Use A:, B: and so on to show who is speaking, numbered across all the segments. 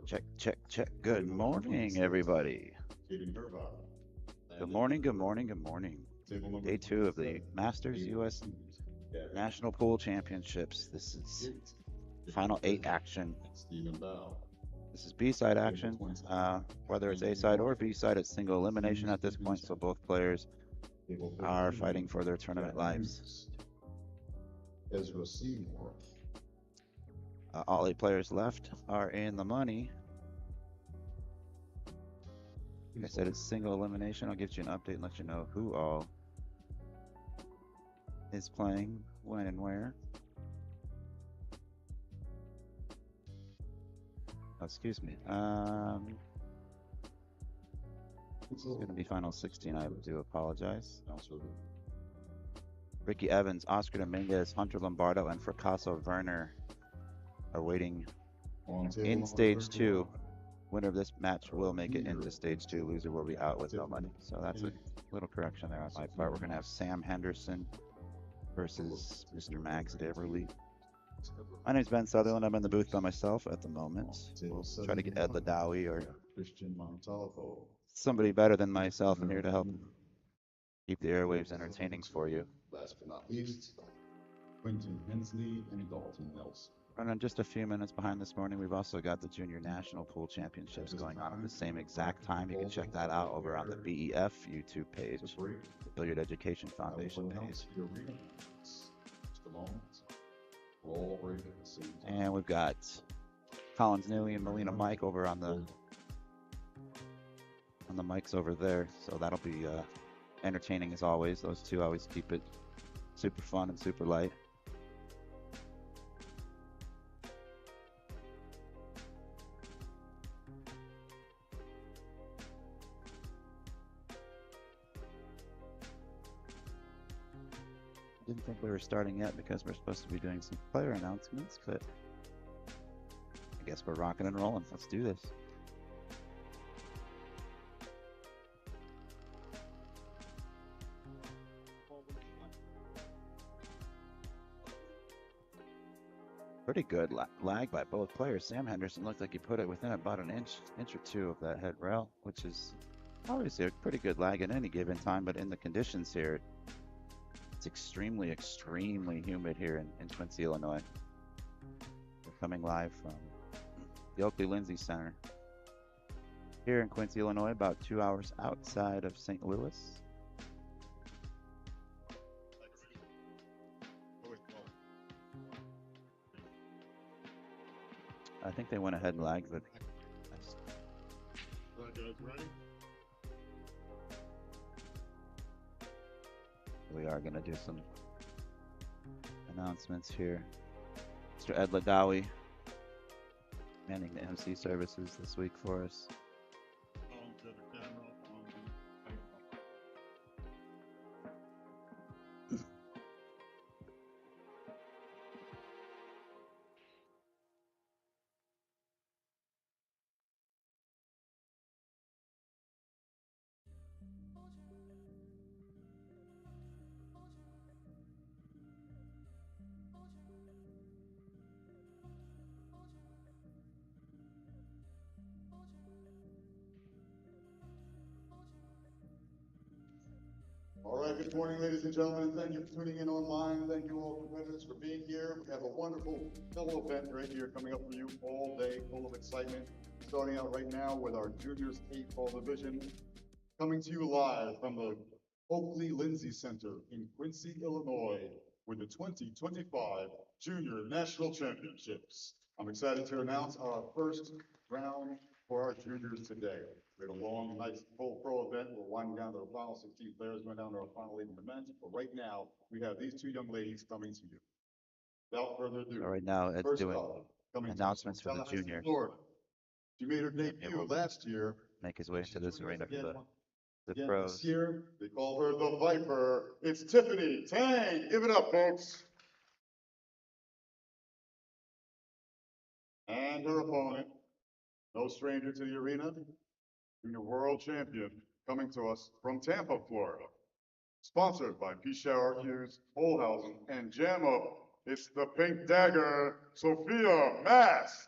A: Check, check, check. Good morning, everybody. Good morning, good morning, good morning. Day two of the Masters U.S. National Pool Championships. This is final eight action. This is B-side action. Whether it's A-side or B-side, it's single elimination at this point, so both players are fighting for their tournament lives. All eight players left are in the money. Like I said, it's single elimination. I'll give you an update and let you know who all is playing, when and where. Oh, excuse me. This is going to be final 16. I do apologize. Ricky Evans, Oscar Dominguez, Hunter Lombardo, and Fracasso Werner are waiting in stage two. Winner of this match will make it into stage two. Loser will be out with no money. So that's a little correction there on my part. We're going to have Sam Henderson versus Mr. Max Eberle. My name's Ben Sutherland. I'm in the booth by myself at the moment. We'll try to get Ed Ladawi or somebody better than myself in here to help keep the airwaves entertaining for you.
B: Last but not least, Quentin Hensley and Dalton Nelson.
A: Running just a few minutes behind this morning. We've also got the Junior National Pool Championships going on at the same exact time. You can check that out over on the BEF YouTube page, the Billiard Education Foundation page. And we've got Collins Newey and Melina Mike over on the mics over there. So that'll be entertaining as always. Those two always keep it super fun and super light. Didn't think we were starting yet because we're supposed to be doing some player announcements, but I guess we're rocking and rolling. Let's do this. Pretty good lag by both players. Sam Henderson looked like he put it within about an inch or two of that head rail, which is obviously a pretty good lag at any given time, but in the conditions here, it's extremely, extremely humid here in Quincy, Illinois. We're coming live from the Oakley Lindsay Center here in Quincy, Illinois, about 2 hours outside of St. Louis. I think they went ahead and lagged, but we are going to do some announcements here. Mr. Ed Ladawi manning the MC services this week for us.
B: All right, good morning, ladies and gentlemen. Thank you for tuning in online. Thank you all competitors for being here. We have a wonderful fellow event right here coming up for you all day, full of excitement. Starting out right now with our Juniors 8-ball division, coming to you live from the Oakley Lindsay Center in Quincy, Illinois, with the 2025 Junior National Championships. I'm excited to announce our first round for our juniors today. We had a long, nice, full pro event. We're winding down to the final 16 players, going down to our final 8 in the men's. But right now, we have these two young ladies coming to you. Without further ado,
A: so right now, Ed's doing announcements for the juniors.
B: She made her debut last year.
A: Make his way into this arena for the pros.
B: This year, they call her the Viper. It's Tiffany Tang. Give it up, folks. And her opponent, no stranger to the arena, junior world champion, coming to us from Tampa, Florida. Sponsored by P. Shower Hughes, Holhausen, and Jammo. It's the Pink Dagger, Sophia Mast.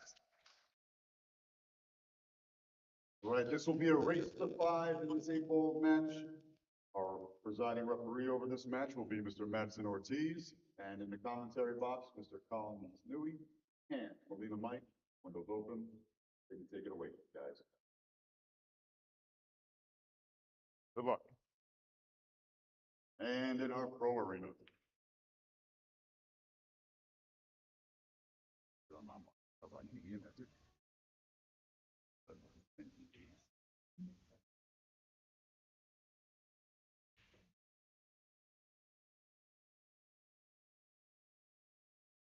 B: All right, this will be a race to 5 in this 8-ball match. Our presiding referee over this match will be Mr. Madsen Ortiz, and in the commentary box, Mr. Colin Newey. And we'll leave the mic, windows open. They can take it away, guys. Good luck. And in our pro arena.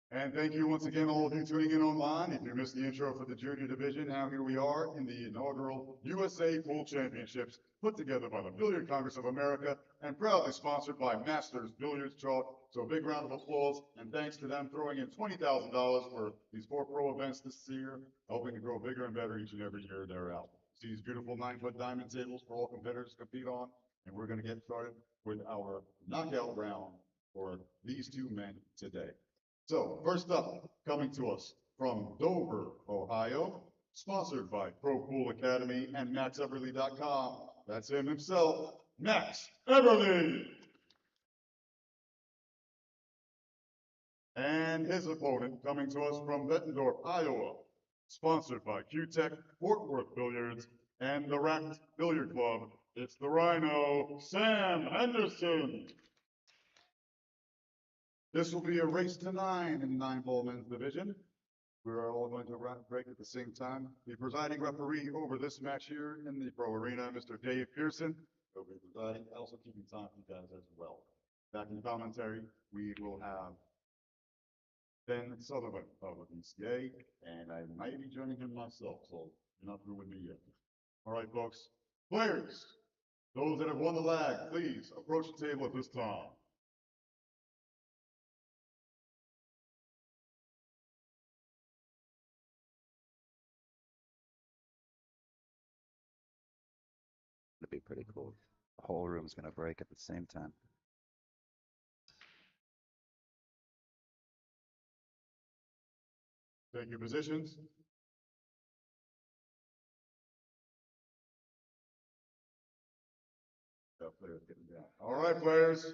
B: And thank you once again, all of you tuning in online. If you missed the intro for the junior division, now here we are in the inaugural USA Pool Championships, put together by the Billiard Congress of America and proudly sponsored by Masters Billiards Chalk. So a big round of applause and thanks to them throwing in $20,000 for these 4 pro events this year, helping to grow bigger and better each and every year they're out. See these beautiful 9-foot diamond tables for all competitors to compete on, and we're going to get started with our knockout round for these 2 men today. So, first up, coming to us from Dover, Ohio, sponsored by Pro Pool Academy and MaxEberle.com. That's him himself, Max Eberle. And his opponent, coming to us from Bettendorf, Iowa, sponsored by Q-Tech, Fort Worth Billiards, and the Racked Billiard Club. It's the Rhino, Sam Henderson. This will be a race to 9 in the 9-ball men's division. We're all going to break at the same time. The presiding referee over this match here in the pro arena, Mr. Dave Pearson, will be presiding, also keeping time for you guys as well. Back in commentary, we will have Ben Sullivan of the BCA, and I might be joining him myself, so you're not through with me yet. All right, folks. Players, those that have won the lag, please approach the table at this time.
A: It'd be pretty cool. The whole room's gonna break at the same time.
B: Take your positions. All right, players.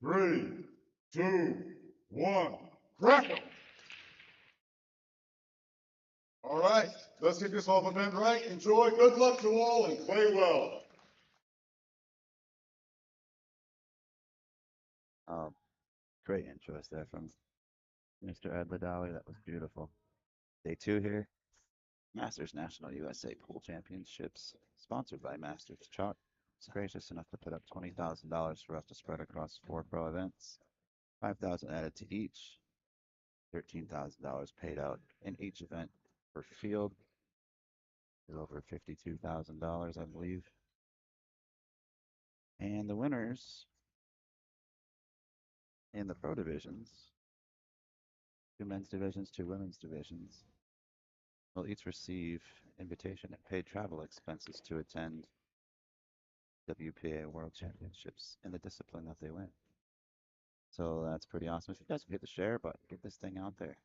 B: 3, 2, 1, crack 'em. All right, let's get this off event right. Enjoy. Good luck to all and play well.
A: Great intros there from Mr. Eberle. That was beautiful. Day 2 here. Masters National USA Pool Championships, sponsored by Masters Chalk. It's gracious enough to put up $20,000 for us to spread across 4 pro events. $5,000 added to each. $13,000 paid out in each event for field. Over $52,000, I believe. And the winners in the pro divisions, 2 men's divisions, 2 women's divisions, will each receive invitation and paid travel expenses to attend WPA World Championships in the discipline that they win. So that's pretty awesome. If you guys can hit the share button, get this thing out there.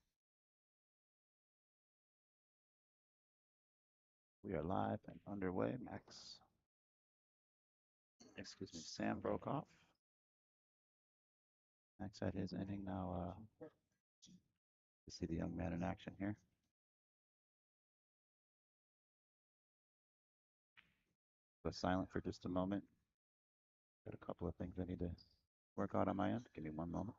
A: We are live and underway. Sam broke off. Max had his inning now. You see the young man in action here. Go silent for just a moment. Got a couple of things I need to work out on my end. Give me one moment.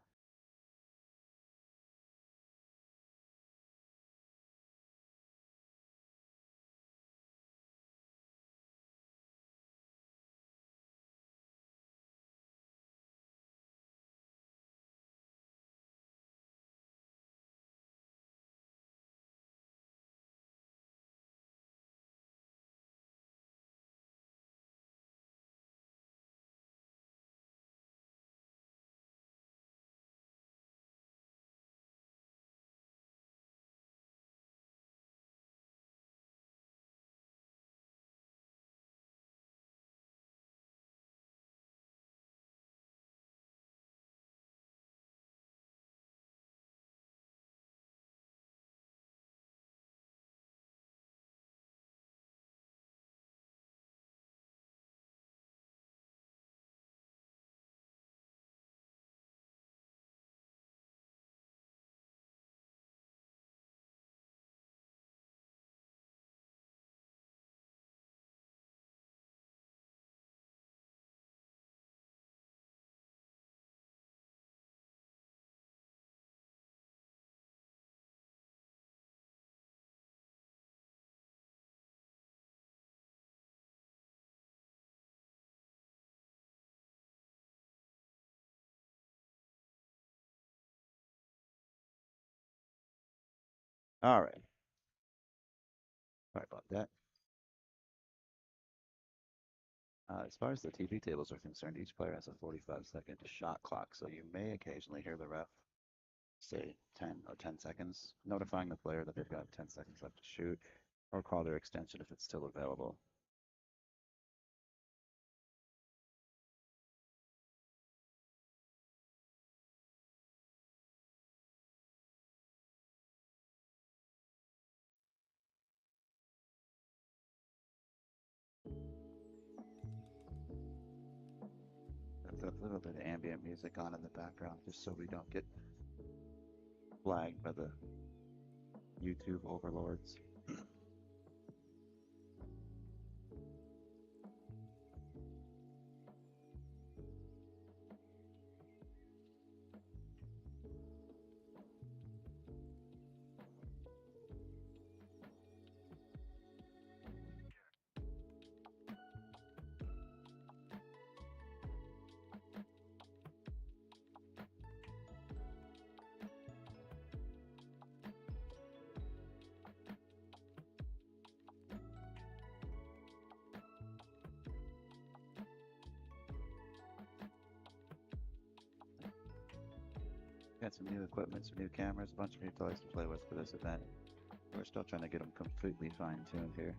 A: All right. Sorry about that. As far as the TV tables are concerned, each player has a 45-second shot clock, so you may occasionally hear the ref say 10 or 10 seconds, notifying the player that they've got 10 seconds left to shoot, or call their extension if it's still available. Put a little bit of ambient music on in the background just so we don't get flagged by the YouTube overlords. Got some new equipment, some new cameras, a bunch of new toys to play with for this event. We're still trying to get them completely fine-tuned here.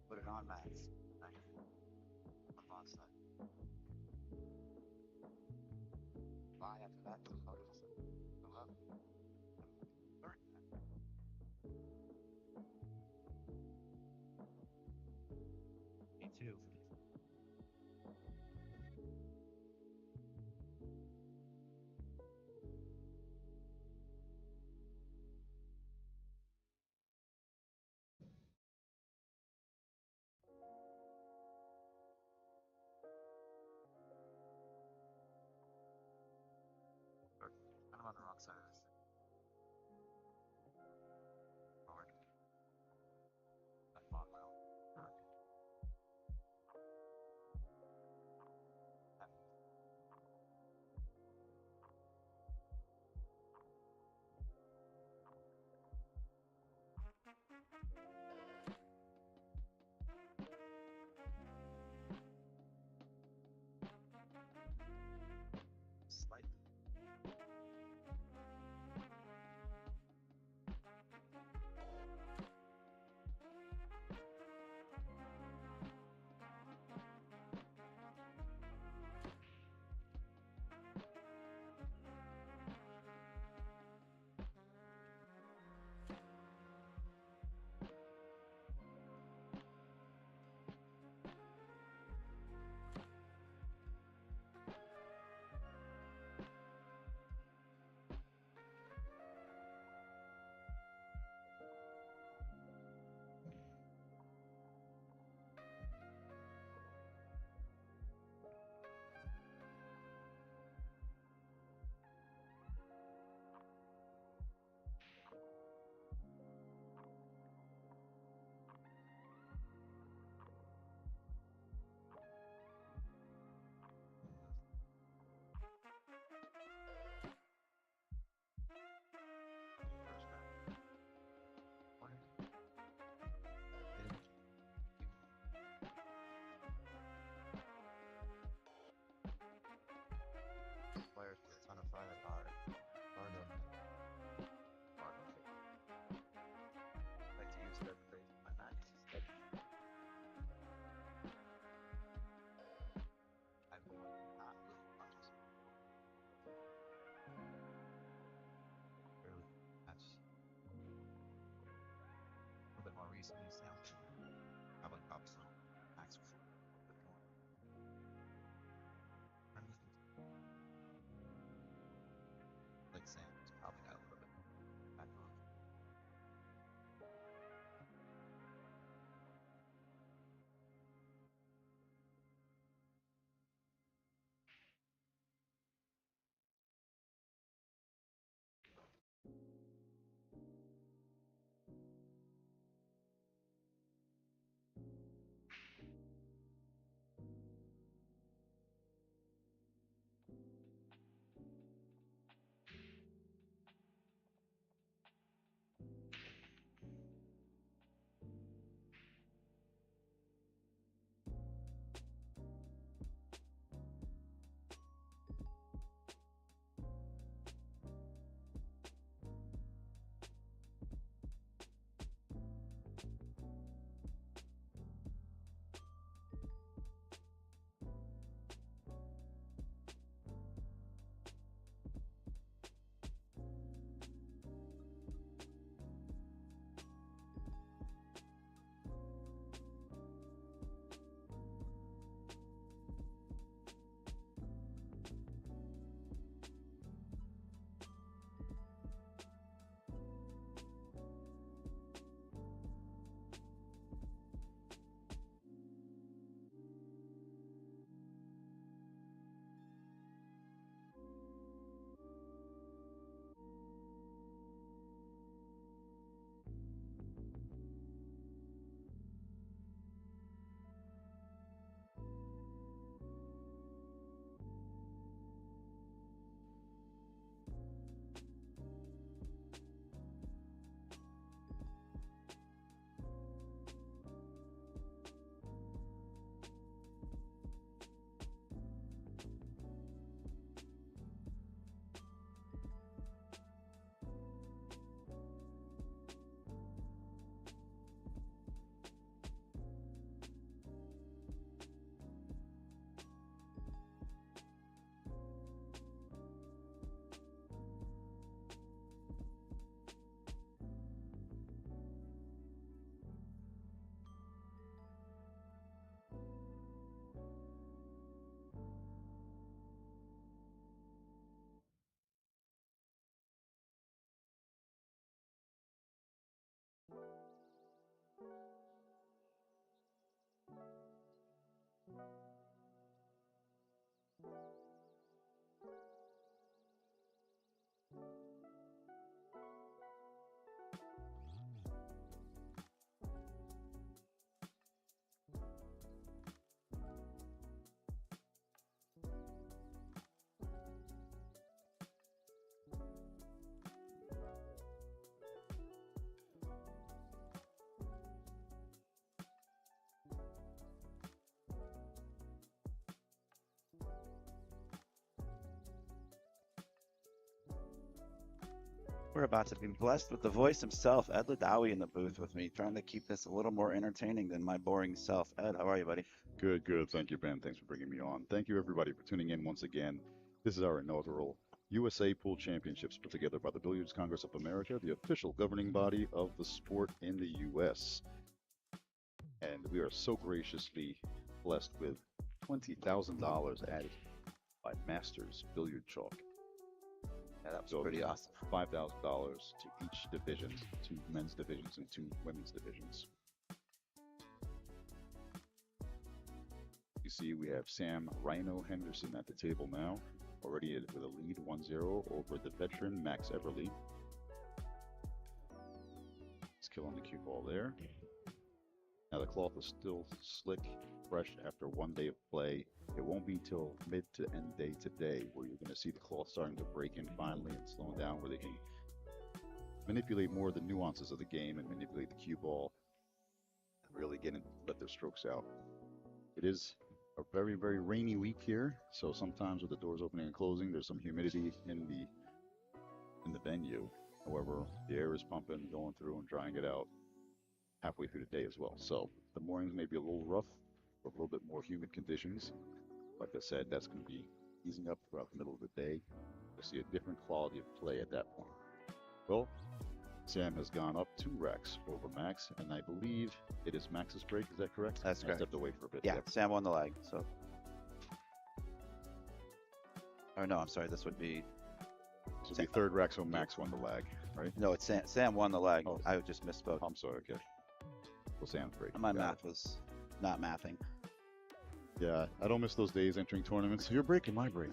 A: Put it on, Max. Up on side. Fly after that. Go up. Third. Me too. I'm on the wrong side of this. Forward. That fog well. We're about to be blessed with the voice himself, Ed Ladawi, in the booth with me, trying to keep this a little more entertaining than my boring self. Ed, how are you, buddy?
B: Good, good. Thank you, Ben. Thanks for bringing me on. Thank you, everybody, for tuning in once again. This is our inaugural USA Pool Championships put together by the Billiards Congress of America, the official governing body of the sport in the U.S. And we are so graciously blessed with $20,000 added by Masters Billiard Chalk.
A: Yeah, that was pretty awesome.
B: $5,000 to each division, 2 men's divisions and 2 women's divisions. You see, we have Sam Rhino Henderson at the table now, already with a lead 1-0 over the veteran Max Eberle. He's killing the cue ball there. Now the cloth is still slick, fresh after 1 day of play. It won't be till mid to end day today where you're going to see the cloth starting to break in finally and slowing down, where they can manipulate more of the nuances of the game and manipulate the cue ball and really let their strokes out. It is a very, very rainy week here, so sometimes with the doors opening and closing, there's some humidity in the venue. However, the air is pumping, going through and drying it out halfway through the day as well. So the mornings may be a little rough, with a little bit more humid conditions. Like I said, that's going to be easing up throughout the middle of the day. You'll see a different quality of play at that point. Well, Sam has gone up 2 racks over Max, and I believe it is Max's break. Is that correct?
A: That's correct.
B: I stepped away for a bit.
A: Yeah,
B: Yep.
A: Sam won the leg, so. Or no, I'm sorry, this would be.
B: So the 3rd rack, so Max won the lag, right?
A: No, it's Sam won the leg.
B: Oh.
A: I just misspoke.
B: I'm sorry, okay. Well, Sam's break.
A: My
B: Got
A: math was not mathing.
B: Yeah, I don't miss those days entering tournaments. You're breaking my break.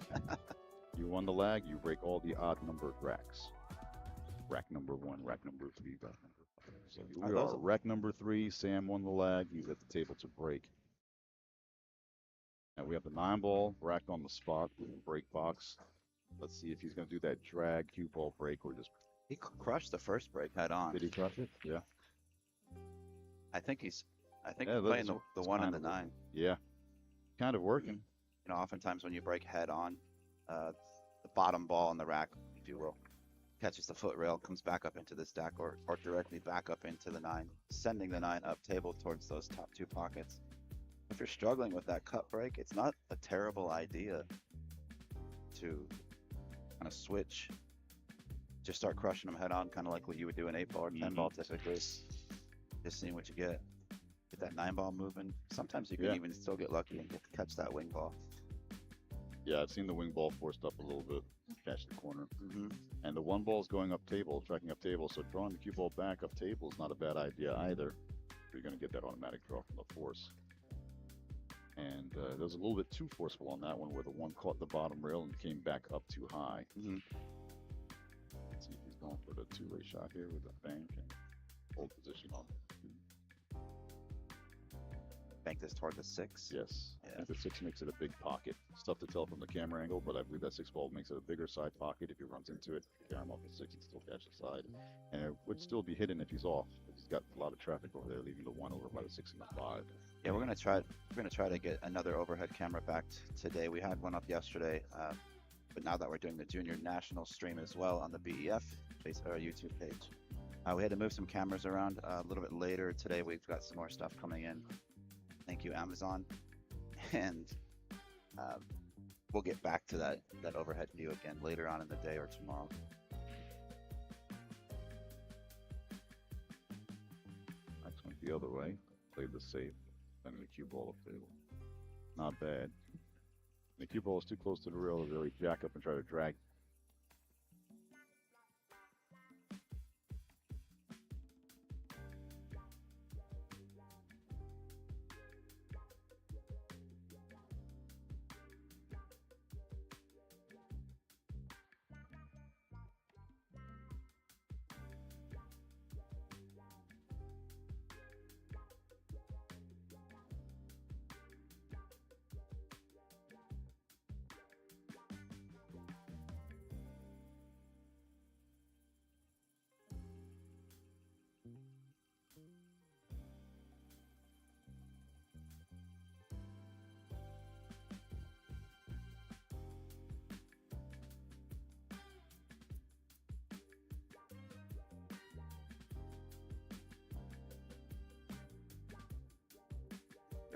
B: You won the lag, you break all the odd numbered racks. Rack number 1, rack number 3, rack number 5. So here we are. Rack number 3, Sam won the lag. He's at the table to break. And we have the 9-ball racked on the spot with the break box. Let's see if he's going to do that drag cue ball break or just.
A: He crushed the first break head on.
B: Did he crush it? Yeah.
A: I think he's
B: Yeah,
A: playing the
B: it's
A: 1 and
B: kind
A: the
B: of
A: 9.
B: Yeah. Kind of working.
A: You know, oftentimes when you break head on, the bottom ball in the rack, if you will, catches the foot rail, comes back up into this deck, or directly back up into the 9, sending the 9 up table towards those top 2 pockets. If you're struggling with that cut break, it's not a terrible idea to kind of switch, just start crushing them head on, kind of like what you would do an 8-ball or 10-ball typically. Just seeing what you get. Get that 9-ball moving. Sometimes you can even still get lucky and catch that wing ball.
B: Yeah, I've seen the wing ball forced up a little bit, catch the corner.
A: Mm-hmm.
B: And the 1 ball is going up table, tracking up table, so drawing the cue ball back up table is not a bad idea either. You're going to get that automatic draw from the force. And there was a little bit too forceful on that one, where the 1 caught the bottom rail and came back up too high.
A: Mm-hmm.
B: Let's see if he's going for the 2-way shot here with the bank and hold position on it.
A: Bank this toward the 6.
B: Yes.
A: Yeah.
B: I think the 6 makes it a big pocket. It's tough to tell from the camera angle, but I believe that 6 ball makes it a bigger side pocket. If he runs into it, carry him off the 6, he'd still catch the side. And it would still be hidden if he's off. He's got a lot of traffic over there, leaving the 1 over by the 6 and the 5.
A: Yeah, we're gonna try to get another overhead camera back today. We had one up yesterday, but now that we're doing the junior national stream as well on the BEF YouTube page, we had to move some cameras around a little bit later today. We've got some more stuff coming in. Thank you, Amazon. And we'll get back to that overhead view again later on in the day or tomorrow.
B: Next went the other way. Played the safe. Sending the cue ball up table. Not bad. The cue ball is too close to the rail to really jack up and try to drag.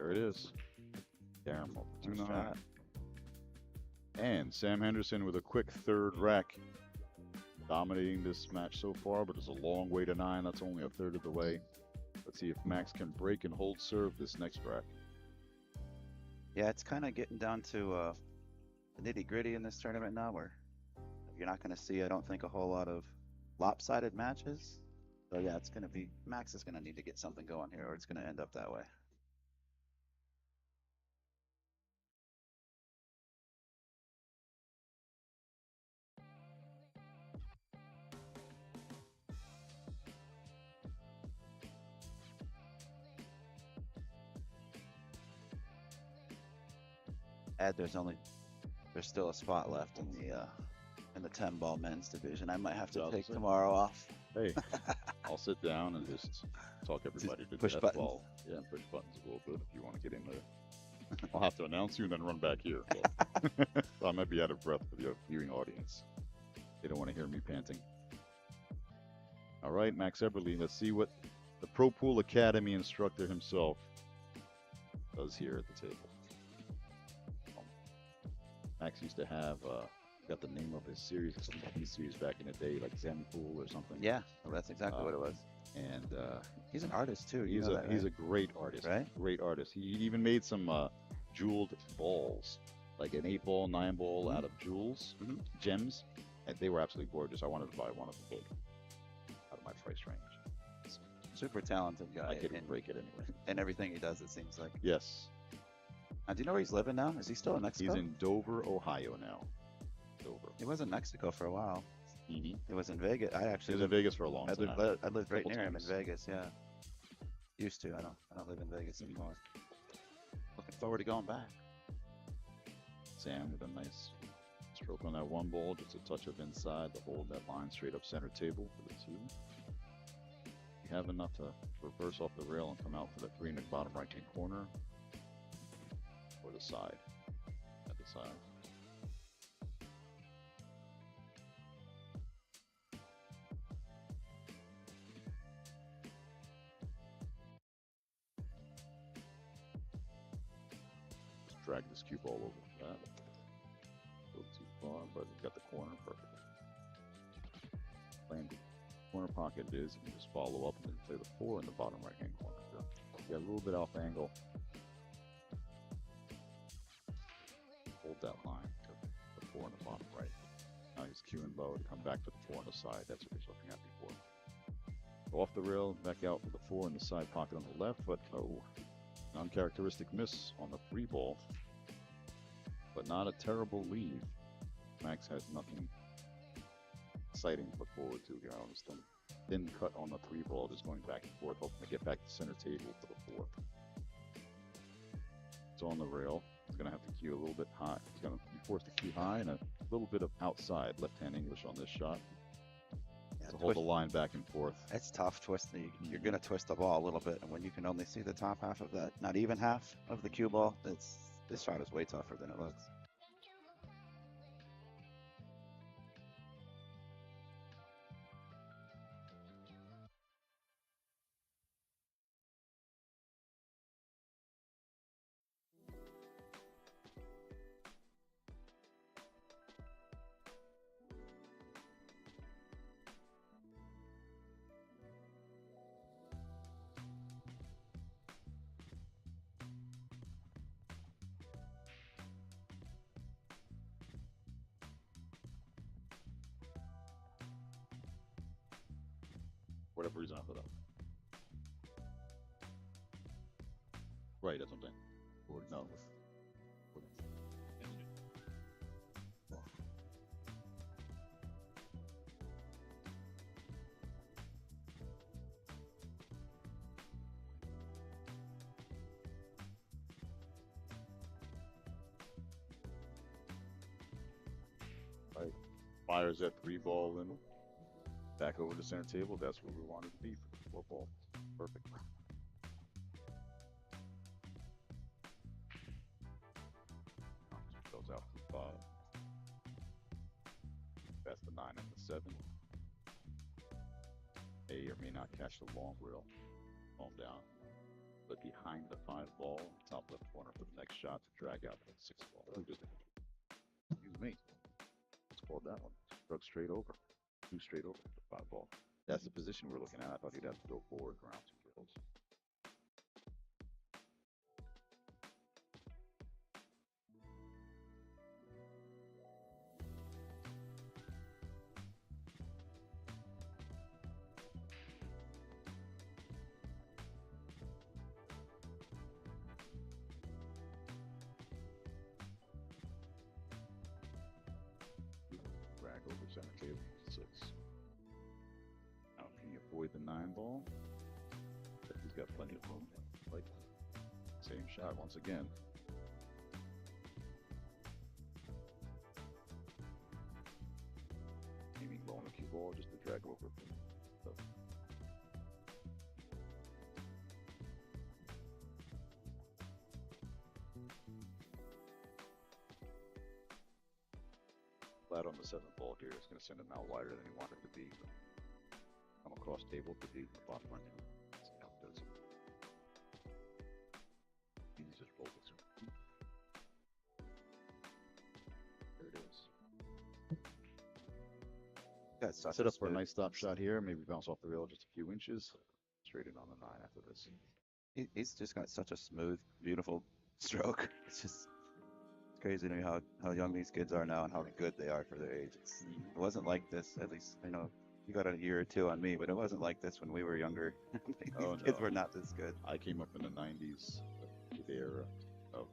C: There it is. Caramel.
A: Nice
C: 2-9.
A: shot.
C: And Sam Henderson with a quick third rack. Dominating this match so far, but it's a long way to 9. That's only a third of the way. Let's see if Max can break and hold serve this next rack.
A: Yeah, it's kind of getting down to the nitty gritty in this tournament now, where you're not going to see, I don't think, a whole lot of lopsided matches. So yeah, it's going to be, Max is going to need to get something going here, or it's going to end up that way. Ed, there's still a spot left in the 10 ball men's division. I might have to take tomorrow off.
C: Hey, I'll sit down and just talk everybody to
A: push
C: death
A: buttons.
C: ball. Yeah, push buttons a little bit if you want to get in there. I'll have to announce you and then run back here. So I might be out of breath for the viewing audience. They don't want to hear me panting. All right, Max Eberle, let's see what the Pro Pool Academy instructor himself does here at the table. Max used to have, got the name of his series, some TV series back in the day, like Sammy Pool or something.
A: Yeah, well, that's exactly what it was.
C: And
A: he's an artist too.
C: he's a great artist.
A: Right?
C: Great artist. He even made some jeweled balls, like an 8-ball, 9-ball out of jewels, gems, and they were absolutely gorgeous. I wanted to buy one of them out of my price range.
A: Super talented guy.
C: I couldn't break it anyway.
A: And everything he does, it seems like.
C: Yes.
A: Do you know where he's living now? Is he still in Mexico?
C: He's in Dover, Ohio now. Dover.
A: He was in Mexico for a while.
C: Mm-hmm.
A: He was in Vegas. I actually
C: He was in Vegas for a long time.
A: I lived right
C: Couple
A: near him in
C: times.
A: Vegas. Yeah, used to. I don't live in Vegas anymore. Looking forward to going back.
C: Sam with a nice stroke on that one ball, just a touch of inside to hold that line straight up center table for the 2. You have enough to reverse off the rail and come out for the 3 in the bottom right hand corner. Or the side. At the side. Just drag this cue ball over that. A little too far, but you got the corner perfectly. Playing the corner pocket it is, you can just follow up and then play the 4 in the bottom right hand corner. So you got a little bit off angle. Hold that line to the 4 in the bottom right. Now he's cueing low to come back to the 4 on the side. That's what he's looking at before. Go off the rail, back out with the 4 in the side pocket on the left, but an uncharacteristic miss on the 3 ball. But not a terrible lead. Max has nothing exciting to look forward to here. I was thin cut on the 3 ball, just going back and forth, hoping to get back to center table for the 4th. It's on the rail. He's going to have to cue a little bit high. He's going to be forced to cue high and a little bit of outside left-hand English on this shot to hold the line back and forth.
A: It's tough twisting. You're going to twist the ball a little bit, and when you can only see the top half of that, not even half of the cue ball, this shot is way tougher than it looks.
C: Whatever reason after that. Right, that's what I'm saying. Or no. Right. Fires that 3 ball in. Back over the center table. That's where we wanted to be for the 4 ball. Perfect. Goes out to 5. That's the 9 and the 7. May or may not catch the long rail. Home down. But behind the 5 ball, top left corner for the next shot to drag out the 6 ball. Excuse me. Let's call that one. Struck straight over. 2 straight over the 5 ball. That's the position we're looking at. I thought he'd have to go forward around 2 kills. Drag over center table, 6. Now can you avoid the 9 ball? But he's got plenty of room. Like, same shot once again. Aiming low on the cue ball just to drag over. So, flat on the 7th ball here is going to send him out wider than he wanted to be. Come across table to be the bottom right. See how it does. He just rolled it through. There it is.
A: Got such
C: Set
A: a
C: up for a
A: smooth-
C: nice stop shot here. Maybe bounce off the rail just a few inches. Straight in on the 9 after this.
A: He's just got such a smooth, beautiful stroke. It's just crazy to me how young these kids are now and how good they are for their age. It wasn't like this, at least I know you got a year or two on me, but it wasn't like this when we were younger. These
C: Oh,
A: kids
C: no.
A: were not this good.
C: I came up in the 90s, the era of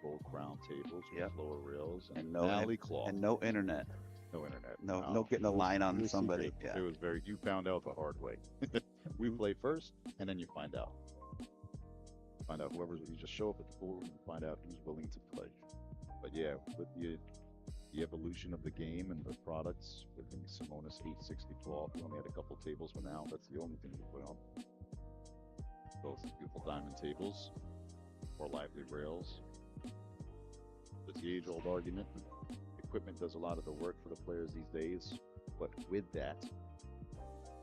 C: gold crown tables with
A: Yep.
C: lower rails
A: And no
C: alley cloth.
A: And no internet.
C: No internet.
A: No getting a
C: It was-
A: line on
C: it was
A: somebody.
C: secret.
A: Yeah.
C: It was very, you found out the hard way. We play first, and then you find out. Find out whoever's, you just show up at the pool and find out who's willing to play. But yeah, with the evolution of the game and the products, with the Simonis 860 cloth, we only had a couple tables for now. That's the only thing we put on. Those beautiful diamond tables, or lively rails. It's the age-old argument. Equipment does a lot of the work for the players these days, but with that,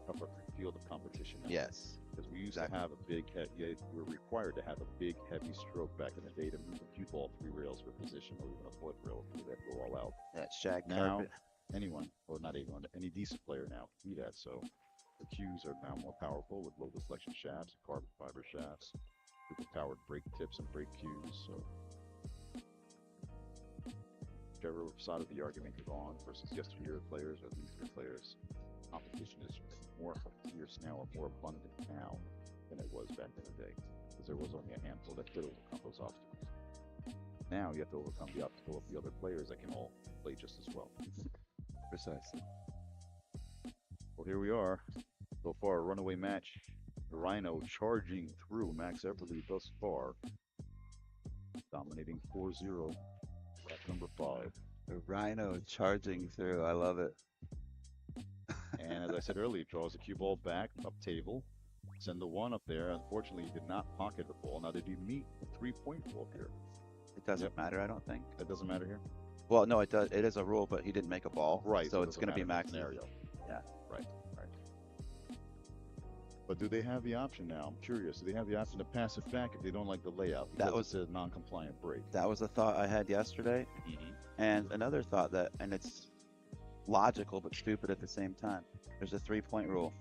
C: tougher field of competition now.
A: Yes.
C: Because we used
A: Exactly.
C: to have a big, we were required to have a big, heavy stroke back in the day to move a cue ball 3 rails for position, or even a foot rail if we had to go all out.
A: That shag
C: Now,
A: carpet.
C: anyone, or not anyone, any decent player now can do that. So the cues are now more powerful with low deflection shafts and carbon fiber shafts, with powered brake tips and brake cues. So whichever side of the argument you're on versus yesteryear players or these year players, competition is more fierce now or more abundant now than it was back in the day, because there was only a handful that could overcome those obstacles. Now you have to overcome the obstacle of the other players that can all play just as well.
A: Precisely.
C: Well, here we are. So far, a runaway match. The Rhino charging through Max Eberle thus far, dominating 4-0 at number 5.
A: The Rhino charging through. I love it.
C: And as I said earlier, draws the cue ball back up table, send the 1 up there. Unfortunately, he did not pocket the ball. Now, did he meet the 3-point rule here?
A: It doesn't matter, I don't think.
C: That doesn't matter here.
A: Well, no, it does. It is a rule, but he didn't make a ball.
C: Right.
A: So
C: it
A: it's
C: doesn't
A: going to be
C: matter in
A: max.
C: the scenario.
A: Yeah.
C: Right. But do they have the option now? I'm curious. Do they have the option to pass it back if they don't like the layout? Because
A: was-
C: it's a non-compliant break.
A: That was a thought I had yesterday. And another thought that, and it's logical but stupid at the same time. There's a 3-point rule.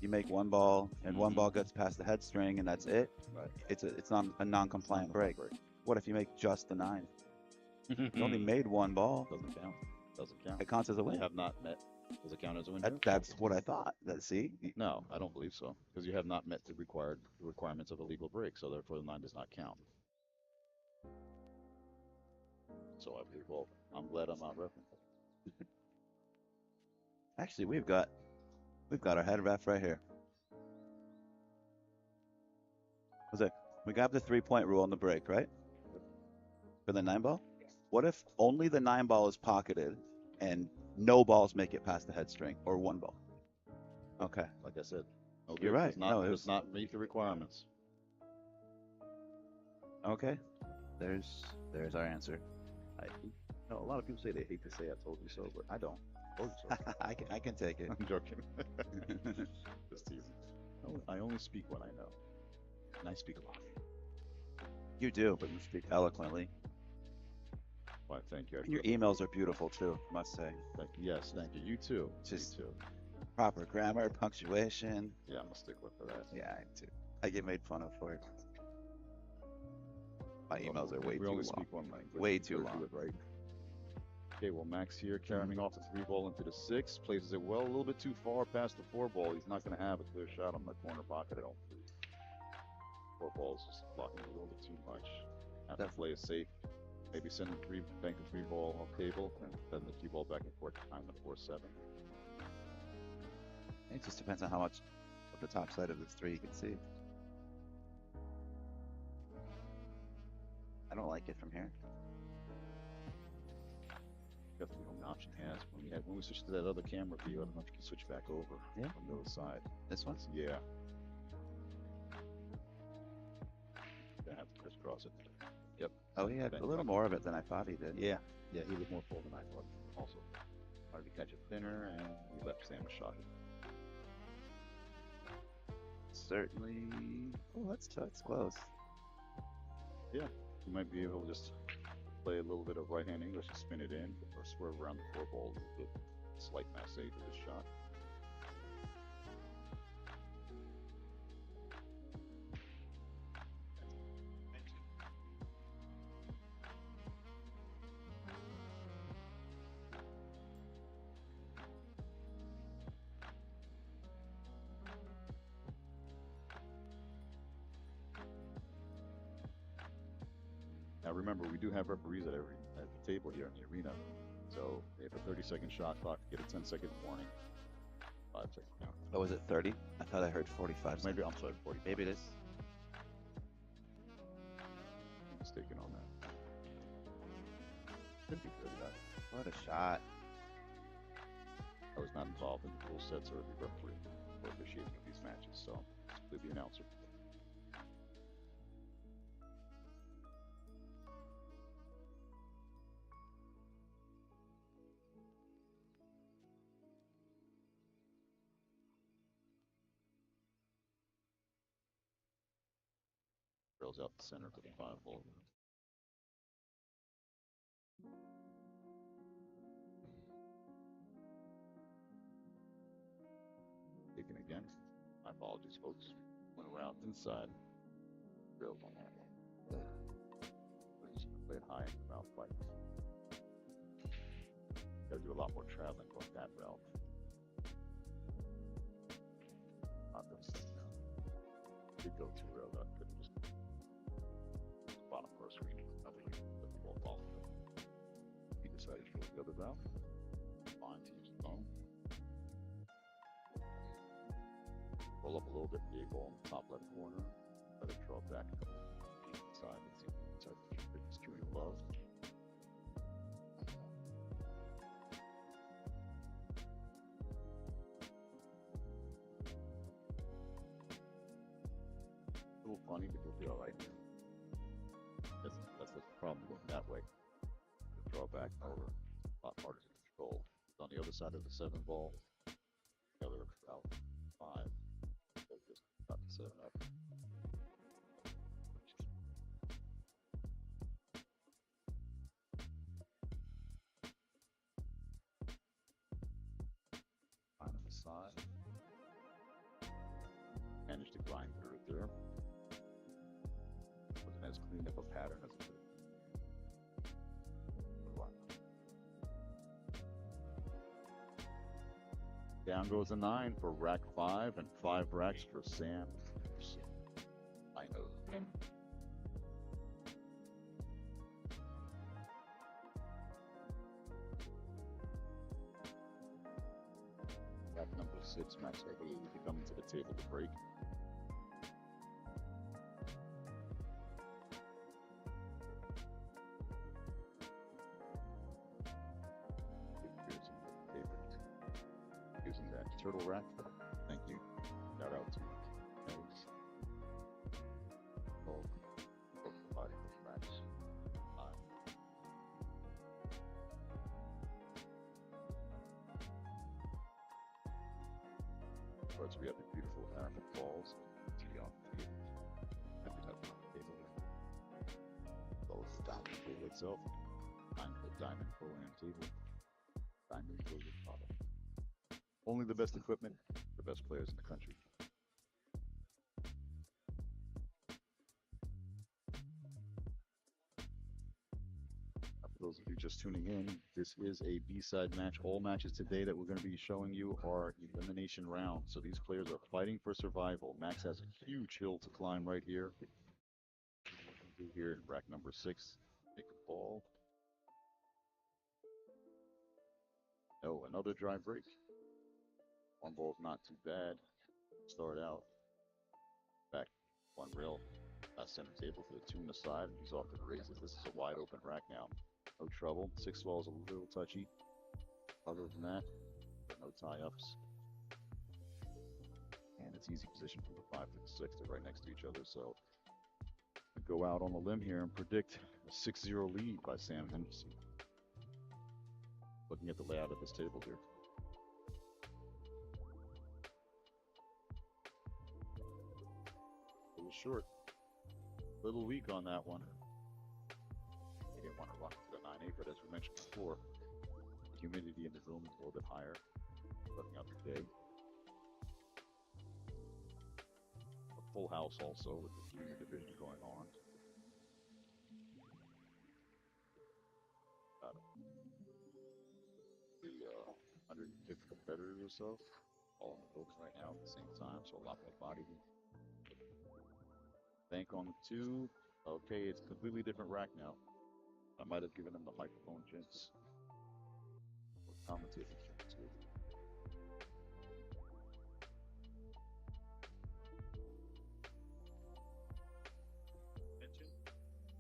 A: You make 1 ball, and 1 ball gets past the head string, and that's it.
C: Right.
A: It's not a non-compliant break. What if you make just the 9? You only made 1 ball.
C: Doesn't count. Doesn't count.
A: It counts as a
C: They
A: win.
C: have not met. Does it count as a win? here?
A: That's what I thought. See,
C: No, I don't believe so. Because you have not met the requirements of a legal break, so therefore the 9 does not count. So I believe, well, I'm glad I'm not repping.
A: actually, we've got our head ref right here. Was it? We got the 3-point rule on the break, right? For the 9 ball. What if only the 9 ball is pocketed and no balls make it past the head string, or 1 ball? Okay.
C: Like I said, no
A: You're
C: good.
A: right.
C: Does not,
A: No, it
C: does
A: was-
C: not meet the requirements.
A: Okay. There's our answer.
C: A lot of people say they hate to say "I told you so," but I don't. Told you so.
A: I can take it.
C: I'm joking. Just teasing. I only speak what I know. And I speak a lot.
A: You do, but you speak eloquently.
C: Why, thank you.
A: And your emails are beautiful too, I must say.
C: Thank you. Yes, thank you. You too.
A: Just
C: you too.
A: proper grammar, punctuation.
C: Yeah, I'm a stickler for that.
A: Yeah, I do. I get made fun of for it. My emails are way
C: we
A: too
C: only
A: long.
C: speak one language.
A: Way too
C: Better do
A: long.
C: it right. Okay, well, Max here carrying off the 3 ball into the 6, places it well, a little bit too far past the 4 ball. He's not going to have a clear shot on the corner pocket, I don't think. 4 balls just blocking a little bit too much. Have to play it safe. Maybe send him bank the 3 ball off table, and then the 2 ball back and forth behind the 4-7.
A: It just depends on how much of the top side of this 3 you can see. I don't like it from here.
C: Definitely the only option he has. When we switch to that other camera view, I don't know if you can switch back over from the other side.
A: This one?
C: Yeah. Gonna have to crisscross it. Yep.
A: Oh, he had a little more of it than I thought he did.
C: Yeah, he was more full than I thought. Also, wanted to catch it thinner, and he left Sam a shot.
A: Certainly. Oh, that's close.
C: Yeah, you might be able to just play a little bit of right-hand English and spin it in, or swerve around the 4 ball with a slight masse to this shot. Now remember, we do have referees at the table here in the arena. So if a 30-second shot clock, get a 10-second warning. 5-second count.
A: Oh, was it 30? I thought I heard 45
C: Maybe,
A: seconds.
C: I'm sorry, 40.
A: Maybe it is.
C: I'm mistaken on that. Could be good at that.
A: What a shot.
C: I was not involved in the rule sets or the referee or officiating of these matches, so simply the announcer. Rails out the center to the 5 ball. Taken again. My apologies, folks. Went around inside. Rails on that one. Play it high in the route fight. Gotta do a lot more traveling going that route. Not really set now. Did go to rail that could just bottom first screen. Nothing but the ball. He decided to go the other route. Fine to use the phone. Roll up a little bit, the 8 ball in the top left corner. Let it draw back inside and see if it's skewing above. A little funny, but you'll be all right. That's the problem going that way. The draw back over, a lot harder to control. It's on the other side of the 7 ball, the other about 5. So just about to 7 up. On the side. Managed to grind through it there. Wasn't as clean of a pattern as it could. Down goes a 9 for rack 5 and 5 racks for Sam. I know. Rack number 6, Max, I believe, will be coming to the table to break. Using that turtle rack. Thank you. Shout out to Ernst. Both providing this match. Of course, we have the beautiful Arabic balls. Tee off the field. itself. Diamond Pro-Am table. Diamond Pro-Am model. Only the best equipment, the best players in the country. For those of you just tuning in, this is a B-side match. All matches today that we're going to be showing you are elimination rounds. So these players are fighting for survival. Max has a huge hill to climb right here. Here in rack number 6, make a ball. Oh, another dry break. One ball's not too bad. Start out. Back one rail. Center table for the 2 on the side. He's off to the races. This is a wide open rack now. No trouble. 6 balls a little touchy. Other than that, no tie-ups. And it's easy position from the 5 to the 6. They're right next to each other. So I go out on a limb here and predict a 6-0 lead by Sam Henderson. Looking at the layout of this table here. A little short. A little weak on that one. He didn't want to run to the 9-8, but as we mentioned before, the humidity in the room is a little bit higher. Looking out the day. A full house also with the junior division going on. About 150 competitors or so, all in the building right now at the same time, so a lot more body heat. Bank on the 2. Okay, it's a completely different rack now. I might have given him the microphone chance. Commentator chance too.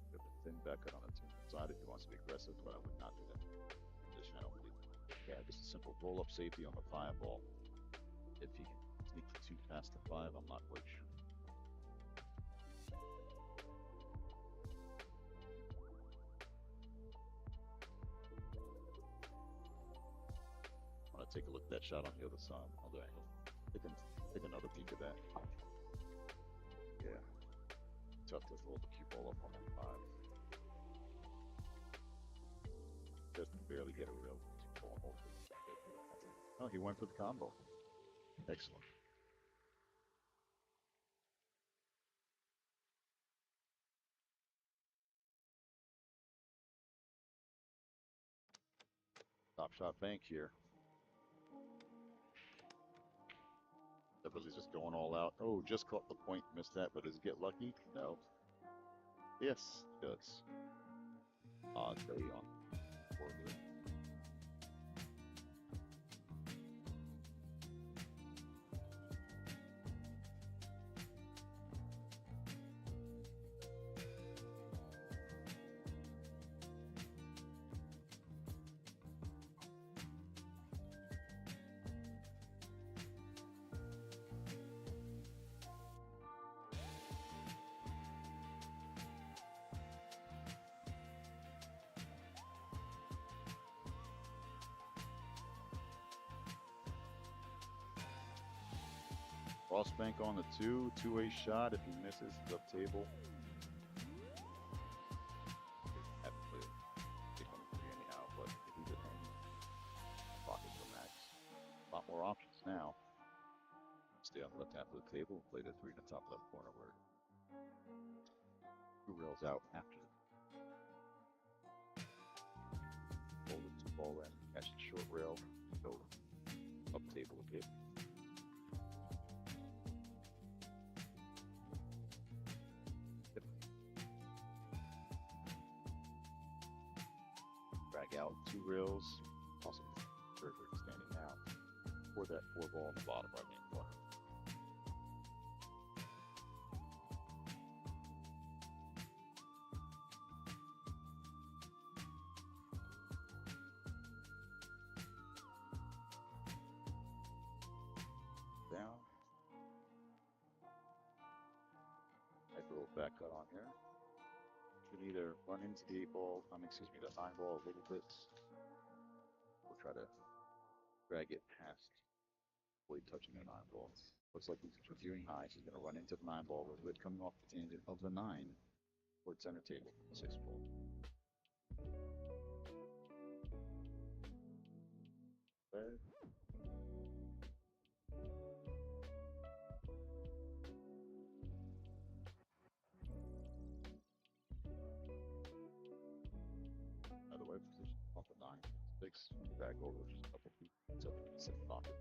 C: Put the thin back cut on the 2 side if he wants to be aggressive, but I would not do that. Position, I don't believe. Yeah, just a simple roll-up safety on the 5 ball. If he can sneak the 2 past the 5, I'm not quite sure. I want to take a look at that shot on the other side, other angle. Take another peek at that. Yeah, tough to roll the cue ball up on that 5. Just barely get a real ball. Oh, he went for the combo. Excellent. Top shot bank here. Eberle's just going all out. Oh, just caught the point. Missed that, but does he get lucky? No. Yes, he does. Odd day on Oregon. Cross bank on the 2, 2-way shot. If he misses, it's up table. Haven't played anyhow, but if he's at home, pocket for Max. A lot more options now. Stay on the left half of the table, play the 3 in the top left corner where 2 rails out after the hold the 2 ball in, catch the short rail, go up table a bit. Drag out 2 rails, also third standing out for that 4 ball in the bottom right hand corner. Down. I throw a back cut on here. Should either run into the 8 ball, the 9 ball a little bit. We'll try to drag it past avoid touching the 9 ball. Looks like he's reviewing high. He's going to run into the 9 ball a little bit, coming off the tangent of the 9 towards center table, the 6 ball. By the way, position off the 9. 6, back over just a couple feet. It's up to the 6 pocket.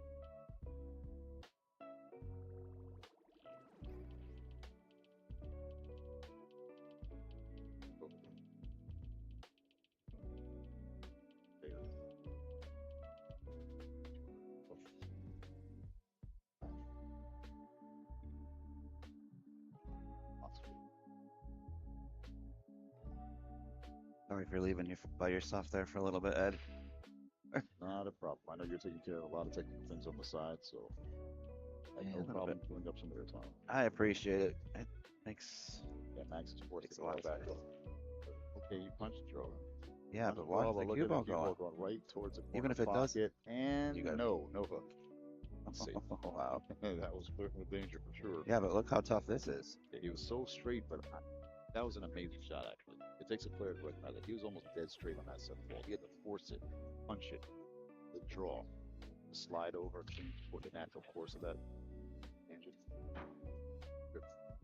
A: Sorry for leaving you by yourself there for a little bit, Ed.
C: Not a problem. I know you're taking care of a lot of technical things on the side, so I have
A: Yeah, a
C: no
A: little
C: problem
A: bit.
C: filling up some of your time.
A: I appreciate it. It makes
C: Yeah, Max is forced
A: Makes
C: to
A: a lot
C: go
A: of
C: back
A: sense.
C: up. Okay, you punched the draw.
A: yeah,
C: Punch
A: but
C: the
A: watch
C: draw,
A: the
C: but look
A: cue
C: at the
A: ball
C: cue
A: going.
C: ball going right towards the corner
A: Even if it does,
C: pocket, and
A: you gotta
C: no hook. Safe.
A: wow.
C: That was flirting with danger for sure.
A: Yeah, but look how tough this is.
C: Yeah, he was so straight, but that was an amazing shot, actually. It takes a player to recognize that. He was almost dead straight on that set ball. He had to force it, punch it, the draw, the slide over, change for the natural course of that tangent.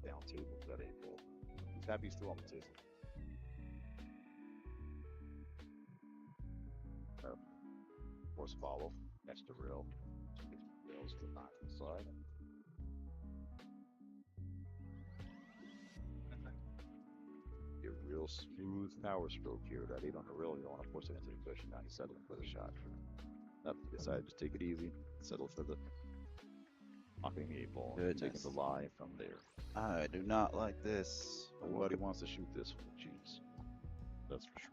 C: Down table for that 8 ball. He's happy he's still on the table. Force follow, next to rail. Rails to the 9 side. A real smooth power stroke here. That 8 on the rail, you don't want to force it into the cushion. Now he's settling for the shot. He decided to take it easy, settle for the knocking 8 ball, taking
A: Goodness.
C: the lie from there.
A: I do not like this.
C: Nobody wants to shoot this with cheese. That's for sure.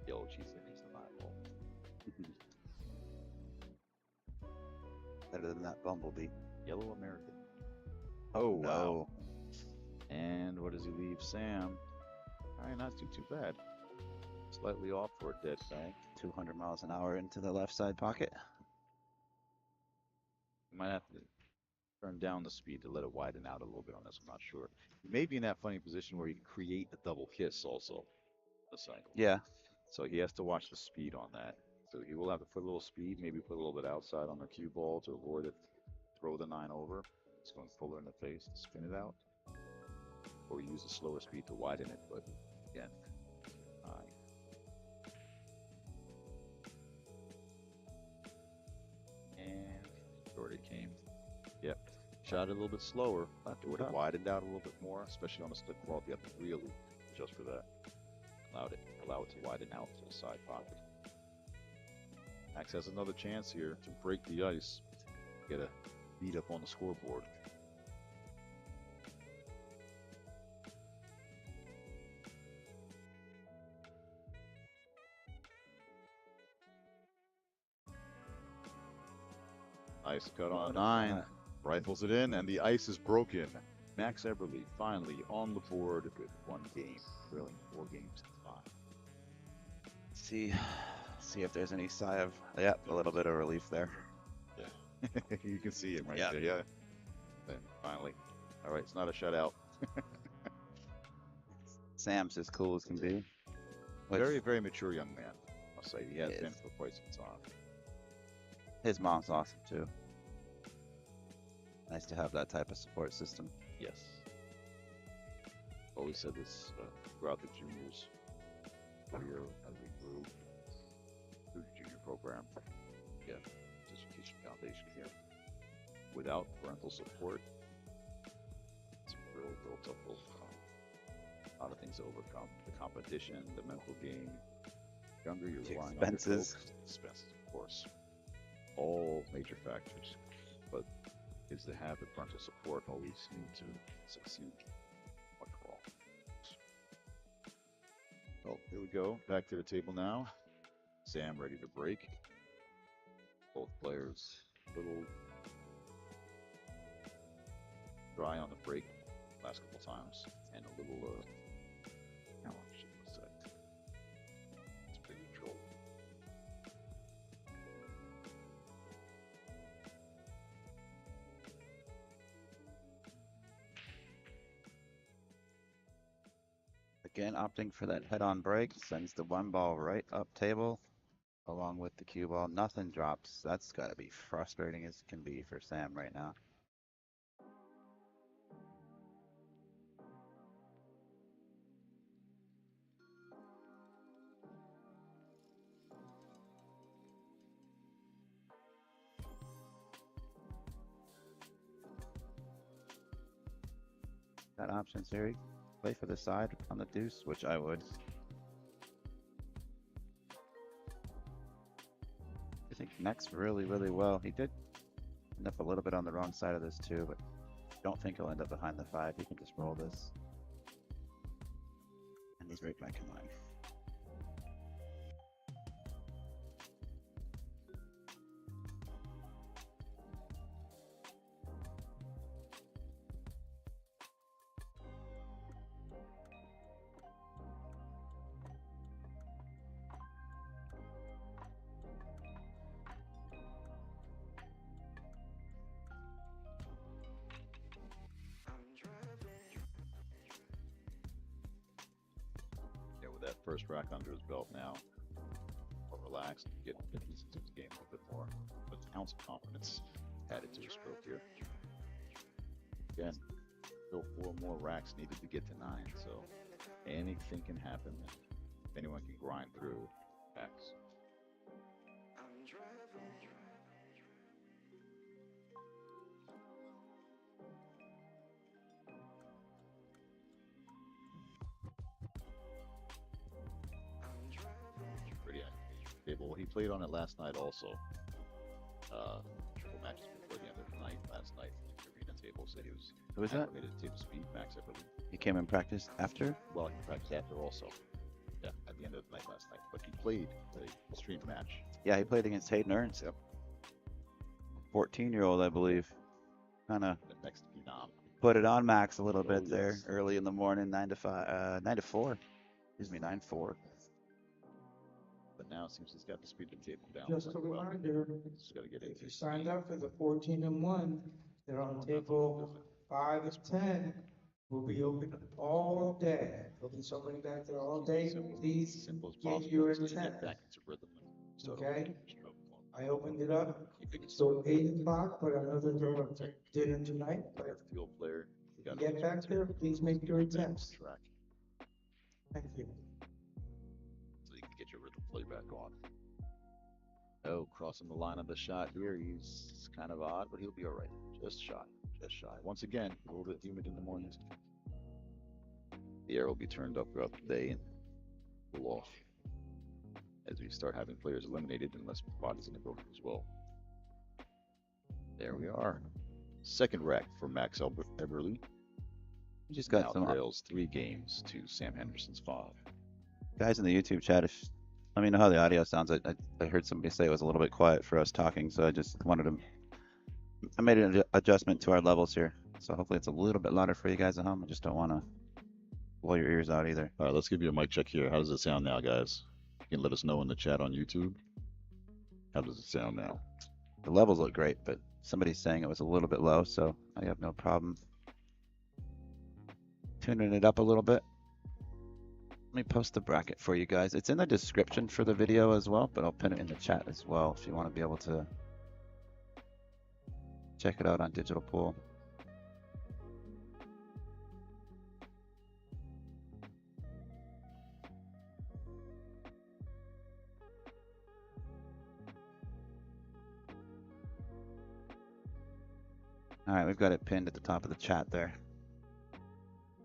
C: Yellow cheese needs the 9 ball.
A: Better than that bumblebee.
C: Yellow American.
A: Oh,
C: wow.
A: no.
C: And what does he leave? Sam. All right, not too bad. Slightly off for a dead bang.
A: 200 miles an hour into the left side pocket.
C: You might have to turn down the speed to let it widen out a little bit on this. I'm not sure. You may be in that funny position where you can create a double kiss also. The cycle.
A: Yeah.
C: So he has to watch the speed on that. So he will have to put a little speed, maybe put a little bit outside on the cue ball to avoid it. Throw the 9 over. It's going to pull her in the face to spin it out. Or use a slower speed to widen it, but again, 9. And short it came. Yep. Shot it a little bit slower. Would have widened out a little bit more, especially on a slip ball. You have to really adjust for that. Allow it to widen out to the side pocket. Max has another chance here to break the ice. Get a beat up on the scoreboard. Ice cut on 9. Rifles it in, and the ice is broken. Max Eberle finally on the board with 1 game, really 4 games in 5.
A: See if there's any sigh of, yeah, a little bit of relief there.
C: Yeah, you can see it right
A: Yeah.
C: there. Yeah. Then finally, all right, it's not a shutout.
A: Sam's as cool as can be. Which
C: Very, very mature young man. I'll say he has
A: He
C: been
A: is.
C: for quite some time.
A: his mom's awesome too. Nice to have that type of support system.
C: Yes. Always said this throughout the juniors career as we grew through the junior program. Yeah, education foundation here. Without parental support, it's real tough to overcome. A lot of things to overcome. The competition, the mental game. Younger, you're
A: The
C: relying on your
A: expenses.
C: folks. Expenses, of course. All major factors. But is to have the parental support always need to succeed. Much more. Well, here we go. Back to the table now. Sam ready to break. Both players a little dry on the break last couple times, and a little how long should I say? It's pretty controlled.
A: Again, opting for that head-on break, sends the one ball right up table, along with the cue ball. Nothing drops. That's got to be frustrating as can be for Sam right now. Got options here. Play for the side on the deuce, which I would. I think connects really, really well. He did end up a little bit on the wrong side of this too, but don't think he'll end up behind the 5. He can just roll this. And he's right back in line.
C: That first rack under his belt now, more relaxed, get into the game a little bit more, with an ounce of confidence added to his stroke here. Again, still 4 more racks needed to get to 9, so anything can happen. Anyone can grind through racks. Well, he played on it last night also. Triple matches before the end of the night last night. The arena table said he was.
A: Who was that?
C: Acclimated to table speed, Max Eberle.
A: He came and practiced after?
C: Well, he practiced after also. Yeah, at the end of the night last night. But he played the stream match.
A: Yeah, he played against Hayden Ernst.
C: Yep.
A: 14-year-old, I believe. Kind of
C: The next phenom.
A: put it on Max a little bit there early in the morning, 9 to 4. Excuse me, 9-4.
C: But now it seems he's got the speed of the table down.
D: Just a reminder,
C: Just got to get
D: if you signed up for the 14-1, they're on table 5 and 10. Will be open all day. There'll be somebody back there all day. Please get your
C: Get
D: intent.
C: back into rhythm.
D: Okay? I opened it up. So 8 o'clock, but I know they're doing dinner tonight. But
C: Field player.
D: if you get back there, please make your attempts.
C: Track.
D: Thank you.
C: So you can get your rhythm play back on. Oh, crossing the line of the shot here. He's kind of odd, but he'll be all right. Just shy. Just shy. Once again, a little bit humid in the mornings. The air will be turned up throughout the day and cool off as we start having players eliminated unless bodies in the broken as well. There we are. Second rack for Max Eberle.
A: We just got
C: Now
A: some
C: trails 3 games to Sam Henderson's 5.
A: guys in the YouTube chat. Let me know how the audio sounds. I heard somebody say it was a little bit quiet for us talking, so I just wanted to. I made an adjustment to our levels here, so hopefully it's a little bit louder for you guys at home. I just don't want to blow your ears out either.
C: All right, let's give you a mic check here. How does it sound now, guys? You can let us know in the chat on YouTube. How does it sound now?
A: The levels look great, but somebody's saying it was a little bit low, so I have no problem tuning it up a little bit. Let me post the bracket for you guys. It's in the description for the video as well, but I'll pin it in the chat as well if you want to be able to check it out on Digital Pool. All right, we've got it pinned at the top of the chat there.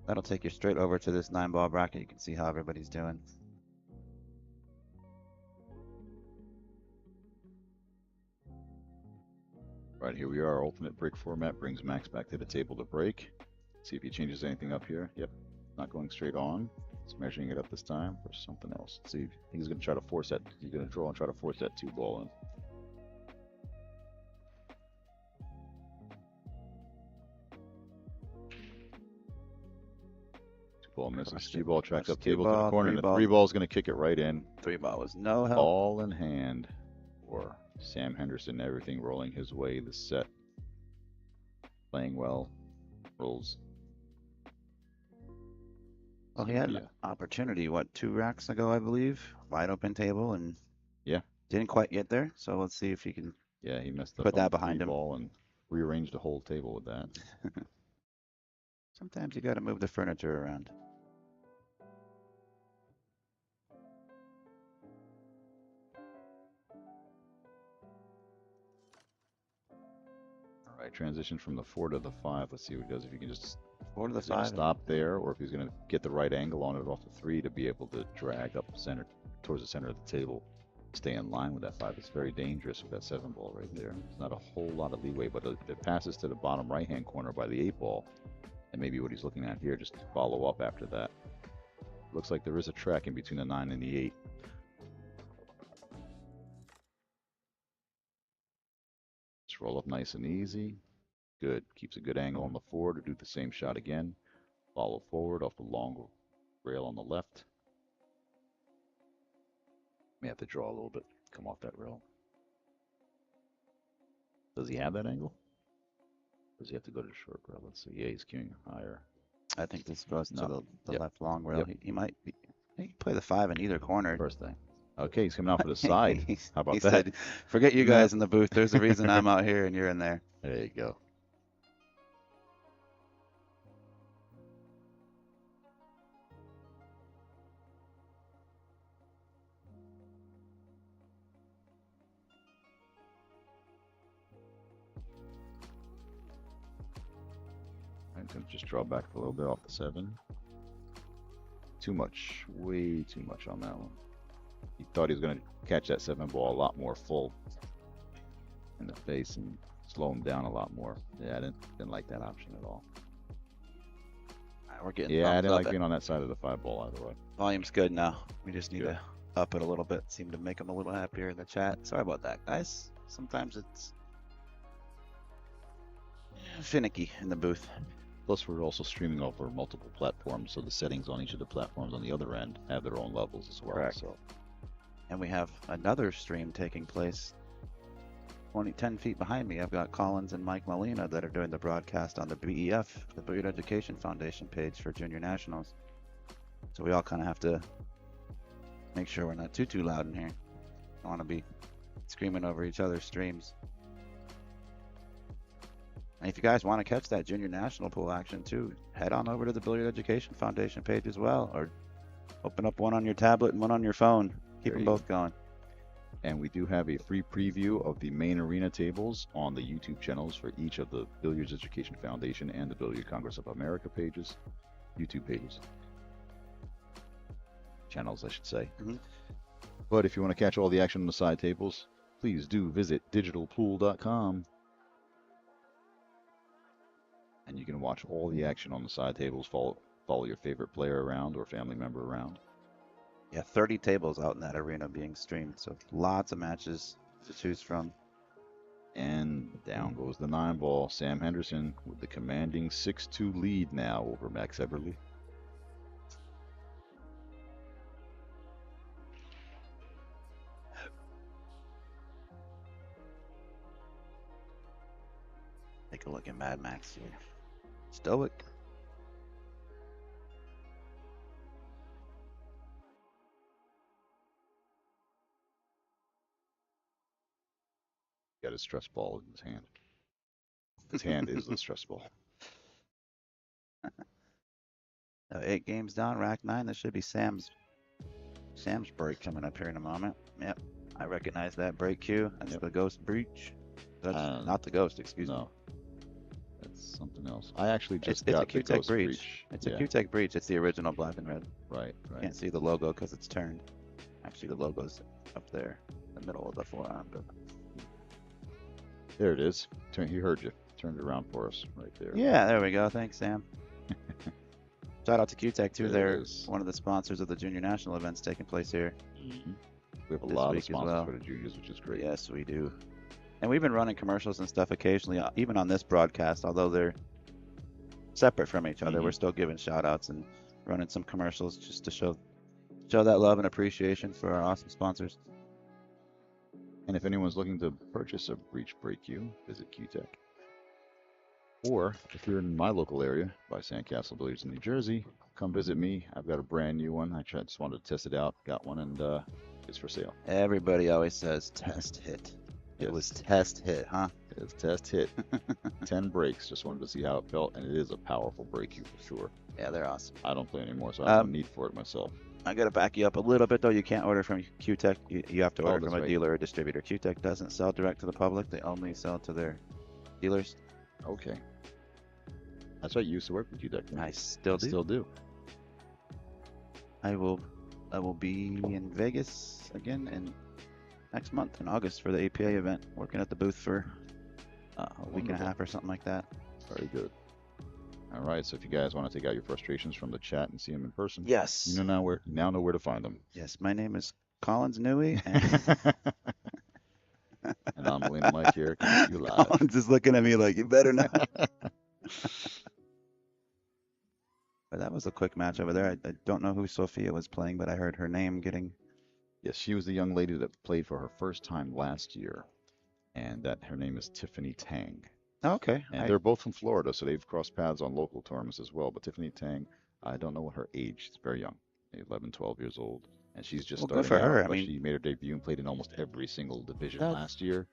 A: That'll take you straight over to this 9-ball bracket. You can see how everybody's doing.
C: Right, here we are. Ultimate break format brings Max back to the table to break. See if he changes anything up here. Yep, not going straight on. He's measuring it up this time for something else. Let's see, I think he's going to try to force that. He's going to draw and try to force that 2-ball in. Ball misses. 3-ball tracks up table to the corner, and the 3-ball is going to kick it right in.
A: 3-ball was no help.
C: All in hand for Sam Henderson. Everything rolling his way. The set playing well. Rolls.
A: Well, he had
C: Yeah.
A: an opportunity, what, 2 racks ago, I believe? Wide open table and
C: Yeah.
A: didn't quite get there. So let's see if he can
C: Yeah, he messed up
A: put
C: on
A: that
C: the 3
A: behind him.
C: ball and rearranged the whole table with that.
A: Sometimes you got to move the furniture around.
C: All right, transition from the 4 to the 5. Let's see what he does. If he can just
A: 4 to the
C: is he gonna
A: 5.
C: stop there, or if he's gonna get the right angle on it off the 3 to be able to drag up center towards the center of the table, stay in line with that 5. It's very dangerous with that 7 ball right there. It's not a whole lot of leeway, but if it passes to the bottom right hand corner by the 8 ball, and maybe what he's looking at here, just to follow up after that. Looks like there is a track in between the 9 and the 8. Just roll up nice and easy. Good. Keeps a good angle on the 4 to do the same shot again. Follow forward off the long rail on the left. May have to draw a little bit. Come off that rail. Does he have that angle? Does he have to go to the short rail? Let's see. Yeah, he's queuing higher.
A: I think this goes to
C: No.
A: the
C: Yep.
A: left long rail.
C: Yep.
A: He might be. He can play the 5 in either corner.
C: First thing. Okay, he's coming out for the side. How about
A: He
C: that?
A: said, forget you
C: No.
A: guys in the booth. There's a reason I'm out here and you're in there.
C: There you go. I'm going to just draw back a little bit off the 7. Too much. Way too much on that one. He thought he was going to catch that 7 ball a lot more full in the face and slow him down a lot more. Yeah, I didn't like that option at all.
A: We're getting
C: Yeah, I
A: thumbs
C: didn't
A: up.
C: like being on that side of the 5 ball either way.
A: Volume's good now. We just need
C: Good.
A: to up it a little bit. Seem to make him a little happier in the chat. Sorry about that, guys. Sometimes it's finicky in the booth.
C: Plus, we're also streaming over multiple platforms, so the settings on each of the platforms on the other end have their own levels as well.
A: Correct.
C: So,
A: And we have another stream taking place 10 feet behind me. I've got Collins and Mike Molina that are doing the broadcast on the BEF, the Billiard Education Foundation page for Junior Nationals. So we all kind of have to make sure we're not too loud in here. Don't want to be screaming over each other's streams. And if you guys want to catch that Junior National Pool action too, head on over to the Billiard Education Foundation page as well, or open up one on your tablet and one on your phone. Keep
C: There
A: them
C: you
A: both going.
C: and we do have a free preview of the main arena tables on the YouTube channels for each of the Billiards Education Foundation and the Billiard Congress of America pages, YouTube pages. Channels, I should say.
A: Mhm.
C: But if you want to catch all the action on the side tables, please do visit digitalpool.com. And you can watch all the action on the side tables, follow your favorite player around or family member around.
A: Yeah, 30 tables out in that arena being streamed, so lots of matches to choose from.
C: And down goes the 9 ball. Sam Henderson with the commanding 6-2 lead now over Max Eberle.
A: Take a look at Mad Max here. Stoic.
C: Got his stress ball in his hand. His hand is the stress ball.
A: 8 games down, rack 9. This should be Sam's break coming up here in a moment. Yep, I recognize that break cue. That's
C: Yep.
A: the Ghost Breach. That's
C: Uh,
A: not the Ghost, excuse me.
C: No, that's something else. I actually just
A: It's a
C: got the
A: Q-Tech
C: Ghost
A: Breach. It's
C: Yeah,
A: a Q-Tech Breach. It's the original black and red.
C: right, right.
A: Can't see the logo because it's turned. Actually, the logo's up there, in the middle of the forearm. But
C: There it is. He heard you. Turned it around for us right there.
A: yeah, there we go. Thanks, Sam. Shout out to Q-Tech too.
C: There it
A: They're
C: is.
A: one of the sponsors of the Junior National events taking place here.
C: Mhm. We have a
A: This
C: lot of
A: week as
C: sponsors
A: well.
C: for the juniors, which is great.
A: Yes, we do. And we've been running commercials and stuff occasionally, even on this broadcast, although they're separate from each other.
C: Mhm.
A: We're still giving shout outs and running some commercials just to show that love and appreciation for our awesome sponsors.
C: And if anyone's looking to purchase a Breach Break U, visit Q-Tech. Or if you're in my local area by Sandcastle Billiards in New Jersey, come visit me. I've got a brand new one. Just wanted to test it out. Got one, and it's for sale.
A: Everybody always says test hit. It
C: Yes.
A: was test hit, huh?
C: It's test hit. 10 breaks. Just wanted to see how it felt, and it is a powerful break cue for sure.
A: Yeah, they're awesome.
C: I don't play anymore, so I have no need for it myself.
A: I got to back you up a little bit, though. You can't order from Q-Tech. You have to order
C: that's
A: from a
C: right.
A: dealer or distributor. Q-Tech doesn't sell direct to the public. They only sell to their dealers.
C: Okay. That's right. You used to work with UDEC.
A: I still do.
C: Still do.
A: I will be in Vegas again next month in August for the APA event, working at the booth for a week and a half or something like that.
C: Very good. All right. So if you guys want to take out your frustrations from the chat and see them in person,
A: Yes.
C: you now know where to find them.
A: Yes. My name is Collins Newey. And
C: And I'm William Mike here. Coming to you live.
A: Collins is looking at me like, you better not. But that was a quick match over there. I don't know who Sophia was playing, but I heard her name getting.
C: Yes, she was the young lady that played for her first time last year, and her name is Tiffany Tang.
A: Oh, okay.
C: And they're both from Florida, so they've crossed paths on local tournaments as well. But Tiffany Tang, I don't know what her age. She's very young, 11, 12 years old, and she's just
A: Well, good
C: starting
A: for her.
C: out.
A: I
C: But
A: mean,
C: she made her debut and played in almost every single division
A: That's-
C: last year,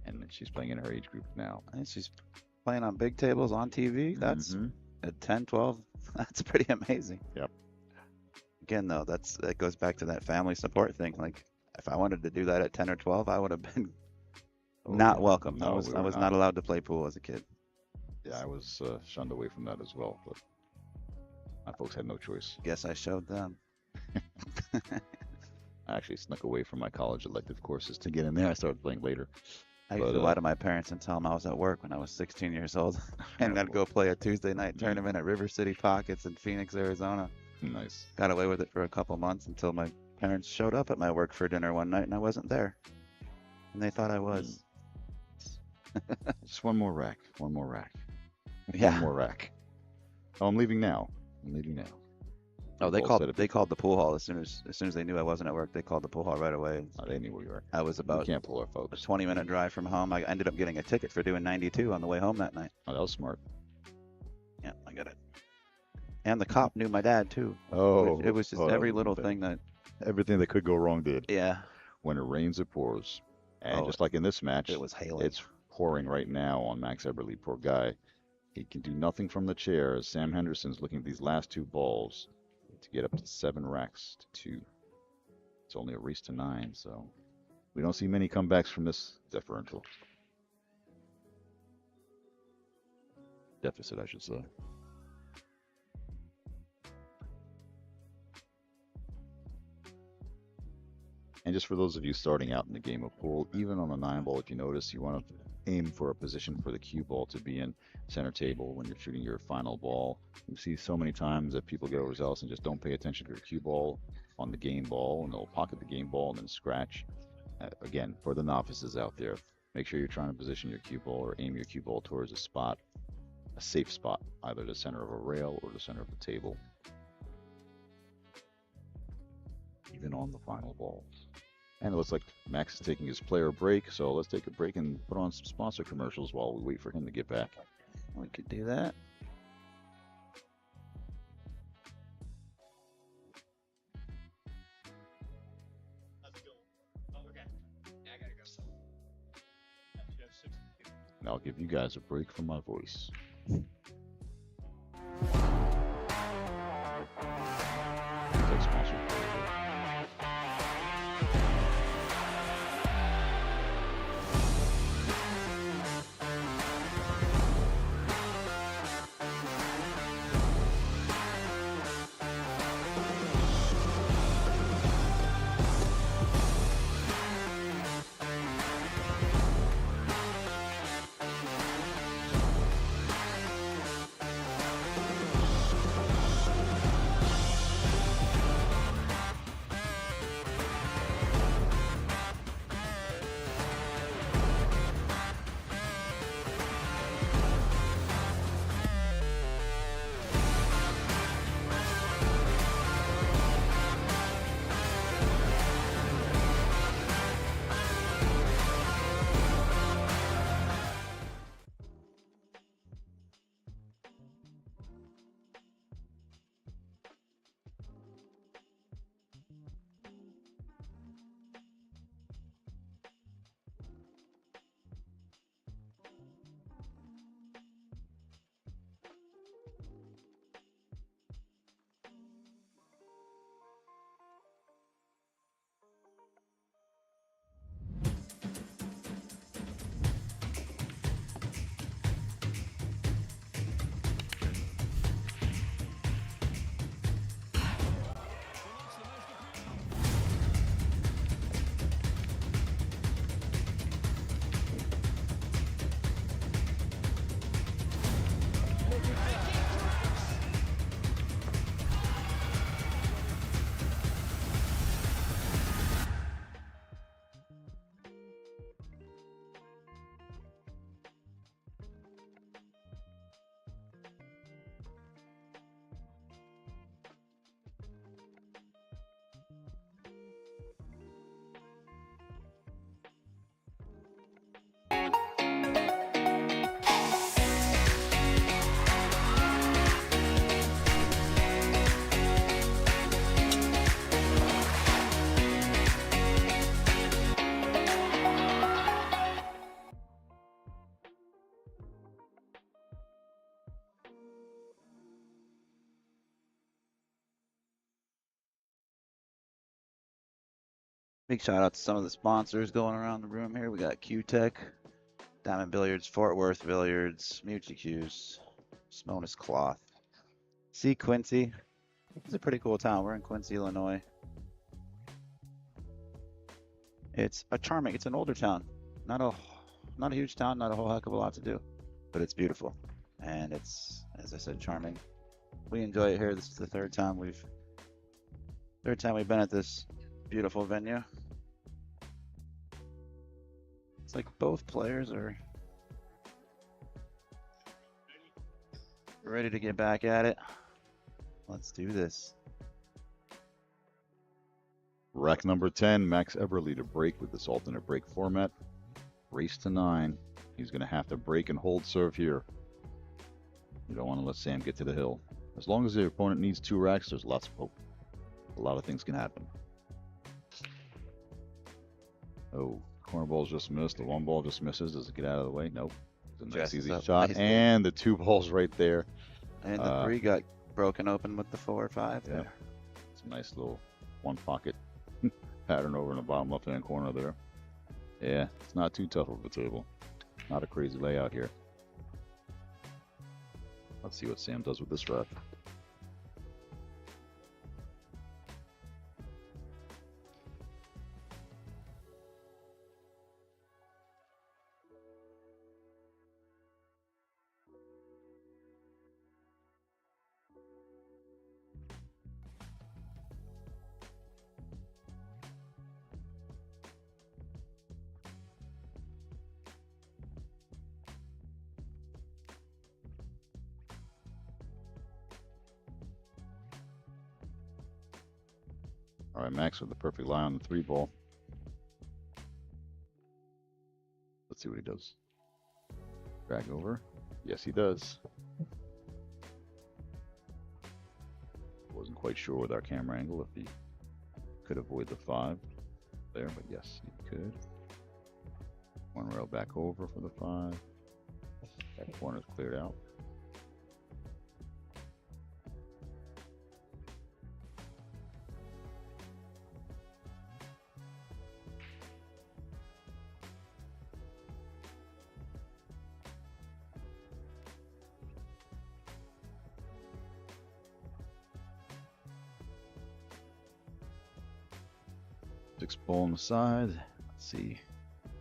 C: and she's playing in her age group now.
A: and she's playing on big tables on TV. That's
C: Mhm.
A: at 10, 12. That's pretty amazing.
C: Yep.
A: Again, though, that goes back to that family support thing. Like, if I wanted to do that at 10 or 12, I would have been not welcome.
C: No,
A: I was
C: we were
A: not allowed to play pool as a kid.
C: Yeah, I was shunned away from that as well, but my folks had no choice.
A: Guess I showed them.
C: I actually snuck away from my college elective courses to get in there. I started playing later.
A: I used to lie to my parents and tell them I was at work when I was 16 years old, and I'd go play a Tuesday night tournament at River City Pockets in Phoenix, Arizona.
C: Nice.
A: Got away with it for a couple months until my parents showed up at my work for dinner one night and I wasn't there, and they thought I was.
C: Just one more rack. One more rack.
A: Yeah.
C: One more rack. Oh, I'm leaving now.
A: Oh, they
C: All
A: called
C: set up.
A: they called the pool hall as soon as they knew I wasn't at work. They called the pool hall right away.
C: Oh, they knew where you were.
A: I was
C: We
A: about
C: can't pull our
A: a
C: folks.
A: 20-minute drive from home. I ended up getting a ticket for doing 92 on the way home that night.
C: Oh, that was smart.
A: Yeah, I got it. And the cop knew my dad too.
C: Oh,
A: It was just
C: oh, that
A: every
C: was
A: little
C: bad.
A: thing that.
C: Everything that could go wrong did.
A: Yeah,
C: When it rains, it pours. And
A: Oh,
C: just like in this match,
A: it was hailing.
C: it's pouring right now on Max Eberle. Poor guy. He can do nothing from the chair as Sam Henderson's looking at these last two balls to get up to 7 racks to 2. It's only a race to 9, so we don't see many comebacks from this differential. Deficit, I should say. And just for those of you starting out in the game of pool, even on a 9 ball, if you notice, you want to aim for a position for the cue ball to be in center table when you're shooting your final ball. You see so many times that people get overzealous and just don't pay attention to their cue ball on the game ball, and they'll pocket the game ball and then scratch. Again, for the novices out there, make sure you're trying to position your cue ball or aim your cue ball towards a spot, a safe spot, either the center of a rail or the center of the table. Even on the final ball. And it looks like Max is taking his player break, so let's take a break and put on some sponsor commercials while we wait for him to get back.
A: We could do that.
C: And I'll give you guys a break from my voice. Take sponsor player break.
A: Big shout out to some of the sponsors going around the room here. We got Q-Tech, Diamond Billiards, Fort Worth Billiards, Mucci Q's, Smonis Cloth. See Quincy. It's a pretty cool town. We're in Quincy, Illinois. It's an older town. Not a huge town, not a whole heck of a lot to do, but it's beautiful. And it's, as I said, charming. We enjoy it here. This is the third time we've been at this beautiful venue. It's like both players are ready to get back at it. Let's do this.
C: Rack number 10, Max Eberle to break with this alternate break format. Race to 9. He's going to have to break and hold serve here. You don't want to let Sam get to the hill. As long as the opponent needs 2 racks, there's lots of hope. A lot of things can happen. Oh, corner ball's just missed. The 1 ball just misses. Does it get out of the way? Nope. It's a nice easy shot.
A: Nice
C: and the 2 balls right there.
A: And the 3 got broken open with the 4 or 5.
C: Yeah. It's a nice little 1 pocket pattern over in the bottom left-hand corner there. Yeah, it's not too tough of a table. Not a crazy layout here. Let's see what Sam does with this rack. All right, Max with the perfect lie on the 3 ball. Let's see what he does. Drag over. Yes, he does. Wasn't quite sure with our camera angle if he could avoid the 5 there, but yes, he could. 1 rail back over for the 5. That corner's cleared out. Six ball on the side. Let's see.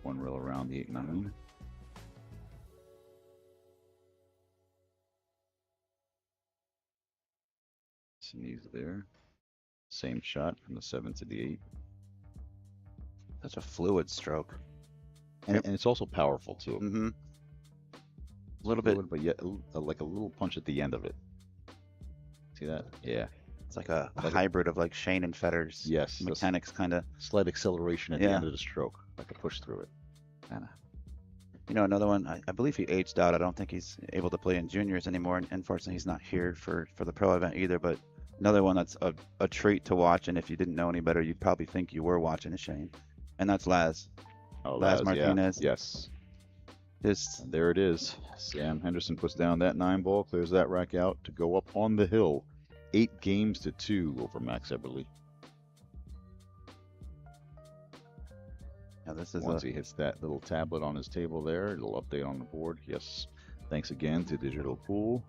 C: 1 rail around the 8-9. Sneeze there. Same shot from the 7 to the 8.
A: Such a fluid stroke.
C: And it's also powerful too.
A: Mm-hmm. A little bit,
C: but yet like a little punch at the end of it. See that? Yeah.
A: It's like a hybrid of like Shane and Federer's mechanics, kind of.
C: Slight acceleration at the end of the stroke, like a push through it. Kind of.
A: You know, another one, I believe he aged out. I don't think he's able to play in juniors anymore. And unfortunately, he's not here for the pro event either. But another one that's a treat to watch. And if you didn't know any better, you'd probably think you were watching a Shane. And that's Laz.
C: Oh,
A: Laz Martinez.
C: Yeah. Yes.
A: And
C: there it is. Sam Henderson puts down that 9 ball, clears that rack out to go up on the hill. 8 games to 2 over Max Eberle.
A: Now this is
C: once he hits that little tablet on his table there, it'll update on the board. Yes. Thanks again to Digital Pool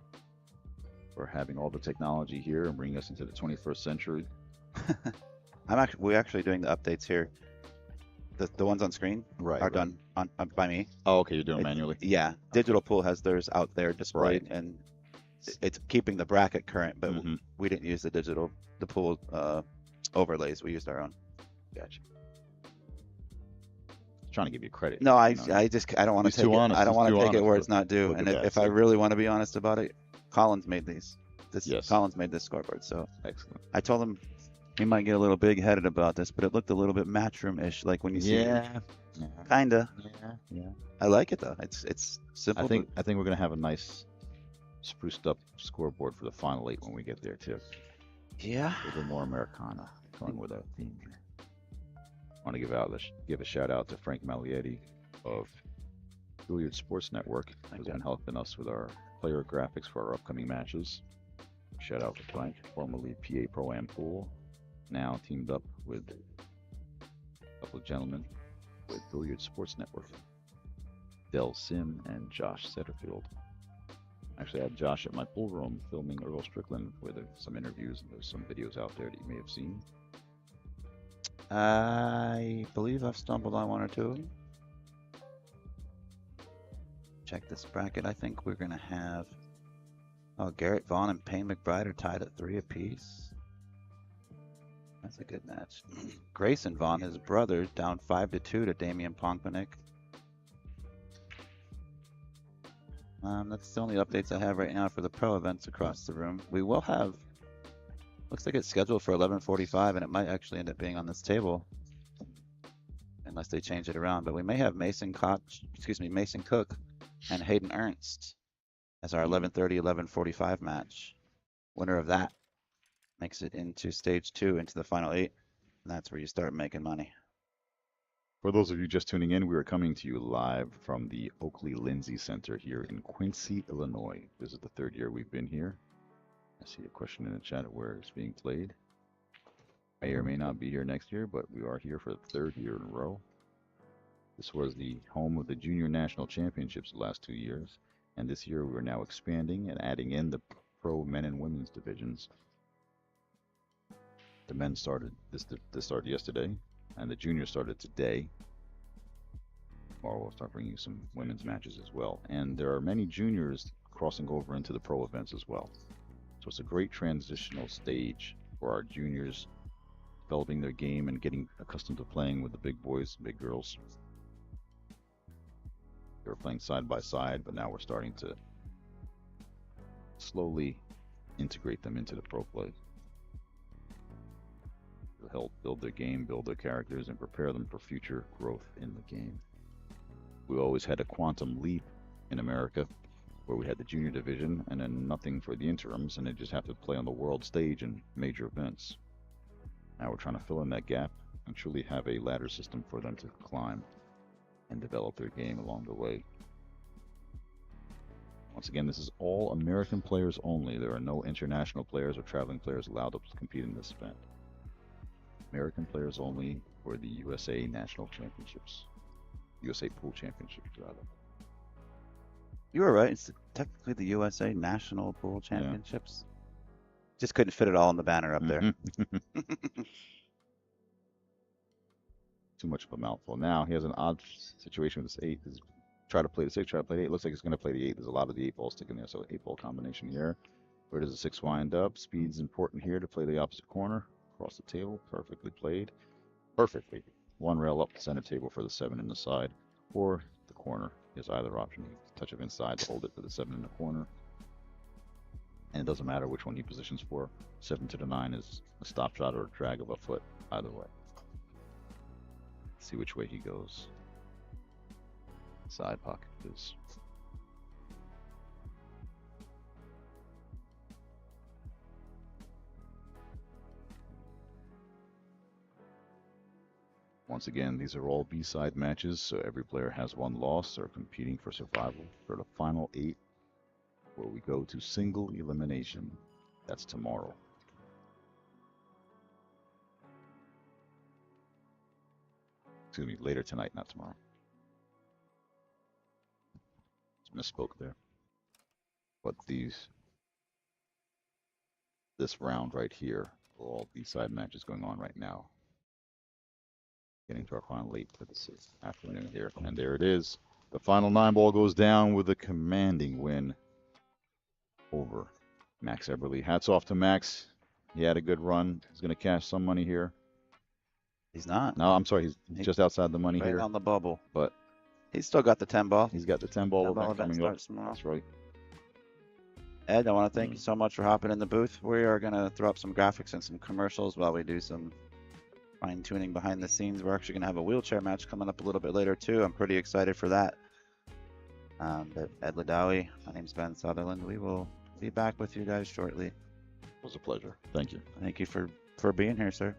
C: for having all the technology here and bringing us into the 21st century.
A: We're actually doing the updates here. The ones on screen are done by me.
C: Oh, okay, you're doing it manually.
A: Yeah, Digital Pool has theirs out there displayed, and it's keeping the bracket current, but we didn't use the pool overlays. We used our own.
C: Gotcha. Trying to give you credit.
A: No, I don't want to take it. I don't want to take it where it's not due. And if I really want to be honest about it, Collins made these. Collins made this scoreboard. So
C: excellent.
A: I told him he might get a little big-headed about this, but it looked a little bit matchroom-ish, like when you see it. Kinda.
C: Yeah.
A: I like it though. It's simple.
C: I think we're gonna have a nice spruced up scoreboard for the final 8 when we get there too.
A: Yeah.
C: A little more Americana going with our theme here. I want to give a shout out to Frank Maglietti of Billiard Sports Network, who's been helping us with our player graphics for our upcoming matches. Shout out to Frank, formerly PA Pro Am Pool, now teamed up with couple of gentlemen with Billiard Sports Network, Del Sim and Josh Setterfield. Actually, I had Josh at my pool room filming Earl Strickland with some interviews, and there's some videos out there that you may have seen.
A: I believe I've stumbled on one or two of them. Check this bracket. I think we're going to have... Oh, Garrett Vaughn and Payne McBride are tied at 3 apiece. That's a good match. Grayson Vaughn, his brother, down 5-2 to Damian Pongpanik. That's the only updates I have right now for the pro events across the room. We will have... Looks like it's scheduled for 11:45, and it might actually end up being on this table, unless they change it around. But we may have Mason Koch, Mason Cook, and Hayden Ernst as our 11:30, 11:45 match. Winner of that makes it into stage 2, into the final 8, and that's where you start making money.
C: For those of you just tuning in, we are coming to you live from the Oakley Lindsay Center here in Quincy, Illinois. This is the 3rd year we've been here. I see a question in the chat of where it's being played. May or may not be here next year, but we are here for the 3rd year in a row. This was the home of the Junior National Championships the last 2 years, and this year we're now expanding and adding in the pro men and women's divisions. The men started this started yesterday, and the juniors started today. Tomorrow we'll start bringing you some women's matches as well, and there are many juniors crossing over into the pro events as well. So it's a great transitional stage for our juniors, developing their game and getting accustomed to playing with the big boys, big girls. They were playing side by side, but now we're starting to slowly integrate them into the pro play. It'll help build their game, build their characters, and prepare them for future growth in the game. We always had a quantum leap in America, where we had the junior division and then nothing for the interims, and they just have to play on the world stage in major events. Now we're trying to fill in that gap and truly have a ladder system for them to climb and develop their game along the way. Once again, this is all American players only. There are no international players or traveling players allowed to compete in this event. American players only for the USA National Championships. USA Pool Championships, rather.
A: You were right. It's technically the USA National Pool Championships. Just couldn't fit it all in the banner up there.
C: Too much of a mouthful. Now he has an odd situation with this 8. Try to play the 6, try to play the 8. Looks like he's going to play the 8. There's a lot of the 8 balls sticking there, so 8 ball combination here. Where does the 6 wind up? Speed's important here to play the opposite corner. Across the table, perfectly played. Perfectly. 1 rail up the center table for the 7 in the side, or the corner is either option. Touch of inside to hold it for the 7 in the corner. And it doesn't matter which one he positions for. 7 to the 9 is a stop shot or a drag of a foot, either way. See which way he goes. Side pocket is. Once again, these are all B-side matches, so every player has 1 loss. They're competing for survival for the final 8, where we go to single elimination. That's tomorrow. Excuse me, later tonight, not tomorrow. Misspoke there. But this round right here, are all B-side matches going on right now. Getting to our final 8 for this afternoon here. And there it is. The final 9 ball goes down with a commanding win over Max Eberle. Hats off to Max. He had a good run. He's going to cash some money here.
A: He's not.
C: No, I'm sorry. He's just outside the money
A: right
C: here.
A: On the bubble.
C: But
A: he's still got the 10 ball.
C: He's got the 10 ball event coming up.
A: Tomorrow.
C: That's right.
A: Ed, I want to thank you so much for hopping in the booth. We are going to throw up some graphics and some commercials while we do some fine-tuning behind the scenes. We're actually going to have a wheelchair match coming up a little bit later, too. I'm pretty excited for that. But Ed Ladawi, my name's Ben Sutherland. We will be back with you guys shortly.
C: It was a pleasure. Thank you.
A: Thank you for being here, sir.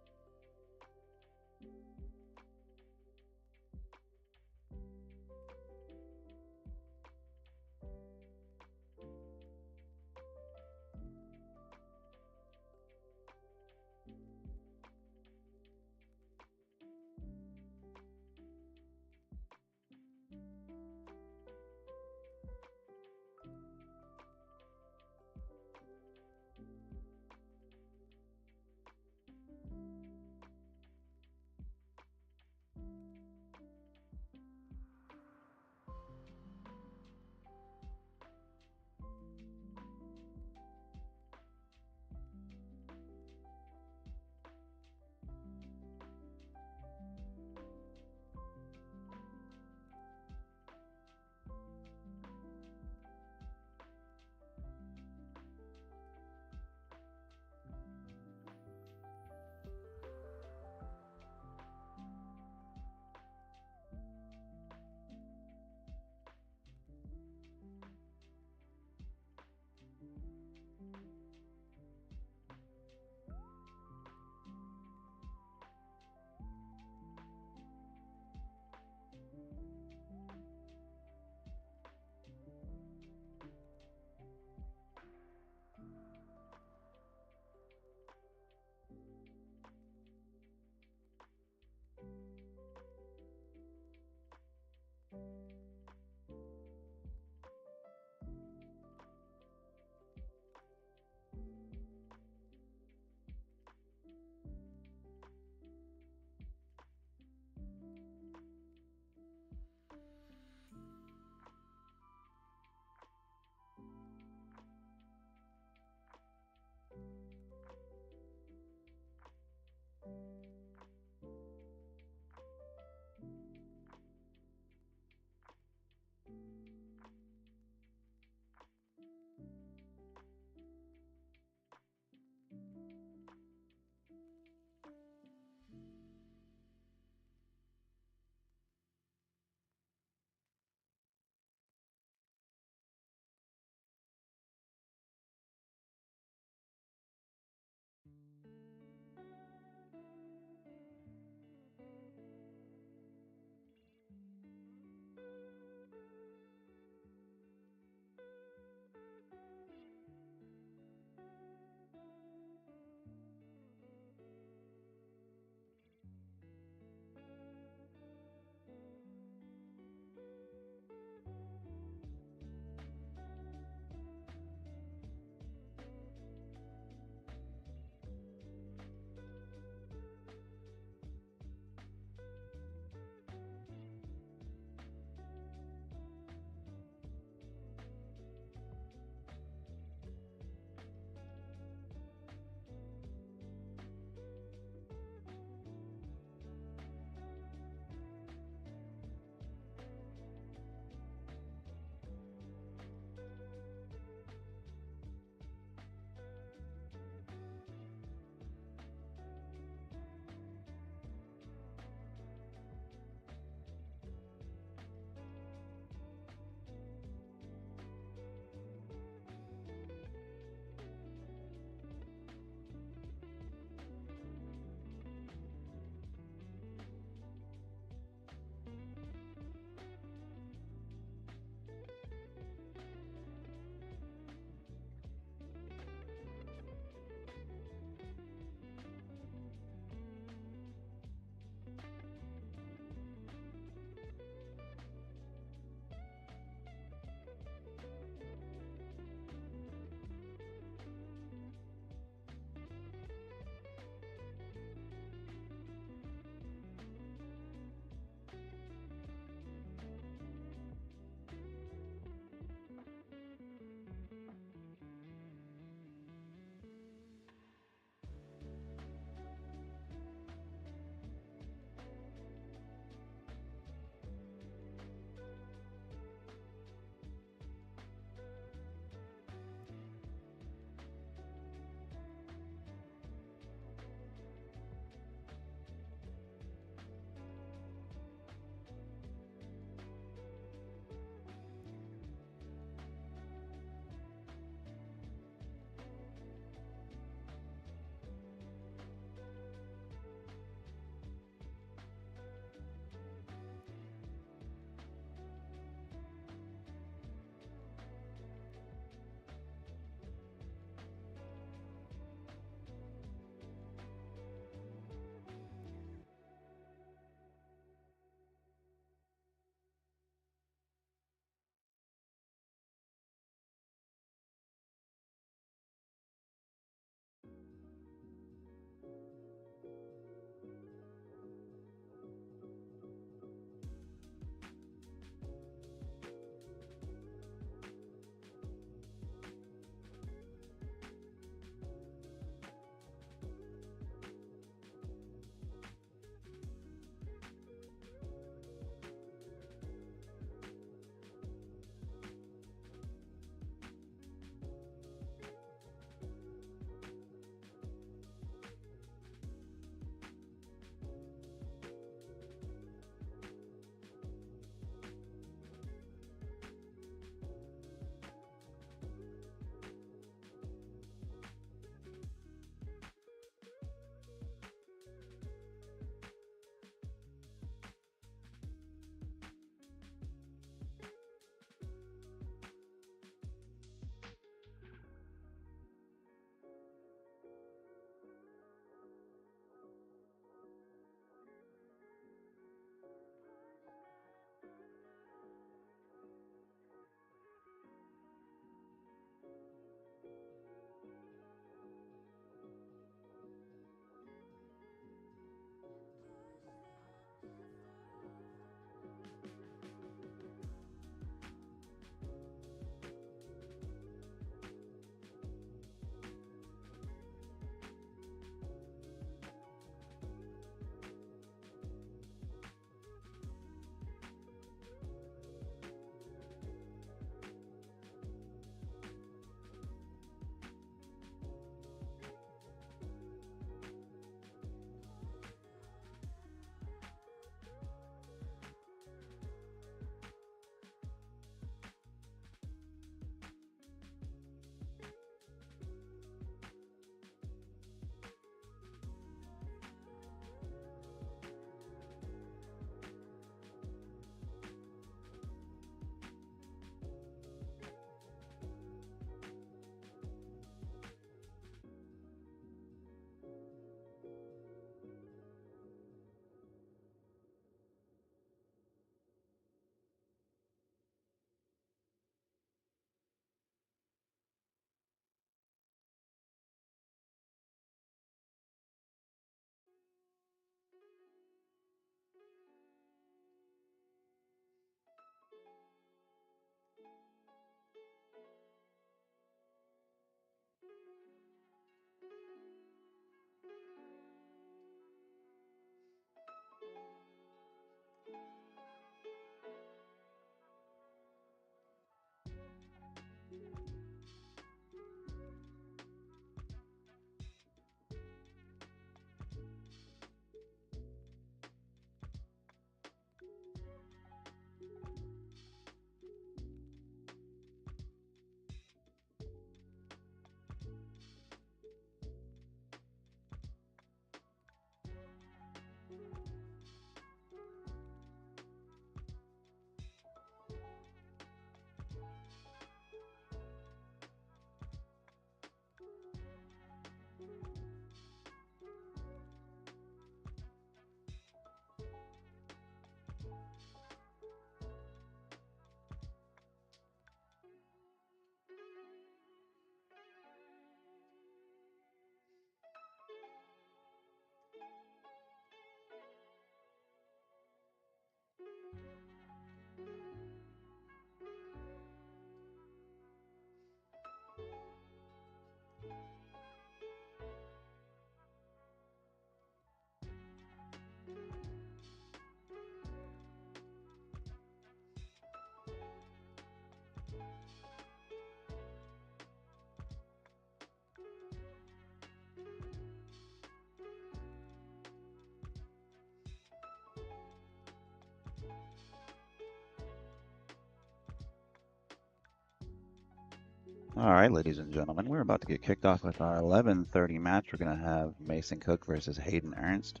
A: All right, ladies and gentlemen, we're about to get kicked off with our 11:30 match. We're going to have Mason Koch versus Hayden Ernst.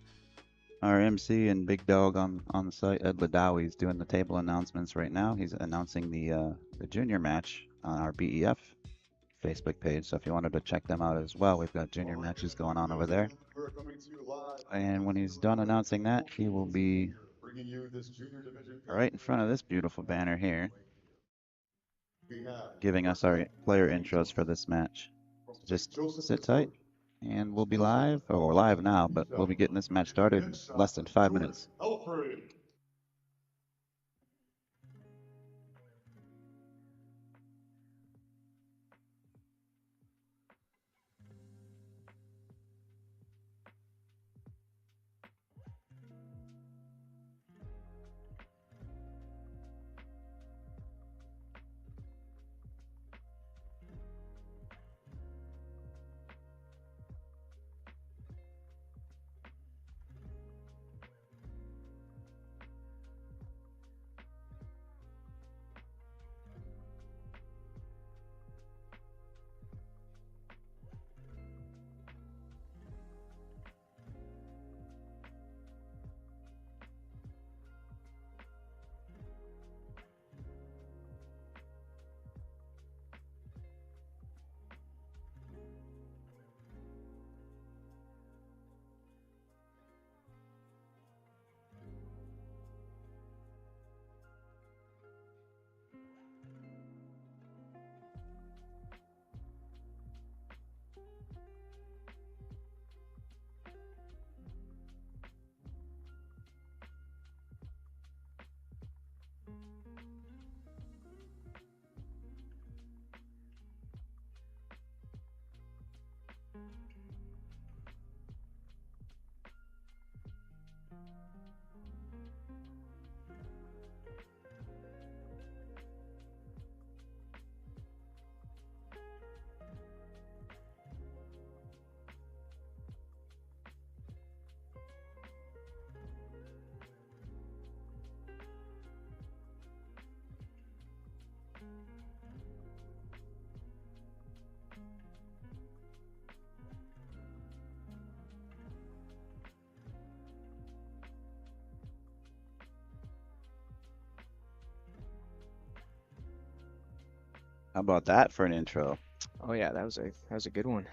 A: Our MC and big dog on the site, Ed Ladawi, is doing the table announcements right now. He's announcing the junior match on our BEF Facebook page. So if you wanted to check them out as well, we've got junior matches going on over there. And when he's done announcing that, he will be right in front of this beautiful banner here, giving us our player intros for this match. So just sit tight, and we'll be live, or we're live now, but we'll be getting this match started in less than 5 minutes. How about that for an intro?
E: Oh yeah, that was a good one.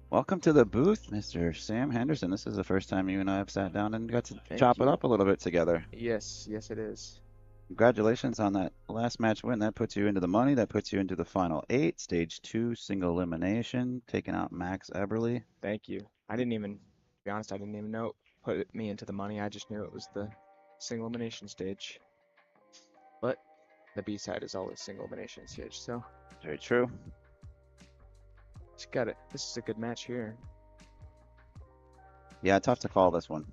A: Welcome to the booth, Mr. Sam Henderson. This is the first time you and I have sat down and got to
E: Thank
A: chop it
E: you.
A: up a little bit together.
E: Yes, yes it is.
A: Congratulations on that last match win. That puts you into the money. That puts you into the final 8, stage 2, single elimination, taking out Max Eberle.
E: Thank you. I didn't even, to be honest, I didn't even know it put me into the money. I just knew it was the single elimination stage. But the B side is always single elimination stage, so
A: Very true.
E: just got it. This is a good match here.
A: Yeah, tough to call this one.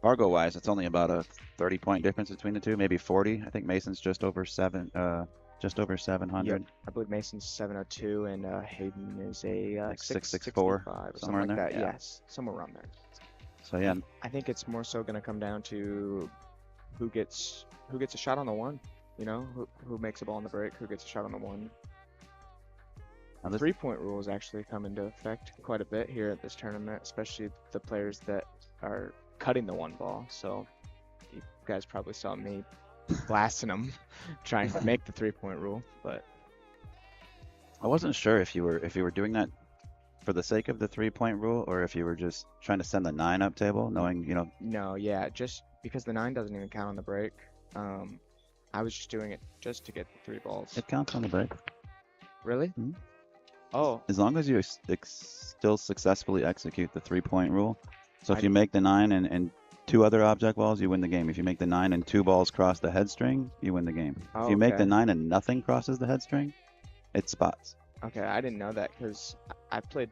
A: Fargo wise, it's only about a 30-point difference between the two, maybe 40. I think Mason's just over 700,
E: Yep. I believe Mason's 702 and Hayden is a
A: like
E: 664
A: 664,
E: or something
A: somewhere in
E: like
A: there.
E: that.
A: Yeah.
E: Yes, somewhere around there.
A: So yeah,
E: I think it's more so going to come down to who gets a shot on the one. You know, who makes a ball on the break, who gets a shot on the one.
A: now
E: The
A: this,
E: 3-point rule has actually come into effect quite a bit here at this tournament, especially the players that are cutting the one ball. So you guys probably saw me blasting them, trying to make the 3-point rule. But
A: I wasn't sure if you were doing that for the sake of the 3-point rule or if you were just trying to send the 9 up table, knowing
E: no, yeah, just because the 9 doesn't even count on the break. I was just doing it just to get the 3 balls.
A: it counts on the break.
E: Really?
A: Mhm.
E: Oh,
A: As long as you still successfully execute the 3-point rule. So if
E: I-
A: you make the 9 and 2 other object balls, you win the game. If you make the 9 and 2 balls cross the head string, you win the game. If you make the
E: okay.
A: 9 and nothing crosses the head string, it spots.
E: Okay, I didn't know that because I played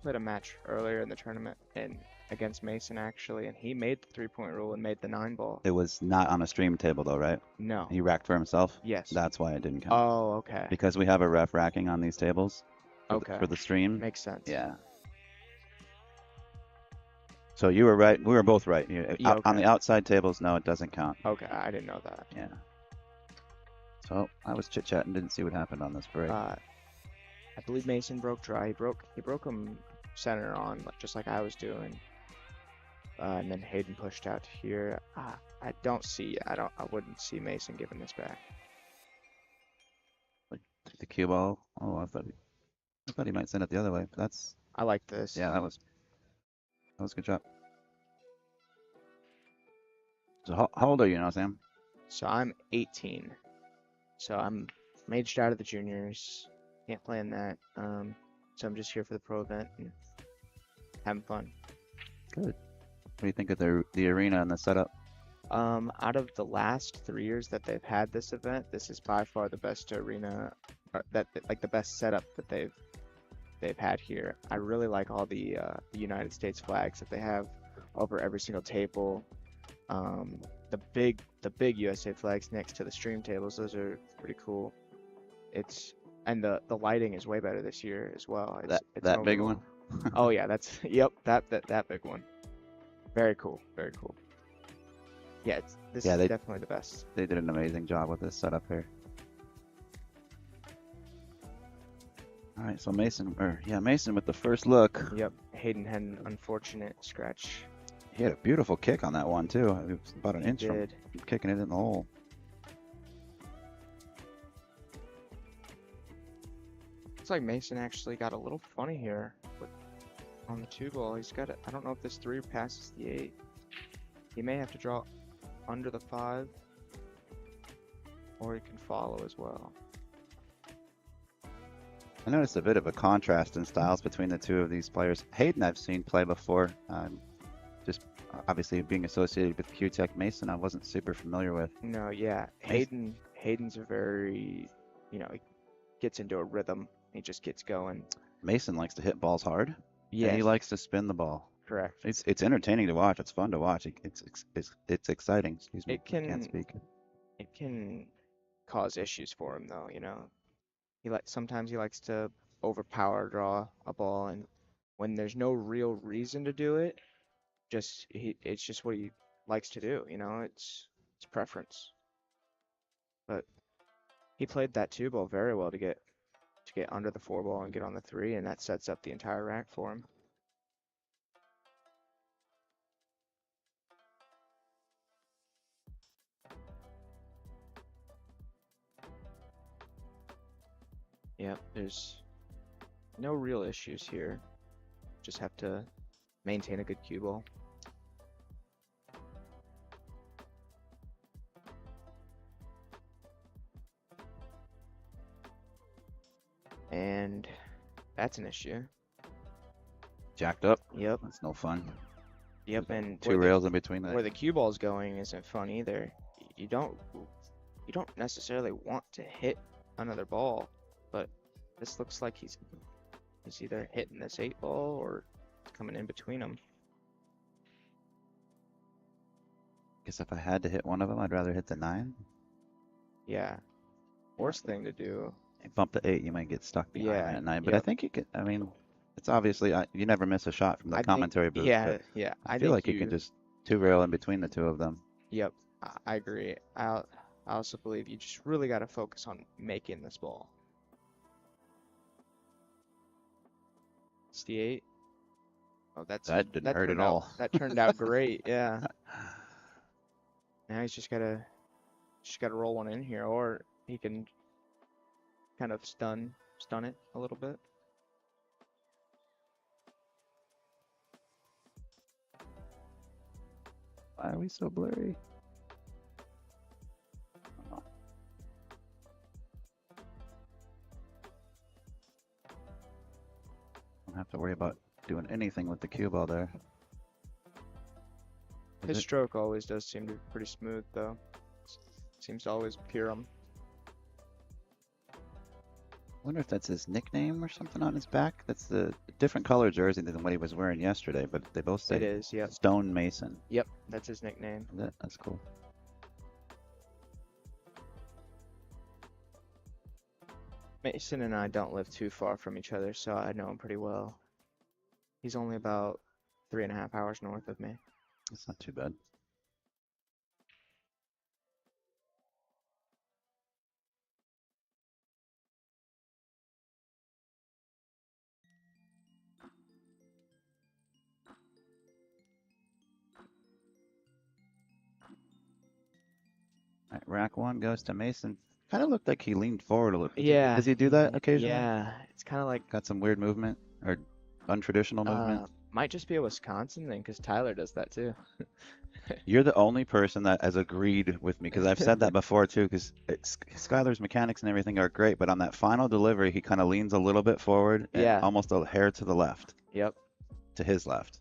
E: a match earlier in the tournament and against Mason actually, and he made the 3-point rule and made the 9 ball.
A: It was not on a stream table though, right?
E: No.
A: He racked for himself.
E: Yes.
A: That's why it didn't count.
E: Oh, okay.
A: Because we have a ref racking on these tables
E: Okay.
A: for the stream.
E: Makes sense.
A: Yeah. So you were right. We were both right.
E: Yeah,
A: On the
E: okay.
A: outside tables, no, it doesn't count.
E: Okay, I didn't know that.
A: Yeah. So I was chit-chatting, didn't see what happened on this break.
E: I believe Mason broke dry. He broke him center on, just like I was doing. And then Hayden pushed out to here. I wouldn't see Mason giving this back.
A: The cue ball. Oh, I thought he might send it the other way. That's
E: I like this.
A: yeah, that was a good job. So how old are you now, Sam?
E: So I'm 18. So I'm aged out of the juniors. Can't play in that. So I'm just here for the pro event and having fun.
A: Good. What do you think of the arena and the setup?
E: Out of the last 3 years that they've had this event, this is by far the best arena, like the best setup that they've had here. I really like all the United States flags that they have over every single table. The big USA flags next to the stream tables, those are pretty cool. And the lighting is way better this year as well. It's
A: That big
E: overall-
A: one?
E: Oh yeah, yep, that big one. Very cool, very cool. Yeah, this
A: Yeah,
E: is definitely the best.
A: They did an amazing job with this setup here. All right, so Mason with the first look.
E: Yep, Hayden had an unfortunate scratch.
A: He had a beautiful kick on that one too. It was about an
E: He
A: inch from
E: did.
A: kicking it in the hole.
E: Looks like Mason actually got a little funny here on the 2 ball. He's got it. I don't know if this 3 passes the 8. He may have to draw under the 5, or he can follow as well.
A: I noticed a bit of a contrast in styles between the two of these players. Hayden I've seen play before. Just obviously being associated with Q-Tech. Mason I wasn't super familiar with.
E: No, yeah, Hayden's a very, he gets into a rhythm. He just gets going.
A: Mason likes to hit balls hard.
E: Yeah,
A: And he likes to spin the ball.
E: correct.
A: It's entertaining to watch. It's fun to watch. It's exciting. Excuse me.
E: It
A: I can't
E: can-
A: speak.
E: It can cause issues for him though, sometimes he likes to overpower draw a ball, and when there's no real reason to do it, it's just what he likes to do, it's preference. But he played that 2 ball very well to get under the 4 ball and get on the 3, and that sets up the entire rack for him. Yep, there's no real issues here. Just have to maintain a good cue ball. And that's an issue.
A: Jacked up.
E: Yep,
A: That's no fun.
E: yep, and
A: Two rails in between
E: where
A: that.
E: the cue ball's going isn't fun either. You don't necessarily want to hit another ball, but this looks like he's either hitting this 8 ball or coming in between them.
A: Guess if I had to hit one of them, I'd rather hit the 9.
E: Yeah. Worst thing to do.
A: You bump the 8, you might get stuck behind
E: Yeah.
A: that 9. But I
E: Yep.
A: think you could. I mean, it's obviously you never miss a shot from the
E: I think.
A: commentary booth,
E: Yeah.
A: but
E: Yeah.
A: I
E: I
A: feel
E: think
A: like you can just two rail in between the two of them.
E: Yep. I agree. I also believe you just really got to focus on making this ball. It's the 8. Oh,
A: That didn't
E: that
A: hurt at
E: turned out
A: all.
E: that turned out great. Yeah. Now he's just gotta roll one in here, or he can kind of stun it a little bit.
A: Why are we so blurry? Oh. Don't have to worry about doing anything with the cue ball there.
E: His stroke always does seem to be pretty smooth, though. Seems to always appear on.
A: I wonder if that's his nickname or something on his back. That's the different color jersey than what he was wearing yesterday, but they both say
E: It is, yep.
A: Stone Mason.
E: Yep, that's his nickname.
A: That's cool.
E: Mason and I don't live too far from each other, so I know him pretty well. He's only about 3.5 hours north of me.
A: That's not too bad. All right, rack 1 goes to Mason. Kind of looked like he leaned forward a little.
E: Yeah.
A: Does he do that occasionally?
E: Yeah, it's kind of like
A: Got some weird movement or untraditional movement.
E: might just be a Wisconsin thing, because Tyler does that too.
A: You're the only person that has agreed with me because I've said that before too. Because Skylar's mechanics and everything are great, but on that final delivery, he kind of leans a little bit forward and
E: Yeah.
A: almost a hair to the left,
E: Yep.
A: to his left.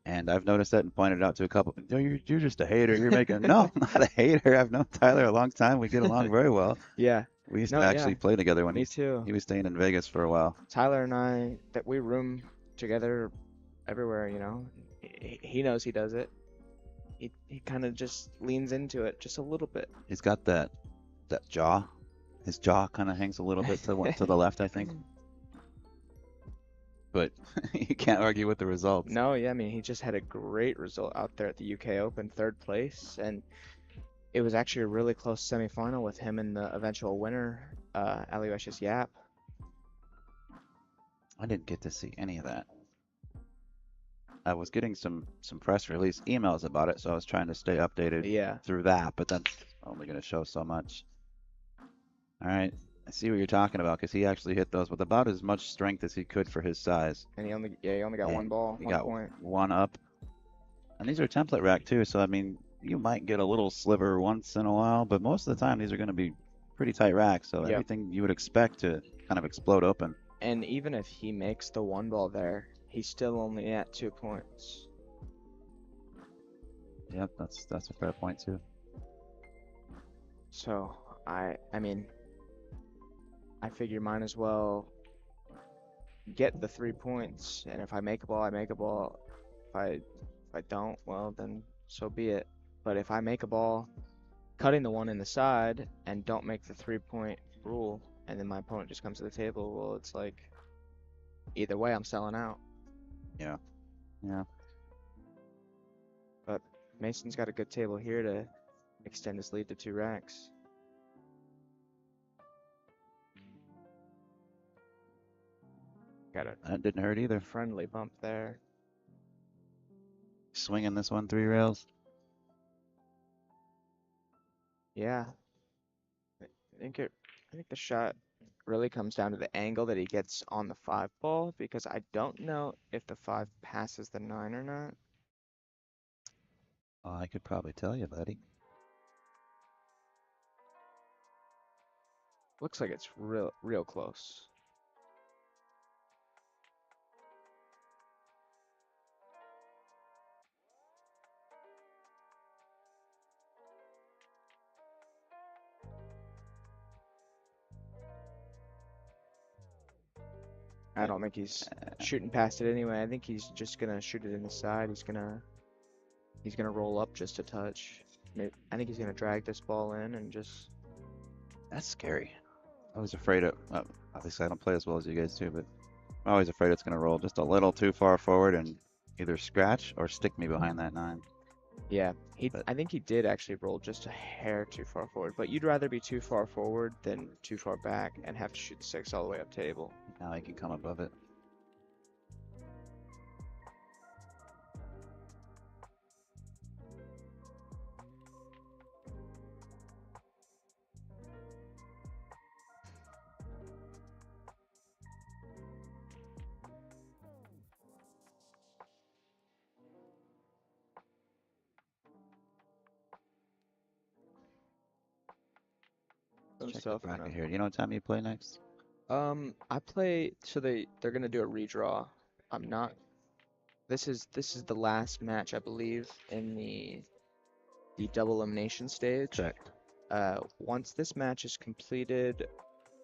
A: And I've noticed that and pointed it out to a couple. You're just a hater. You're making no, I'm not a hater. I've known Tyler a long time. We get along very well.
E: Yeah.
A: We used
E: No,
A: to actually
E: yeah.
A: play together when
E: Me too.
A: he was staying in Vegas for a while.
E: Tyler and I, that we room together everywhere, you know. He knows he does it. He kind of just leans into it just a little bit.
A: He's got that jaw. His jaw kind of hangs a little bit to the left, I think. But you can't argue with the results.
E: No, yeah, I mean, he just had a great result out there at the UK Open, 3rd place, and it was actually a really close semifinal with him and the eventual winner, Aloysius Yap.
A: I didn't get to see any of that. I was getting some press release emails about it, so I was trying to stay updated through that, but that's only going to show so much. All right, I see what you're talking about because he actually hit those with about as much strength as he could for his size.
E: And he only got one ball,
A: He
E: 1
A: got
E: point.
A: one up. And these are template rack too, so I mean, you might get a little sliver once in a while, but most of the time these are going to be pretty tight racks, so everything you would expect to kind of explode open.
E: And even if he makes the 1 ball there, he's still only at 2 points.
A: Yep, that's a fair point too.
E: So I mean, I figure might as well get the 3 points, and if I make a ball, I make a ball. If I don't, well then so be it. But if I make a ball, cutting the one in the side and don't make the 3-point rule, and then my opponent just comes to the table, well, it's like either way I'm selling out.
A: Yeah.
E: But Mason's got a good table here to extend his lead to 2 racks. Got
A: That didn't hurt either.
E: a friendly bump there.
A: Swinging this one 3 rails.
E: Yeah. I think the shot really comes down to the angle that he gets on the 5 ball, because I don't know if the 5 passes the 9 or not.
A: Oh, I could probably tell you, buddy.
E: Looks like it's real close. I don't think he's shooting past it anyway. I think he's just gonna shoot it in the side. He's gonna He's gonna roll up just a touch. I think he's gonna drag this ball in and just.
A: That's scary. I was afraid of. Obviously, I don't play as well as you guys do, but I'm always afraid it's gonna roll just a little too far forward and either scratch or stick me behind that 9.
E: Yeah,
A: But
E: I think he did actually roll just a hair too far forward, but you'd rather be too far forward than too far back and have to shoot the 6 all the way up table.
A: now I can come above it.
E: Some
A: Check the
E: stuff.
A: bracket here. Do you know what time you play next?
E: I play, so they're gonna do a redraw. I'm not. This is the last match, I believe, in the double elimination stage.
A: Check.
E: Once this match is completed,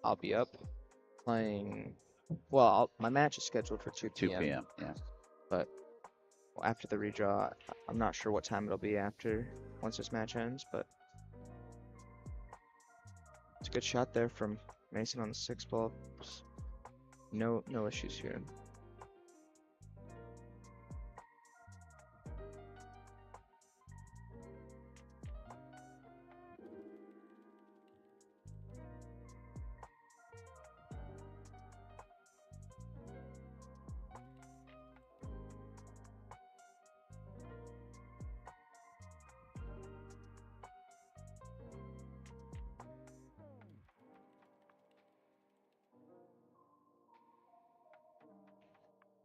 E: I'll be up playing. Well, my match is scheduled for 2
A: 2
E: p.m.
A: p.m. Yeah.
E: But after the redraw, I'm not sure what time it'll be after once this match ends. But it's a good shot there from Mason on the 6 ball. No issues here.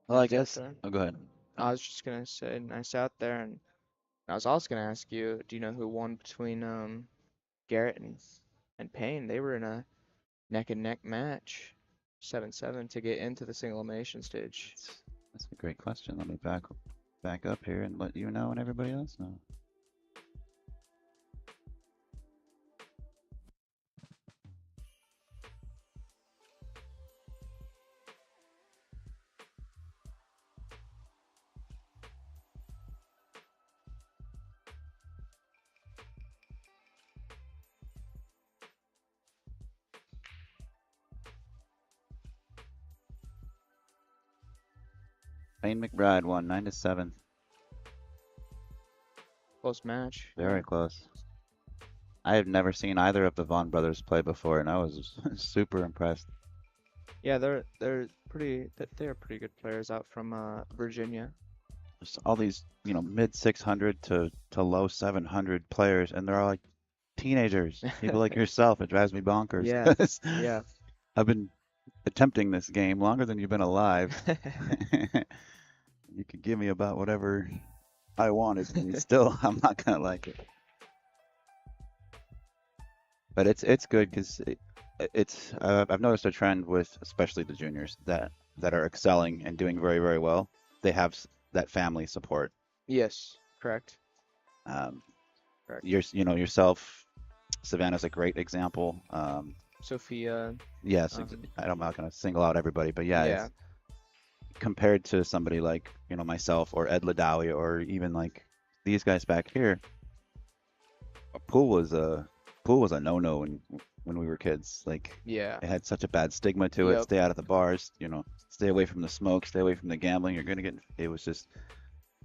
A: Well, I
E: Nice out
A: guess.
E: there.
A: Oh, go ahead.
E: I was just gonna say nice out there, and I was also gonna ask you, do you know who won between Garrett and Payne? They were in a neck and neck match, 7-7 to get into the single elimination stage.
A: That's a great question. Let me back up here and let you know and everybody else know. Payne McBride won 9-7.
E: Close match.
A: Very close. I have never seen either of the Vaughn brothers play before, and I was super impressed.
E: Yeah, they're pretty good players out from Virginia.
A: There's all these, mid 600 to low 700 players, and they're all like teenagers. People like yourself. It drives me bonkers.
E: Yeah,
A: 'Cause
E: yeah.
A: I've been attempting this game longer than you've been alive. You could give me about whatever I wanted, and still, I'm not gonna like it. But it's good because I've noticed a trend with especially the juniors that are excelling and doing very, very well. They have that family support.
E: Yes, correct.
A: Um,
E: Correct.
A: Yourself, Savannah's a great example.
E: Sophia.
A: Yes, I'm not gonna single out everybody, but yeah,
E: Yeah.
A: Compared to somebody like myself or Ed Ladawi or even like these guys back here, a pool was a no-no when we were kids. Like
E: Yeah.
A: it had such a bad stigma to it.
E: Yep.
A: Stay out of the bars, stay away from the smoke, stay away from the gambling. You're gonna get. It was just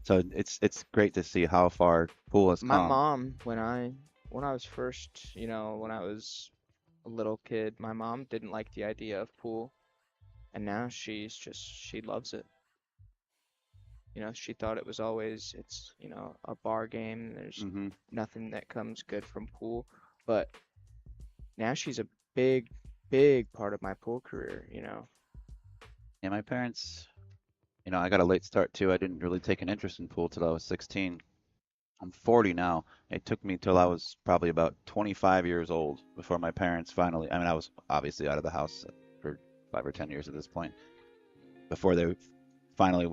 A: so it's great to see how far pool has
E: My
A: come.
E: mom, when I was first, when I was a little kid, my mom didn't like the idea of pool, and now she loves it. She thought it was always it's a bar game. There's
A: Hmm.
E: nothing that comes good from pool, but now she's a big part of my pool career.
A: Yeah, my parents. I got a late start too. I didn't really take an interest in pool till I was 16. I'm 40 now. It took me till I was probably about 25 years old before my parents finally. I mean, I was obviously out of the house for 5 or 10 years at this point. Before they finally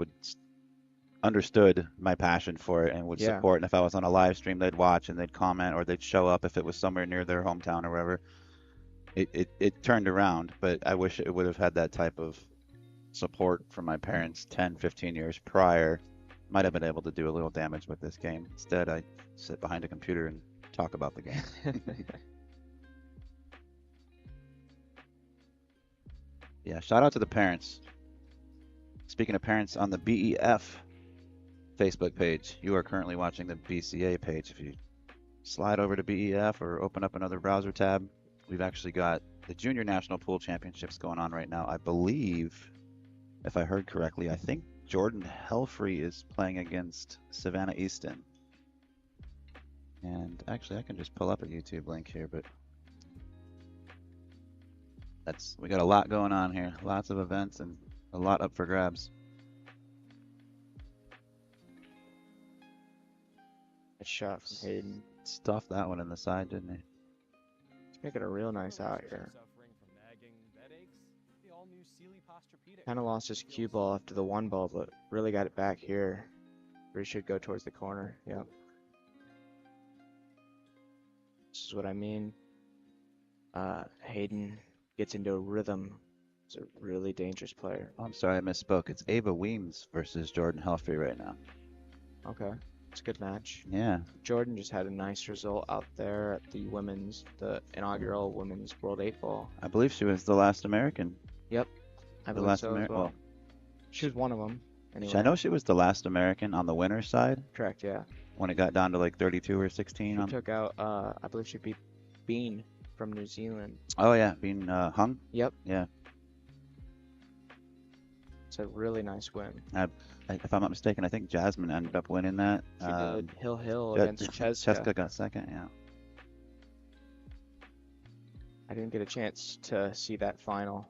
A: understood my passion for it and would
E: Yeah.
A: support. And if I was on a live stream, they'd watch and they'd comment or they'd show up if it was somewhere near their hometown or wherever. It turned around, but I wish it would have had that type of support from my parents 10, 15 years prior Might have been able to do a little damage with this game. Instead, I sit behind a computer and talk about the game. Yeah, shout out to the parents. Speaking of parents, on the BEF Facebook page, you are currently watching the BCA page. If you slide over to BEF or open up another browser tab, we've actually got the Junior National Pool Championships going on right now. I believe, if I heard correctly, I think Jordan Helfrey is playing against Savannah Easton. And actually, I can just pull up a YouTube link here, but we got a lot going on here. Lots of events and a lot up for grabs.
E: Nice shot from Hayden.
A: Stuffed that one in the side, didn't he?
E: He's making a real nice out here. Kind of lost his cue ball after the one ball, but really got it back here. Where he should go towards the corner. Yep. This is what I mean. Hayden gets into a rhythm. He's a really dangerous player.
A: Oh, I'm sorry, I misspoke. It's Ava Weems versus Jordan Helfrey right now.
E: Okay. It's a good match.
A: Yeah.
E: Jordan just had a nice result out there at the inaugural Women's World 8 Ball.
A: I believe she was the last American.
E: Yep. I believe so as well. She was one of them. Anyway.
A: I know she was the last American on the winner's side
E: Correct, yeah.
A: when it got down to like 32 or 16.
E: She took out, I believe she beat Bean from New Zealand.
A: Oh, yeah, being hung?
E: Yep.
A: Yeah.
E: It's a really nice win.
A: If I'm not mistaken, I think Jasmine ended up winning that.
E: She did. Hill
A: yeah,
E: against Cheska.
A: Cheska got second, yeah.
E: I didn't get a chance to see that final,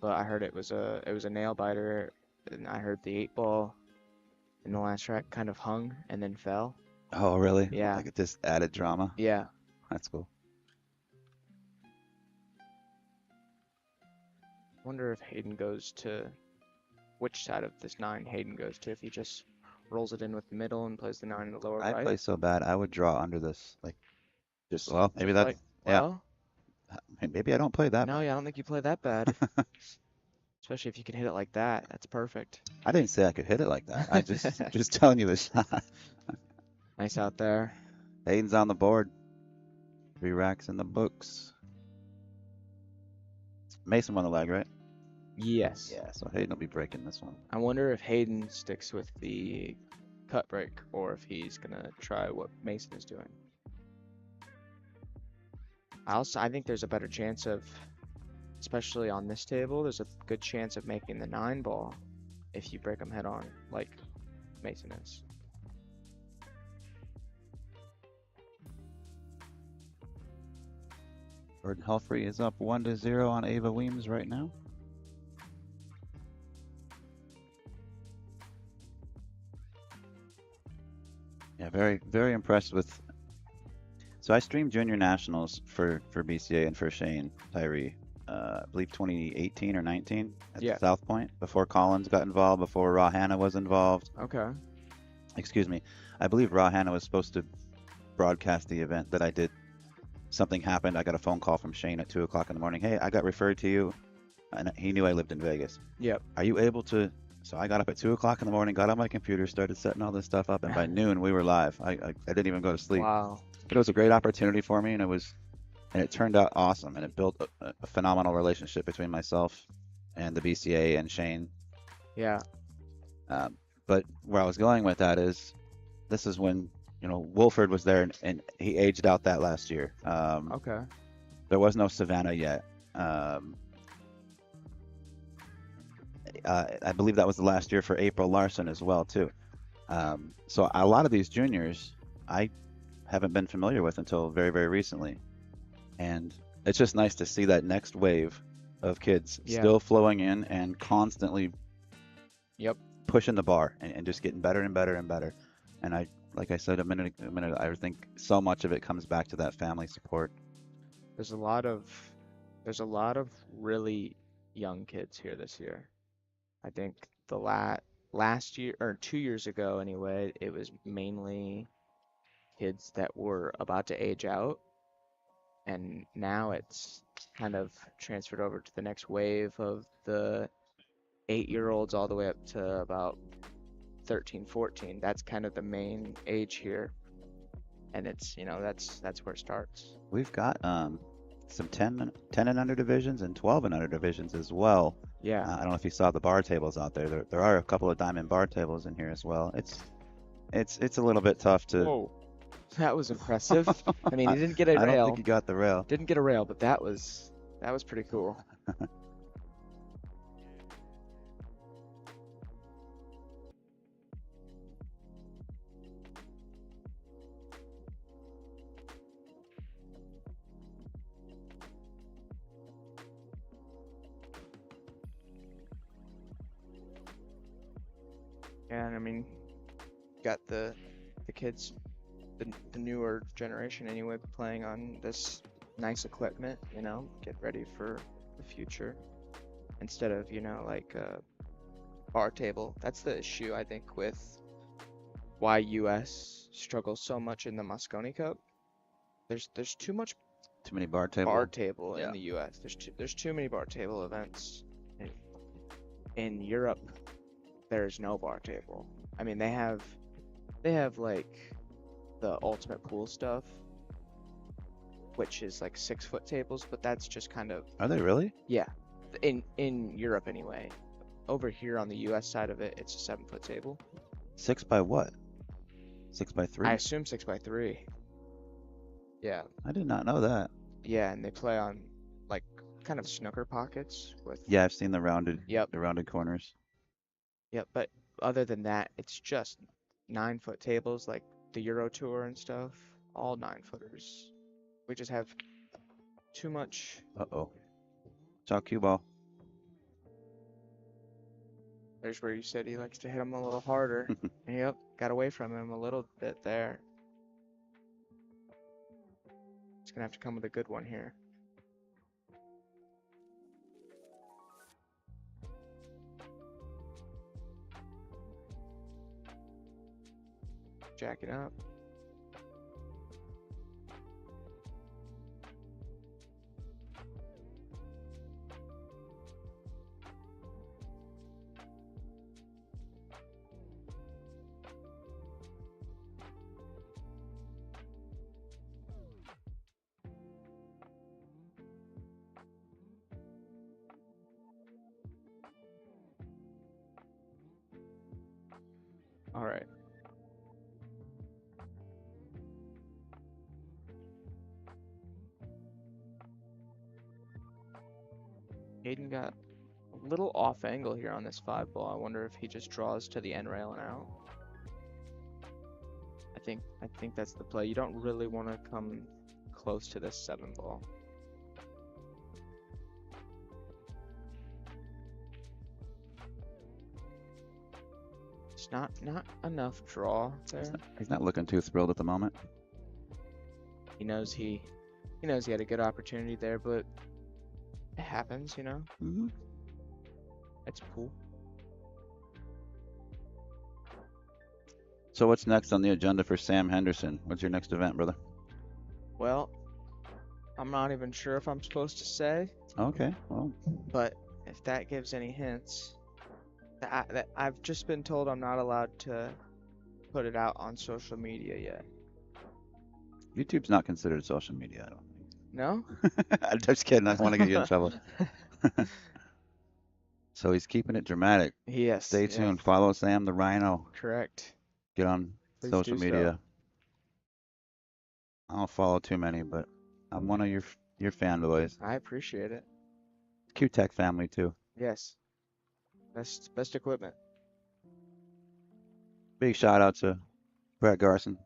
E: but I heard it was a nail biter, and I heard the 8 ball in the last track kind of hung and then fell.
A: Oh, really?
E: Yeah.
A: Like it just added drama?
E: Yeah.
A: That's cool.
E: Wonder if Hayden goes to which side of this 9 Hayden goes to, if he just rolls it in with the middle and plays the 9 in the lower
A: I
E: right.
A: play so bad, I would draw under this. Like, well, maybe
E: Just
A: that's,
E: like,
A: yeah.
E: well,
A: Maybe I don't play that
E: no,
A: bad.
E: yeah, I don't think you play that bad. Especially if you can hit it like that. That's perfect.
A: I didn't say I could hit it like that. I just telling you the shot.
E: Nice out there.
A: Hayden's on the board. 3 racks in the books. Mason won the leg, right?
E: Yes.
A: Yeah, so Hayden will be breaking this one.
E: I wonder if Hayden sticks with the cut break or if he's gonna try what Mason is doing. I think there's a better chance of, especially on this table, there's a good chance of making the 9 ball if you break them head on, like Mason is.
A: Jordan Helfrey is up 1-0 on Ava Weems right now. Yeah, very, very impressed with. So I streamed Junior Nationals for BCA and for Shane Tyree. I believe 2018 or 19 at South Point, before Collins got involved, before Raw Hanna was involved.
E: Okay.
A: Excuse me. I believe Raw Hanna was supposed to broadcast the event that I did. Something happened. I got a phone call from Shane at 2 o'clock in the morning. Hey, I got referred to you. And he knew I lived in Vegas.
E: Yep.
A: Are you able to? So I got up at 2 o'clock in the morning, got on my computer, started setting all this stuff up, and by noon we were live. I didn't even go to sleep.
E: Wow.
A: But it was a great opportunity for me, and it turned out awesome, and it built a phenomenal relationship between myself and the BCA and Shane.
E: Yeah.
A: But where I was going with that is, this is when Wolford was there, and he aged out that last year.
E: Okay.
A: There was no Savannah yet. I believe that was the last year for April Larson as well too. So a lot of these juniors I haven't been familiar with until very, very recently, and it's just nice to see that next wave of kids still flowing in and constantly pushing the bar and just getting better and better and better. And like I said a minute, I think so much of it comes back to that family support.
E: There's a lot of really young kids here this year. I think the last year, or 2 years ago anyway, it was mainly kids that were about to age out, and now it's kind of transferred over to the next wave of the 8-year-olds all the way up to about 13, 14. That's kind of the main age here. And it's, that's where it starts.
A: We've got some 10 and under divisions and 12 and under divisions as well.
E: Yeah.
A: I don't know if you saw the bar tables out there. There are a couple of diamond bar tables in here as well. It's a little bit tough to.
E: Whoa. That was impressive. I mean, he didn't get a
A: I don't
E: rail.
A: think he got the rail.
E: Didn't get a rail, but that was pretty cool. And I mean, got the kids, the newer generation anyway, playing on this nice equipment, get ready for the future instead of, like a bar table. That's the issue, I think, with why US struggles so much in the Mosconi Cup. There's too much
A: Too many bar
E: table
A: Yeah.
E: in the US. There's too many bar table events. In Europe, there's no bar table. I mean, they have like the ultimate pool stuff, which is like 6-foot tables, but that's just kind of,
A: Are they really?
E: yeah, in Europe anyway. Over here on the US side of it, it's a 7-foot table.
A: 6 by what? 6 by 3?
E: I assume 6x3. Yeah,
A: I did not know that.
E: yeah, and they play on like kind of snooker pockets with.
A: Yeah, I've seen the rounded
E: Yep.
A: corners.
E: Yep, but other than that, it's just 9-foot tables like the Euro Tour and stuff. All 9-footers. We just have too much.
A: Uh-oh. Ciao, cue ball.
E: There's where you said he likes to hit him a little harder. Yep, got away from him a little bit there. He's gonna have to come with a good one here. Jack it up. All right. Hayden got a little off angle here on this 5 ball. I wonder if he just draws to the end rail and out. I think that's the play. You don't really want to come close to this 7 ball. It's not enough draw there.
A: He's not looking too thrilled at the moment.
E: He knows he had a good opportunity there, but it happens,
A: Mm-hmm.
E: It's cool.
A: So what's next on the agenda for Sam Henderson? What's your next event, brother?
E: Well, I'm not even sure if I'm supposed to say,
A: Okay, well,
E: but if that gives any hints, that I've just been told I'm not allowed to put it out on social media yet.
A: YouTube's not considered social media, I don't
E: No?
A: think. I'm just kidding. I don't want to get you in trouble. So he's keeping it dramatic.
E: Yes.
A: Stay
E: yes,
A: tuned. Follow Sam the Rhino.
E: Correct.
A: Get on
E: Please
A: social
E: do so.
A: media. I don't follow too many, but I'm one of your fanboys.
E: I appreciate it.
A: Q-Tech family too.
E: Yes. Best equipment.
A: Big shout out to Brett Garson.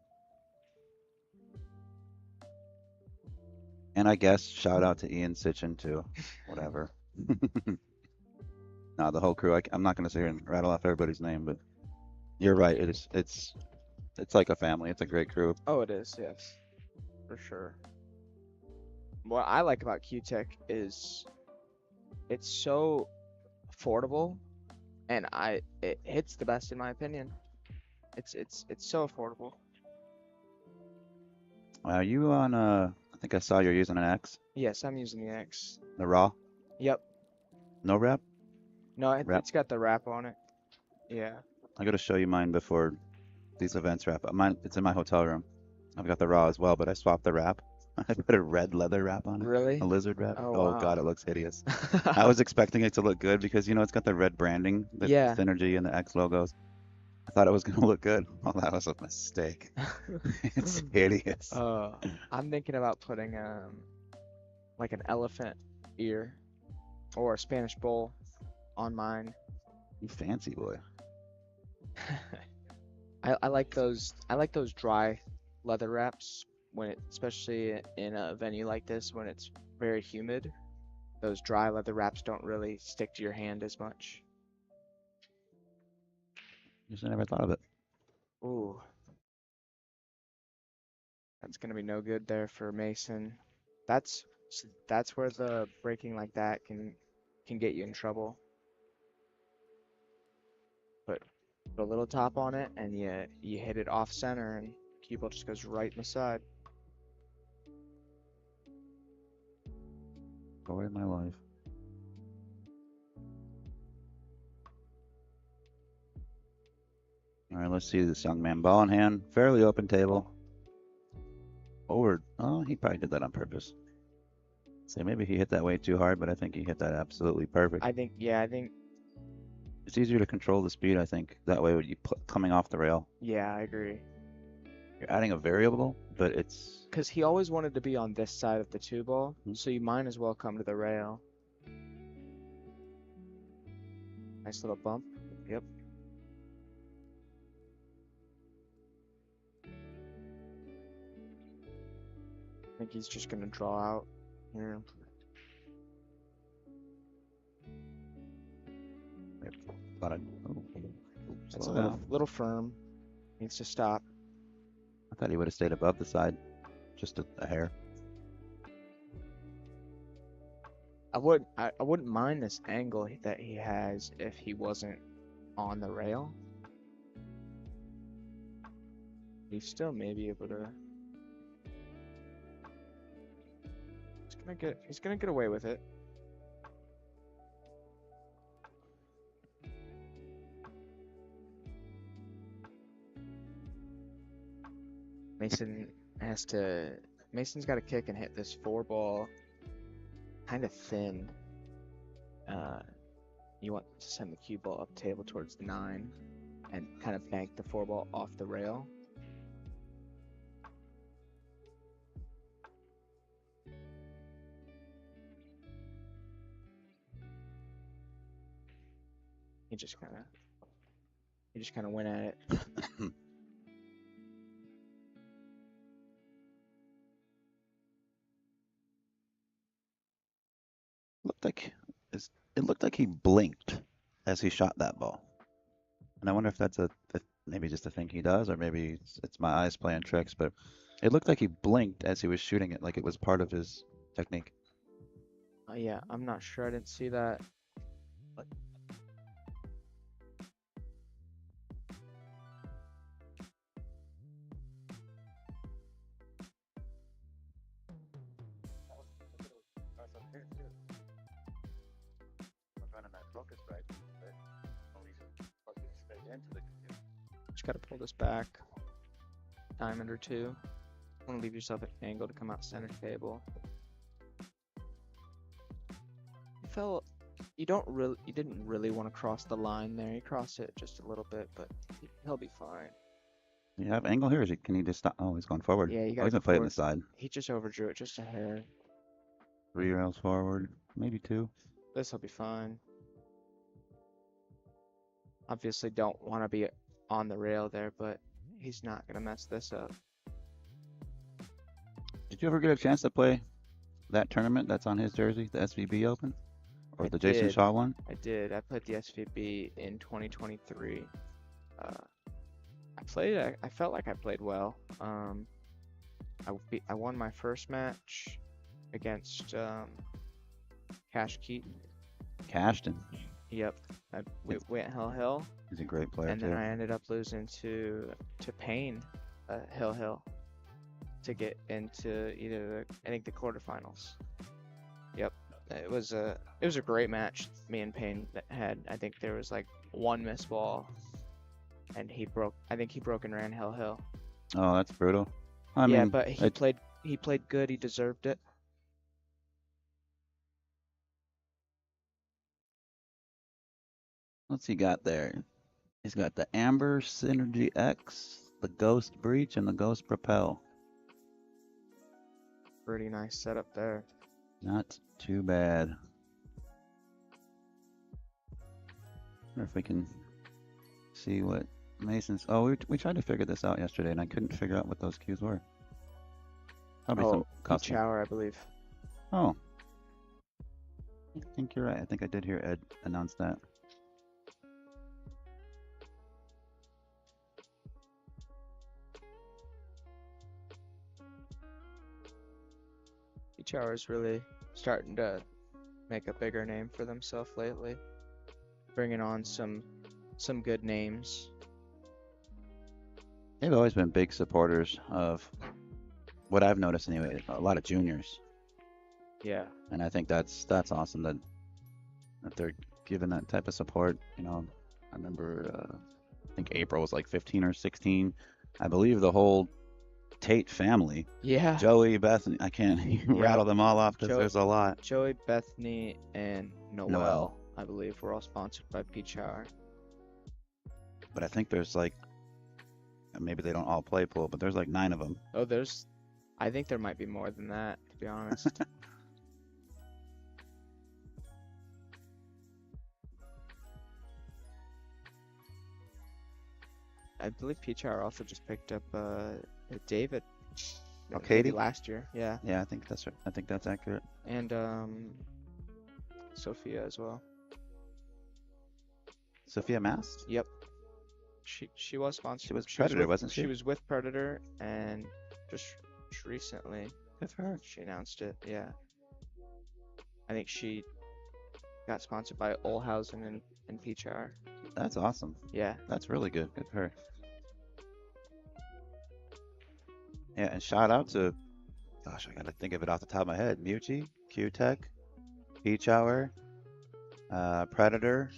A: And I guess shout out to Ian Sitchin too. Whatever. No, the whole crew. I'm not going to sit here and rattle off everybody's name, but you're right. It's like a family. It's a great crew.
E: Oh, it is. Yes. For sure. What I like about Q-Tech is it's so affordable, and it hits the best in my opinion. It's so affordable.
A: Are you on I think I saw you're using an X,
E: Yes, I'm using the X.
A: the raw,
E: Yep.
A: no wrap.
E: No,
A: Wrap?
E: it's got the wrap on it. Yeah.
A: I got to show you mine before these events wrap up. Mine, it's in my hotel room. I've got the raw as well, but I swapped the wrap. I put a red leather wrap on it,
E: Really?
A: a lizard wrap.
E: Oh
A: Oh
E: wow.
A: God, it looks hideous. I was expecting it to look good because it's got the red branding, the
E: Yeah.
A: Synergy and the X logos. I thought it was gonna look good. Well, that was a mistake. It's hideous.
E: Uh, I'm thinking about putting like an elephant ear or a Spanish bull on mine.
A: You fancy boy.
E: I like those. I like those dry leather wraps when it, especially in a venue like this when it's very humid. Those dry leather wraps don't really stick to your hand as much.
A: Just never thought of it.
E: Ooh, that's gonna be no good there for Mason. That's where the breaking like that can get you in trouble. Put a little top on it and you hit it off center and cue ball just goes right in the side.
A: Story of my life. All right, let's see this young man. Ball in hand, fairly open table. Forward. Oh, he probably did that on purpose. So maybe he hit that way too hard, but I think he hit that absolutely perfect.
E: I think
A: It's easier to control the speed, I think. That way, when you coming off the rail,
E: yeah, I agree.
A: you're adding a variable, but it's
E: Because he always wanted to be on this side of the two ball,
A: Mhm.
E: so you might as well come to the rail. Nice little bump. Yep. I think he's just gonna draw out here.
A: Thought I'd, oh,
E: That's a
A: slow
E: little
A: down.
E: little firm. Needs to stop.
A: I thought he would have stayed above the side, just a hair.
E: I wouldn't mind this angle that he has if he wasn't on the rail. He still may be able to. He's gonna get away with it. Mason's got to kick and hit this four ball kind of thin. You want to send the cue ball up table towards the 9 and kind of bank the four ball off the rail. He just kind of went at it.
A: Looked like it looked like he blinked as he shot that ball, and I wonder if that's maybe just a thing he does, or maybe it's my eyes playing tricks. But it looked like he blinked as he was shooting it, like it was part of his technique.
E: Yeah, I'm not sure. I didn't see that. Just gotta pull this back. Diamond or two. Want to leave yourself an angle to come out center table. You didn't really want to cross the line there. You crossed it just a little bit, but he'll be fine.
A: You have angle here? Can he just stop? Oh, he's going forward.
E: Yeah, you
A: Oh,
E: gotta
A: he's
E: go
A: gonna play it on the
E: forward.
A: side.
E: He just overdrew it just a hair.
A: 3 rails forward, maybe 2.
E: This'll be fine. Obviously don't want to be on the rail there, but he's not gonna mess this up.
A: Did you ever get a chance to play that tournament that's on his jersey, the SVB Open, or
E: I
A: the Jason
E: did.
A: Shaw one?
E: I did. I played the SVB in 2023. I felt like I played well. I won my first match against Cash Keaton.
A: Cashton.
E: Yep. We went Hill,
A: He's a great player
E: and
A: too.
E: then I ended up losing to Payne, Hill, to get into I think the quarterfinals. Yep. It was a great match me and Payne had. I think there was like one missed ball and I think he broke and ran Hill.
A: Oh, that's brutal. I
E: Yeah,
A: mean,
E: but he played good. He deserved it.
A: what's he got there? He's got the Amber Synergy X, the Ghost Breach, and the Ghost Propel.
E: Pretty nice setup there.
A: Not too bad. Wonder if we can see what Mason's. Oh, we tried to figure this out yesterday, and I couldn't figure out what those cues were. Probably some
E: Oh,
A: custom.
E: Hour, I believe.
A: Oh, I think you're right. I think I did hear Ed announce that.
E: Peach Hour is really starting to make a bigger name for themselves lately, bringing on some good names.
A: They've always been big supporters of what I've noticed anyway. A lot of juniors,
E: Yeah.
A: and I think that's awesome that they're giving that type of support. You know, I remember I think April was like 15 or 16. I believe the whole Tate family.
E: Yeah.
A: Joey, Bethany, I can't rattle them all off because there's a lot.
E: Joey, Bethany, and Noel, I believe, were all sponsored by Peach Hour.
A: But I think there's like, maybe they don't all play pool, but there's like 9 of them.
E: Oh, I think there might be more than that, to be honest. I believe Peach Hour also just picked up David.
A: Oh, Katie?
E: Last year, yeah.
A: Yeah, I think that's right. I think that's accurate.
E: And Sophia as well.
A: Sophia Mast?
E: Yep. She was sponsored.
A: She was Predator, wasn't she?
E: She was with Predator, and just recently
A: Good for her.
E: she announced it. Yeah. I think she got sponsored by Olhausen and Peach Hour.
A: That's awesome.
E: Yeah.
A: That's really good. Good for her. Yeah, and shout out to, gosh, I gotta think of it off the top of my head. Mucci, Q-Tech, Peach Hour, Predator,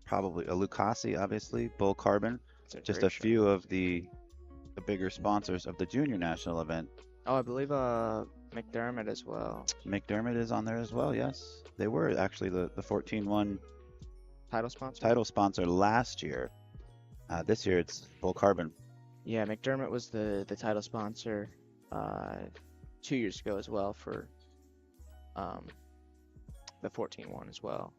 A: probably a Lucasi, obviously, Bull Carbon. Just a few of the bigger sponsors of the junior national event.
E: Oh, I believe McDermott as well.
A: McDermott is on there as well, yes. They were actually the 14-1
E: title
A: sponsor last year. This year it's Bull Carbon.
E: Yeah, McDermott was the title sponsor 2 years ago as well for the 14-1 as well.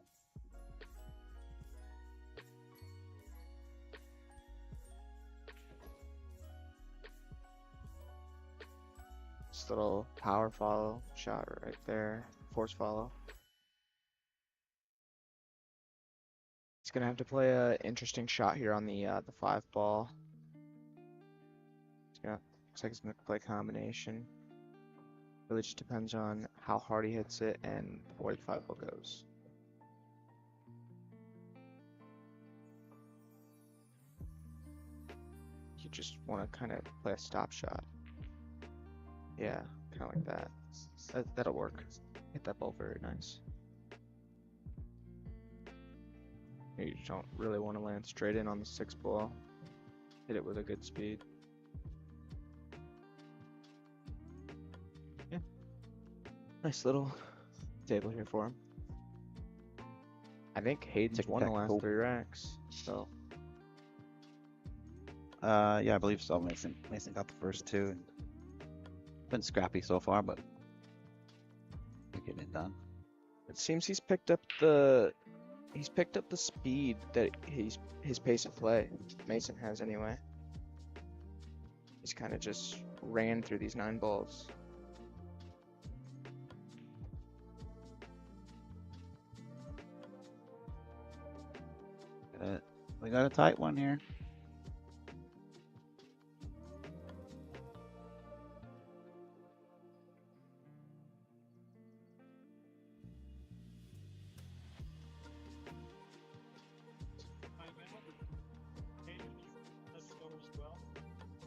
E: This little power follow shot right there, force follow. He's gonna have to play a interesting shot here on the 5 ball. Looks like he's gonna play combination. Really just depends on how hard he hits it and where the 5 ball goes. You just want to kind of play a stop shot. Yeah, kind of like that. That'll work. Hit that ball very nice. You don't really want to land straight in on the 6 ball. Hit it with a good speed. Yeah. Nice little table here for him. I think Hayden's won the last 3 racks, so.
A: Yeah, I believe so. Mason got the first 2. And been scrappy so far, but we're getting it done.
E: It seems he's picked up the speed that his pace of play. Mason has anyway. He's kind of just ran through these 9 balls.
A: We got a tight one here.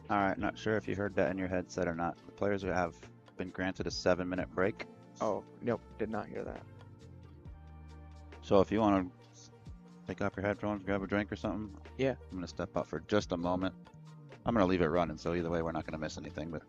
A: All right, not sure if you heard that in your headset or not. The players have been granted a 7-minute break.
E: Oh, nope, did not hear that.
A: So if you want to take off your headphones, grab a drink or something?
E: Yeah.
A: I'm gonna step out for just a moment. I'm gonna leave it running, so either way we're not gonna miss anything, but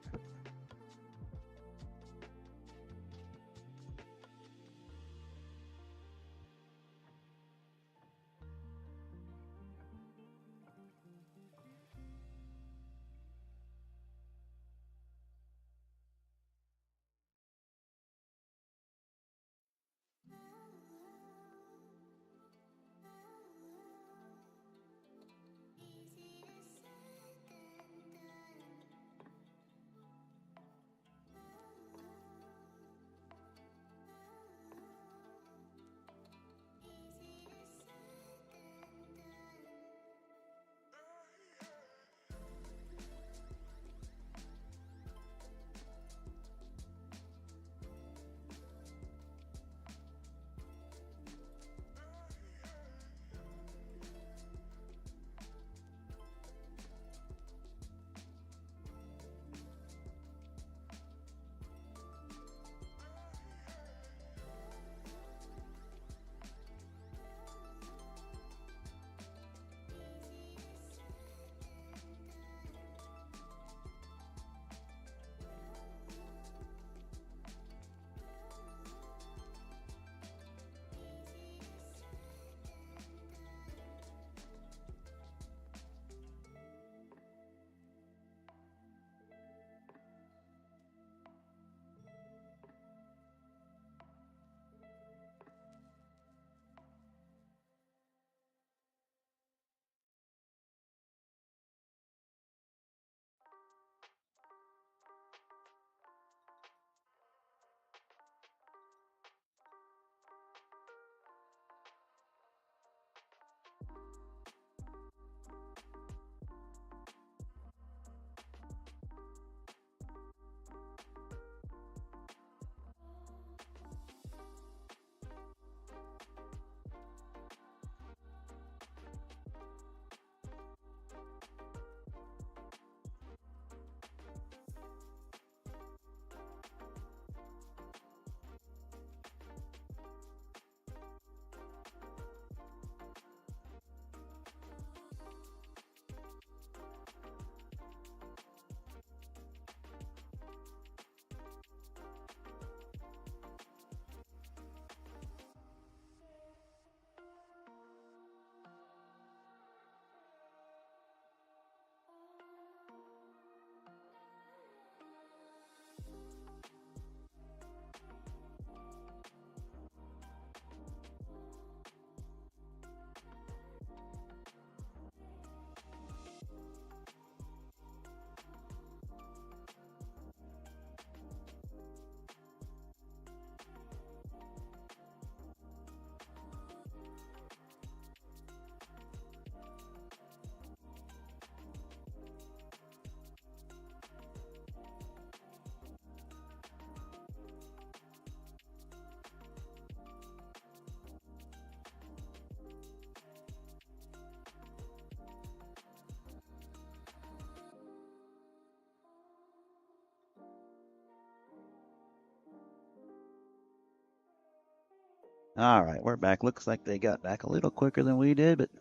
A: all right, we're back. Looks like they got back a little quicker than we did, but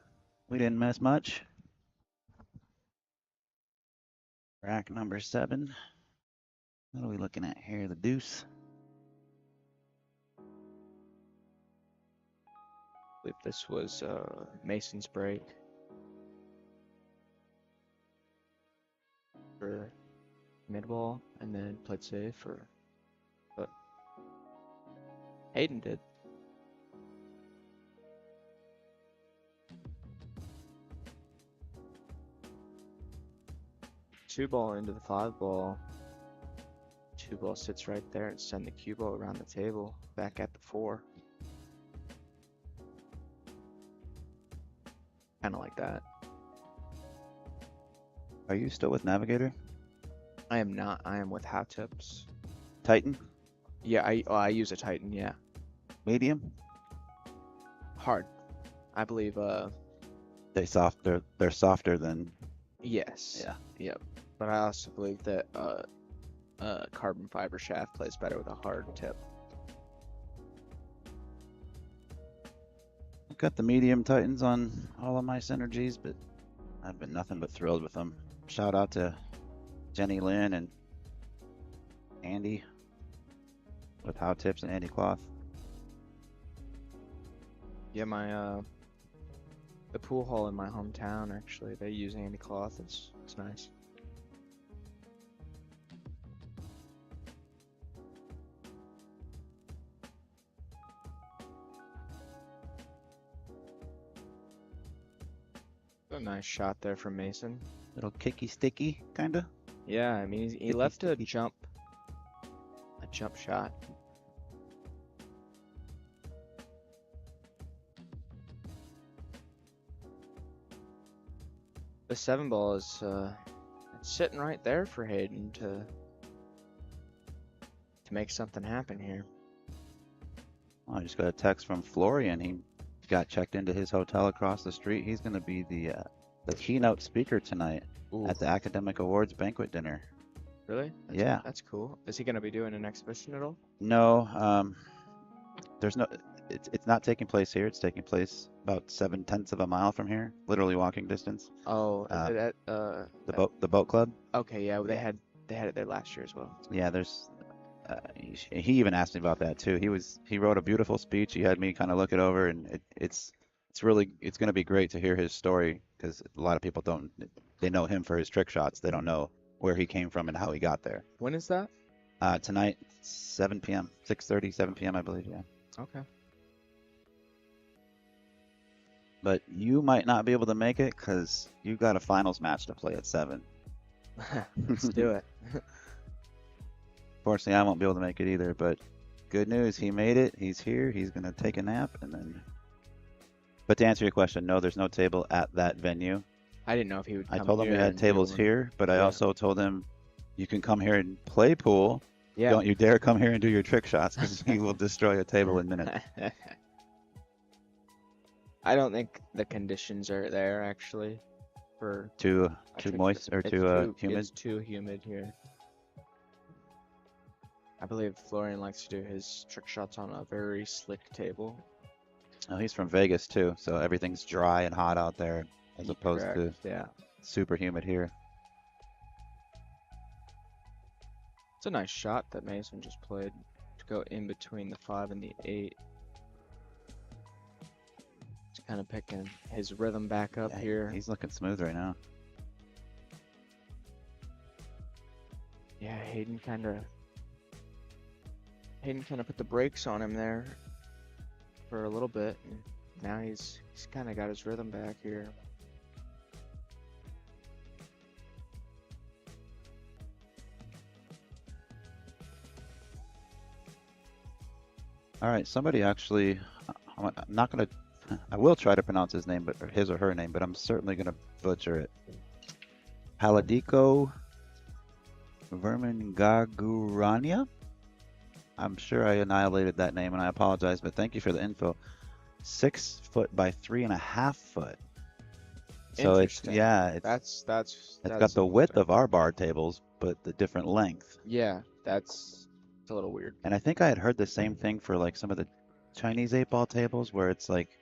A: we didn't miss much. Rack number 7. What are we looking at here? The deuce.
E: I believe this was Mason's break for mid wall, and then played safe for, but Hayden did. Two ball into the 5 ball. 2 ball sits right there and send the cue ball around the table back at the 4. Kind of like that.
A: Are you still with Navigator?
E: I am not. I am with Hat Tips.
A: Titan?
E: Yeah, I use a Titan. Yeah,
A: Medium?
E: hard. I believe.
A: They're softer than.
E: Yes.
A: Yeah.
E: Yep. But I also believe that carbon fiber shaft plays better with a hard tip.
A: got the medium Titans on all of my synergies, but I've been nothing but thrilled with them. Shout out to Jenny Lynn and Andy with How Tips and Andy Cloth.
E: Yeah, my the pool hall in my hometown actually, they use Andy cloth. It's nice. A nice shot there from Mason.
A: Little kicky sticky, kinda.
E: Yeah, I mean he
A: Sticky,
E: left a
A: sticky.
E: jump shot. The 7-ball is it's sitting right there for Hayden to make something happen here.
A: Oh, I just got a text from Florian. He got checked into his hotel across the street. He's going to be the keynote speaker tonight
E: Ooh,
A: at the Academic Awards banquet dinner.
E: really?
A: Yeah.
E: That's cool. Is he gonna be doing an exhibition at all?
A: No, there's no. It's not taking place here. It's taking place about 7/10 of a mile from here, literally walking distance.
E: Oh, is it at
A: The boat club.
E: okay, yeah, they
A: Yeah.
E: had it there last year as well.
A: Yeah, there's. He even asked me about that too. He wrote a beautiful speech. He had me kind of look it over, and it's going to be great to hear his story because a lot of people don't. They know him for his trick shots. They don't know where he came from and how he got there.
E: When is that?
A: Tonight, 7 p.m., 6:30, 7 p.m. I believe. Yeah.
E: Okay.
A: But you might not be able to make it because you got a finals match to play at 7.
E: Let's do it.
A: Fortunately, I won't be able to make it either. But good news, he made it. He's here. He's gonna take a nap and then. But to answer your question, no, there's no table at that venue.
E: I didn't know if he would
A: I
E: come
A: told him we
E: here
A: had
E: and do
A: tables
E: one.
A: here, but I
E: Yeah.
A: also told him you can come here and play pool.
E: Yeah.
A: Don't you dare come here and do your trick shots because he will destroy a table in minutes.
E: I don't think the conditions are there actually for
A: Too
E: a
A: too
E: trick
A: moist
E: shot.
A: or
E: It's
A: too humid.
E: It's too humid here. I believe Florian likes to do his trick shots on a very slick table.
A: Oh, he's from Vegas too, so everything's dry and hot out there as opposed to
E: Correct, yeah.
A: super humid here.
E: It's a nice shot that Mason just played to go in between the 5 and the 8. He's kind of picking his rhythm back up
A: Yeah,
E: here.
A: He's looking smooth right now.
E: Yeah, Hayden kind of put the brakes on him there for a little bit. And now he's kind of got his rhythm back here.
A: All right, somebody actually, I'm not gonna, I will try to pronounce his name, but or his or her name, but I'm certainly gonna butcher it. Paladico Vermingagurania. I'm sure I annihilated that name, and I apologize, but thank you for the info. 6 foot by 3.5 foot. So it's
E: Interesting.
A: it's
E: That's
A: got the width of our bar tables, but the different length.
E: Yeah, it's a little weird.
A: And I think I had heard the same thing for like some of the Chinese 8-ball tables where it's like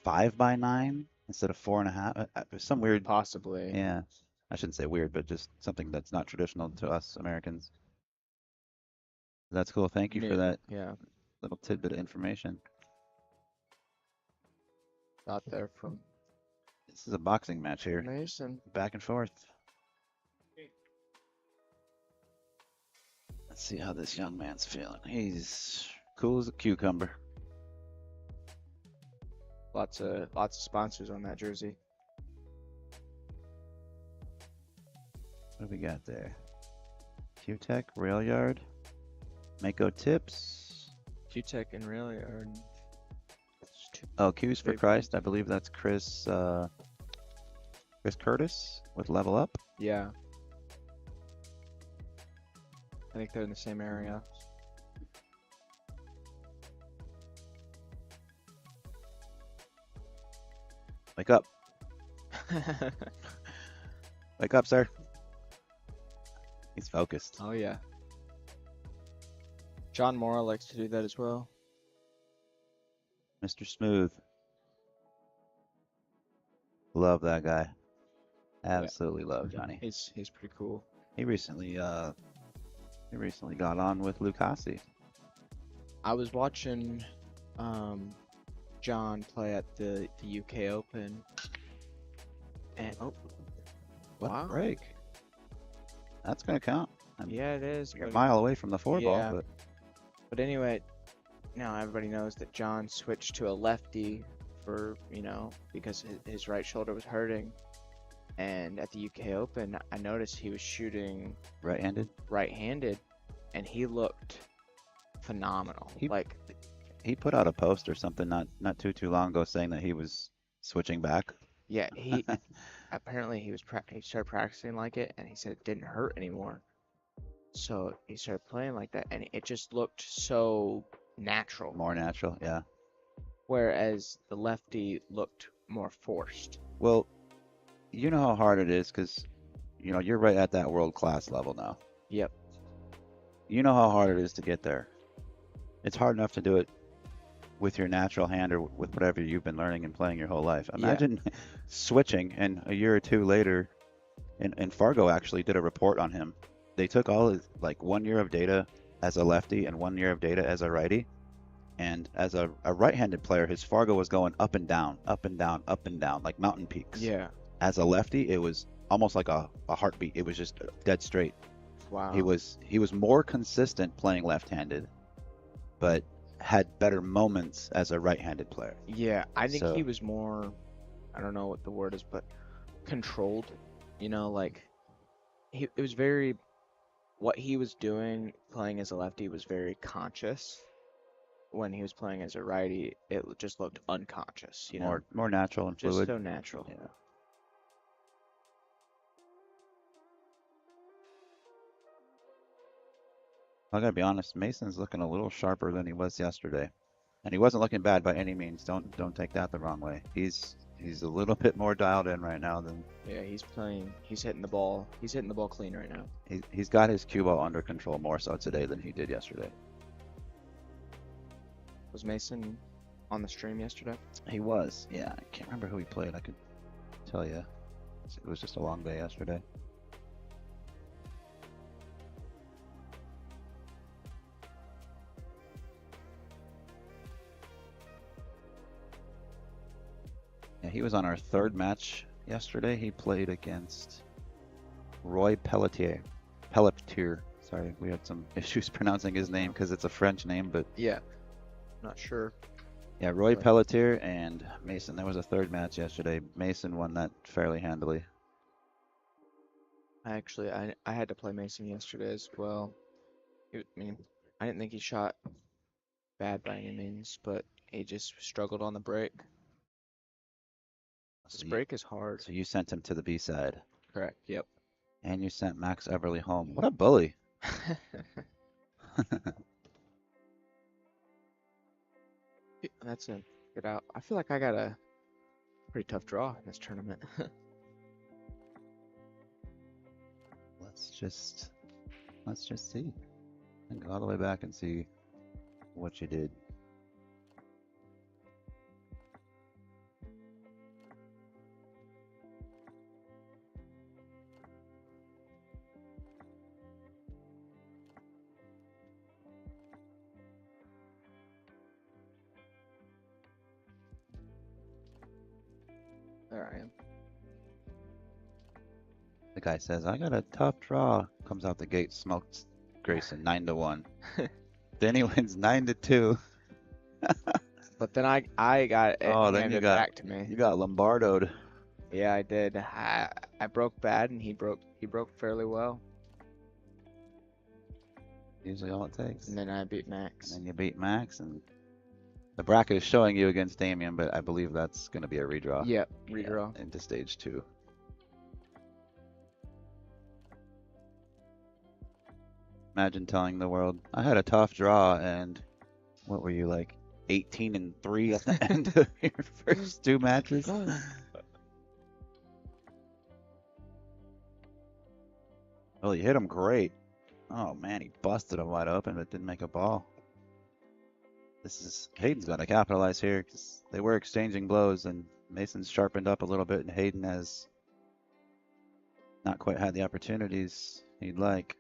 A: 5 by 9 instead of 4.5. Some weird.
E: Possibly.
A: Yeah, I shouldn't say weird, but just something that's not traditional to us Americans. That's cool. Thank you for
E: New.
A: that
E: Yeah,
A: little tidbit of information.
E: out there from
A: This is a boxing match here,
E: Mason.
A: back and forth. Let's see how this young man's feeling. He's cool as a cucumber.
E: Lots of sponsors on that jersey.
A: What do we got there? Q-Tech, Rail Yard, Mako Tips.
E: Q-Tech and really are.
A: Oh, Q's for
E: Big-
A: Christ. I believe that's Chris Curtis with Level Up.
E: Yeah. I think they're in the same area.
A: Wake up. Wake up, sir. He's focused.
E: Oh yeah. John Mora likes to do that as well.
A: Mr. Smooth. Love that guy. Absolutely love Johnny.
E: He's pretty cool.
A: He recently got on with Lucasi.
E: I was watching John play at the UK Open, and
A: What
E: wow.
A: a break. That's gonna count.
E: Yeah, it is.
A: You're a
E: but-
A: mile away from the 4-ball,
E: Yeah.
A: but
E: But anyway, now everybody knows that John switched to a lefty for, because his right shoulder was hurting. And at the UK Open, I noticed he was shooting
A: right-handed.
E: right-handed, and he looked phenomenal.
A: He put out a post or something not too long ago saying that he was switching back.
E: Yeah, he apparently he started practicing like it, and he said it didn't hurt anymore. So he started playing like that, and it just looked so natural.
A: More natural, yeah.
E: Whereas the lefty looked more forced.
A: Well, you know how hard it is because, you're right at that world-class level now.
E: Yep.
A: You know how hard it is to get there. It's hard enough to do it with your natural hand or with whatever you've been learning and playing your whole life. Imagine switching, and a year or two later, and Fargo actually did a report on him. They took all his, 1 year of data as a lefty and 1 year of data as a righty. And as a right-handed player, his Fargo was going up and down, up and down, up and down, like mountain peaks.
E: Yeah.
A: As a lefty, it was almost like a heartbeat. It was just dead straight.
E: Wow.
A: He was more consistent playing left-handed, but had better moments as a right-handed player.
E: Yeah, I think
A: So-
E: he was more, I don't know what the word is, but controlled. It was very, what he was doing playing as a lefty was very conscious. When he was playing as a righty, it just looked unconscious,
A: More natural and
E: just
A: fluid.
E: so natural.
A: Yeah. I gotta be honest, Mason's looking a little sharper than he was yesterday, and he wasn't looking bad by any means. Don't take that the wrong way. He's a little bit more dialed in right now than
E: Yeah, he's hitting the ball clean right now.
A: he's got his cue ball under control more so today than he did yesterday.
E: Was Mason on the stream yesterday?
A: He was, yeah. I can't remember who he played. I could tell you. It was just a long day yesterday. Yeah, he was on our third match yesterday. He played against Roy Pelletier. Sorry, we had some issues pronouncing his name because it's a French name, but
E: Yeah. Not sure.
A: yeah, Roy
E: Right.
A: Pelletier and Mason. There was a third match yesterday. Mason won that fairly handily.
E: I had to play Mason yesterday as well. I didn't think he shot bad by any means, but he just struggled on the break. This break is hard.
A: So you sent him to the B side,
E: Correct. Yep.
A: and you sent Max Eberle home. What a bully!
E: That's a good out. I feel like I got a pretty tough draw in this tournament.
A: Let's just see, and go all the way back and see what you did.
E: There I am.
A: The guy says, "I got a tough draw." Comes out the gate, smokes Grayson 9-1. Then he wins 9-2.
E: But then I got it
A: Oh, then
E: handed
A: you got-
E: back to me.
A: You got Lombardoed.
E: Yeah, I did. I broke bad, and he broke fairly well.
A: Usually all it takes.
E: And then I beat
A: And
E: Max.
A: then you beat Max, and the bracket is showing you against Damian, but I believe that's going to be a redraw.
E: Yep,
A: Yeah,
E: redraw.
A: into stage 2. Imagine telling the world, I had a tough draw, and what were you, like 18-3 at the end of your first 2 matches? Well, you hit him great. Oh man, he busted him wide open, but didn't make a ball. Hayden's going to capitalize here because they were exchanging blows, and Mason's sharpened up a little bit, and Hayden has not quite had the opportunities he'd like.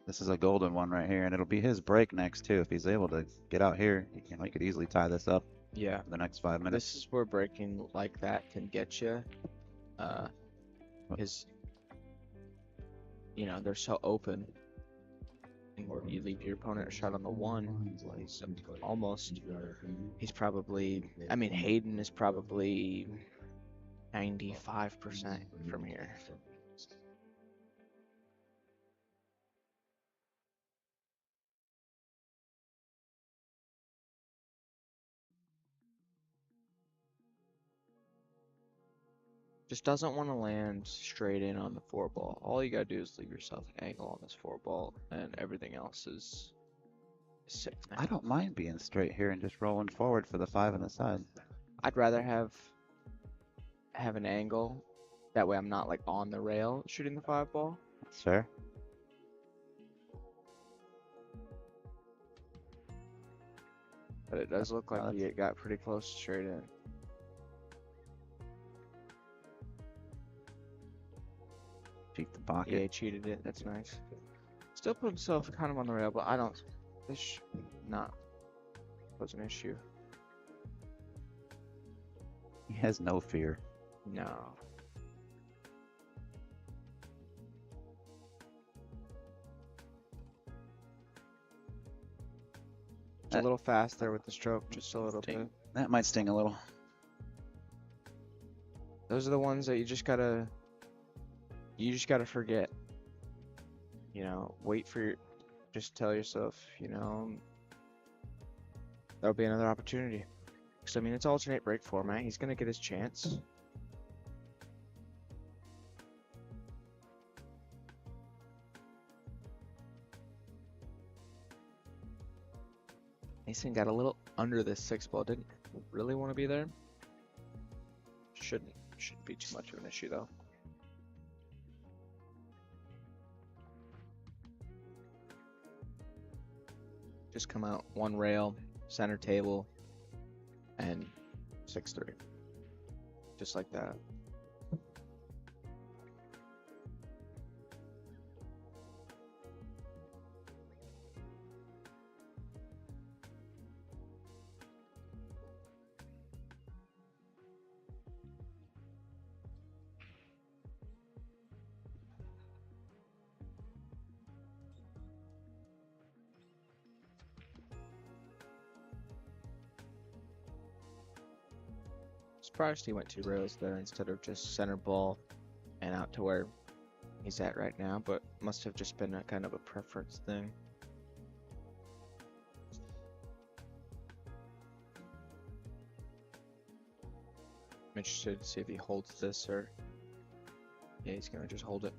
A: This is a golden one right here, and it'll be his break next too. If he's able to get out here, he could easily tie this up
E: Yeah,
A: in the next 5 minutes.
E: this is where breaking like that can get you. Is they're so open. And you leave your opponent a shot on the one. He's probably. I mean, Hayden is probably 95% from here. Just doesn't want to land straight in on the 4-ball. All you gotta do is leave yourself an angle on this 4-ball, and everything else is sick.
A: I don't mind being straight here and just rolling forward for the 5 on the side.
E: I'd rather have an angle. That way I'm not like on the rail shooting the 5-ball.
A: That's fair.
E: But it does look like he got pretty close straight in.
A: Cheat the pocket.
E: Yeah, he cheated it. That's nice. Still put himself kind of on the rail, but I don't. This should not was an issue.
A: He has no fear.
E: No. A little fast there with the stroke, just a little bit.
A: That might sting a little.
E: Those are the ones that you just gotta forget. Wait for your, just tell yourself, there'll be another opportunity. Because, I mean, it's alternate break format. He's gonna get his chance. Mason got a little under this 6-ball. Didn't really want to be there. Shouldn't be too much of an issue though. Just come out one rail, center table, and 6-3. Just like that. Surprised he went 2 rails there instead of just center ball and out to where he's at right now, but must have just been a kind of a preference thing. I'm interested to see if he holds this or yeah, he's gonna just hold it.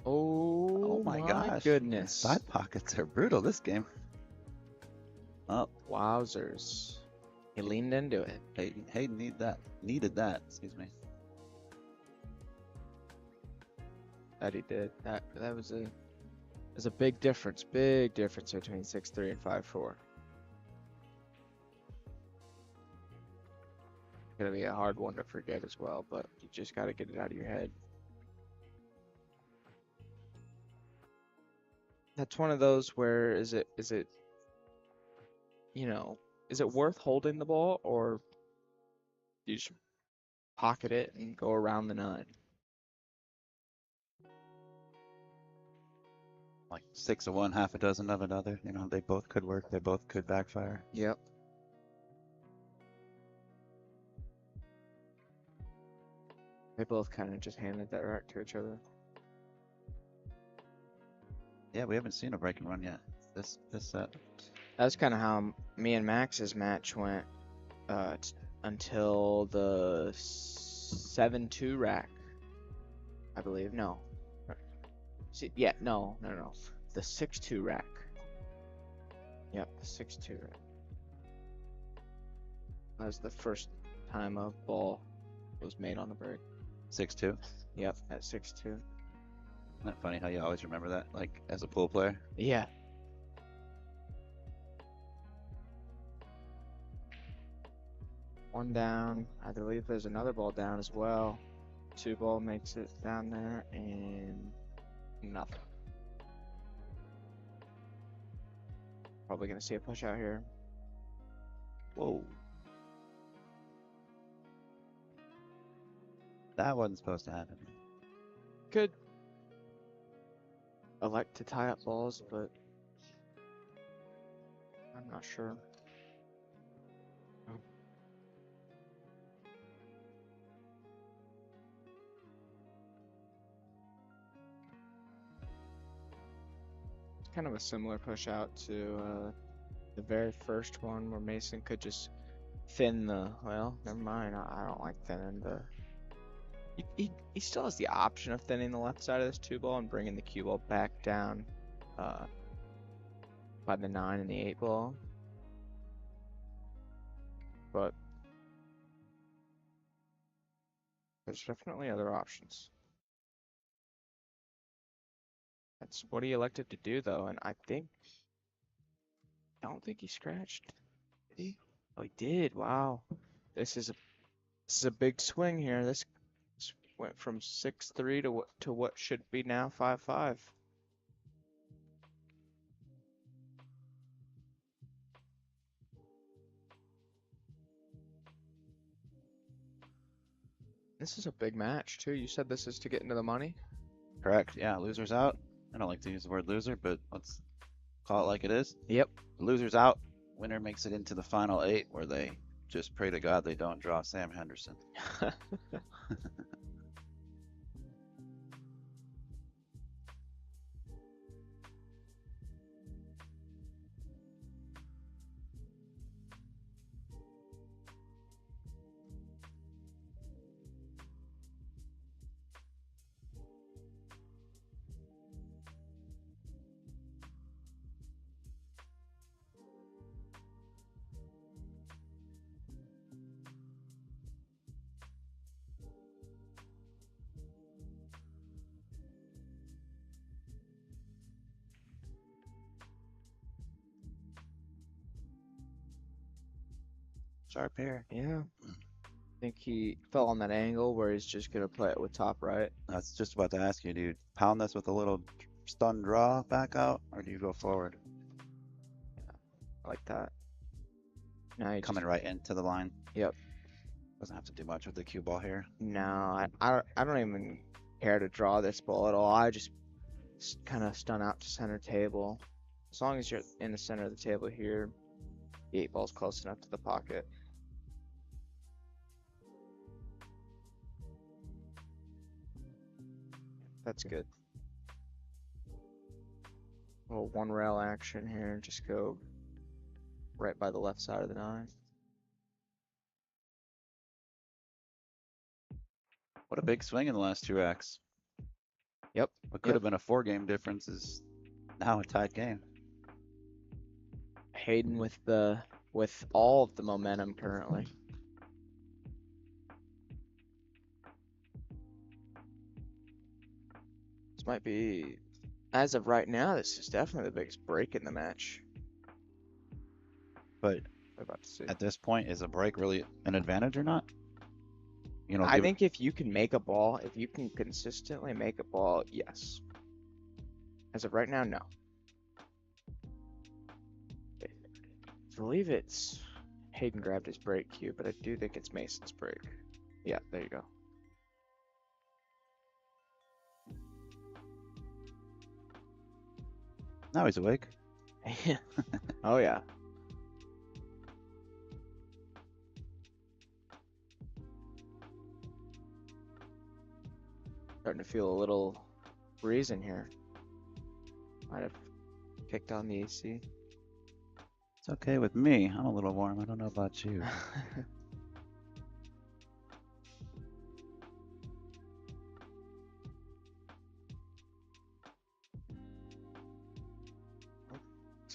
E: Oh my
A: gosh.
E: goodness.
A: Side pockets are brutal this game. Oh,
E: Wowzers. He leaned into it.
A: Hayden needed that, excuse me.
E: That he did. That was a big difference between 6-3 and 5-4. Gonna be a hard one to forget as well, but you just gotta get it out of your head. That's one of those where is it worth holding the ball, or you just pocket it and go around the 9?
A: Like 6 of one, half a dozen of another. They both could work. They both could backfire.
E: Yep. They both kind of just handed that rack to each other.
A: Yeah, we haven't seen a break and run yet. This set.
E: That's kind of how me and Max's match went until the 7-2 rack, I believe. No. See, yeah, no. The 6-2 rack. Yep, the 6-2 rack. That was the first time a ball was made on the break.
A: 6-2.
E: Yep, at 6-2.
A: Isn't that funny how you always remember that, like, as a pool player?
E: Yeah. One down. I believe there's another ball down as well. 2 ball makes it down there and nothing. Probably gonna see a push out here.
A: Whoa. That wasn't supposed to happen.
E: Could elect to tie up balls, but I'm not sure. It's kind of a similar push out to the very first one where Mason could just thin the, well, never mind. I don't like thinning the. He still has the option of thinning the left side of this 2 ball and bringing the cue ball back down by the 9 and the 8 ball. But there's definitely other options. That's what he elected to do, though, and I don't think he scratched. Did he? Oh, he did. Wow. This is a big swing here. This went from 6-3 to what should be now 5-5. This is a big match too. You said this is to get into the money?
A: Correct. Yeah, loser's out. I don't like to use the word loser, but let's call it like it is.
E: Yep.
A: Loser's out. Winner makes it into the final 8 where they just pray to God they don't draw Sam Henderson. Sharp here.
E: Yeah. I think he fell on that angle where he's just gonna play it with top right.
A: I was just about to ask you, do you pound this with a little stun draw back out, or do you go forward?
E: I like that. Now he
A: Coming right into the line.
E: Yep.
A: Doesn't have to do much with the cue ball here.
E: No, I don't even care to draw this ball at all. I just kind of stun out to center table. As long as you're in the center of the table here, the 8 ball's close enough to the pocket. That's good. A little 1 rail action here. Just go right by the left side of the 9.
A: What a big swing in the last 2 racks.
E: Yep.
A: What could have been a 4-game difference is now a tied game.
E: Hayden with all of the momentum currently. This might be, as of right now, this is definitely the biggest break in the match.
A: But
E: We're about to see.
A: at this point, is a break really an advantage or not? You know,
E: I think if you can make a ball, if you can consistently make a ball, yes. As of right now, no. I believe it's Hayden grabbed his break cue, but I do think it's Mason's break. Yeah, there you go.
A: now he's awake.
E: Oh yeah. Starting to feel a little breeze in here. Might have kicked on the AC.
A: It's okay with me. I'm a little warm. I don't know about you.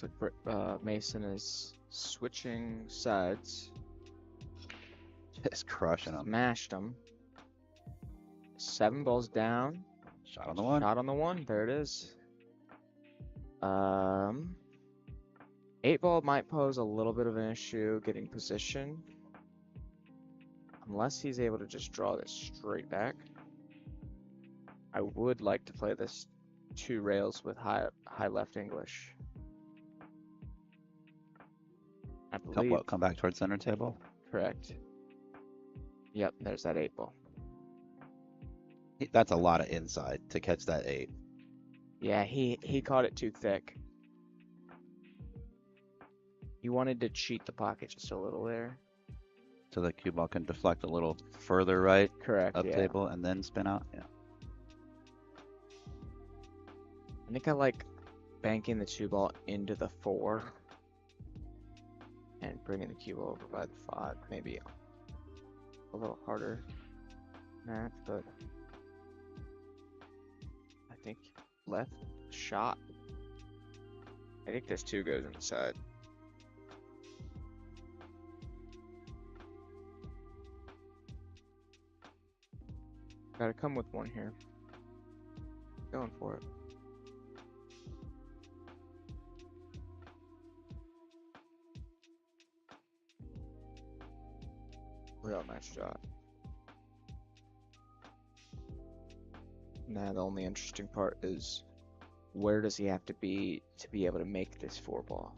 E: Looks like Mason is switching sides.
A: Just crushing him.
E: Smashed him. 7 balls down.
A: Shot on the 1.
E: Shot on the 1. There it is. 8 ball might pose a little bit of an issue getting position. unless he's able to just draw this straight back, I would like to play this 2 rails with high left English. I believe
A: Come back towards center table.
E: correct. Yep, there's that 8 ball.
A: That's a lot of inside to catch that 8.
E: Yeah, he caught it too thick. He wanted to cheat the pocket just a little there.
A: So the cue ball can deflect a little further right,
E: Correct,
A: up
E: yeah.
A: table, and then spin out. Yeah.
E: I think I like banking the 2 ball into the 4 and bringing the cue ball over by the 5. Maybe a little harder than that, but I think left shot. I think this 2 goes inside. Gotta come with 1 here. Going for it. Real nice shot. Now the only interesting part is where does he have to be able to make this 4 ball?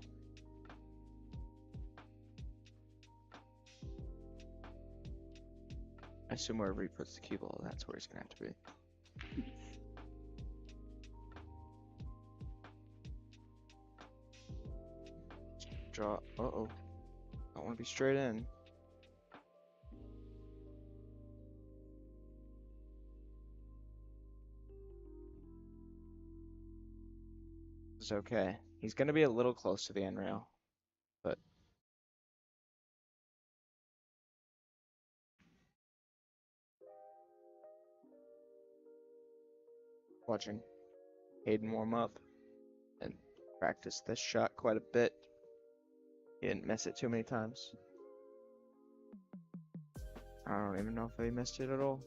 E: I assume wherever he puts the cue ball, that's where he's gonna have to be. Draw. Uh-oh. I want to be straight in. It's okay. He's gonna be a little close to the end rail, but watching Hayden warm up and practice this shot quite a bit. He didn't miss it too many times. I don't even know if he missed it at all.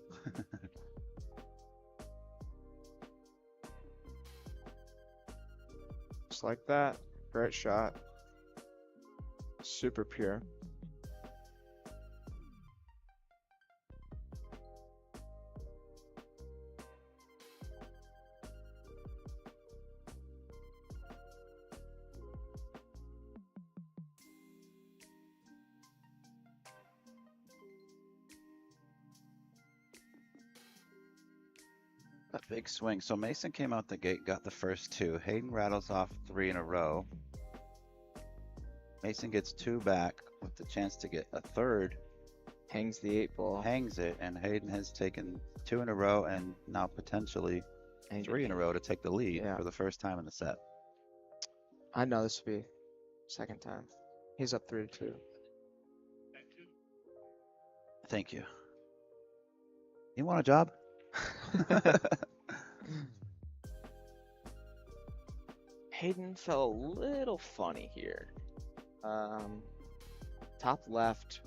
E: Just like that. Great shot. Super pure.
A: A big swing. So Mason came out the gate, got the first 2. Hayden rattles off 3 in a row. Mason gets 2 back with the chance to get a 3rd.
E: Hangs the 8 ball.
A: Hangs it, and Hayden has taken 2 in a row and now potentially 3 in a row to take the lead for the first time in the set.
E: I know this will be second time. He's up 3-2.
A: Thank you. You want a job?
E: Hayden fell a little funny here. Top left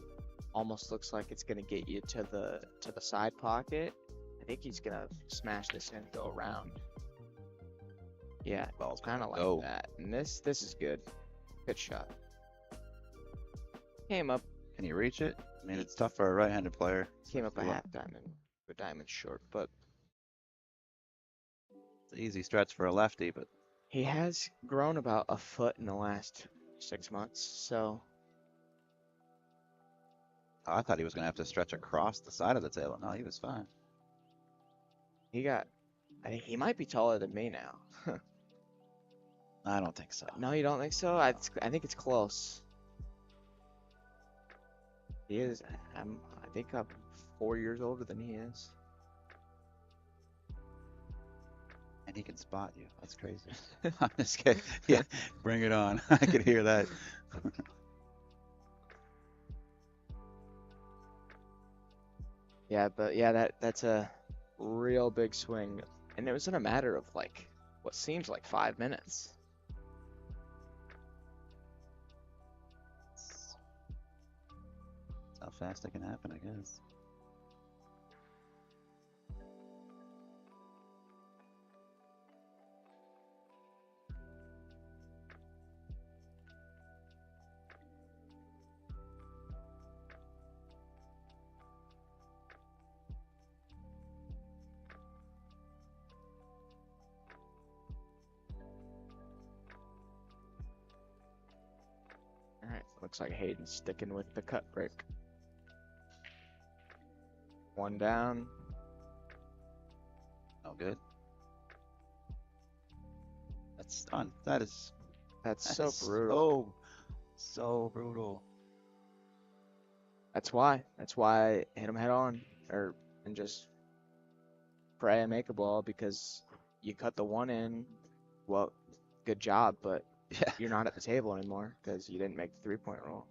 E: almost looks like it's gonna get you to the side pocket. I think he's gonna smash this and go around. Yeah,
A: Ball's
E: kind of like
A: go.
E: that. And this is good. Good shot. Came up.
A: Can you reach it? I mean, it's tough for a right-handed player.
E: Came up a half diamond. A diamond short, but
A: it's an easy stretch for a lefty, but
E: he has grown about a foot in the last 6 months, so
A: I thought he was going to have to stretch across the side of the table. No, he was fine.
E: I think he might be taller than me now.
A: I don't think so.
E: No, you don't think so? I think it's close. He is. I think I'm 4 years older than he is.
A: And he can spot you. That's crazy. I'm just kidding. Yeah, bring it on. I could hear that.
E: Yeah, but yeah, that's a real big swing, and it was in a matter of like what seems like 5 minutes.
A: That's how fast it can happen, I guess.
E: Looks like Hayden's sticking with the cut break. One down.
A: No good. That's done. That's
E: So brutal.
A: So brutal.
E: That's why. That's why I hit him head on, and just pray and make a ball, because you cut the one in. Well, good job, but
A: Yeah.
E: you're not at the table anymore because you didn't make the 3-point roll.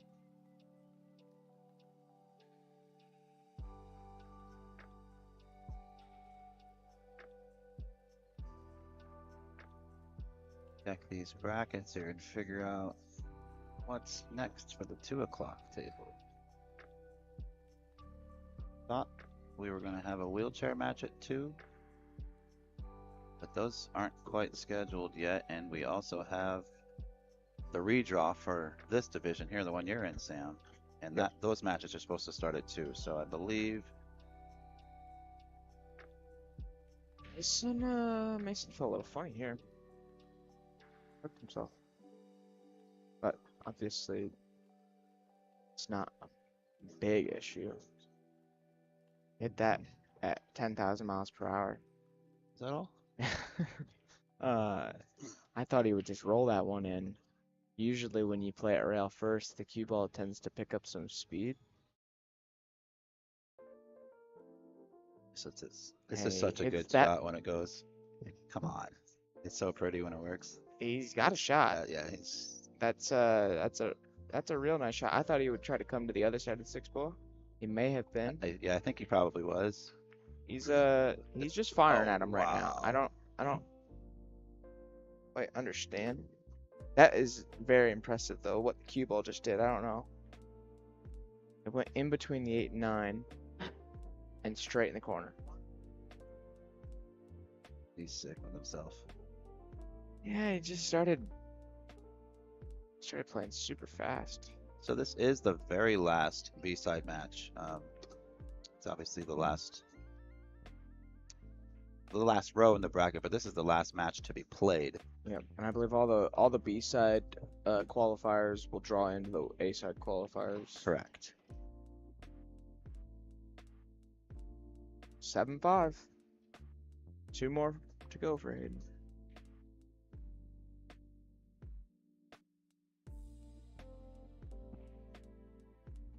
A: Check these brackets here and figure out what's next for the 2 o'clock table. Thought we were going to have a wheelchair match at 2, but those aren't quite scheduled yet, and we also have the redraw for this division here, the one you're in, Sam, and those matches are supposed to start at 2. So I believe
E: Mason felt a little funny here. Hurt himself, but obviously it's not a big issue. Hit that at 10,000 miles per hour.
A: is that all?
E: I thought he would just roll that one in. Usually when you play at rail first, the cue ball tends to pick up some speed.
A: So this
E: Hey,
A: is such a
E: it's
A: good
E: that-
A: shot when it goes. Come on, it's so pretty when it works.
E: He's got a shot.
A: Yeah, he's
E: That's a real nice shot. I thought he would try to come to the other side of the 6 ball. He may have been.
A: I think he probably was.
E: He's just firing
A: Oh,
E: at him right now.
A: wow.
E: I don't quite understand. That is very impressive though, what the cue ball just did. I don't know. It went in between the 8 and 9 and straight in the corner.
A: He's sick with himself.
E: Yeah, he just started playing super fast.
A: So this is the very last B-side match. It's obviously the last row in the bracket, but this is the last match to be played.
E: Yeah, and I believe all the B side qualifiers will draw into the A side qualifiers.
A: Correct.
E: 7-5. 2 more to go for Hayden.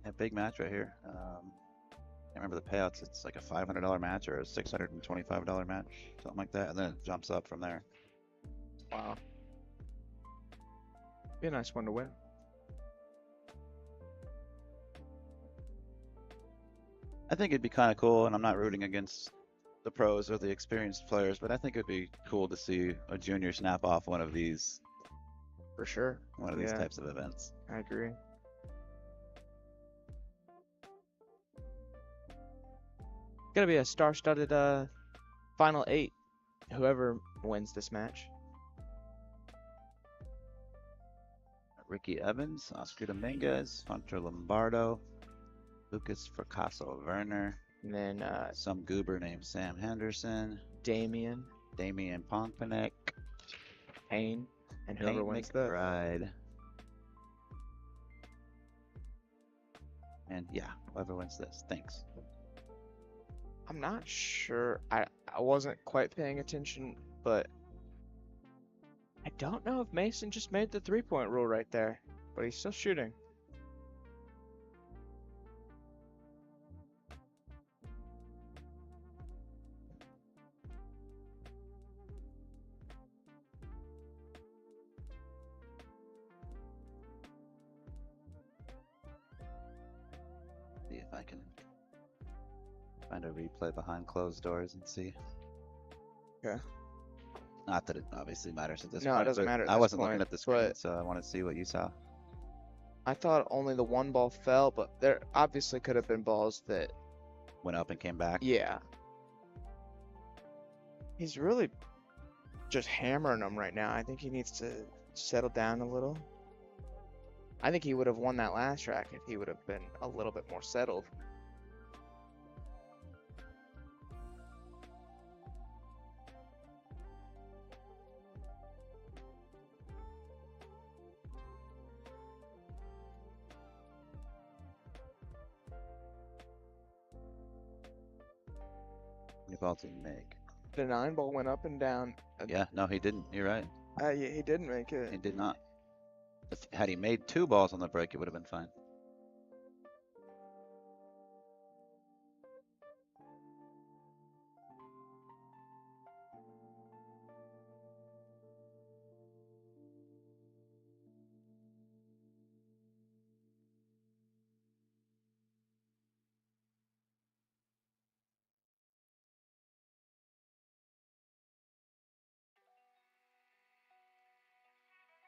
A: A big match right here. I remember the payouts. It's like a $500 match or a $625 match, something like that, and then it jumps up from there.
E: Wow. Be a nice one to win.
A: I think it'd be kind of cool, and I'm not rooting against the pros or the experienced players, but I think it'd be cool to see a junior snap off one of these
E: For sure.
A: these
E: Yeah.
A: types of events.
E: I agree. Gonna be a star-studded final 8. Whoever wins this match.
A: Ricky Evans, Oscar Dominguez, Hunter Lombardo, Lucas Fracasso Werner,
E: And then
A: some goober named Sam Henderson,
E: Damian,
A: Damian Pongpanik,
E: Payne, and whoever
A: Payne
E: wins that.
A: McBride. And yeah, whoever wins this. Thanks.
E: I'm not sure. I wasn't quite paying attention, but I don't know if Mason just made the 3-point rule right there, but he's still shooting.
A: See if I can find a replay behind closed doors and see.
E: Okay.
A: Not that it obviously matters at this
E: No, it
A: point.
E: doesn't
A: but
E: matter at
A: I
E: this
A: wasn't
E: point,
A: looking at the screen,
E: but-
A: so I want to see what you saw.
E: I thought only the one ball fell, but there obviously could have been balls that,
A: Went up and came back.
E: yeah. He's really just hammering them right now. I think he needs to settle down a little. I think he would have won that last track if he would have been a little bit more settled.
A: Any ball did he make?
E: The 9 ball went up and down.
A: Yeah, no, he didn't. You're right.
E: Yeah, he didn't make
A: He
E: it.
A: did not. Had he made 2 balls on the break, it would have been fine.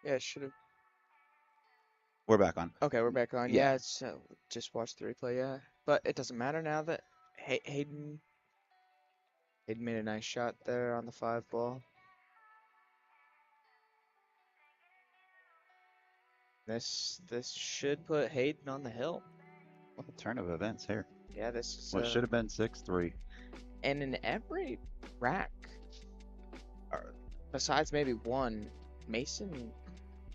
E: Yeah, should have.
A: We're back on.
E: Okay, we're back on.
A: Yeah.
E: Yeah, so just watch the replay. Yeah, but it doesn't matter now that Hayden made a nice shot there on the 5 ball. This should put Hayden on the hill.
A: What a turn of events here.
E: Yeah, this is
A: What should have been 6-3.
E: and in every rack, besides maybe one, Mason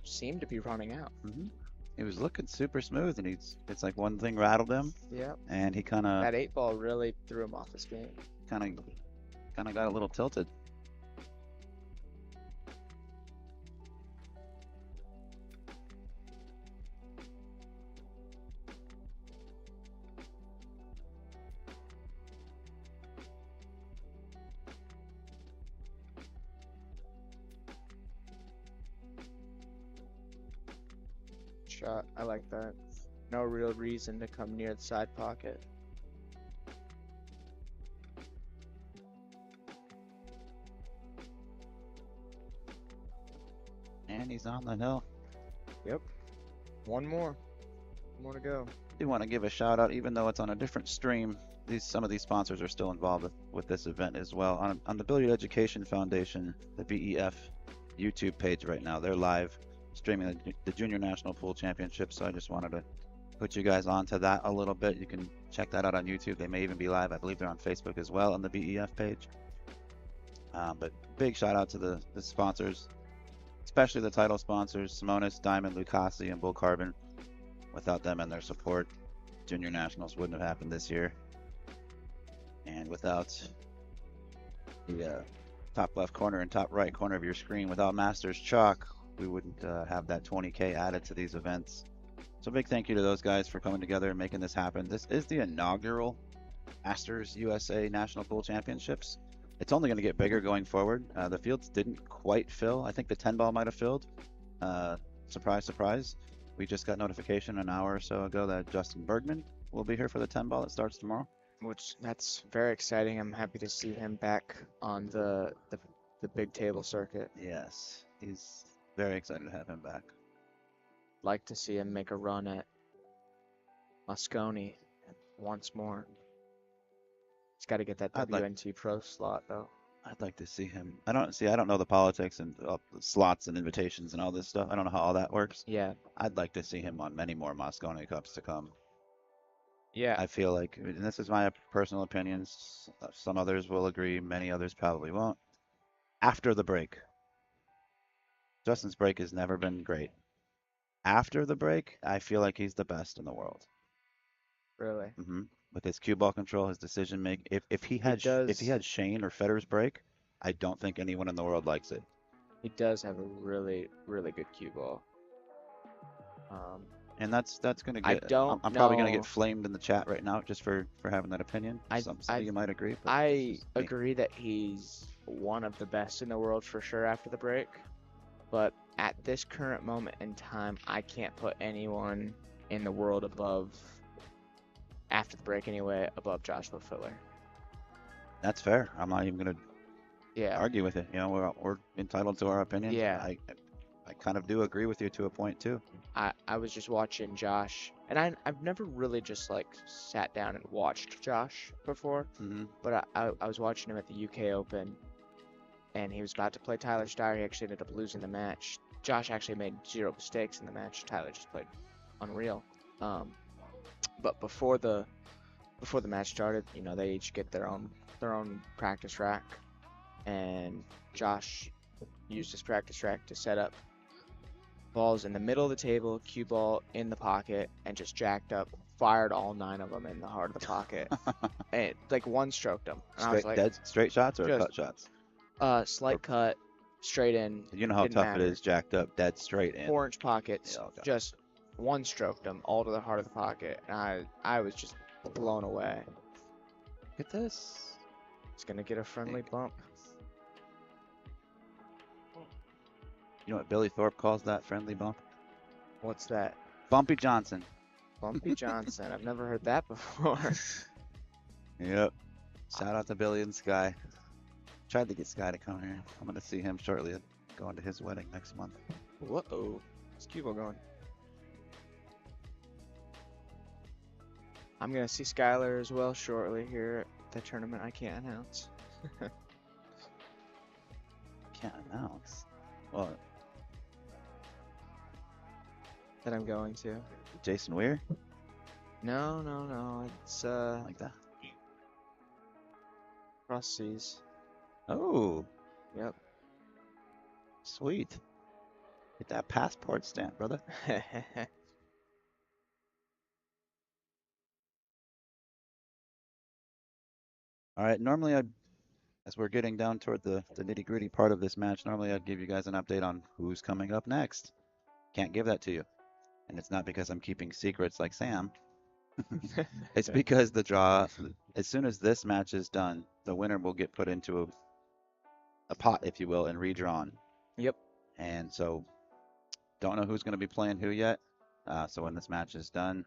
E: seemed to be running out.
A: He was looking super smooth, and it's like one thing rattled him,
E: Yeah,
A: and he
E: that 8 ball really threw him off his game.
A: kind of got a little tilted.
E: Shot, I like that. No real reason to come near the side pocket.
A: And he's on the hill.
E: Yep. One more to go.
A: I do want to give a shout out, even though it's on a different stream. Some of these sponsors are still involved with this event as well. On the Billiard Education Foundation, the BEF YouTube page right now, they're live streaming the Junior National Pool Championship. So I just wanted to put you guys onto that a little bit. You can check that out on YouTube. They may even be live. I believe they're on Facebook as well on the BEF page. But big shout out to the sponsors, especially the title sponsors, Simonis, Diamond, Lucasi, and Bull Carbon. Without them and their support, Junior Nationals wouldn't have happened this year. And without the top left corner and top right corner of your screen, without Masters Chalk, we wouldn't have that 20K added to these events. So big thank you to those guys for coming together and making this happen. This is the inaugural Masters USA National Pool Championships. It's only going to get bigger going forward. The fields didn't quite fill. I think the 10 ball might have filled. Surprise, surprise. We just got notification an hour or so ago that Justin Bergman will be here for the 10 ball that starts tomorrow.
E: Which that's very exciting. I'm happy to see him back on the big table circuit.
A: Yes, he's very excited to have him back.
E: Like to see him make a run at Moscone once more. He's got to get that WNT Pro slot though.
A: I'd like to see him. I don't know the politics and the slots and invitations and all this stuff. I don't know how all that works.
E: Yeah.
A: I'd like to see him on many more Moscone Cups to come.
E: Yeah.
A: I feel like, and this is my personal opinions, some others will agree, many others probably won't. After the break, Justin's break has never been great. After the break, I feel like he's the best in the world.
E: Really?
A: With his cue ball control, his decision making. If he had Shane or Federer's break, I don't think anyone in the world likes it.
E: He does have a really, really good cue ball.
A: And that's gonna
E: I
A: get.
E: don't
A: I'm probably gonna
E: know.
A: get flamed in the chat right now just for having that opinion. Some of you might agree. But
E: I
A: it's just me.
E: agree that he's one of the best in the world for sure after the break. But at this current moment in time, I can't put anyone in the world above, after the break anyway, above Joshua Filler.
A: That's fair. I'm not even gonna
E: Yeah.
A: argue with it. You know, we're entitled to our opinions.
E: Yeah.
A: I kind of do agree with you to a point too.
E: I was just watching Josh, and I've never really just like sat down and watched Josh before, but I was watching him at the UK Open, and he was about to play Tyler Steyer. He actually ended up losing the match. Josh actually made 0 mistakes in the match. Tyler just played unreal. But before the match started, you know, they each get their own practice rack, and Josh used his practice rack to set up balls in the middle of the table, cue ball in the pocket, and just jacked up fired all 9 of them in the heart of the pocket. And like one stroked them. And I was like,
A: straight shots or
E: just-
A: cut shots?
E: slight cut, straight in.
A: You know how
E: didn't
A: tough
E: matter.
A: it is, jacked up, dead straight in.
E: 4-inch pockets,
A: Yeah, okay.
E: just one stroked them all to the heart of the pocket. And I was just blown away.
A: Look at this.
E: It's gonna get a friendly bump.
A: You know what Billy Thorpe calls that friendly bump?
E: What's that?
A: Bumpy Johnson.
E: Bumpy Johnson. I've never heard that before.
A: Yep. Shout out to Billy and Sky. Tried to get Sky to come here. I'm going to see him shortly. Going to his wedding next month.
E: Whoa. Where's Cubo going? I'm gonna see Skylar as well shortly here at the tournament. I can't announce.
A: Can't announce. Well,
E: That I'm going to.
A: Jason Weir?
E: No. It's
A: Like that.
E: cross seas.
A: Oh,
E: Yep.
A: sweet. Get that passport stamp, brother. All right, normally as we're getting down toward the nitty-gritty part of this match, normally I'd give you guys an update on who's coming up next. Can't give that to you. And it's not because I'm keeping secrets like Sam. It's because the draw, as soon as this match is done, the winner will get put into a pot, if you will, and redrawn.
E: Yep.
A: And so, don't know who's going to be playing who yet. So when this match is done,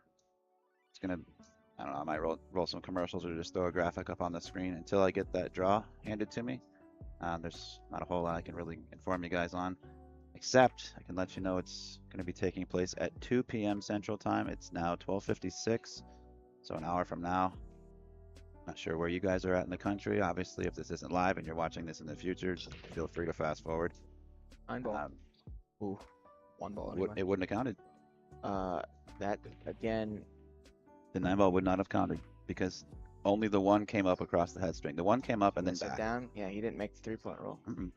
A: it's going to, I don't know, I might roll some commercials or just throw a graphic up on the screen until I get that draw handed to me. There's not a whole lot I can really inform you guys on, except I can let you know it's going to be taking place at 2 p.m. Central Time. It's now 12:56, so an hour from now. Not sure where you guys are at in the country. Obviously, if this isn't live and you're watching this in the future, feel free to fast forward.
E: 9 ball. Ooh, 1 ball anyway.
A: It wouldn't have counted.
E: That again.
A: The 9 ball would not have counted because only the one came up across the head string. The one came up and then
E: Sit
A: back.
E: down. Yeah, he didn't make the 3-point roll.
A: Mm-mm.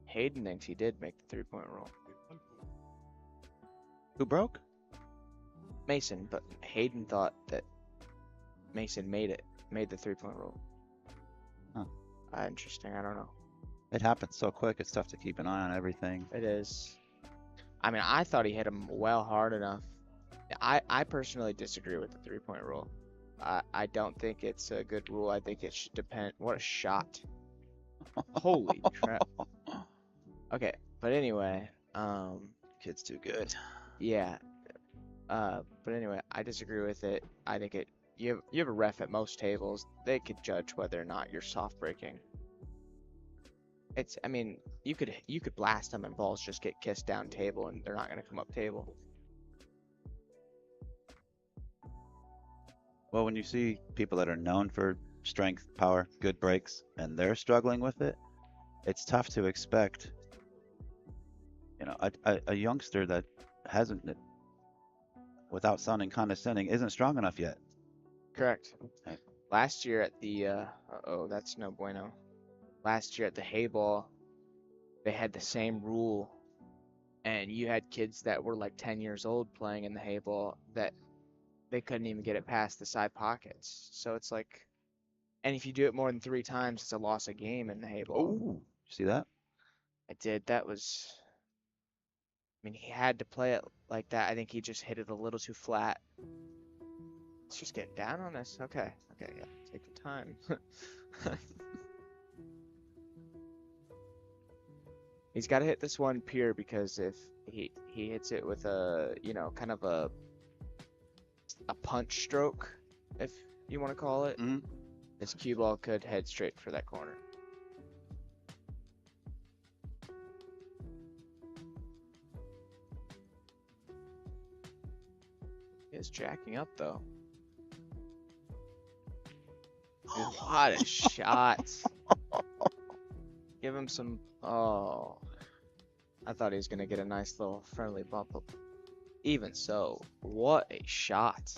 E: Hayden thinks he did make the 3-point roll.
A: Who broke?
E: Mason, but Hayden thought that Mason made the 3-point roll.
A: Huh.
E: Interesting. I don't know.
A: It happens so quick. It's tough to keep an eye on everything.
E: It is. I mean, I thought he hit him well hard enough. I personally disagree with the 3-point rule. I don't think it's a good rule. I think it should depend. What a shot. Holy crap. Okay, but anyway,
A: Kid's too good.
E: yeah. But anyway, I disagree with it. I think you have a ref at most tables. They could judge whether or not you're soft breaking. I mean, you could blast them and balls just get kissed down table and they're not gonna come up table.
A: Well, when you see people that are known for strength, power, good breaks, and they're struggling with it, it's tough to expect, a youngster that hasn't, without sounding condescending, isn't strong enough yet.
E: Correct.
A: Right.
E: Last year at the that's no bueno. Last year at the hay ball, they had the same rule, and you had kids that were like 10 years old playing in the hay ball that they couldn't even get it past the side pockets. So it's like, and if you do it more than 3 times, it's a loss of game in the hay ball.
A: Oh, see that?
E: I did. That was. I mean, he had to play it like that. I think he just hit it a little too flat. Let's just get down on this. Okay, yeah. Take your time. He's got to hit this one pure because if he hits it with a, kind of a punch stroke, if you want to call it,
A: Mhm.
E: his cue ball could head straight for that corner. He is jacking up though. What a shot. Give him some. Oh. I thought he was going to get a nice little friendly bump up. Even so, what a shot.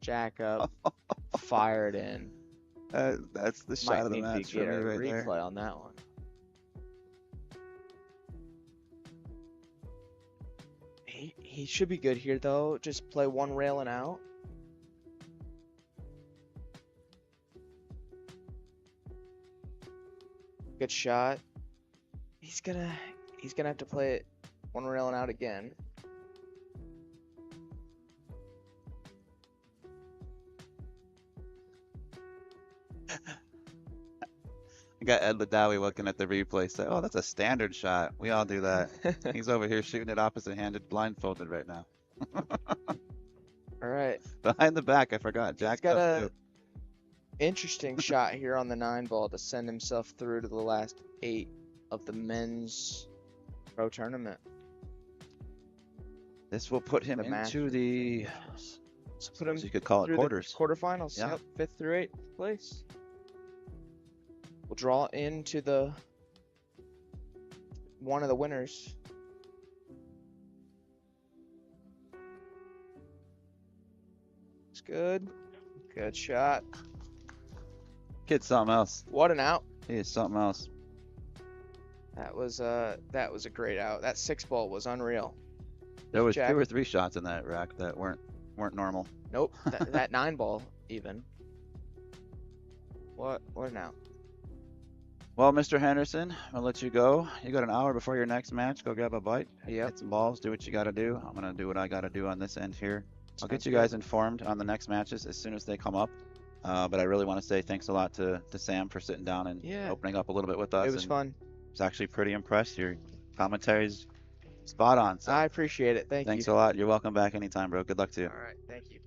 E: Jack up. Fired in.
A: That's the shot
E: Might
A: of the
E: need to
A: match for
E: get
A: me
E: a
A: right there.
E: replay on that one. He should be good here though. Just play one rail and out. Good shot. He's gonna have to play it one rail and out again.
A: I got Ed Ladawi looking at the replay, say, "Oh, that's a standard shot. We all do that." He's over here shooting it opposite-handed, blindfolded right now.
E: All right.
A: Behind the back, I forgot.
E: He's
A: Jacked
E: got
A: up
E: a
A: too.
E: interesting shot here on the 9 ball to send himself through to the last 8 of the men's pro tournament.
A: This will put him
E: The
A: into
E: Masters.
A: the,
E: Let's put him
A: you could call it
E: through
A: quarters.
E: the quarterfinals.
A: Yeah.
E: Yep, 5th through 8th place. We'll draw into the one of the winners. It's good. Good shot.
A: Kid's something else.
E: What an out.
A: He is something else.
E: That was a great out. That 6 ball was unreal.
A: There was
E: Jack.
A: 2 or 3 shots in that rack that weren't normal.
E: Nope. that 9 ball even. What an out.
A: Well, Mr. Henderson, I'll let you go. You got an hour before your next match. Go grab a bite,
E: Yep.
A: hit some balls, do what you got to do. I'm gonna do what I got to do on this end here. I'll get
E: Sounds
A: you guys
E: good.
A: informed on the next matches as soon as they come up. But I really want to say thanks a lot to Sam for sitting down and
E: Yeah.
A: opening up a little bit with us.
E: It was
A: and
E: fun.
A: I was actually pretty impressed. Your commentary's spot on. So
E: I appreciate it.
A: thanks
E: you.
A: a lot. You're welcome back anytime, bro. Good luck to you.
E: All right. Thank you.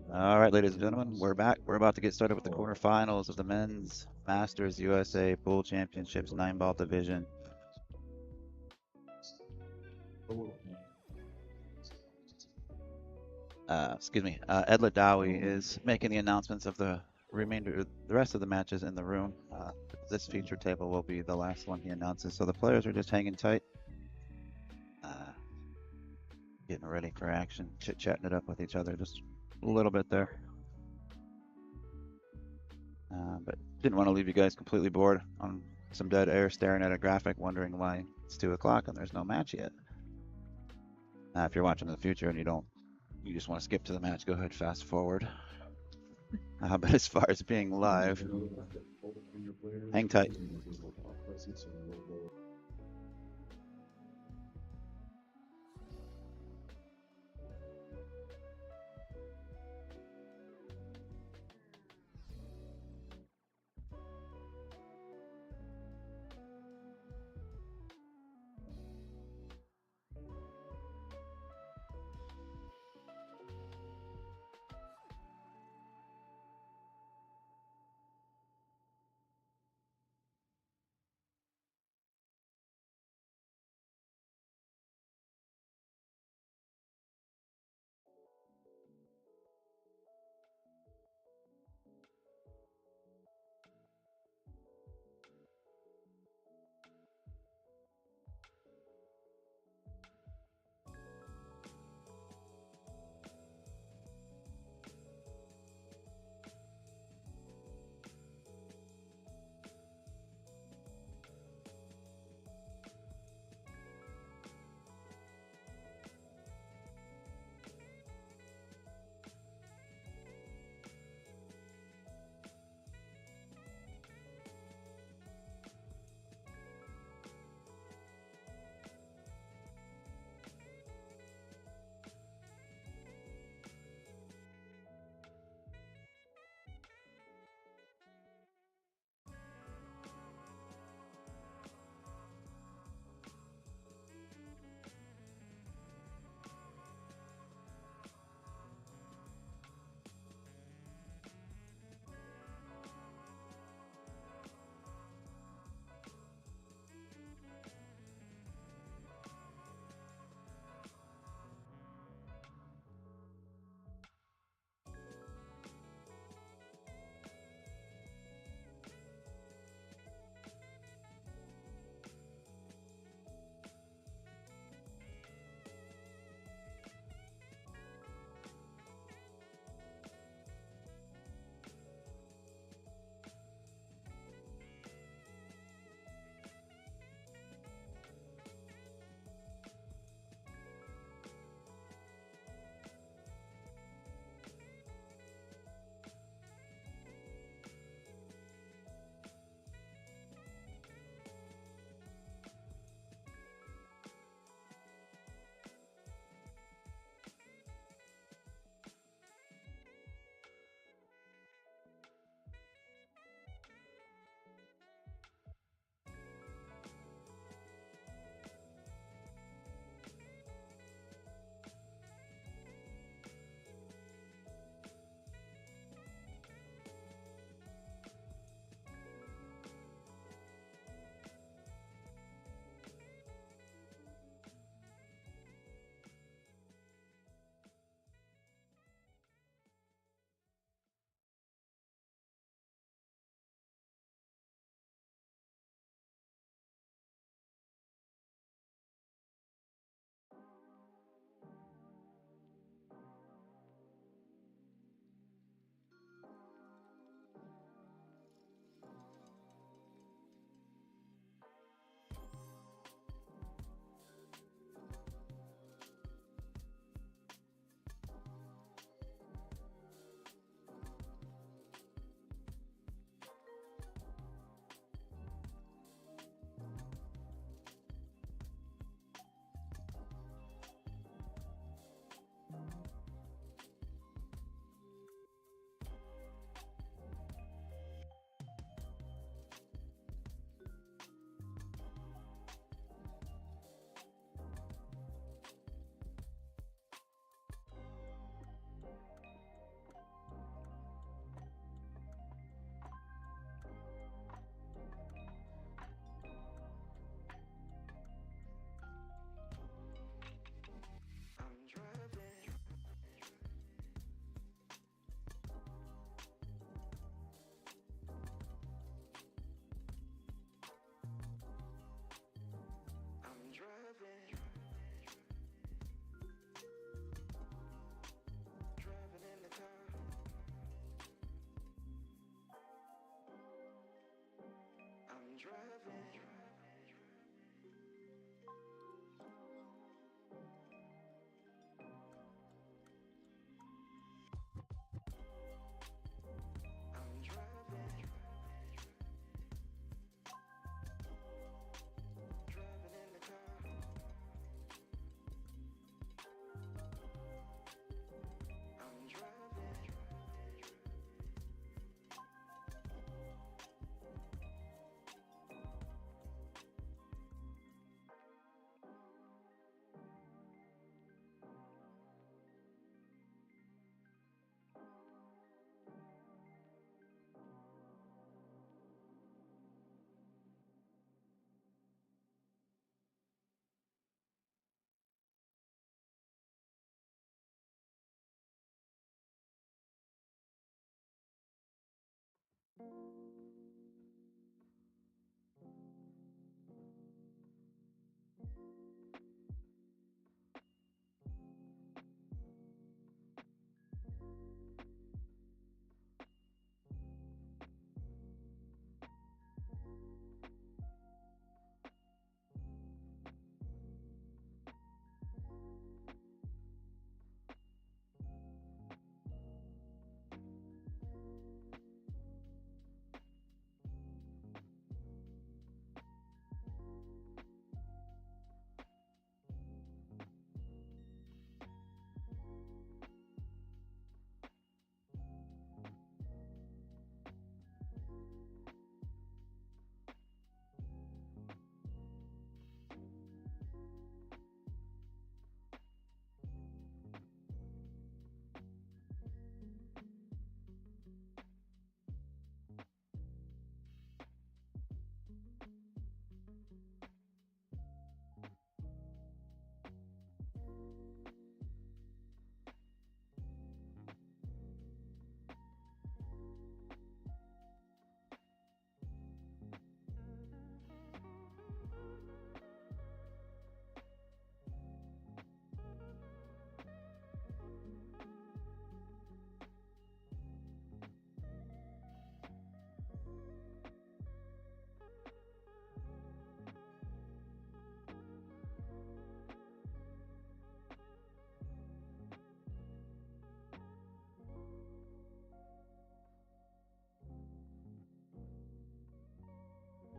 A: All right, ladies and gentlemen, we're back. We're about to get started with the quarterfinals of the men's Masters USA Pool Championships 9-ball division. Edla Dowie is making the announcements of the rest of the matches in the room. This feature table will be the last one he announces. So the players are just hanging tight, getting ready for action, chit-chatting it up with each other just a little bit there. But didn't want to leave you guys completely bored on some dead air staring at a graphic wondering why it's 2 o'clock and there's no match yet. If you're watching in the future and you just want to skip to the match, go ahead, fast forward. But as far as being live, hang tight.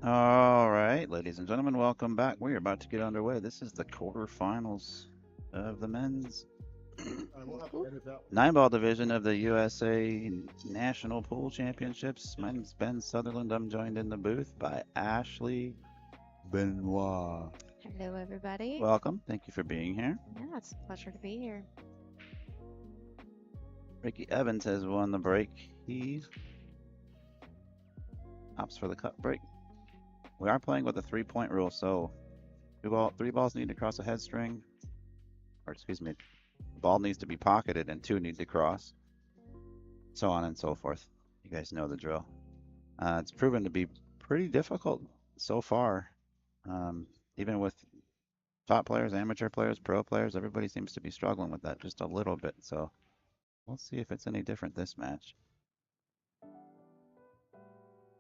A: All right, ladies and gentlemen, welcome back. We're about to get underway. This is the quarterfinals of the men's
B: We'll have to edit that one.
A: 9-ball division of the USA National Pool Championships. My name's Ben Sutherland. I'm joined in the booth by Ashley Benoit.
F: Hello, everybody.
A: Welcome. Thank you for being here.
F: Yeah, it's a pleasure to be here.
A: Ricky Evans has won the break. He opts for the cut break. We are playing with a 3-point rule, so 3 balls need to cross a head string, or excuse me, the ball needs to be pocketed and 2 need to cross, so on and so forth. You guys know the drill. It's proven to be pretty difficult so far, even with top players, amateur players, pro players. Everybody seems to be struggling with that just a little bit, so we'll see if it's any different this match.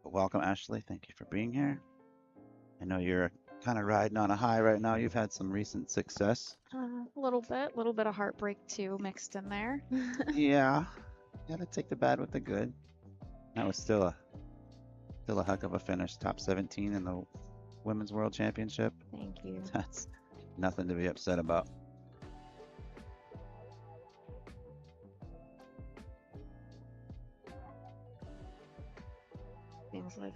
A: But welcome, Ashley. Thank you for being here. I know you're kind of riding on a high right now. You've had some recent success.
F: A little bit of heartbreak too mixed in there.
A: Yeah, gotta take the bad with the good. That was still a heck of a finish. Top 17 in the Women's World Championship.
F: Thank you.
A: That's nothing to be upset about.
F: Seems like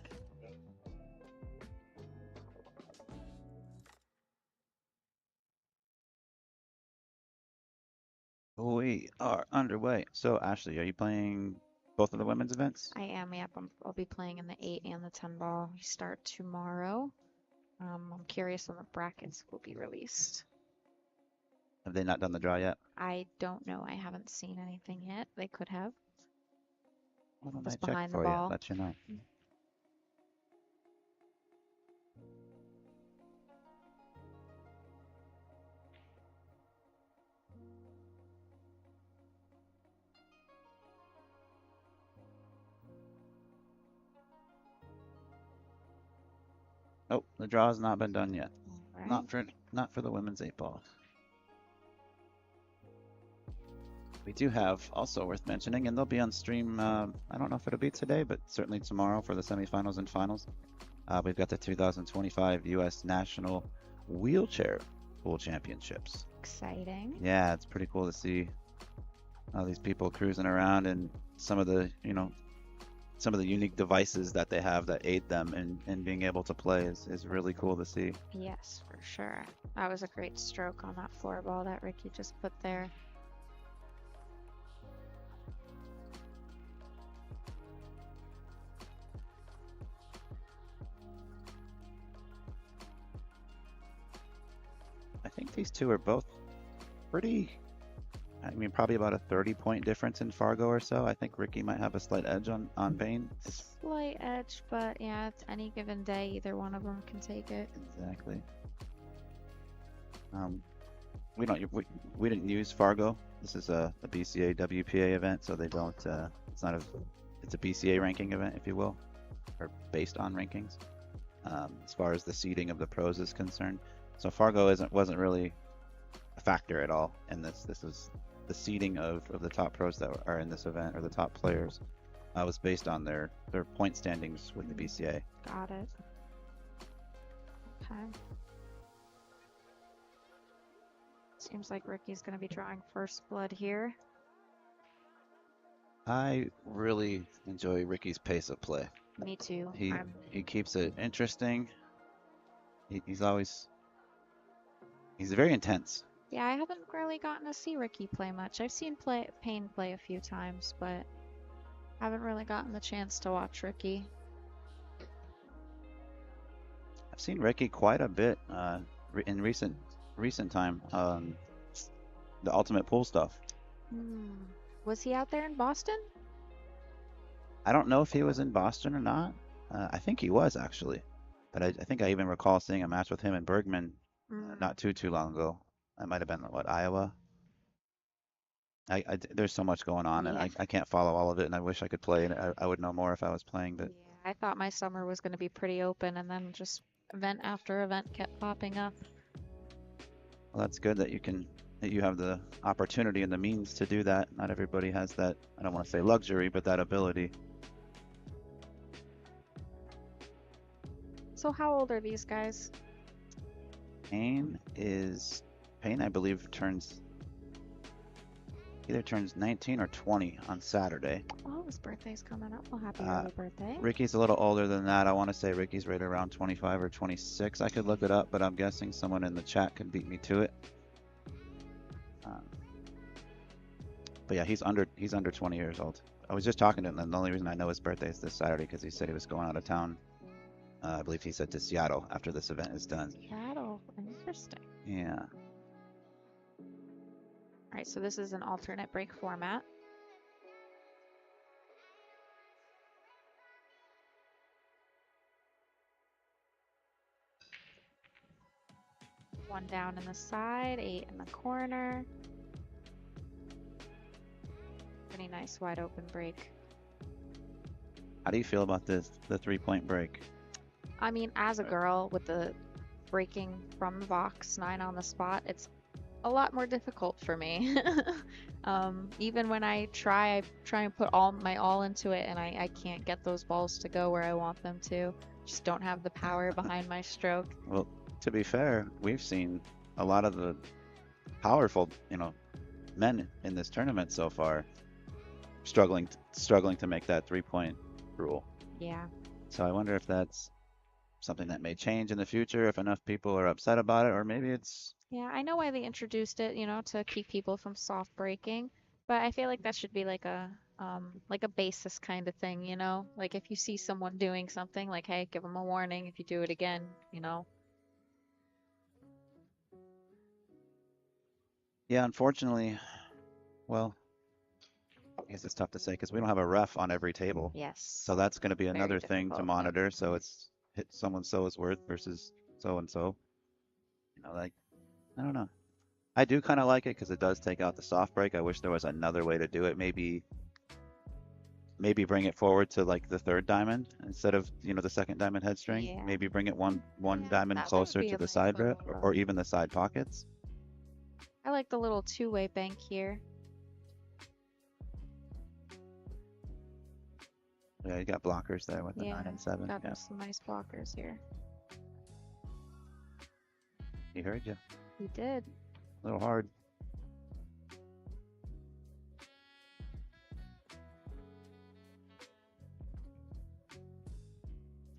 A: We are underway. So, Ashley, are you playing both of the women's events?
F: I am. Yep, I'll be playing in the 8 and the 10 ball. We start tomorrow. I'm curious when the brackets will be released.
A: Have they not done the draw yet?
F: I don't know. I haven't seen anything yet. They could have.
A: Why don't
F: Just
A: I check
F: behind the
A: for you?
F: ball.
A: Let you know. Oh, the draw has not been done yet.
F: All right.
A: Not for the women's 8 ball. We do have also worth mentioning, and they'll be on stream. I don't know if it'll be today, but certainly tomorrow for the semifinals and finals. We've got the 2025 U.S. National Wheelchair Pool Championships.
F: Exciting.
A: Yeah, it's pretty cool to see all these people cruising around and some of the unique devices that they have that aid them in being able to play is really cool to see.
F: Yes, for sure. That was a great stroke on that floor ball that Ricky just put there.
A: I think these two are both pretty, I mean, probably about a 30-point difference in Fargo or so. I think Ricky might have a slight edge on Payne.
F: Slight edge, but yeah, it's any given day, either one of them can take it.
A: Exactly. We didn't use Fargo. This is a BCA WPA event, so they don't. It's a BCA ranking event, if you will, or based on rankings. As far as the seeding of the pros is concerned, so Fargo wasn't really a factor at all in this. This was the seeding of the top pros that are in this event, or the top players, was based on their point standings with the BCA.
F: Got it. Okay. Seems like Ricky's going to be drawing first blood here.
A: I really enjoy Ricky's pace of play.
F: Me too.
A: He keeps it interesting. He's very intense.
F: Yeah, I haven't really gotten to see Ricky play much. I've seen Payne play a few times, but haven't really gotten the chance to watch Ricky.
A: I've seen Ricky quite a bit in recent time. The Ultimate Pool stuff.
F: Was he out there in Boston?
A: I don't know if he was in Boston or not. I think he was actually, but I think I even recall seeing a match with him and Bergman not too long ago. That might have been what, Iowa. There's so much going on, and I can't follow all of it, and I wish I could play, and I would know more if I was playing. But
F: yeah, I thought my summer was going to be pretty open, and then just event after event kept popping up.
A: well, that's good that you have the opportunity and the means to do that. Not everybody has that. I don't want to say luxury, but that ability.
F: So how old are these guys?
A: Payne, I believe, either turns 19 or 20 on Saturday.
F: Oh, his birthday's coming up. Well, happy
A: Uh,
F: early birthday.
A: Ricky's a little older than that. I want to say Ricky's right around 25 or 26. I could look it up, but I'm guessing someone in the chat could beat me to it. But yeah, he's under 20 years old. I was just talking to him, and the only reason I know his birthday is this Saturday because he said he was going out of town. I believe he said to Seattle after this event is done.
F: Seattle. Interesting.
A: Yeah.
F: All right, so this is an alternate break format. One down in the side, 8 in the corner. Pretty nice wide open break.
A: How do you feel about the 3-point break?
F: I mean, as a girl with the breaking from the box 9 on the spot, it's a lot more difficult for me. Even when I try and put my all into it, and I can't get those balls to go where I want them to. Just don't have the power behind my stroke.
A: Well, to be fair, we've seen a lot of the powerful, men in this tournament so far struggling to make that 3-point rule.
F: Yeah.
A: So I wonder if that's something that may change in the future if enough people are upset about it, or maybe it's
F: Yeah, I know why they introduced it, to keep people from soft breaking, but I feel like that should be like a basis kind of thing, Like if you see someone doing something, like, hey, give them a warning if you do it again.
A: Yeah, unfortunately, well, I guess it's tough to say because we don't have a ref on every table.
F: Yes.
A: So that's going to be
F: Very
A: another thing to
F: difficult.
A: monitor. So it's hit someone so is worth versus so and so. Like, I don't know. I do kind of like it because it does take out the soft break. I wish there was another way to do it. Maybe bring it forward to like the third diamond instead of the second diamond head string.
F: Yeah.
A: Maybe bring it one
F: Yeah,
A: diamond
F: that would
A: closer
F: be
A: to
F: a
A: the
F: nice
A: side
F: little,
A: rep or even the side pockets.
F: I like the little two-way bank here.
A: Yeah, you got blockers there with the 9 and 7.
F: Got
A: Yeah,
F: some nice blockers here.
A: he heard you.
F: He did.
A: A little hard.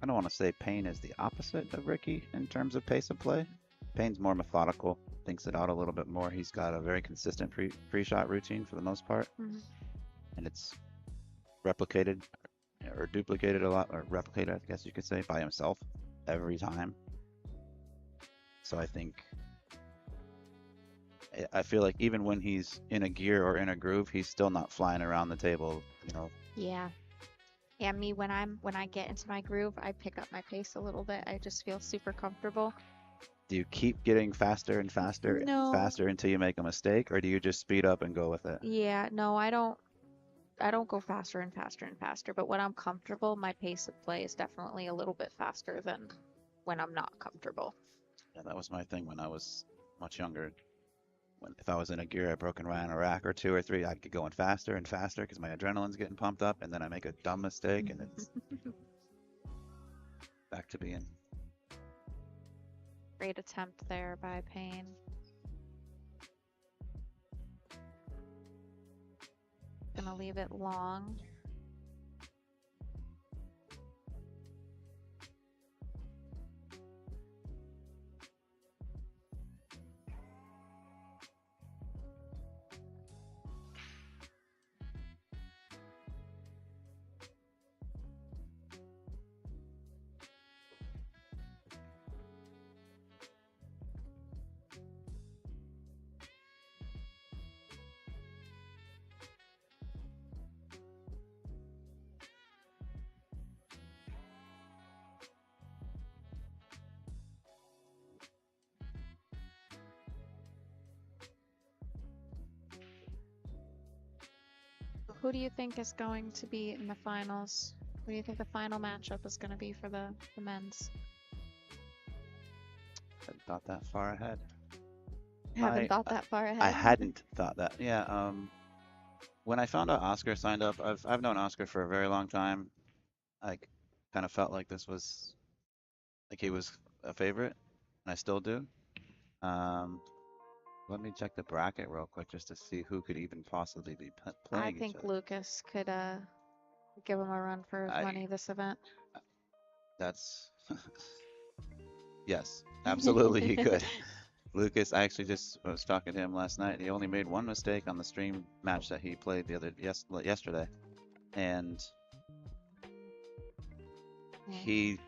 A: I don't want to say Payne is the opposite of Ricky in terms of pace of play. Payne's more methodical, thinks it out a little bit more. He's got a very consistent pre-shot routine for the most part,
F: Mhm.
A: and it's replicated or duplicated a lot, or replicated, I guess you could say, by himself every time. So I feel like even when he's in a gear or in a groove, he's still not flying around the table,
F: Yeah. Yeah, me when I get into my groove, I pick up my pace a little bit. I just feel super comfortable.
A: Do you keep getting faster and faster and
F: No.
A: faster until you make a mistake, or do you just speed up and go with it?
F: Yeah, no, I don't go faster and faster and faster, but when I'm comfortable, my pace of play is definitely a little bit faster than when I'm not comfortable.
A: Yeah, that was my thing when I was much younger. If I was in a gear, I broke and ran a rack or 2 or 3, I'd get going faster and faster because my adrenaline's getting pumped up, and then I make a dumb mistake, and it's back to being.
F: Great attempt there by Payne. Gonna leave it long. Who do you think is going to be in the finals? Who do you think the final matchup is going to be for the men's?
A: Hadn't thought that far ahead.
F: Haven't thought that far ahead.
A: I hadn't thought that. Yeah. When I found out Oscar signed up, I've known Oscar for a very long time. I kind of felt like this was Like he was a favorite, and I still do. Um, Let me check the bracket real quick just to see who could even possibly be
F: I
A: playing each
F: think
A: other.
F: Lucas could give him a run for his
A: I
F: money this event.
A: That's yes, absolutely he could. Lucas, I actually just was talking to him last night. He only made one mistake on the stream match that he played yesterday, and
F: Yeah.
A: he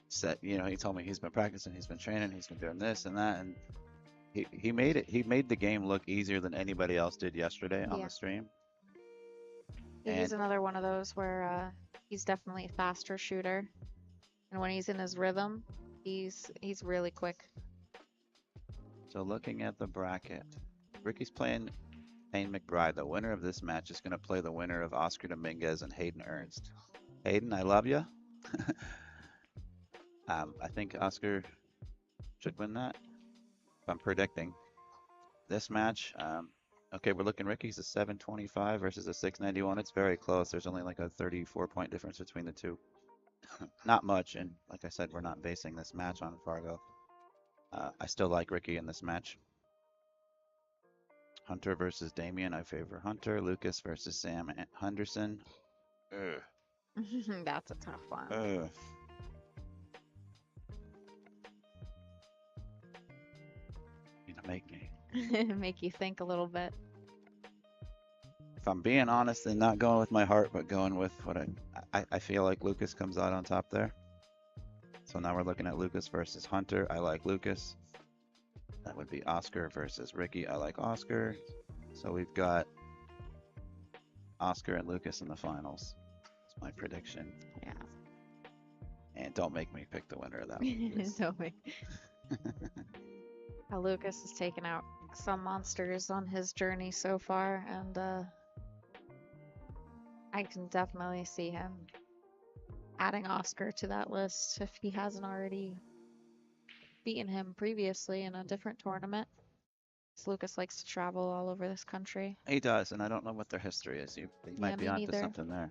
A: said, he told me he's been practicing, he's been training, he's been doing this and that, and he made it. He made the game look easier than anybody else did yesterday on
F: Yeah.
A: the stream.
F: He's
A: And
F: another one of those where he's definitely a faster shooter, and when he's in his rhythm, he's really quick.
A: so looking at the bracket, Ricky's playing Payne McBride. The winner of this match is going to play the winner of Oscar Dominguez and Hayden Ernst. Hayden, I love you. I think Oscar should win that. If I'm predicting this match, okay, we're looking Ricky's a 725 versus a 691. It's very close. There's only like a 34-point difference between the two. Not much, and like I said, we're not basing this match on Fargo. I still like Ricky in this match. Hunter versus Damian, I favor Hunter. Lucas versus Sam Henderson. Ugh.
F: That's a tough one.
A: Ugh. You know,
F: Make you think a little bit.
A: if I'm being honest and not going with my heart, but going with what I feel like Lucas comes out on top there. So now we're looking at Lucas versus Hunter. I like Lucas. That would be Oscar versus Ricky. I like Oscar. So we've got Oscar and Lucas in the finals. That's my prediction.
F: Yeah.
A: And don't make me pick the winner of that one.
F: Don't make. Lucas has taken out some monsters on his journey so far, and I can definitely see him adding Oscar to that list if he hasn't already beaten him previously in a different tournament. So Lucas likes to travel all over this country.
A: He does, and I don't know what their history is. He might be
F: me
A: onto
F: neither.
A: something there.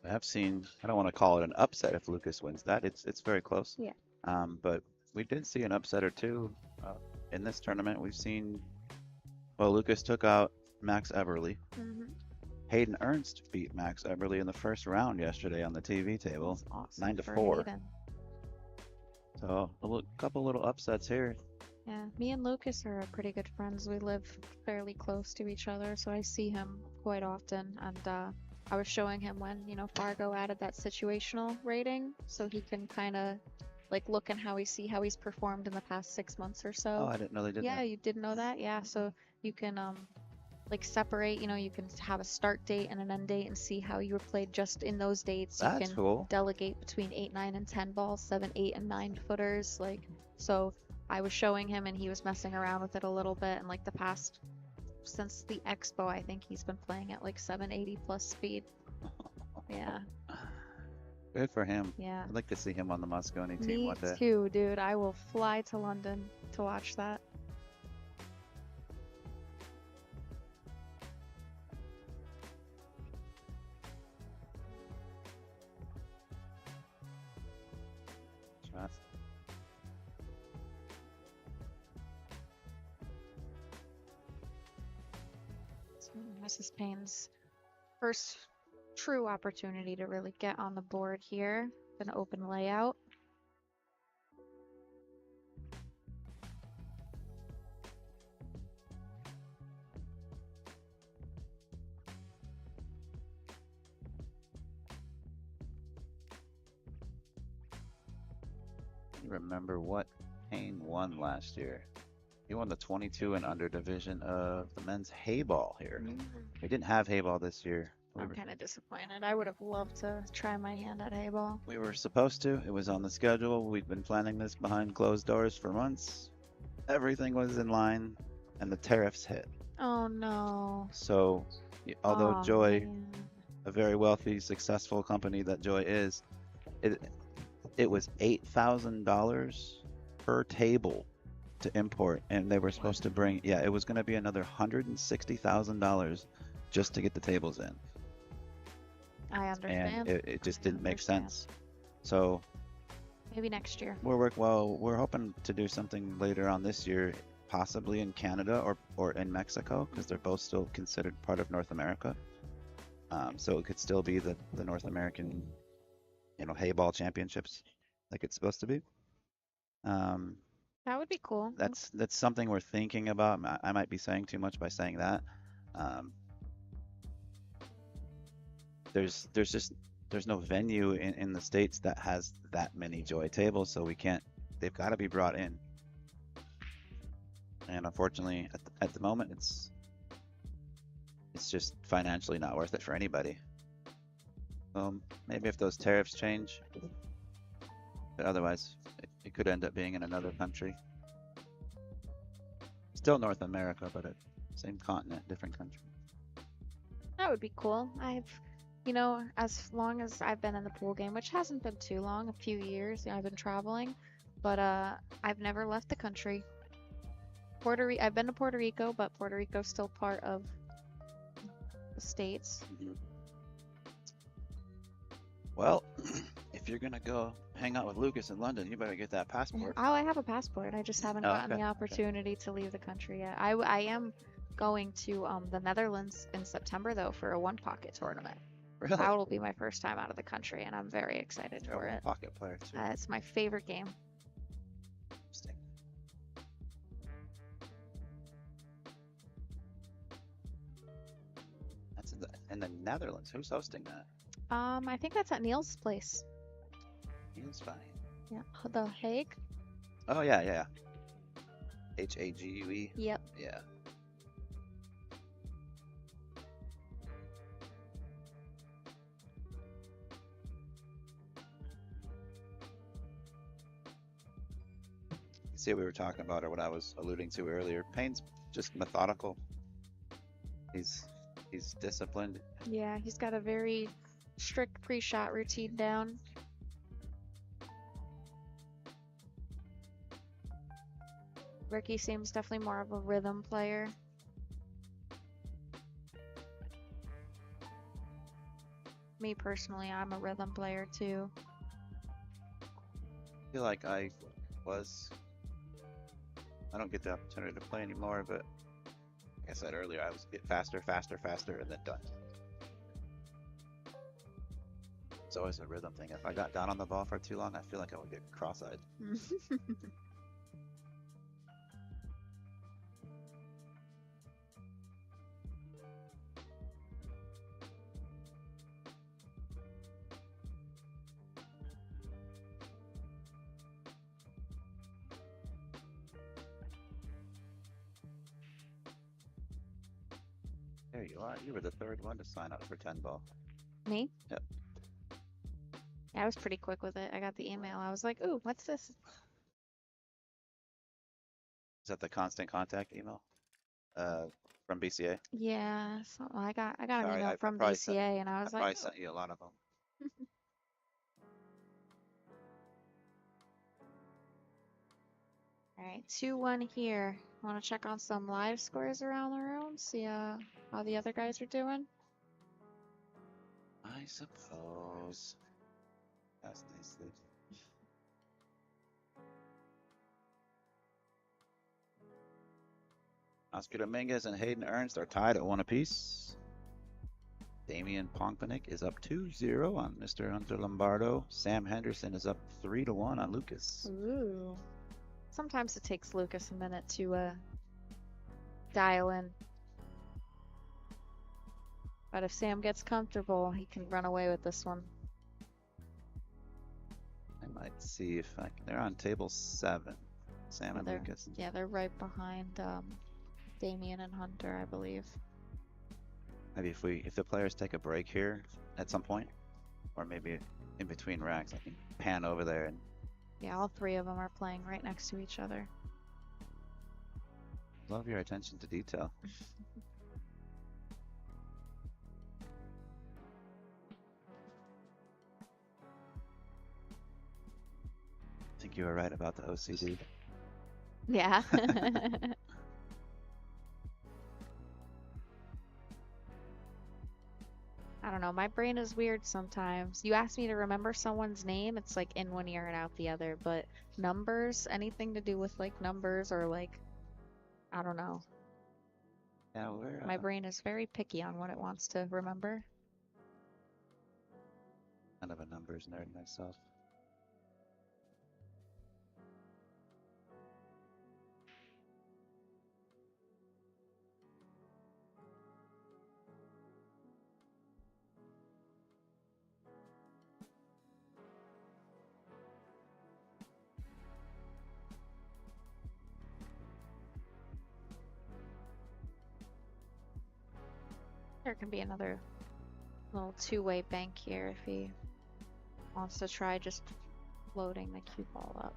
A: I have seen, I don't want to call it an upset if Lucas wins that. It's very close.
F: Yeah.
A: But we did see an upset or two in this tournament. We've seen, well, Lucas took out Max Eberle.
F: Mm-hmm.
A: Hayden Ernst beat Max Eberle in the first round yesterday on the TV table,
F: Awesome
A: 9-4.
F: Hayden.
A: So a couple little upsets here.
F: Yeah, me and Lucas are pretty good friends. We live fairly close to each other, so I see him quite often. And I was showing him when, Fargo added that situational rating, so he can kind of like look and how he's performed in the past 6 months or so.
A: Oh, I didn't know they did
F: Yeah,
A: that.
F: you didn't know that? Yeah, so you can like separate, you can have a start date and an end date and see how you were played just in those dates. You
A: That's
F: can
A: cool.
F: delegate between 8, 9, and 10 balls, 7, 8, and 9 footers. Like, so I was showing him and he was messing around with it a little bit. And like since the expo, I think he's been playing at like 780 plus speed. Yeah.
A: Good for him.
F: Yeah.
A: I'd like to see him on the Moscone team
F: Me
A: one day.
F: too, dude. I will fly to London to watch that.
A: Shots.
F: So Mrs. Payne's first true opportunity to really get on the board here. An open layout.
A: You remember what Payne won last year? He won the 22 and under division of the men's hayball here. We didn't have hayball this year.
F: I'm kind of disappointed. I would have loved to try my hand at hayball.
A: We were supposed to. It was on the schedule. We'd been planning this behind closed doors for months. Everything was in line, and the tariffs hit.
F: Oh no.
A: So, although
F: Aw,
A: Joy,
F: man.
A: a very wealthy, successful company that Joy is, it was $8,000 per table to import, and they were supposed to bring, yeah, it was going to be another $160,000 just to get the tables in.
F: I understand.
A: And it just didn't make
F: Understand.
A: sense. So
F: Maybe next year.
A: we're hoping to do something later on this year, possibly in Canada or in Mexico, because they're both still considered part of North America. So it could still be the North American, Hayball Championships, like it's supposed to be. Um,
F: That would be cool.
A: that's something we're thinking about. I might be saying too much by saying that. Um, there's no venue in the States that has that many joy tables, so they've got to be brought in. And unfortunately, at the moment, it's just financially not worth it for anybody. Maybe if those tariffs change, but otherwise, it could end up being in another country. Still North America, but same continent, different country.
F: That would be cool. As long as I've been in the pool game, which hasn't been too long, a few years, I've been traveling, but I've never left the country. I've been to Puerto Rico, but Puerto Rico's still part of the States.
A: Well, if you're gonna go hang out with Lucas in London, you better get that passport.
F: Oh, I have a passport. I just haven't gotten the opportunity to leave the country yet. I am going to the Netherlands in September though for a one pocket tournament.
A: Really?
F: That will be my first time out of the country, and I'm very excited
A: You're
F: for
A: a
F: it.
A: pocket player too.
F: It's my favorite game.
A: Interesting. That's in the Netherlands. Who's hosting that?
F: I think that's at Neil's place.
A: He's fine.
F: Yeah, The Hague.
A: Oh yeah. Hague.
F: Yep.
A: Yeah. See what we were talking about, or what I was alluding to earlier. Payne's just methodical. He's disciplined.
F: Yeah, he's got a very strict pre-shot routine down. Ricky seems definitely more of a rhythm player. Me personally, I'm a rhythm player too.
A: I feel like I don't get the opportunity to play anymore, but like I said earlier, I was get faster, and then done. It's always a rhythm thing. If I got down on the ball for too long, I feel like I would get cross-eyed. There you are. You were the third one to sign up for 10 ball.
F: Me?
A: Yep.
F: Yeah, I was pretty quick with it. I got the email. I was like, "Ooh, what's this?"
A: Is that the constant contact email? From BCA?
F: Yeah, so I got an
A: Sorry,
F: email
A: I
F: from
A: probably
F: BCA, and I was
A: probably
F: like,
A: sent you a lot of them.
F: "All right, 2-1 here. Want to check on some live scores around the room? See how the other guys are doing?"
A: I suppose. That's nicely. Oscar Dominguez and Hayden Ernst are tied at 1 apiece. Damian Pongpanik is up 2-0 on Mr. Hunter Lombardo. Sam Henderson is up 3-1 on Lucas.
F: Ooh. Sometimes it takes Lucas a minute to dial in. But if Sam gets comfortable, he can run away with this one.
A: I might see if they're on table 7. Sam and Lucas.
F: Yeah, they're right behind Damian and Hunter, I believe.
A: Maybe if the players take a break here at some point, or maybe in between racks, I can pan over there and.
F: Yeah, all three of them are playing right next to each other.
A: Love your attention to detail. I think you were right about the OCD.
F: Yeah. I don't know. My brain is weird sometimes. You ask me to remember someone's name, it's like in one ear and out the other. But numbers, anything to do with like numbers or like, I don't know.
A: Yeah, we're
F: My brain is very picky on what it wants to remember.
A: kind of a numbers nerd myself.
F: There can be another little two-way bank here if he wants to try just loading the cue ball up.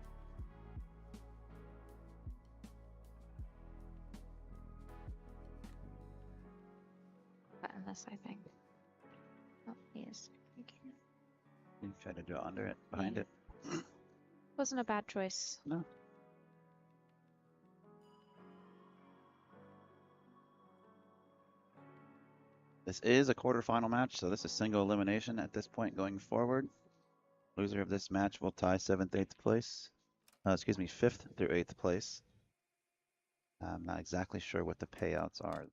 F: Button this, I think. Oh, he is. Okay.
A: You try to draw under it, behind
F: Yeah.
A: it.
F: Wasn't a bad choice.
A: No. This is a quarterfinal match, so this is single elimination at this point going forward. Loser of this match will tie 7th, 8th place. Excuse me, 5th through 8th place. I'm not exactly sure what the payouts are.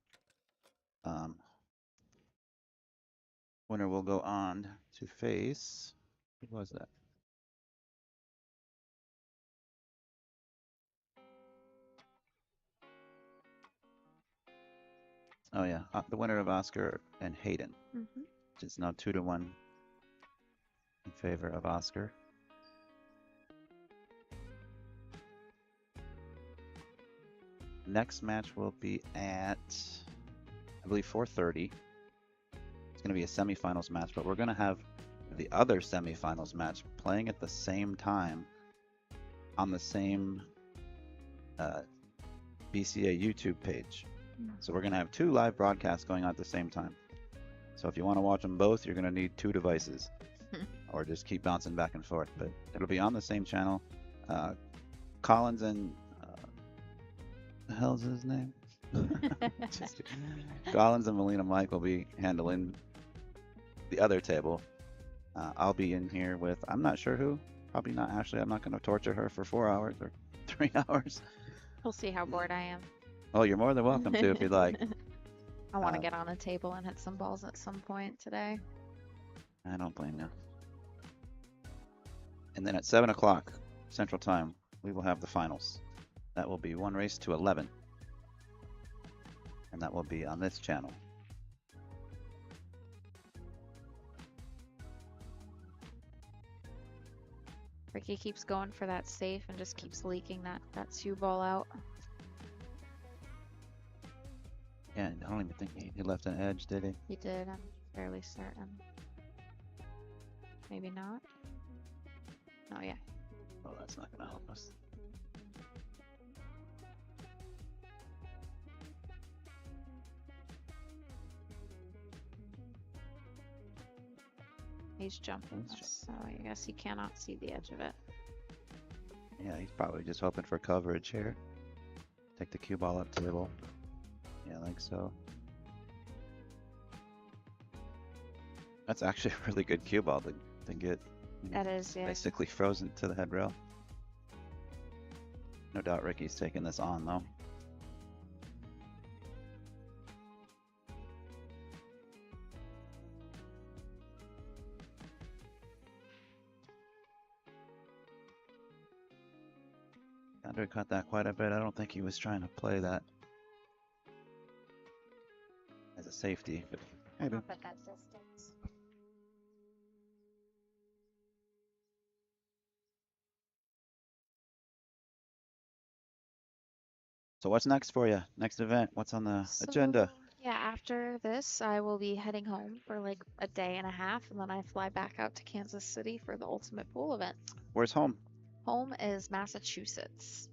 A: Winner will go on to face. Who was that? Oh yeah, the winner of Oscar and Hayden,
F: Mm-hmm.
A: which is now 2-1 in favor of Oscar. Next match will be at, I believe, 4:30. It's going to be a semifinals match, but we're going to have the other semifinals match playing at the same time on the same BCA YouTube page. So we're going to have 2 live broadcasts going on at the same time. So if you want to watch them both, you're going to need 2 devices or just keep bouncing back and forth. But it'll be on the same channel. Collins and the hell's his name? Collins and Melina Mike will be handling the other table. I'll be in here with, I'm not sure who. Probably not Ashley. I'm not going to torture her for 4 hours or 3 hours.
F: We'll see how bored I am.
A: Oh, you're more than welcome to if you'd like.
F: I want to get on a table and hit some balls at some point today.
A: I don't blame you. And then at 7 o'clock Central Time, we will have the finals. That will be 1 race to 11. And that will be on this channel.
F: Ricky keeps going for that safe and just keeps leaking that cue ball out.
A: Yeah, I don't even think he left an edge, did he?
F: He did, I'm fairly certain. Maybe not. Oh yeah.
A: Oh, that's not going to help us.
F: He's jumping
A: He's
F: this, so I guess he cannot see the edge of it.
A: Yeah, he's probably just hoping for coverage here. Take the cue ball up table. Yeah, I think so. That's actually a really good cue ball to get
F: That is, yeah.
A: basically frozen to the head rail. No doubt Ricky's taking this on though. Undercut that quite a bit. I don't think he was trying to play that as a safety, but maybe.
F: Up at that distance.
A: So what's next for you? Next event? What's on the agenda?
F: Yeah, after this, I will be heading home for like a day and a half, and then I fly back out to Kansas City for the Ultimate Pool event.
A: Where's home?
F: Home is Massachusetts,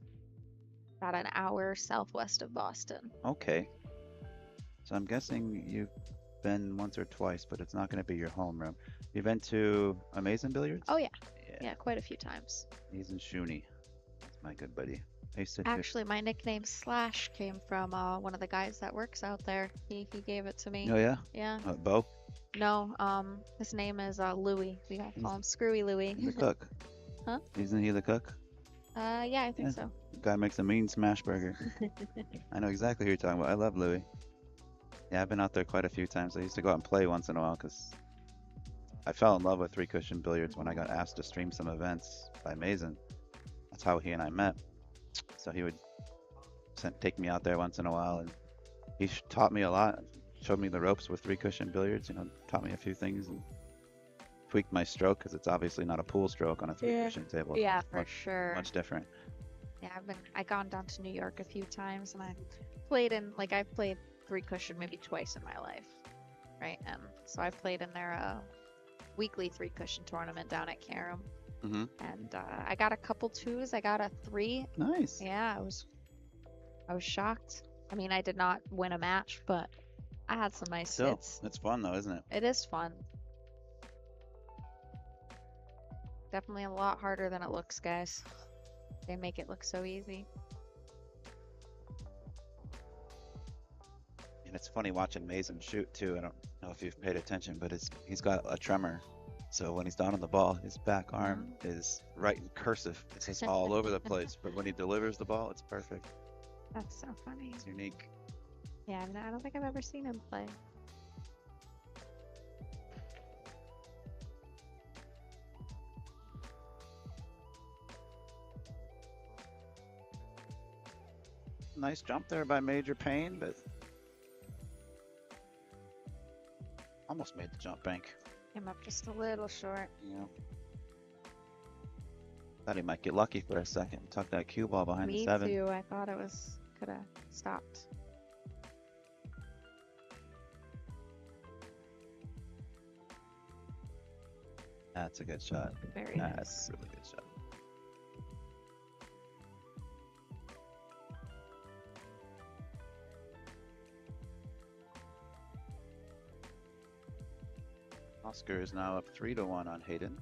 F: about an hour southwest of Boston.
A: Okay. So I'm guessing you've been once or twice, but it's not going to be your homeroom. You've been to Amazing Billiards?
F: Oh yeah, yeah, quite a few times.
A: He's in Shuney. That's my good buddy. I used to do.
F: Actually, my nickname Slash came from one of the guys that works out there. He gave it to me.
A: Oh yeah.
F: Yeah.
A: Bo.
F: No, his name is Louie. We gotta call him Screwy Louie.
A: The cook.
F: Huh?
A: Isn't he the cook?
F: Yeah, I think
A: Yeah.
F: so.
A: Guy makes a mean smash burger. I know exactly who you're talking about. I love Louis. Yeah, I've been out there quite a few times. I used to go out and play once in a while because I fell in love with three cushion billiards when I got asked to stream some events by Mason. That's how he and I met. So he would take me out there once in a while, and he taught me a lot. Showed me the ropes with three cushion billiards. You know, taught me a few things and tweaked my stroke because it's obviously not a pool stroke on a three cushion table. It's
F: Yeah, for sure.
A: much different.
F: Yeah, I've gone down to New York a few times, and I've played three cushion maybe twice in my life, right? And so I played in their weekly three cushion tournament down at Carum,
A: Mm-hmm.
F: and I got a couple twos. I got a three.
A: Nice.
F: Yeah, I was shocked. I mean, I did not win a match, but I had some nice
A: Still,
F: hits.
A: it's fun though, isn't it?
F: It is fun. Definitely a lot harder than it looks, guys. They make it look so easy.
A: And it's funny watching Mason shoot too. I don't know if you've paid attention, but he's got a tremor. So when he's down on the ball, his back arm is right in cursive. It's just all over the place. But when he delivers the ball, it's perfect.
F: That's so funny.
A: It's unique.
F: Yeah, I don't think I've ever seen him play.
A: Nice jump there by Major Payne, but almost made the jump bank.
F: Came up just a little short.
A: Yeah. Thought he might get lucky for a second. Tuck that cue ball behind the
F: Me
A: seven.
F: too. I thought it could have stopped.
A: That's a good shot.
F: Very
A: That's
F: nice.
A: a really good shot. Oscar is now up 3-1 on Hayden.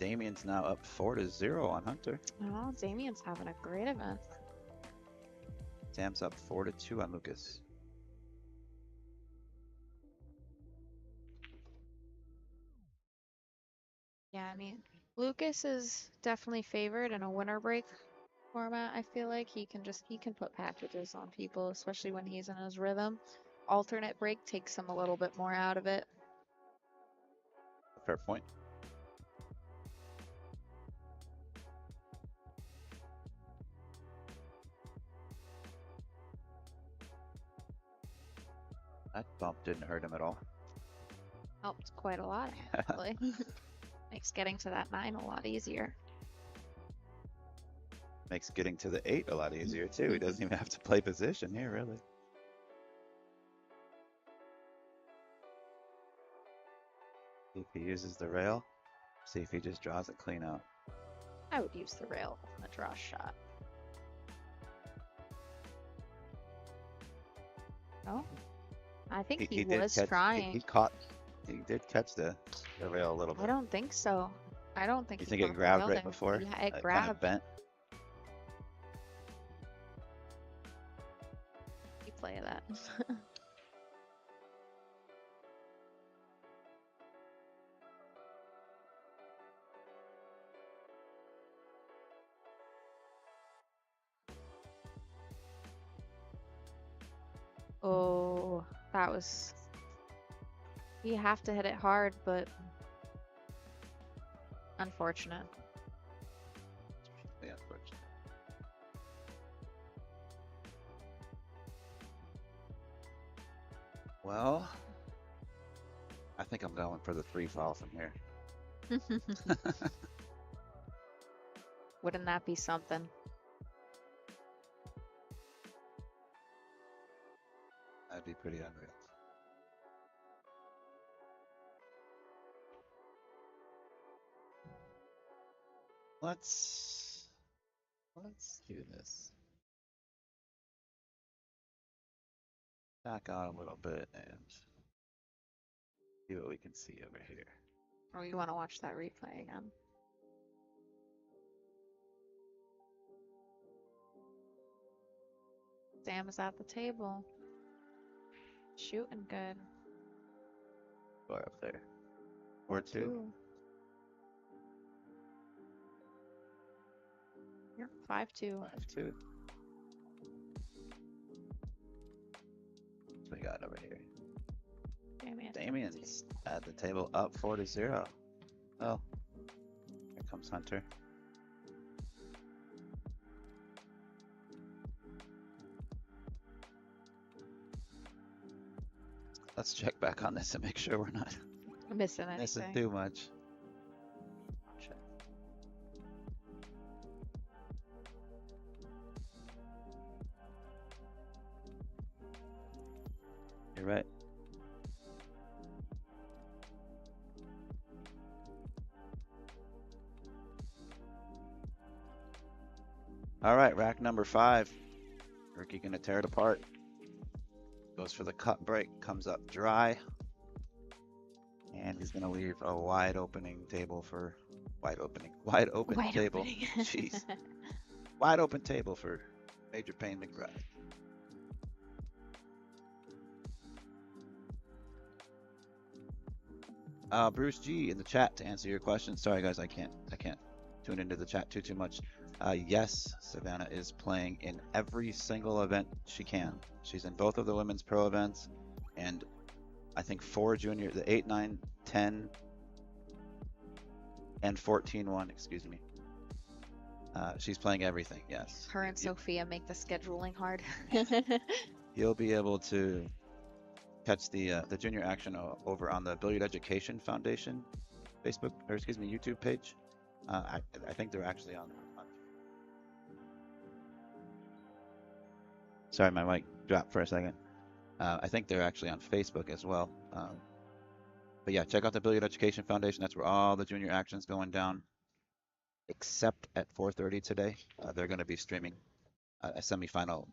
A: Damian's now up 4-0 on Hunter.
F: Oh, Damian's having a great event.
A: Sam's up 4-2 on Lucas.
F: Yeah, I mean, Lucas is definitely favored in a winter break format. I feel like he can put packages on people, especially when he's in his rhythm. Alternate break takes him a little bit more out of it.
A: Fair point. That bump didn't hurt him at all.
F: Helped quite a lot, actually. Makes getting to that 9 a lot easier.
A: Makes getting to the 8 a lot easier too. He doesn't even have to play position here, really. See if he uses the rail. See if he just draws it clean out.
F: I would use the rail on a draw shot. Oh, I think he
A: did
F: was
A: catch,
F: trying.
A: He did catch the rail a little bit.
F: I don't think so. I don't think
A: You
F: he
A: think it
F: caught the
A: grabbed
F: rail
A: right
F: there.
A: before?
F: Yeah, it
A: Kind of
F: grabbed.
A: bent.
F: You play that. Oh, that was. You have to hit it hard, but unfortunate.
A: Yeah, unfortunately. Well, I think I'm going for the 3 foul from here.
F: Wouldn't that be something?
A: That'd be pretty unreal. Let's do this. Back out a little bit and see what we can see over here.
F: Or you want to watch that replay again? Sam is at the table. Shooting good.
A: Score up there. 4-2.
F: Yep, 5-2.
A: 5-2. What we got over here?
F: Damian.
A: Damian's at the table up 4-0. Well, here comes Hunter. Let's check back on this and make sure we're not
F: Missing
A: missing
F: anything.
A: too much. You're right. All right, rack number 5. Rookie gonna tear it apart. Goes for the cut break, comes up dry. And he's gonna leave a wide open table.
F: Wide
A: Table.
F: opening.
A: Jeez. Wide open table for Major Payne McBride. Bruce G in the chat to answer your question. Sorry guys, I can't tune into the chat too much. Yes, Savannah is playing in every single event she can. She's in both of the women's pro events, and I think 4 junior, the 8, 9, 10, and 14-1, excuse me. She's playing everything, yes.
F: Her and Sophia make the scheduling hard.
A: You'll be able to catch the junior action over on the Billiard Education Foundation YouTube page. I think they're actually on. Sorry, my mic dropped for a second. I think they're actually on Facebook as well. But yeah, check out the Billiard Education Foundation. That's where all the junior action's going down. Except at 4:30 today, they're going to be streaming a semifinal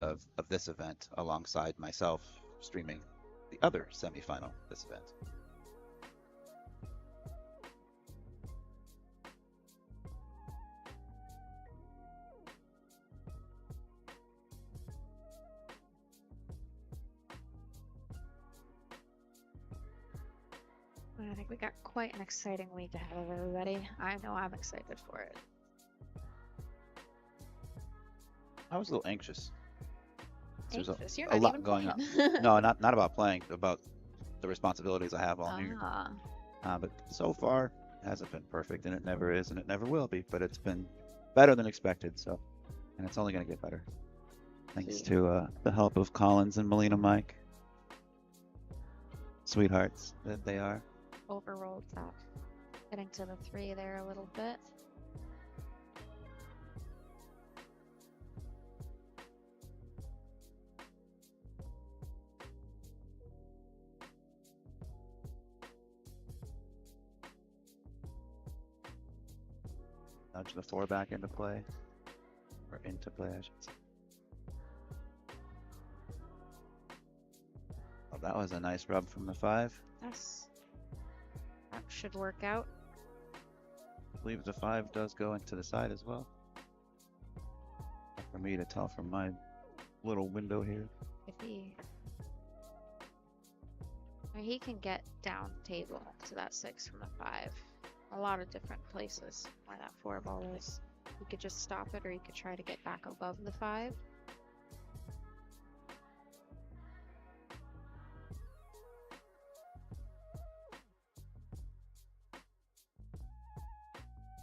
A: of this event alongside myself streaming the other semifinal this event.
F: I think we got quite an exciting week ahead of everybody. I know I'm excited for it.
A: I was a little anxious. There's
F: Anxious? You're
A: a
F: not
A: lot
F: even
A: going on.
F: playing.
A: No, not about playing, about the responsibilities I have all year.
F: Ah,
A: But so far, it hasn't been perfect, and it never is, and it never will be. But it's been better than expected. So, and it's only going to get better, thanks to the help of Collins and Molina Mike. Sweethearts that they are.
F: overrolled that. Getting to the 3 there a little bit.
A: Nudge the 4 back into play, or into play, I should say. Oh, that was a nice rub from the 5.
F: Yes. That should work out.
A: I believe the 5 does go into the side as well. Not for me to tell from my little window here.
F: If he can get down table to that 6 from the 5. A lot of different places where that 4 ball is. You could just stop it, or you could try to get back above the 5.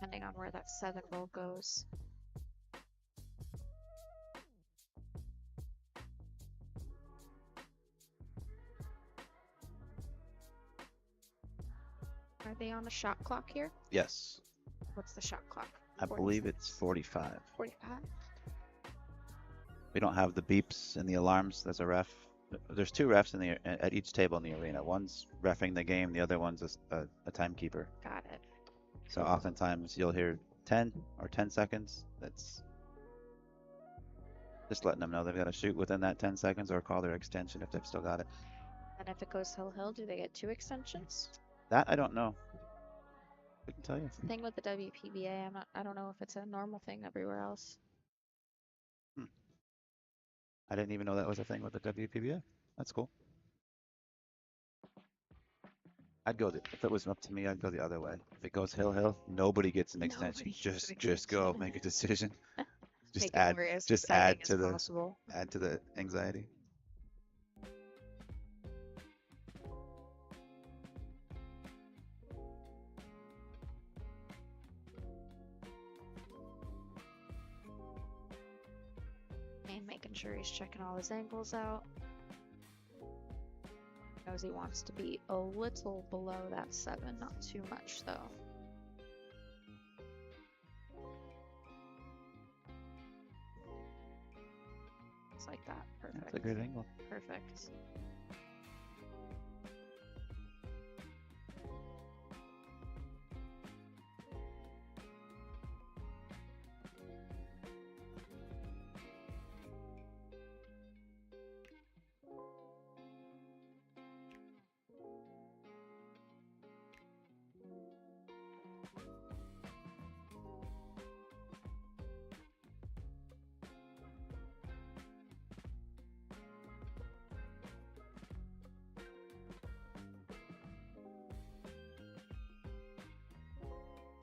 F: Depending on where that 7 ball goes. Are they on the shot clock here?
A: Yes,
F: What's the shot clock?
A: I believe it's 45.
F: 45.
A: We don't have the beeps and the alarms. There's a ref. There's 2 refs at each table in the arena. One's reffing the game, the other one's a timekeeper.
F: Got it.
A: So oftentimes you'll hear 10 or 10 seconds. That's just letting them know they've got to shoot within that 10 seconds or call their extension if they've still got it.
F: And if it goes hill, do they get 2 extensions?
A: That I don't know. I can tell you.
F: Thing with the WPBA, I don't know if it's a normal thing everywhere else.
A: I didn't even know that was a thing with the WPBA. That's cool. I'd go if it was up to me, I'd go the other way. If it goes hill, nobody gets an extension.
F: Nobody gets an
A: Just go,
F: extension.
A: make a decision. Just
F: Make it more as
A: just
F: exciting
A: add
F: as
A: to the
F: possible.
A: anxiety.
F: And making sure he's checking all his angles out. Knows he wants to be a little below that 7, not too much though. It's like that. Perfect.
A: That's a good angle.
F: Perfect.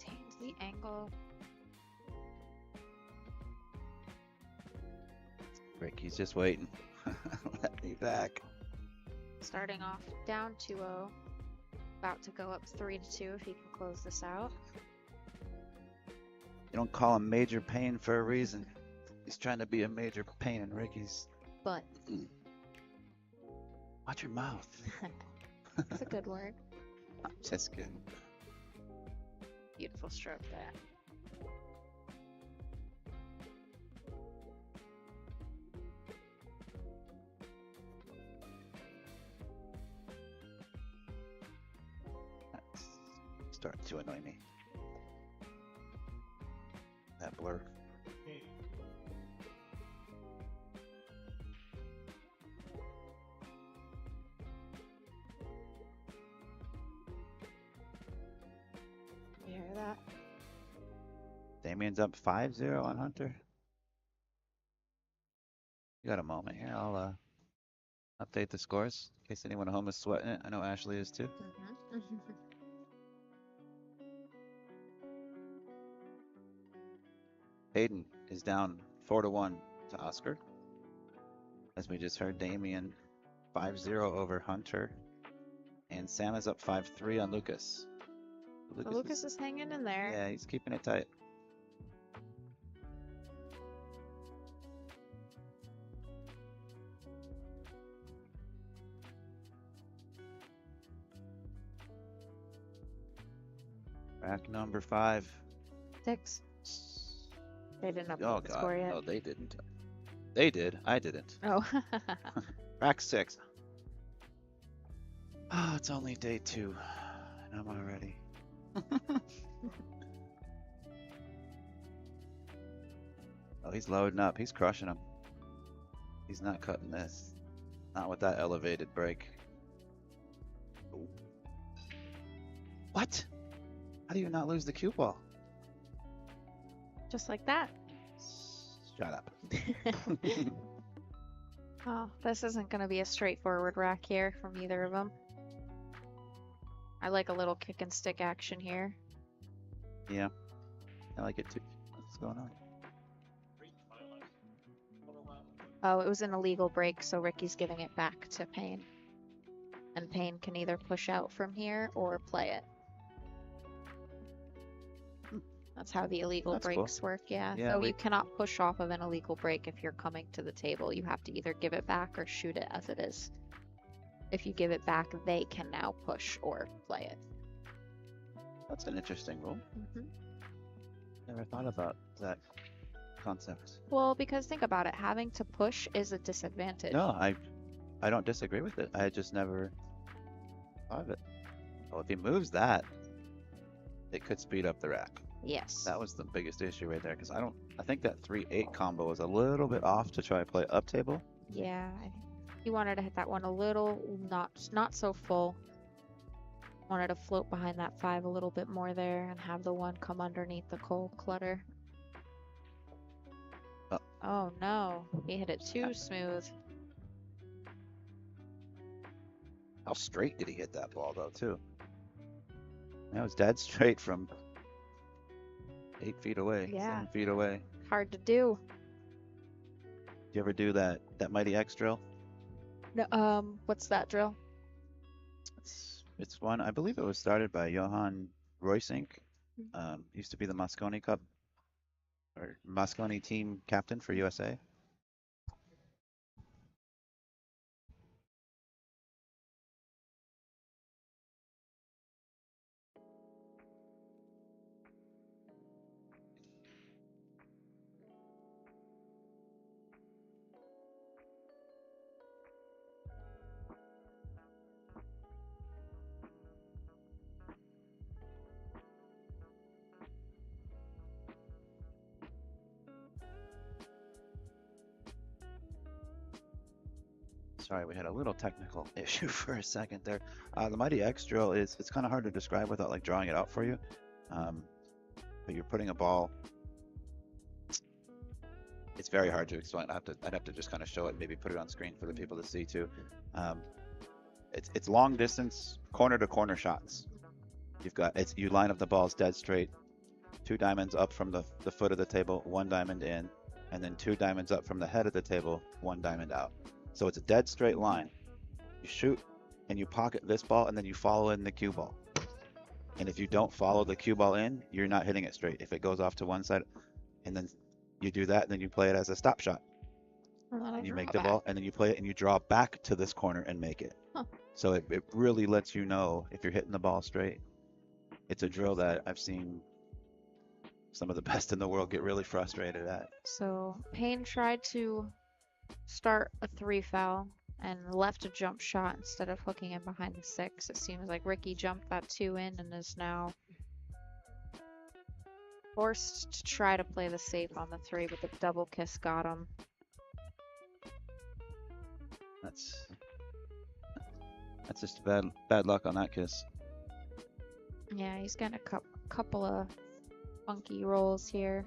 F: Change the angle.
A: Ricky's just waiting. Let me back.
F: Starting off down 2-0. About to go up 3-2 if he can close this out.
A: You don't call him Major Payne for a reason. He's trying to be a major pain in Ricky's.
F: But
A: Watch your mouth.
F: it's a good word.
A: I'm just kidding.
F: Beautiful stroke there.
A: That's starting to annoy me. That blur.
F: You hear that?
A: Damian's up 5-0 on Hunter. You got a moment here. I'll update the scores in case anyone at home is sweating it. I know Ashley is too. Hayden is down 4-1 to Oscar. As we just heard, Damian 5-0 over Hunter. And Sam is up 5-3 on Lucas.
F: So Lucas is hanging in there.
A: Yeah, he's keeping it tight. Rack number 5.
F: 6. They didn't update
A: Oh
F: the
A: god,
F: score yet.
A: no, they didn't. They did. I didn't.
F: Oh.
A: Rack 6. Oh, it's only day 2, and I'm already. Oh, he's loading up. He's crushing him. He's not cutting this. Not with that elevated break. Ooh. What? How do you not lose the cue ball?
F: Just like that.
A: Shut up.
F: Oh, this isn't going to be a straightforward rack here from either of them. I like a little kick and stick action here.
A: Yeah, I like it too. What's going on?
F: Oh, it was an illegal break, so Ricky's giving it back to Payne. And Payne can either push out from here or play it. That's how the illegal
A: That's cool.
F: breaks work, yeah.
A: Yeah,
F: So
A: we-
F: you cannot push off of an illegal break if you're coming to the table. You have to either give it back or shoot it as it is. If you give it back, they can now push or play it.
A: That's an interesting rule.
F: hmm
A: Never thought about that concept.
F: Well, because think about it, having to push is a disadvantage.
A: No, I don't disagree with it. I just never thought of it. Well, if he moves that, it could speed up the rack.
F: Yes.
A: That was the biggest issue right there, because I think that 3-8 combo was a little bit off to try to play up table.
F: Yeah, I think you wanted to hit that one a little, not so full. Wanted to float behind that 5 a little bit more there and have the 1 come underneath the coal clutter.
A: Oh,
F: Oh no, he hit it too smooth.
A: How straight did he hit that ball though, too? That was dead straight from 8 feet away,
F: Yeah.
A: 7 feet away.
F: Hard to do.
A: Do you ever do that Mighty X drill?
F: No, what's that drill?
A: It's one, I believe it was started by Johan Roysink. Used to be the Mosconi Cup or Mosconi team captain for USA. Sorry, we had a little technical issue for a second there. The Mighty X drill it's kind of hard to describe without like drawing it out for you. But you're putting a ball. It's very hard to explain. I'd have to just kind of show it, maybe put it on screen for the people to see too. It's long distance, corner to corner shots. You line up the balls dead straight, 2 diamonds up from the foot of the table, 1 diamond in, and then 2 diamonds up from the head of the table, 1 diamond out. So it's a dead straight line. You shoot and you pocket this ball and then you follow in the cue ball. And if you don't follow the cue ball in, you're not hitting it straight. If it goes off to one side and then you do that, and then you play it as a stop shot. And you make the ball and then you play it and you draw back to this corner and make it.
F: Huh.
A: So it really lets you know if you're hitting the ball straight. It's a drill that I've seen some of the best in the world get really frustrated at.
F: So Payne tried to start a 3 foul and left a jump shot instead of hooking in behind the 6. It seems like Ricky jumped that 2 in and is now forced to try to play the safe on the 3, but the double kiss got him.
A: That's just bad luck on that kiss.
F: Yeah, he's got a couple of funky rolls here.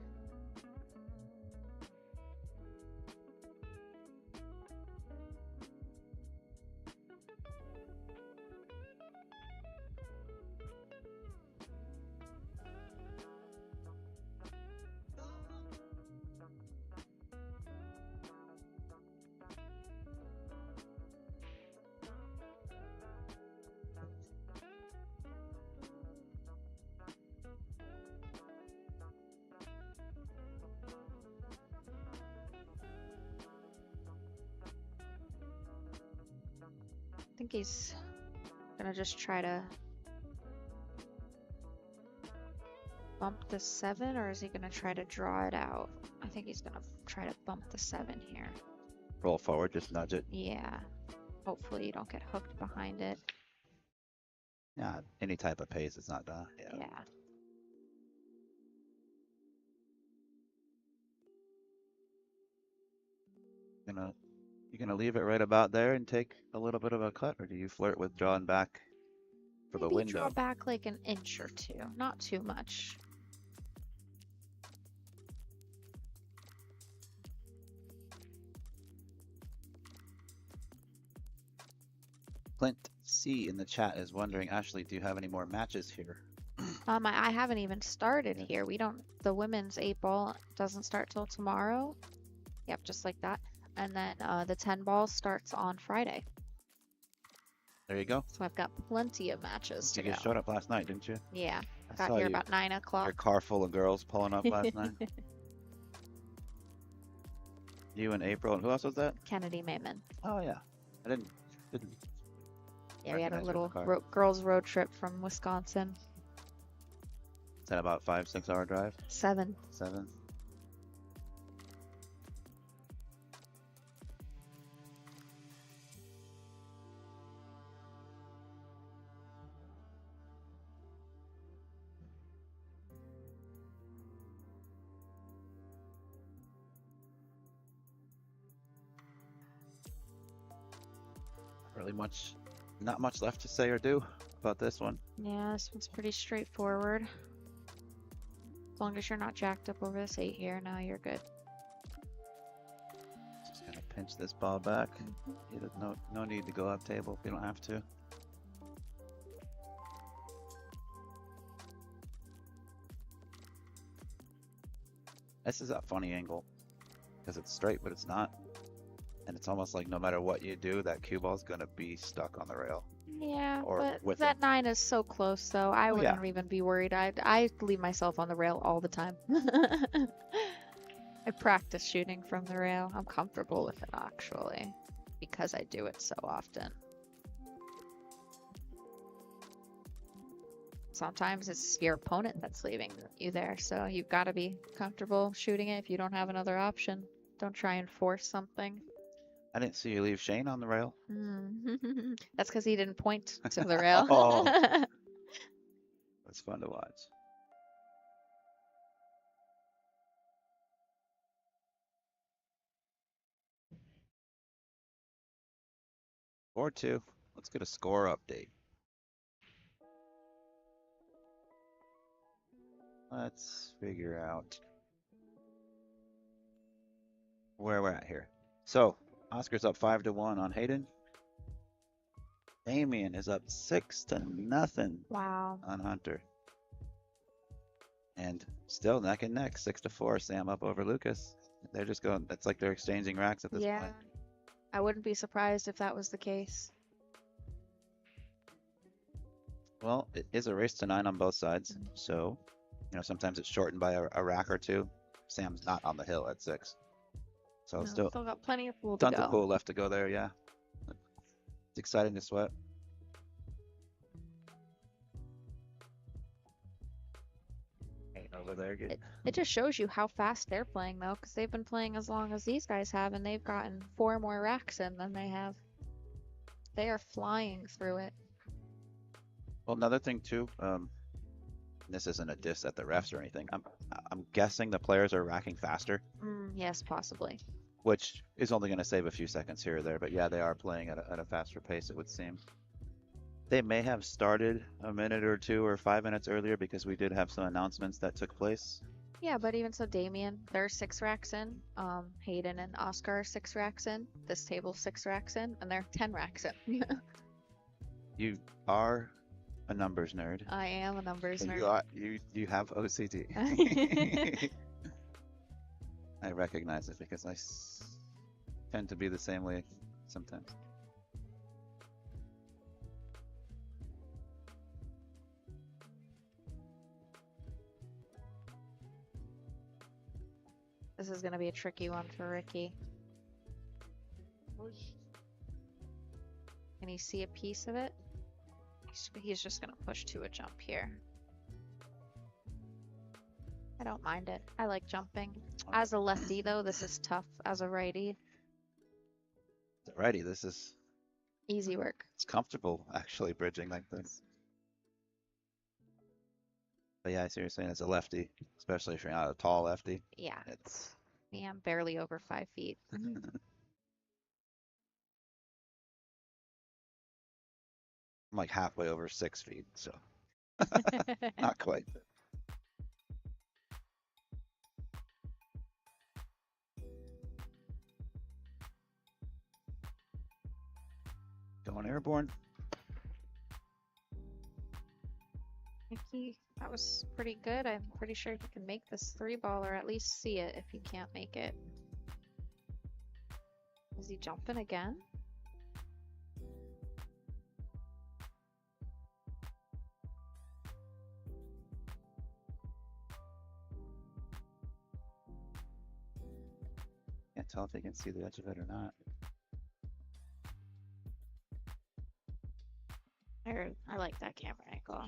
F: I think he's gonna just try to bump the 7, or is he gonna try to draw it out? I think he's gonna try to bump the 7 here.
A: Roll forward, just nudge it.
F: Yeah. Hopefully you don't get hooked behind it.
A: Yeah, any type of pace, it's not done. Yeah.
F: Yeah.
A: You gonna leave it right about there and take a little bit of a cut, or do you flirt with drawing back for the
F: Maybe
A: window?
F: draw back like an inch or 2, not too much.
A: Clint C in the chat is wondering, Ashley, do you have any more matches here?
F: I haven't even started
A: Yeah.
F: here. The women's 8-ball doesn't start till tomorrow. Yep, just like that. And then the 10-ball starts on Friday.
A: There you go.
F: So I've got plenty of matches to
A: You
F: go.
A: just showed up last night, didn't you?
F: Yeah,
A: I
F: got
A: saw
F: here
A: you,
F: about 9 o'clock.
A: your car full of girls pulling up last night. You and April, and who else was that?
F: Kennedy Mayman.
A: Oh yeah, I didn't.
F: Yeah, we had a
A: recognize her in
F: little
A: the car.
F: girls' road trip from Wisconsin.
A: Is that about 5-6 hour drive?
F: 7.
A: 7. Really not much left to say or do about this one.
F: Yeah, this one's pretty straightforward. As long as you're not jacked up over this 8 here, now you're good.
A: Pinch this ball back. No need to go up table if you don't have to. This is a funny angle because it's straight, but it's not. And it's almost like no matter what you do, that cue ball's gonna be stuck on the rail.
F: Yeah,
A: Or
F: but
A: with
F: that 9 is so close, so I
A: Oh, yeah.
F: wouldn't even be worried. I leave myself on the rail all the time. I practice shooting from the rail. I'm comfortable with it actually, because I do it so often. Sometimes it's your opponent that's leaving you there, so you've got to be comfortable shooting it if you don't have another option. Don't try and force something.
A: I didn't see you leave Shane on the rail.
F: That's because he didn't point to the rail.
A: Oh. That's fun to watch. Or 2. Let's get a score update. Let's figure out where we're at here. So, Oscar's up 5-1 on Hayden. Damian is up 6-0
F: Wow.
A: on Hunter. And still neck and neck, 6-4. Sam up over Lucas. They're just going, it's like they're exchanging racks at this
F: Yeah.
A: point.
F: I wouldn't be surprised if that was the case.
A: Well, it is a race to 9 on both sides. So, sometimes it's shortened by a rack or 2. Sam's not on the hill at 6. So
F: No,
A: still
F: got plenty of pool to
A: tons
F: go.
A: of pool left to go there, yeah. It's exciting to sweat. Ain't over there.
F: It just shows you how fast they're playing though, because they've been playing as long as these guys have, and they've gotten 4 more racks in than they have. They are flying through it.
A: Well, another thing too, this isn't a diss at the refs or anything. I'm guessing the players are racking faster,
F: Yes, possibly.
A: which is only going to save a few seconds here or there. But yeah, they are playing at a faster pace, it would seem. They may have started a minute or 2 or 5 minutes earlier because we did have some announcements that took place.
F: Yeah, but even so, Damian, they're 6 racks in. Hayden and Oscar are 6 racks in. This table's 6 racks in, and they're 10 racks in.
A: You are a numbers nerd.
F: I am a numbers
A: And
F: nerd.
A: you have OCD. I recognize it because I tend to be the same way sometimes.
F: This is going to be a tricky one for Ricky. Can you see a piece of it? He's just going to push to a jump here. I don't mind it. I like jumping. As a lefty, though, this is tough. As a righty,
A: Righty, this is
F: easy work.
A: it's comfortable actually bridging like this. But yeah, I see what you're saying. As a lefty, especially if you're not a tall lefty,
F: Yeah,
A: it's
F: me, I'm barely over 5 feet.
A: I'm like halfway over 6 feet, so not quite. Going airborne.
F: Ricky, that was pretty good. I'm pretty sure he can make this 3-ball or at least see it if he can't make it. Is he jumping again?
A: Can't tell if they can see the edge of it or not.
F: I like that camera angle.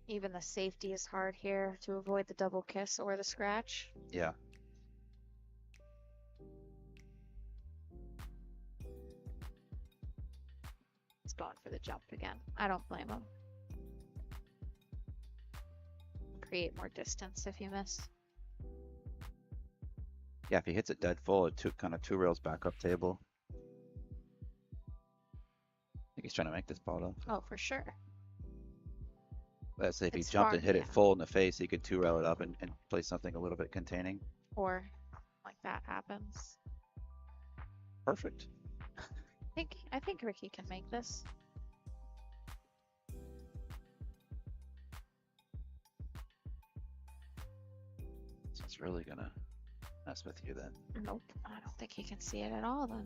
F: Even the safety is hard here to avoid the double kiss or the scratch.
A: Yeah.
F: He's going for the jump again. I don't blame him. Create more distance if you miss.
A: Yeah, if he hits it dead full, it took kind of 2 rails back up table. I think he's trying to make this ball though.
F: Oh, for sure.
A: Let's say if he
F: It's
A: jumped
F: far,
A: and hit it
F: yeah.
A: full in the face, he could 2 rail it up and play something a little bit containing.
F: Or like that happens.
A: Perfect.
F: I think Ricky can make this.
A: So it's really gonna mess with you then.
F: Nope, I don't think he can see it at all then.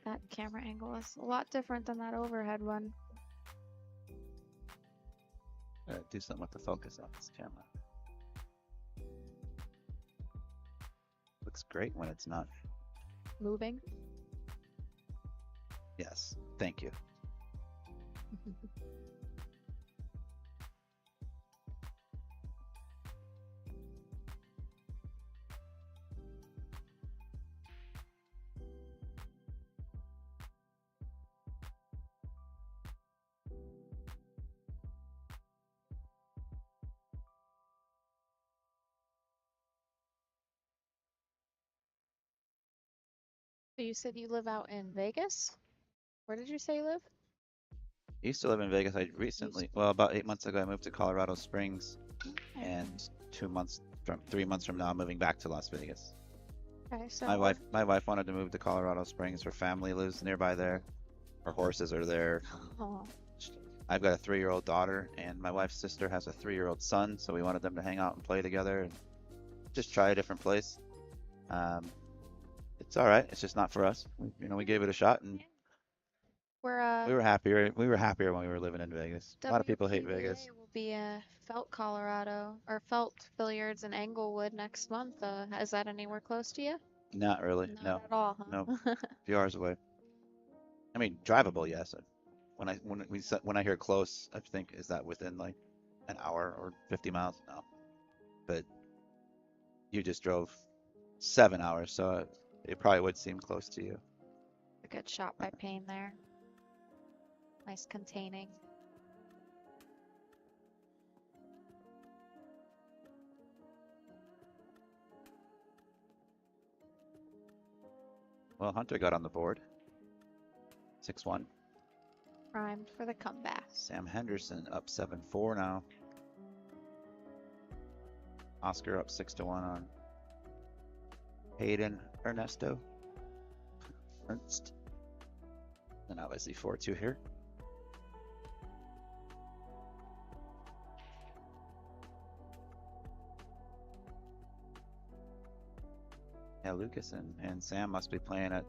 F: That camera angle is a lot different than that overhead one.
A: Do something with the focus on this camera. Looks great when it's not.
F: Moving.
A: Yes, thank you.
F: So you said you live out in Vegas? Where did you say you live?
A: I used to live in Vegas. I recently, well, about 8 months ago, I moved to Colorado Springs,
F: Okay.
A: and 3 months from now, I'm moving back to Las Vegas.
F: Okay, so
A: My wife wanted to move to Colorado Springs. Her family lives nearby there. Her horses are there.
F: oh,
A: I've got a 3-year-old daughter, and my wife's sister has a 3-year-old son, so we wanted them to hang out and play together and just try a different place. It's all right. It's just not for us. We gave it a shot, and
F: we're
A: we were happier. We were happier when we were living in Vegas. A lot of people hate
F: WPVA
A: Vegas.
F: will be Felt, Colorado, or Felt Billiards in Englewood next month. Is that anywhere close to you?
A: Not really.
F: Not
A: No.
F: at all, huh?
A: No. A few hours away. I mean, drivable, yes. When I hear close, I think, is that within like an hour or 50 miles? No. But you just drove 7 hours, so it probably would seem close to you.
F: A good shot by Payne there. Nice containing.
A: Well, Hunter got on the board. 6-1.
F: Primed for the comeback.
A: Sam Henderson up 7-4 now. Oscar up 6-1 on Hayden Ernst. And obviously 4-2 here. Yeah, Lucas and Sam must be playing at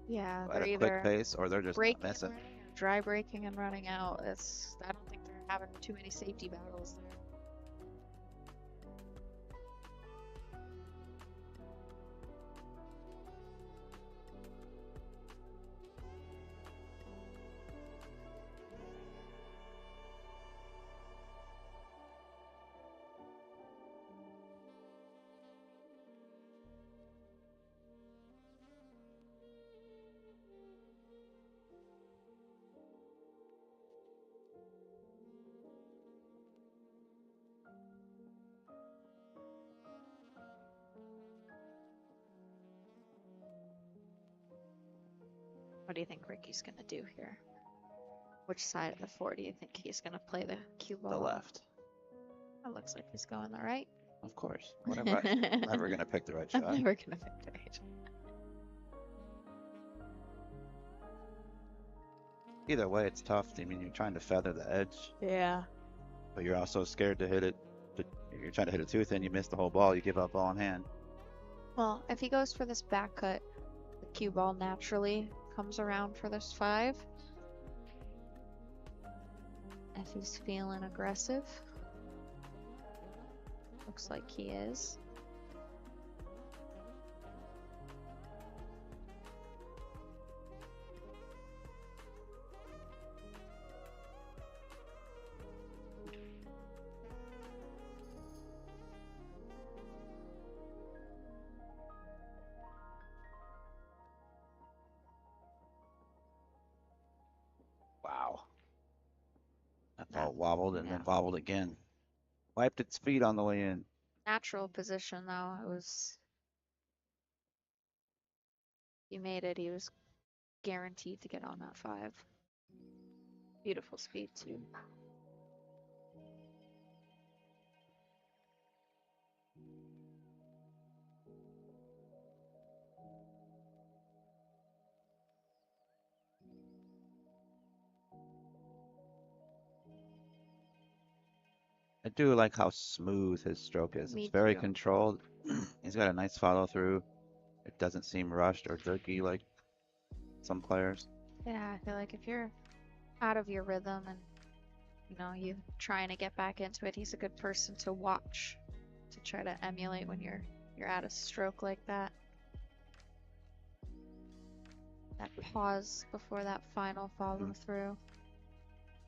F: Yeah,
A: a
F: they're
A: quick
F: either
A: pace, or they're just not
F: breaking and
A: missing.
F: running or dry breaking and running out. I don't think they're having too many safety battles there. What do you think Ricky's gonna do here? Which side of the four do you think he's gonna play the cue ball?
A: The
F: on?
A: left,
F: That looks like he's going the right.
A: of course. Whatever. I'm never gonna pick the right
F: I'm
A: shot.
F: never gonna pick the right.
A: Either way, it's tough. I mean, you're trying to feather the edge,
F: Yeah.
A: but you're also scared to hit it. But you're trying to hit it too thin. You miss the whole ball. You give up ball in hand.
F: Well, if he goes for this back cut, the cue ball naturally comes around for this 5. If he's feeling aggressive, looks like he is.
A: Wow. That
F: Yeah.
A: ball wobbled and
F: Yeah.
A: then wobbled again. Wiped its feet on the way in.
F: Natural position though. It was. He made it. He was guaranteed to get on that 5. Beautiful speed too.
A: I do like how smooth his stroke is.
F: Me
A: It's very
F: too.
A: controlled. He's got a nice follow through. It doesn't seem rushed or jerky like some players.
F: Yeah, I feel like if you're out of your rhythm and you trying to get back into it, he's a good person to watch, to try to emulate when you're at a stroke like that. That pause before that final follow through.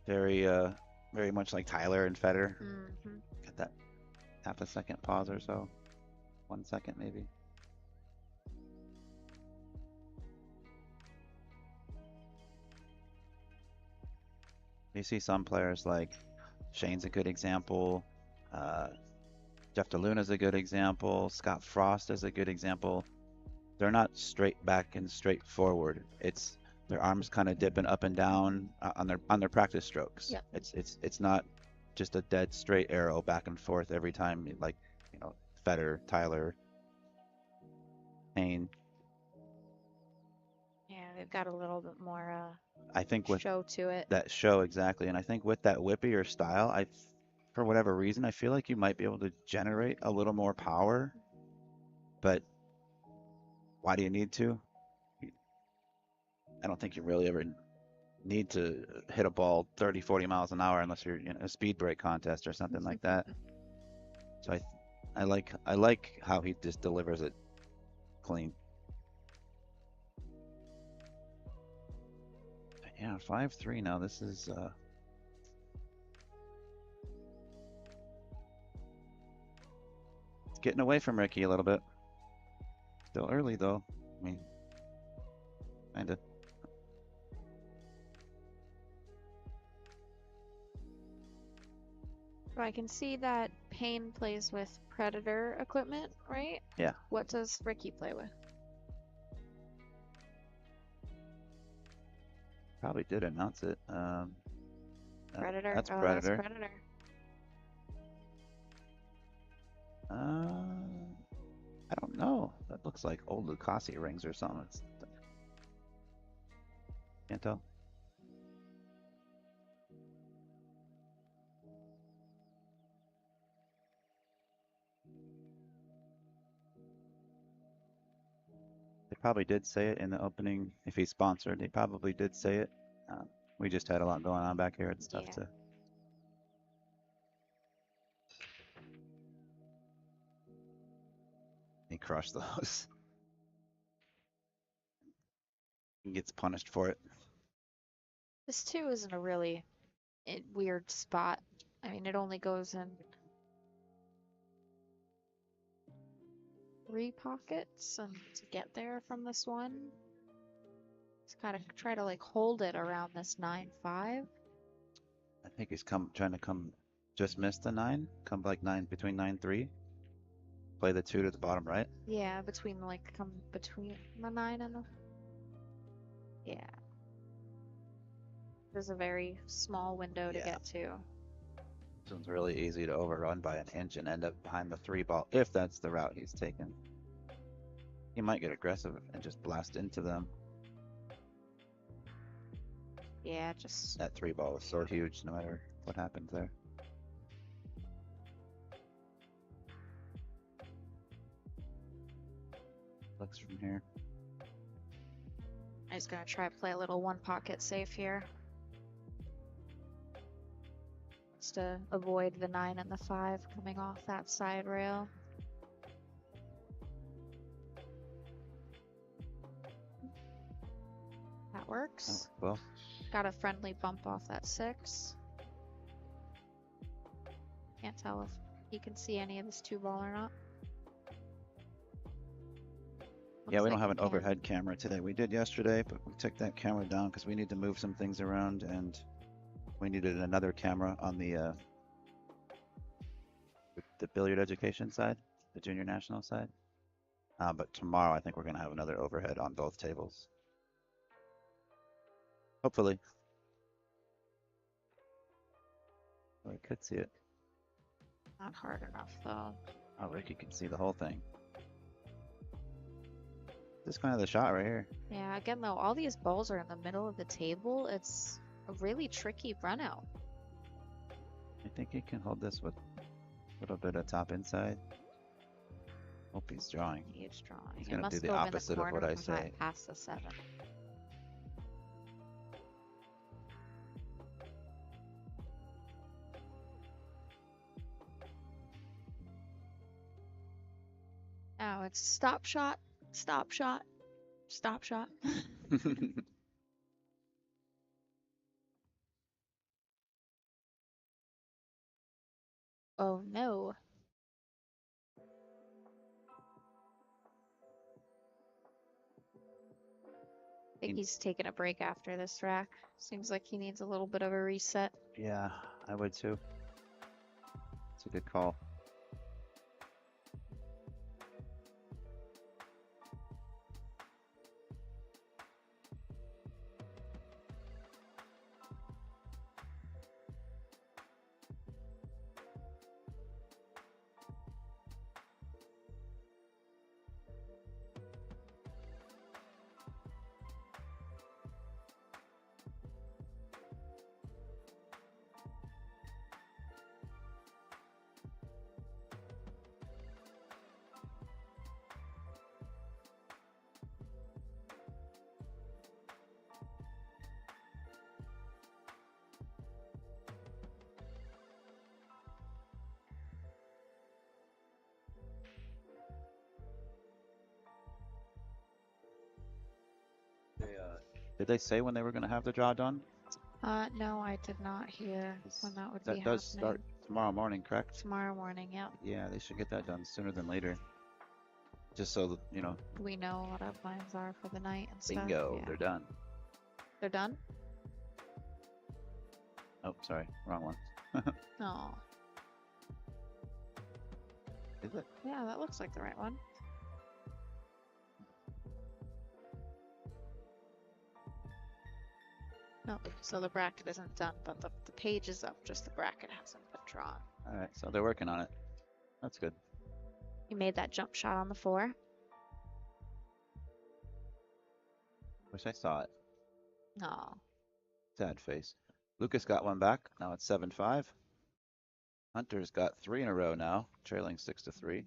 A: Very very much like Tyler and Federer.
F: Mm-hmm.
A: Get that half a second pause or so. 1 second maybe. You see some players like Shane's a good example. Jeff DeLuna's a good example. Scott Frost is a good example. They're not straight back and straight forward. It's their arms kind of dipping up and down on their practice strokes.
F: Yep.
A: It's not just a dead straight arrow back and forth every time, like Federer, Tyler, Payne.
F: Yeah, they've got a little bit more
A: I think with
F: show to it.
A: that show exactly, and I think with that whippier style, for whatever reason, I feel like you might be able to generate a little more power, but why do you need to? I don't think you really ever need to hit a ball 30, 40 miles an hour unless you're in a speed break contest or something like that. So I like how he just delivers it clean. Yeah, 5-3 now. This is it's getting away from Ricky a little bit. Still early though. I mean, kinda.
F: So I can see that Payne plays with Predator equipment, right?
A: Yeah.
F: What does Ricky play with?
A: Probably did announce it.
F: Predator.
A: That's
F: Oh,
A: Predator.
F: that's Predator.
A: I don't know. That looks like old Lucasi rings or something. Can't tell. They probably did say it in the opening. If he's sponsored, they probably did say it. We just had a lot going on back here. It's tough
F: Yeah.
A: to. He crushed those. He gets punished for it.
F: This too isn't a really weird spot. I mean, it only goes in 3 pockets, and to get there from this one, just kind of try to like hold it around this 9-5.
A: I think he's trying to come, just missed the 9. Come like 9 between 9-3. Play the 2 to the bottom right.
F: Yeah, come between the 9 and the. Yeah. There's a very small window to
A: Yeah.
F: get to.
A: This one's really easy to overrun by an inch and end up behind the 3 ball if that's the route he's taken. He might get aggressive and just blast into them.
F: Yeah, just.
A: That 3 ball is so huge no matter what happens there. Looks from here.
F: I'm just gonna try to play a little 1 pocket safe here. Just to avoid the 9 and the 5 coming off that side rail. That works.
A: Oh, well,
F: Got a friendly bump off that 6. Can't tell if he can see any of this 2 ball or not.
A: yeah,
F: Looks
A: we
F: like
A: don't have
F: he
A: an
F: can.
A: overhead camera today. We did yesterday, but we took that camera down because we need to move some things around and we needed another camera on the billiard education side, the junior national side. But tomorrow I think we're going to have another overhead on both tables. Hopefully. Oh, I could see it.
F: Not hard enough though.
A: Oh, Ricky can see the whole thing. This is kind of the shot right here.
F: Yeah, again though, all these balls are in the middle of the table. It's a really tricky run out.
A: think he can hold this with a little bit of top inside. Hope he's drawing.
F: He's drawing.
A: He's
F: It
A: gonna do
F: must
A: the
F: go in the
A: opposite of what
F: corner
A: I
F: behind-
A: say.
F: past the 7. Now it's stop shot, stop shot, stop shot. Oh no. I think he's taking a break after this rack. Seems like he needs a little bit of a reset.
A: Yeah, I would too. It's a good call. Did they say when they were going to have the draw done?
F: No, I did not hear when that would be
A: That does
F: happening.
A: start tomorrow morning, correct?
F: Tomorrow morning, yep.
A: Yeah, they should get that done sooner than later. Just so that, you know,
F: We know what our plans are for the night and stuff.
A: bingo,
F: Yeah.
A: they're done.
F: They're done?
A: Oh, sorry, wrong one.
F: No.
A: Is it?
F: Yeah, that looks like the right one. No, so the bracket isn't done, but the page is up, just the bracket hasn't been drawn.
A: All right, so they're working on it. That's good.
F: You made that jump shot on the 4.
A: Wish I saw it.
F: No.
A: Sad face. Lucas got one back. Now it's 7-5. Hunter's got 3 in a row now, trailing 6-3.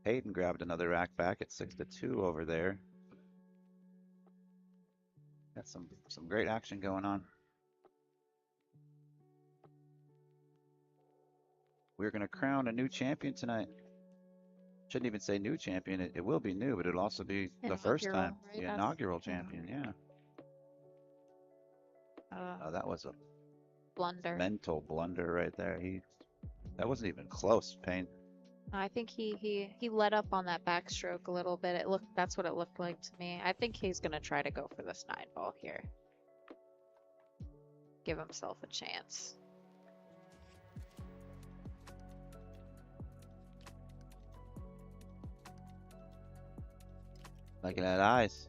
A: Hayden grabbed another rack back at 6-2 over there. Got some great action going on. We're gonna crown a new champion tonight. Shouldn't even say new champion. It will be new, but it'll also be the first
F: Inaugural,
A: time.
F: right?
A: The
F: That's-
A: inaugural
F: yeah.
A: champion, yeah. Oh, that was a
F: Blunder.
A: mental blunder right there. That wasn't even close, Payne.
F: I think he let up on that backstroke a little bit. That's what it looked like to me. I think he's gonna try to go for this 9 ball here. Give himself a chance.
A: Look at that eyes.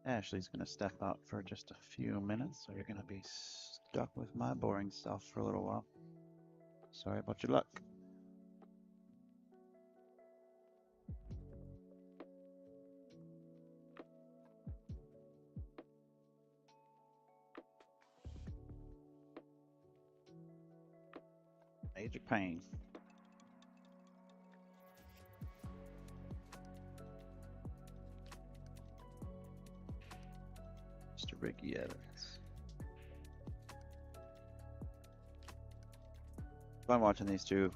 A: Ashley's gonna step out for just a few minutes, so you're gonna be stuck with my boring stuff for a little while. Sorry about your luck. Major pain. Mr. Ricky Evans. Fun watching these two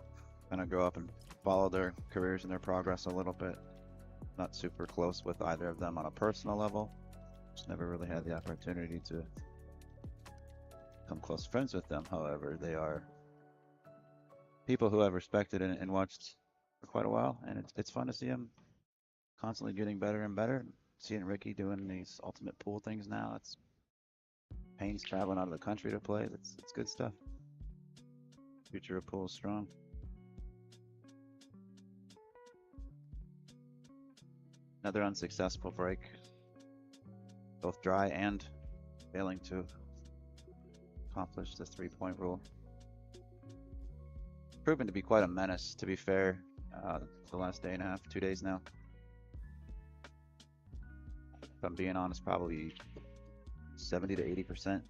A: kind of grow up and follow their careers and their progress a little bit. Not super close with either of them on a personal level. Just never really had the opportunity to become close friends with them. However, they are people who I've respected and watched for quite a while, and it's fun to see them constantly getting better and better. Seeing Ricky doing these ultimate pool things now, it's Payne's traveling out of the country to play. It's good stuff. Future of pool is strong. Another unsuccessful break. Both dry and failing to accomplish the 3-point rule. Proven to be quite a menace, to be fair, the last day and a half, 2 days now. If I'm being honest, probably 70 to 80%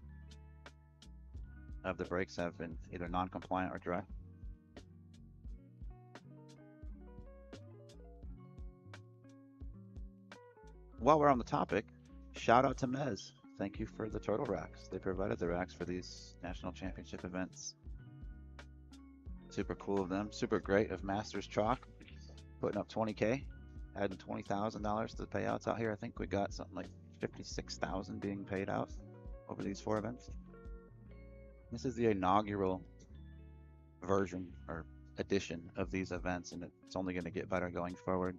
A: of the breaks have been either non-compliant or dry. While we're on the topic, shout out to Mez. Thank you for the turtle racks. They provided the racks for these national championship events. Super cool of them. Super great of Masters Chalk putting up 20K, adding $20,000 to the payouts out here. I think we got something like 56,000 being paid out over these 4 events. This is the inaugural version or edition of these events, and it's only going to get better going forward.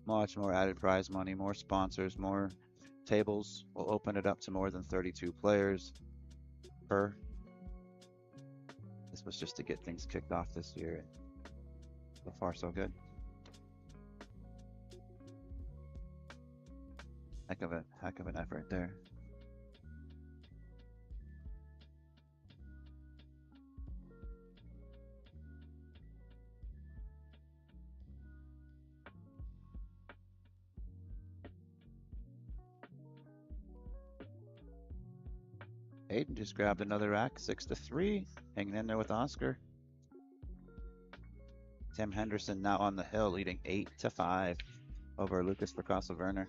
A: Much more added prize money, more sponsors, more tables. We'll open it up to more than 32 players per. This was just to get things kicked off this year. So far, so good. Heck of an effort there. Hayden just grabbed another rack, 6-3, hanging in there with Oscar. Tim Henderson now on the hill, leading 8-5 over Lucas Picasso-Werner.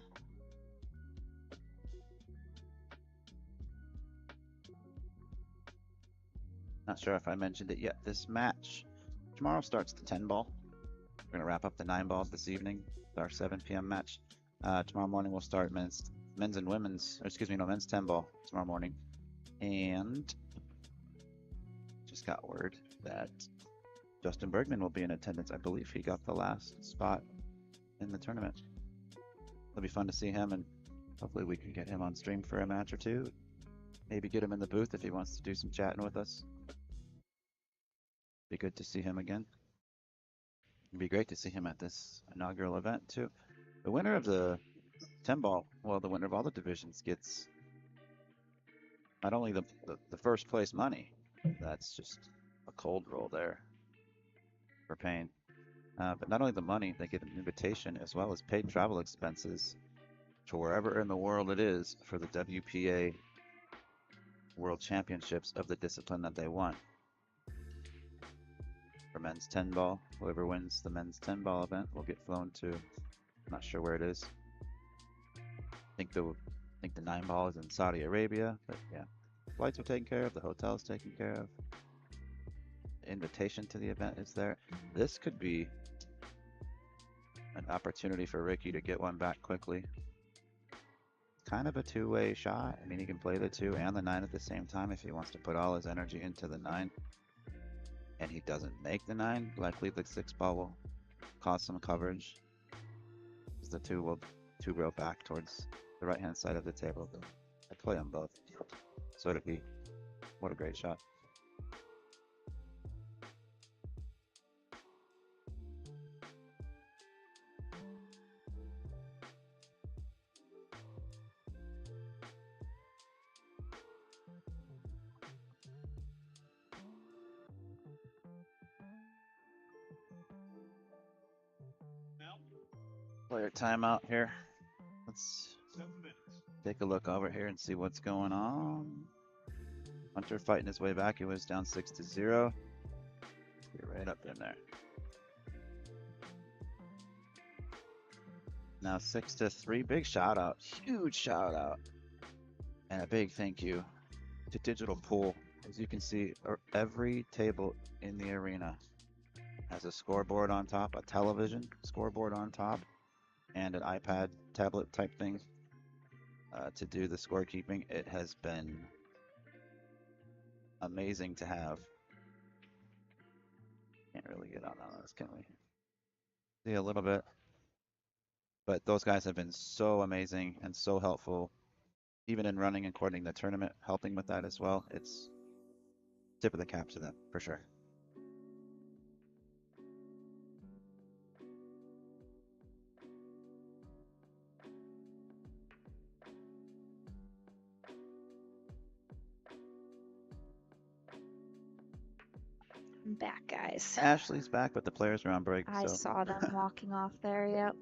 A: Not sure if I mentioned it yet. This match tomorrow starts the 10 ball. We're gonna wrap up the 9 balls this evening. Our 7 p.m. match. Tomorrow morning we'll start men's and women's. Men's 10 ball tomorrow morning. And just got word that Justin Bergman will be in attendance. I believe he got the last spot in the tournament. It'll be fun to see him, and hopefully we can get him on stream for a match or two. Maybe get him in the booth if he wants to do some chatting with us. Be good to see him again. It'd be great to see him at this inaugural event too. The winner of the 10 ball, well, the winner of all the divisions gets not only the first place money, that's just a cold roll there for Payne, but not only the money, they get an invitation as well as paid travel expenses to wherever in the world it is for the WPA World Championships of the discipline that they want. For men's 10 ball, whoever wins the men's 10 ball event will get flown to, I'm not sure where it is. I think the 9 ball is in Saudi Arabia, but yeah, flights are taken care of, the hotel is taken care of. The invitation to the event is there. This could be an opportunity for Ricky to get one back quickly. Kind of a two-way shot. I mean, he can play the 2 and the 9 at the same time if he wants to put all his energy into the 9. And he doesn't make the 9, likely the 6 ball will cause some coverage. The 2 will 2-row back towards the right-hand side of the table. I play them both. So it'd be, what a great shot. Player timeout here. Let's take a look over here and see what's going on. Hunter fighting his way back. He was down 6-0. Get right up in there. Now 6-3. Big shout out. Huge shout out. And a big thank you to Digital Pool. As you can see, every table in the arena has a scoreboard on top, a television scoreboard on top, and an iPad tablet type thing to do the scorekeeping. It has been amazing to have. Can't really get on this, can we? See a little bit. But those guys have been so amazing and so helpful, even in running and coordinating the tournament, helping with that as well. It's tip of the cap to them, for sure.
F: I'm back, guys.
A: Ashley's back, but the players are on break,
F: I
A: so
F: saw them walking off there. Yep.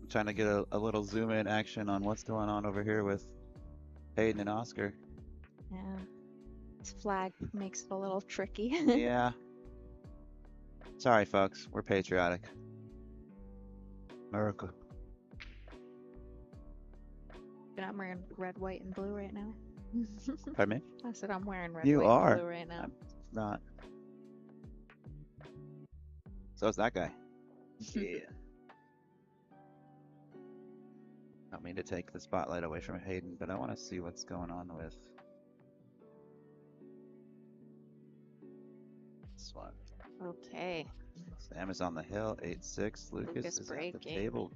A: I'm trying to get a little zoom in action on what's going on over here with Hayden and Oscar.
F: Yeah. This flag makes it a little tricky.
A: Yeah. Sorry, folks. We're patriotic. America.
F: And I'm wearing red, white, and blue right now.
A: Pardon me?
F: I said I'm wearing red,
A: You
F: white,
A: are.
F: and blue right now.
A: I'm not. So is that guy. Yeah. I don't mean to take the spotlight away from Hayden, but I want to see what's going on with this one.
F: Okay.
A: Sam is on the hill, 8-6. Lucas
F: Lucas
A: is at the
F: breaking.
A: table.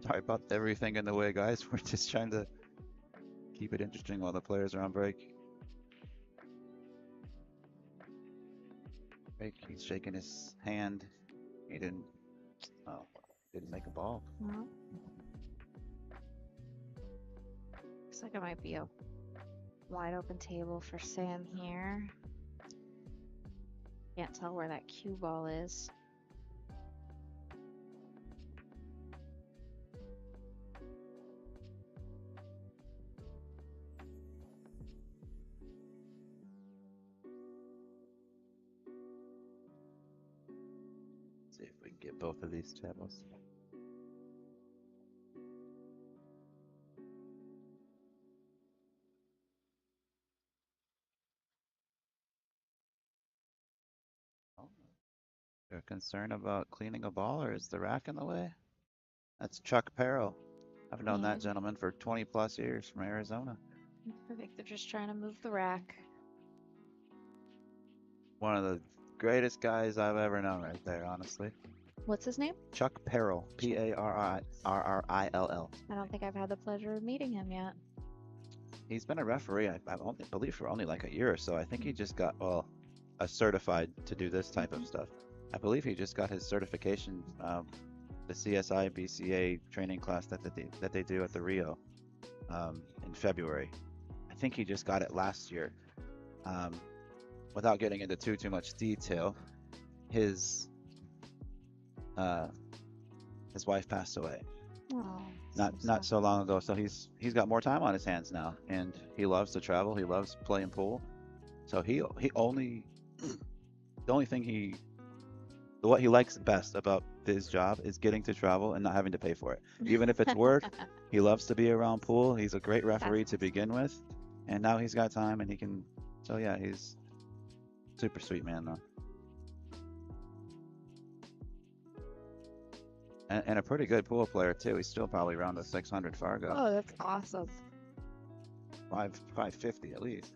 A: Sorry about everything in the way, guys. We're just trying to keep it interesting while the players are on break. He's shaking his hand. He didn't. Oh, didn't make a ball.
F: Well, looks like it might be a wide open table for Sam here. Can't tell where that cue ball is.
A: See if we can get both of these tables. Oh. You're concerned about cleaning a ball, or is the rack in the way? That's Chuck Perro. I've known that
F: Yeah.
A: gentleman for 20 plus years from Arizona.
F: I think they're just trying to move the rack.
A: One of the greatest guys I've ever known right there, honestly.
F: What's his name?
A: Chuck Perrill. P-A-R-R-I-L-L.
F: I don't think I've had the pleasure of meeting him yet.
A: He's been a referee, I believe, for only like a year or so. I think he just got, well, certified to do this type of stuff. I believe he just got his certification, the CSI BCA training class that they do at the Rio in February. I think he just got it last year. Without getting into too much detail, his wife passed away
F: Oh,
A: not so long ago, so he's got more time on his hands now, and he loves to travel. He loves playing pool, so he only the only thing what he likes best about his job is getting to travel and not having to pay for it. Even if it's work, he loves to be around pool. He's a great referee to begin with, and now he's got time and he can. So yeah, he's super sweet man though, and a pretty good pool player too. He's still probably around a 600 Fargo,
F: Oh, that's awesome.
A: 550 at least.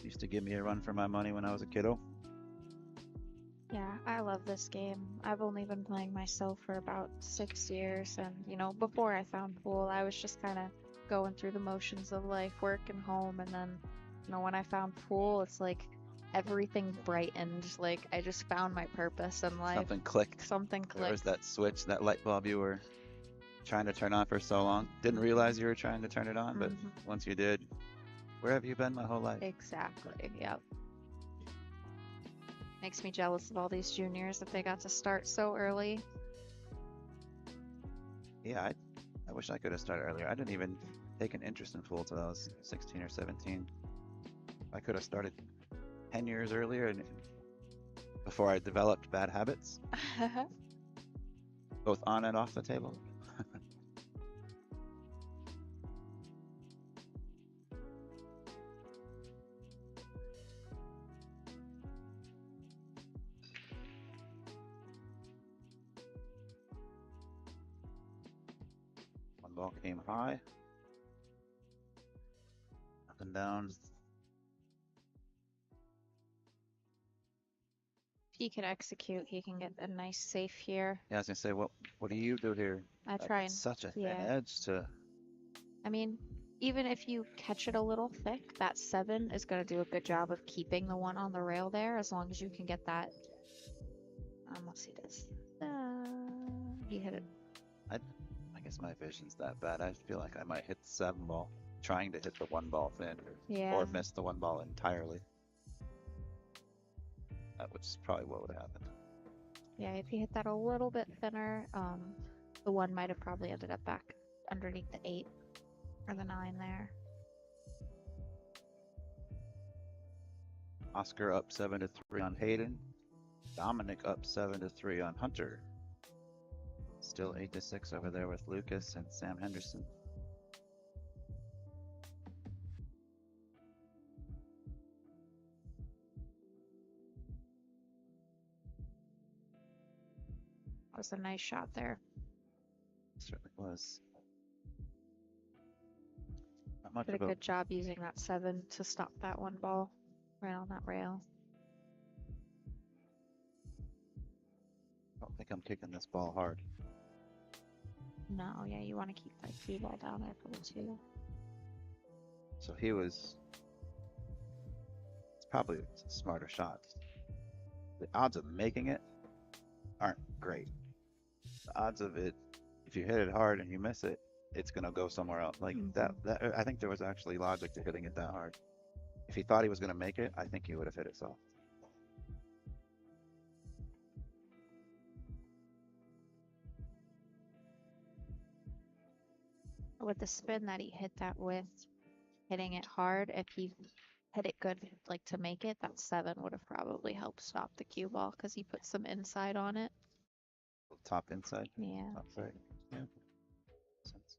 A: Used to give me a run for my money when I was a kiddo.
F: Yeah, I love this game. I've only been playing myself for about 6 years, and before I found pool, I was just kind of going through the motions of life, work and home, and then, when I found pool, it's like everything brightened. Like I just found my purpose in life.
A: Something clicked.
F: Something
A: There was
F: clicked.
A: that switch, that light bulb you were trying to turn on for so long. Didn't realize you were trying to turn it on, but
F: Mhm.
A: once you did, where have you been my whole life?
F: Exactly. Yep. Makes me jealous of all these juniors that they got to start so early.
A: Yeah, I wish I could have started earlier. I didn't even take an interest in pool till I was 16 or 17. I could have started 10 years earlier and before I developed bad habits, both on and off the table. One ball came high. Up and down.
F: He can execute. He can get a nice safe here.
A: Yeah, I was gonna say, what do you do here?
F: I try and
A: Such a thin
F: yeah.
A: edge to.
F: I mean, even if you catch it a little thick, that 7 is going to do a good job of keeping the one on the rail there as long as you can get that. Let's see this. You hit it.
A: I guess my vision's that bad. I feel like I might hit the 7 ball, trying to hit the 1 ball thin,
F: Yeah.
A: or miss the 1 ball entirely. That was probably what would happen.
F: Yeah, if you hit that a little bit thinner, the 1 might have probably ended up back underneath the 8 or the 9 there.
A: Oscar up 7-3 on Hayden. Dominic up 7-3 on Hunter. Still 8-6 over there with Lucas and Sam Henderson.
F: That was a nice shot there.
A: Certainly was. Not much
F: Did
A: of
F: a
A: a
F: good job using that 7 to stop that 1 ball right on that rail.
A: I don't think I'm kicking this ball hard.
F: No, yeah, you want to keep that cue ball down there for the 2.
A: So he was. It's probably a smarter shot. The odds of making it aren't great. The odds of it, if you hit it hard and you miss it, it's gonna go somewhere else. Like that. I think there was actually logic to hitting it that hard. If he thought he was gonna make it, I think he would have hit it soft.
F: With the spin that he hit that with, hitting it hard, if he hit it good, like to make it, that 7 would have probably helped stop the cue ball because he put some inside on it.
A: Top inside.
F: Yeah.
A: Top right. Yeah. Makes sense.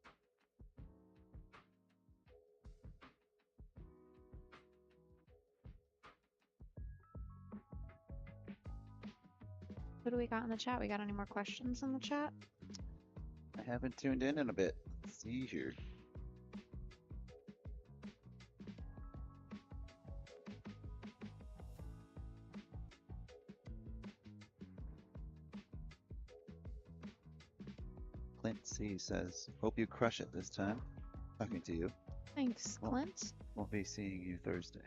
F: Who do we got in the chat? We got any more questions in the chat?
A: I haven't tuned in a bit. Let's see here. Clint C says, "Hope you crush it this time." Talking to you.
F: Thanks,
A: Well,
F: Clint.
A: Won't be seeing you Thursday.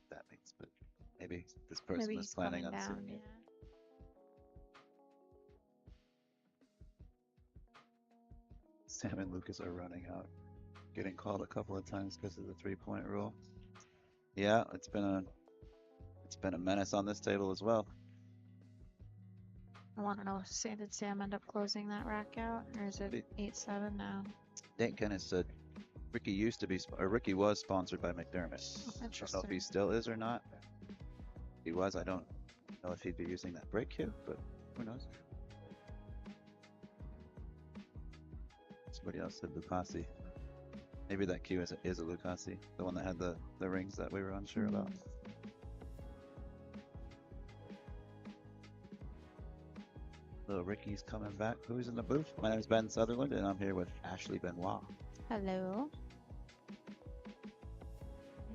A: That means, but maybe this person
F: Maybe
A: is
F: he's
A: planning
F: coming
A: on
F: down,
A: seeing
F: yeah.
A: you. Sam and Lucas are running out, getting called a couple of times because of the 3-point rule. Yeah, it's been a menace on this table as well.
F: I want to know, did Sam end up closing that rack out, or is it 8-7 now?
A: Dane Kenneth said Ricky Ricky was sponsored by McDermott.
F: Oh,
A: I don't know
F: interesting.
A: if he still is or not. If he was, I don't know if he'd be using that break cue, but who knows? Somebody else said Lucasi. Maybe that cue is a Lucasi, the one that had the rings that we were unsure about. Little Ricky's coming back. Who's in the booth? My name is Ben Sutherland, and I'm here with Ashley Benoit.
F: Hello.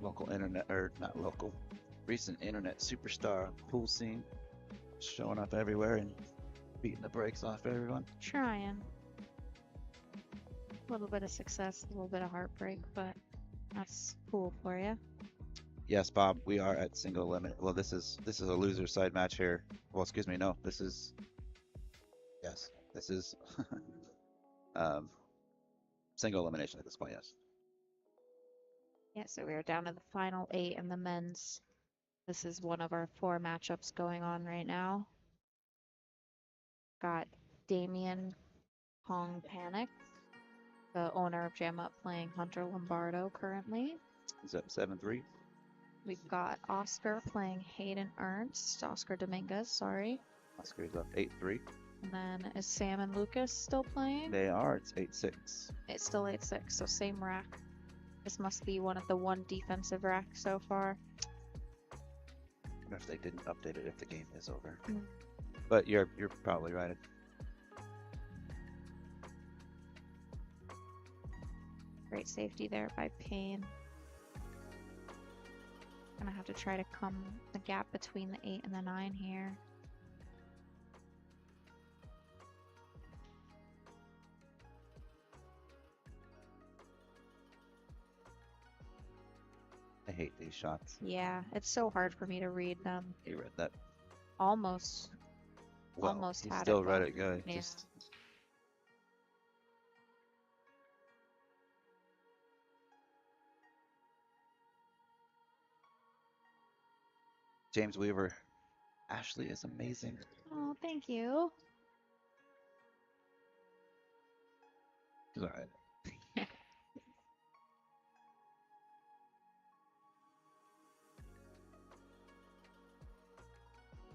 A: Local internet, or not local, recent internet superstar on the pool scene. Showing up everywhere and beating the brakes off everyone.
F: Trying. A little bit of success, a little bit of heartbreak, but that's cool for you.
A: Yes, Bob, we are at single elimination. Well, this is a loser side match here. Well, excuse me, no, this is single elimination at this point. Yes.
F: Yeah, so we are down to the final 8 in the men's. This is one of our 4 matchups going on right now. Got Damian Pongpanik, the owner of Jam Up, playing Hunter Lombardo currently.
A: He's up 7-3.
F: We've got Oscar playing Hayden Ernst, Oscar Dominguez, sorry.
A: Oscar's up 8-3.
F: And then is Sam and Lucas still playing?
A: They are. It's 8-6.
F: It's still 8-6, so same rack. This must be one of the 1 defensive rack so far.
A: I wonder if they didn't update it if the game is over.
F: Mm.
A: But you're probably right.
F: Great safety there by Payne. Gonna have to try to come the gap between the 8 and the 9 here.
A: I hate these shots.
F: Yeah, it's so hard for me to read them.
A: He read that
F: Almost,
A: well.
F: almost
A: He
F: had
A: still
F: it,
A: read
F: but
A: it good.
F: yeah.
A: Just James Weaver. Ashley is amazing.
F: Oh, thank you.
A: She's all right.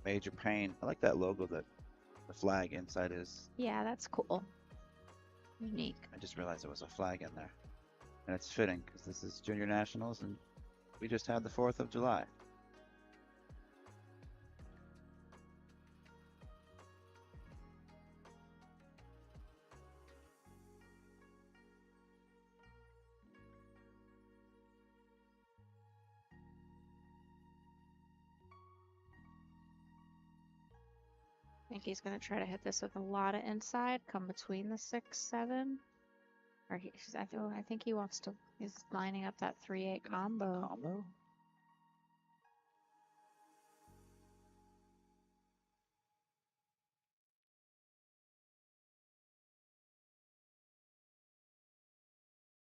A: Major Payne. I like that logo that the flag inside is.
F: Yeah, that's cool. Unique.
A: I just realized there was a flag in there. And it's fitting because this is Junior Nationals and we just had the 4th of July.
F: I think he's gonna try to hit this with a lot of inside, come between the 6, 7. Or I think he wants to. He's lining up that 3-8 combo.
A: Combo?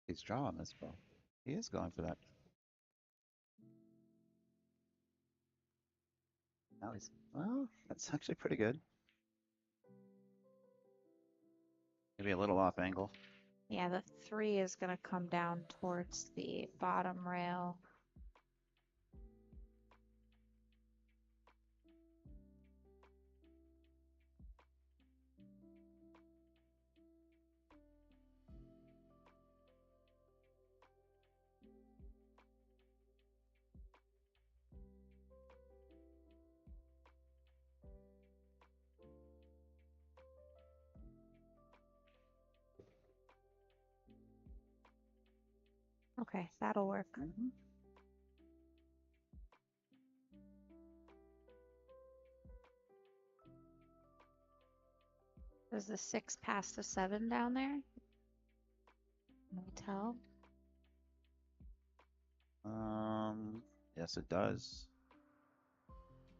A: He's drawing this ball. He is going for that. Now he's, well, that's actually pretty good. Maybe a little off angle.
F: Yeah, the 3 is gonna come down towards the bottom rail. Okay, that'll work.
A: Mhm.
F: Does the 6 pass the 7 down there? Can we tell?
A: Yes, it does.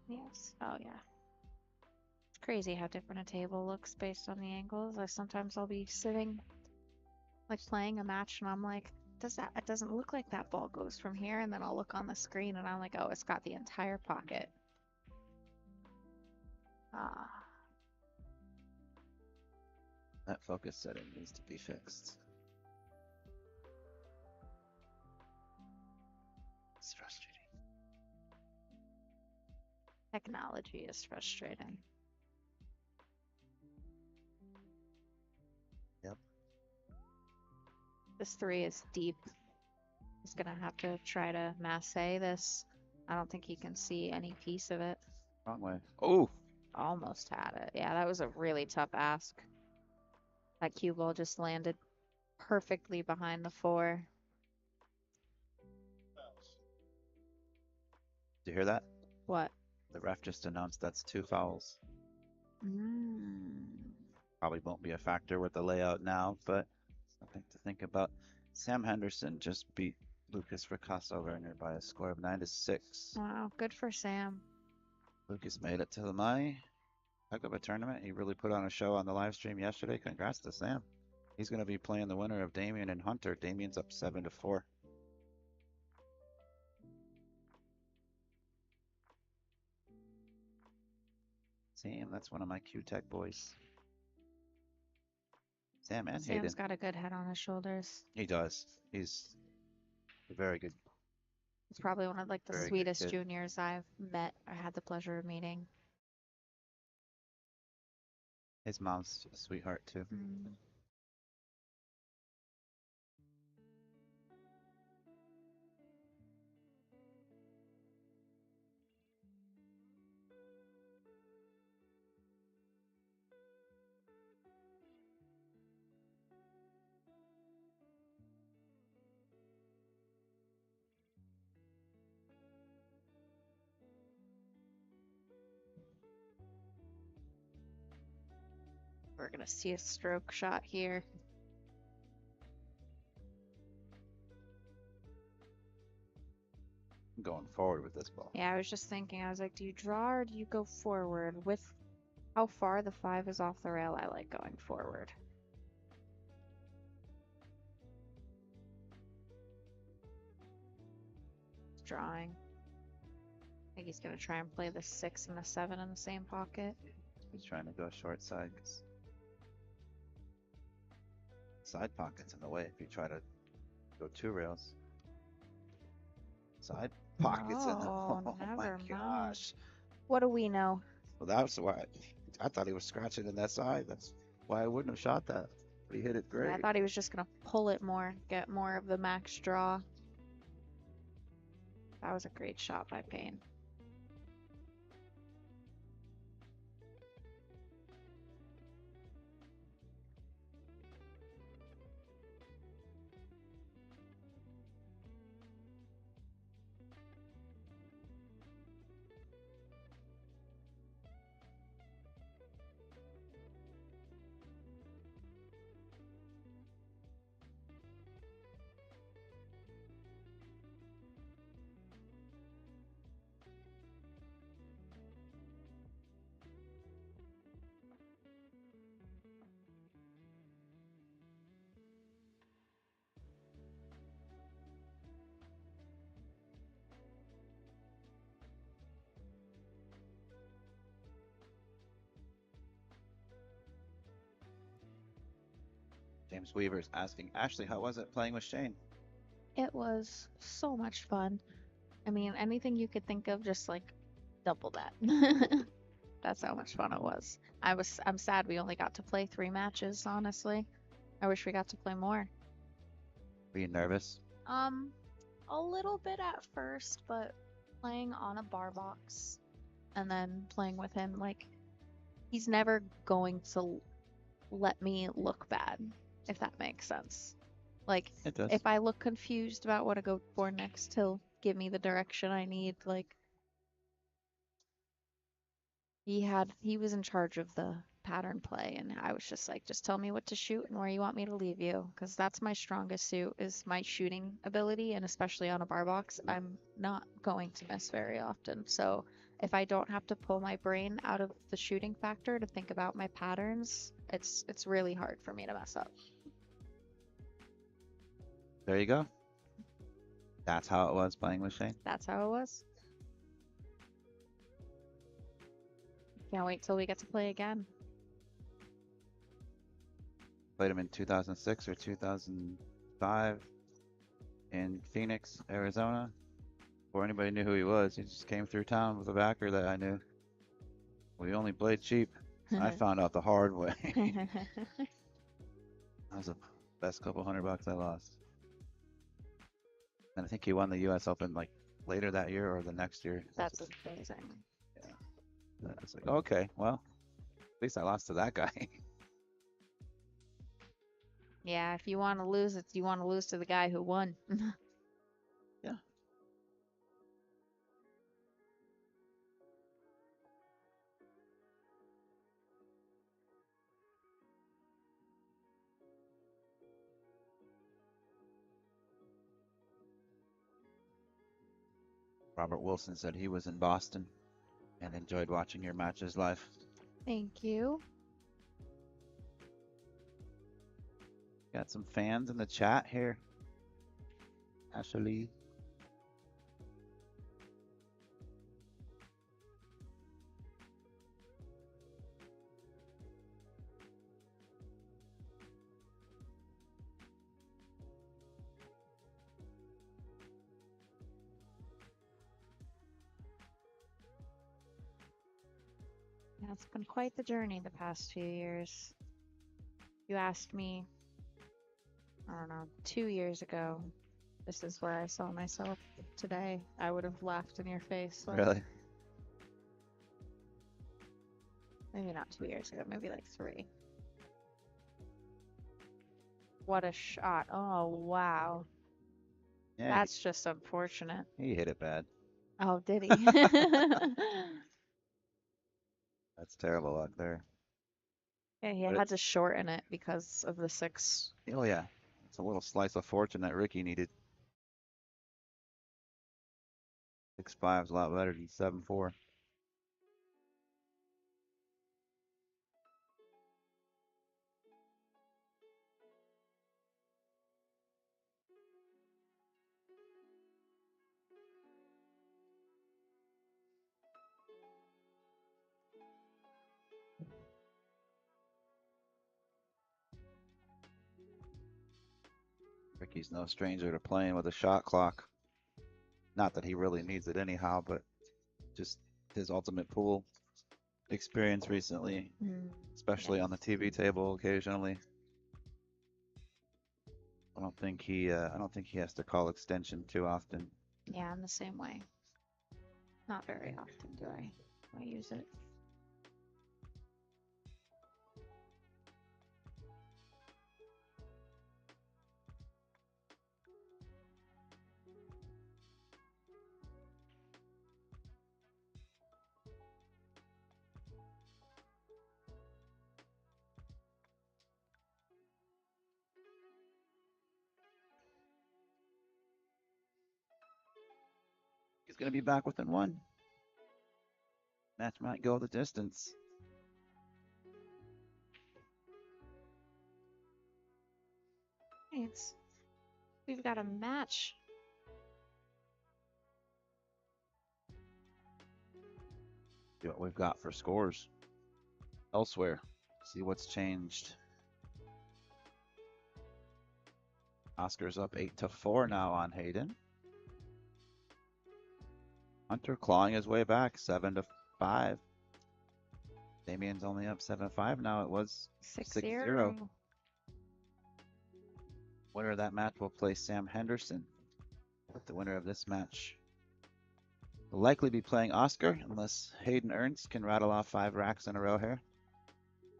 F: Yes. Oh, yeah. It's crazy how different a table looks based on the angles. Sometimes I'll be sitting, like playing a match, and I'm like, it doesn't look like that ball goes from here, and then I'll look on the screen and I'm like, oh, it's got the entire pocket. Ah.
A: That focus setting needs to be fixed. It's frustrating.
F: Technology is frustrating.
A: Yep.
F: This 3 is deep. He's gonna have to try to masse this. I don't think he can see any piece of it.
A: Wrong way. Oh!
F: Almost had it. Yeah, that was a really tough ask. That cue ball just landed perfectly behind the 4.
A: Did you hear that?
F: What?
A: The ref just announced that's 2 fouls. Probably won't be a factor with the layout now, but something to think about. Sam Henderson just beat Lucas Ricasso-Werner by a score of 9-6.
F: Wow, good for Sam.
A: Lucas made it to the money. Heck of a tournament. He really put on a show on the live stream yesterday. Congrats to Sam. He's going to be playing the winner of Damian and Hunter. Damian's up 7-4. Sam, that's one of my Q-Tech boys. Sam and Hayden.
F: Sam's got a good head on his shoulders.
A: He does. He's a very good.
F: He's probably one of like the
A: Very good
F: sweetest
A: kid.
F: juniors I've met or had the pleasure of meeting.
A: His mom's a sweetheart too.
F: We're gonna see a stroke shot here.
A: I'm going forward with this ball.
F: Yeah, I was just thinking, I was like, do you draw or do you go forward? With how far the 5 is off the rail, I like going forward. Drawing. I think he's gonna try and play the 6 and the 7 in the same pocket.
A: He's trying to go short side 'cause side pocket's in the way if you try to go 2 rails. Side pockets in the
F: Oh,
A: oh my
F: never mind.
A: gosh.
F: What do we know?
A: Well, that's why I thought he was scratching in that side. That's why I wouldn't have shot that. But he hit it
F: Yeah, I
A: great.
F: thought he was just gonna pull it more, get more of the max draw. That was a great shot by Payne.
A: James Weaver's asking, Ashley, how was it playing with Shane?
F: It was so much fun. I mean, anything you could think of, just like double that. That's how much fun it was. I'm sad we only got to play 3 matches, honestly. I wish we got to play more.
A: Were you nervous?
F: A little bit at first, but playing on a bar box and then playing with him, like, he's never going to let me look bad, if that makes sense. Like,
A: It does.
F: if I look confused about what to go for next, he'll give me the direction I need. Like, he was in charge of the pattern play, and I was just like, just tell me what to shoot and where you want me to leave you, because that's my strongest suit, is my shooting ability, and especially on a bar box, I'm not going to miss very often. So if I don't have to pull my brain out of the shooting factor to think about my patterns, it's really hard for me to mess up.
A: There you go. That's how it was playing with Shane.
F: That's how it was. Can't wait till we get to play again.
A: Played him in 2006 or 2005 in Phoenix, Arizona. Before anybody knew who he was, he just came through town with a backer that I knew. We only played cheap. I found out the hard way. That was the best couple $100 I lost. And I think he won the U.S. Open like later that year or the next year.
F: That's amazing.
A: I was like, okay, well, at least I lost to that guy.
F: Yeah, if you want to lose, you want to lose to the guy who won.
A: Yeah. Robert Wilson said he was in Boston and enjoyed watching your matches live.
F: Thank you.
A: Got some fans in the chat here. Ashley.
F: Yeah, it's been quite the journey the past few years. You asked me, I don't know, 2 years ago, this is where I saw myself today, I would have laughed in your face. Like,
A: Really?
F: maybe not 2 years ago, maybe like 3. What a shot. Oh, wow.
A: Yeah,
F: That's just unfortunate.
A: he hit it bad.
F: Oh, did he?
A: That's terrible luck there.
F: Yeah, he
A: But
F: had to shorten it because of the 6.
A: oh yeah, it's a little slice of fortune that Ricky needed. 6-5 is a lot better than 7-4. Ricky's no stranger to playing with a shot clock. Not that he really needs it anyhow, but just his ultimate pool experience recently, especially on the TV table occasionally. I don't think he has to call extension too often.
F: Yeah, I'm the same way. Not very often do I use it.
A: He's gonna be back within one. Match might go the distance.
F: We've got a match.
A: See what we've got for scores elsewhere. See what's changed. Oscar's up 8-4 now on Hayden. Hunter clawing his way back 7-5. Damian's only up 7-5 now. It was 6-0. Winner of that match will play Sam Henderson. But the winner of this match will likely be playing Oscar unless Hayden Ernst can rattle off 5 racks in a row here.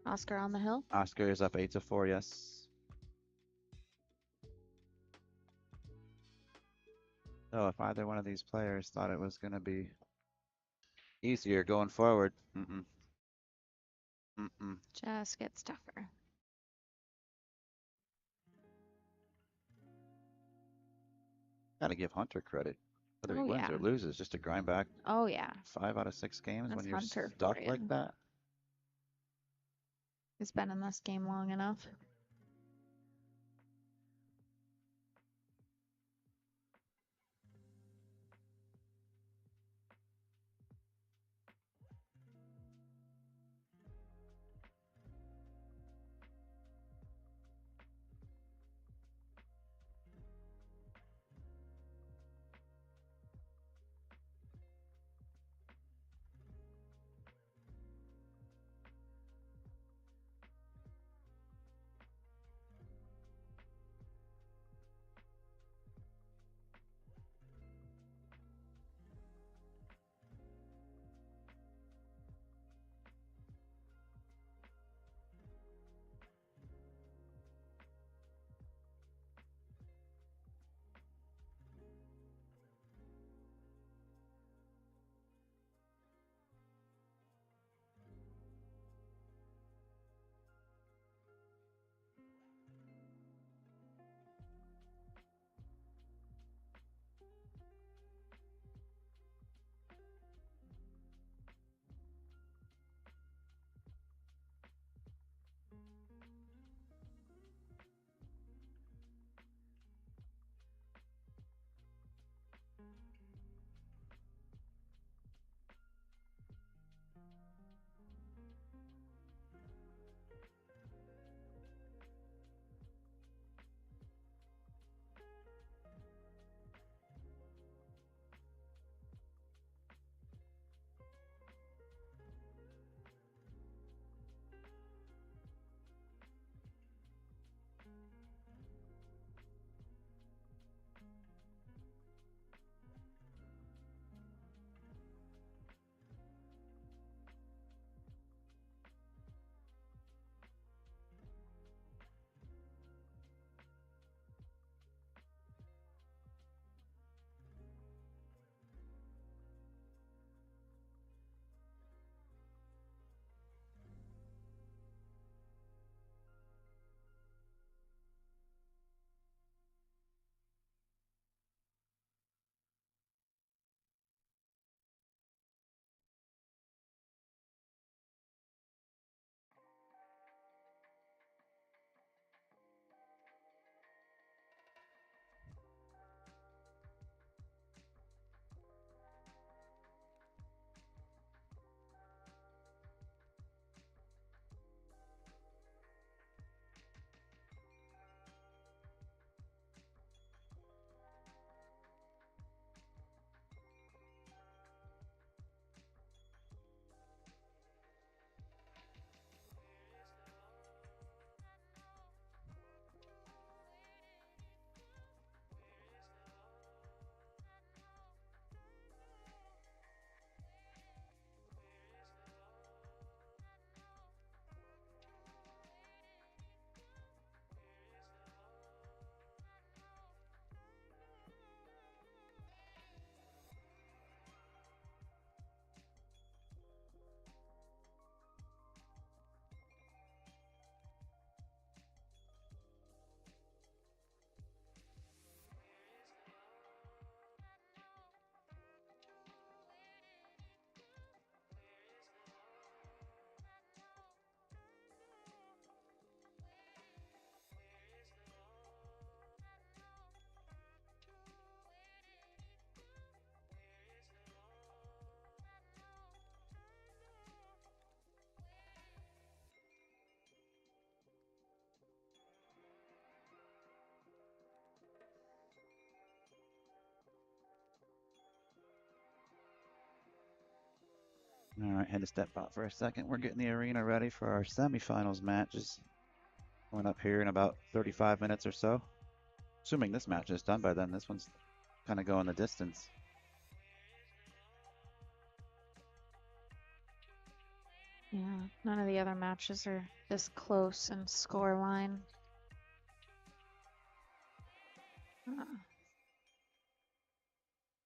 F: Oscar on the hill.
A: Oscar is up 8-4, yes. So if either one of these players thought it was going to be easier going forward,
F: Just gets tougher.
A: Gotta give Hunter credit. Whether he
F: Oh,
A: wins
F: yeah.
A: or loses, just to grind back
F: Oh yeah.
A: 5 out of 6 games
F: That's
A: when you're
F: Hunter for
A: stuck
F: you.
A: like that.
F: He's been in this game long enough.
A: All right, had to step out for a second. We're getting the arena ready for our semifinals matches. Going up here in about 35 minutes or so. Assuming this match is done by then. This one's kind of going the distance.
F: Yeah, none of the other matches are this close in score line.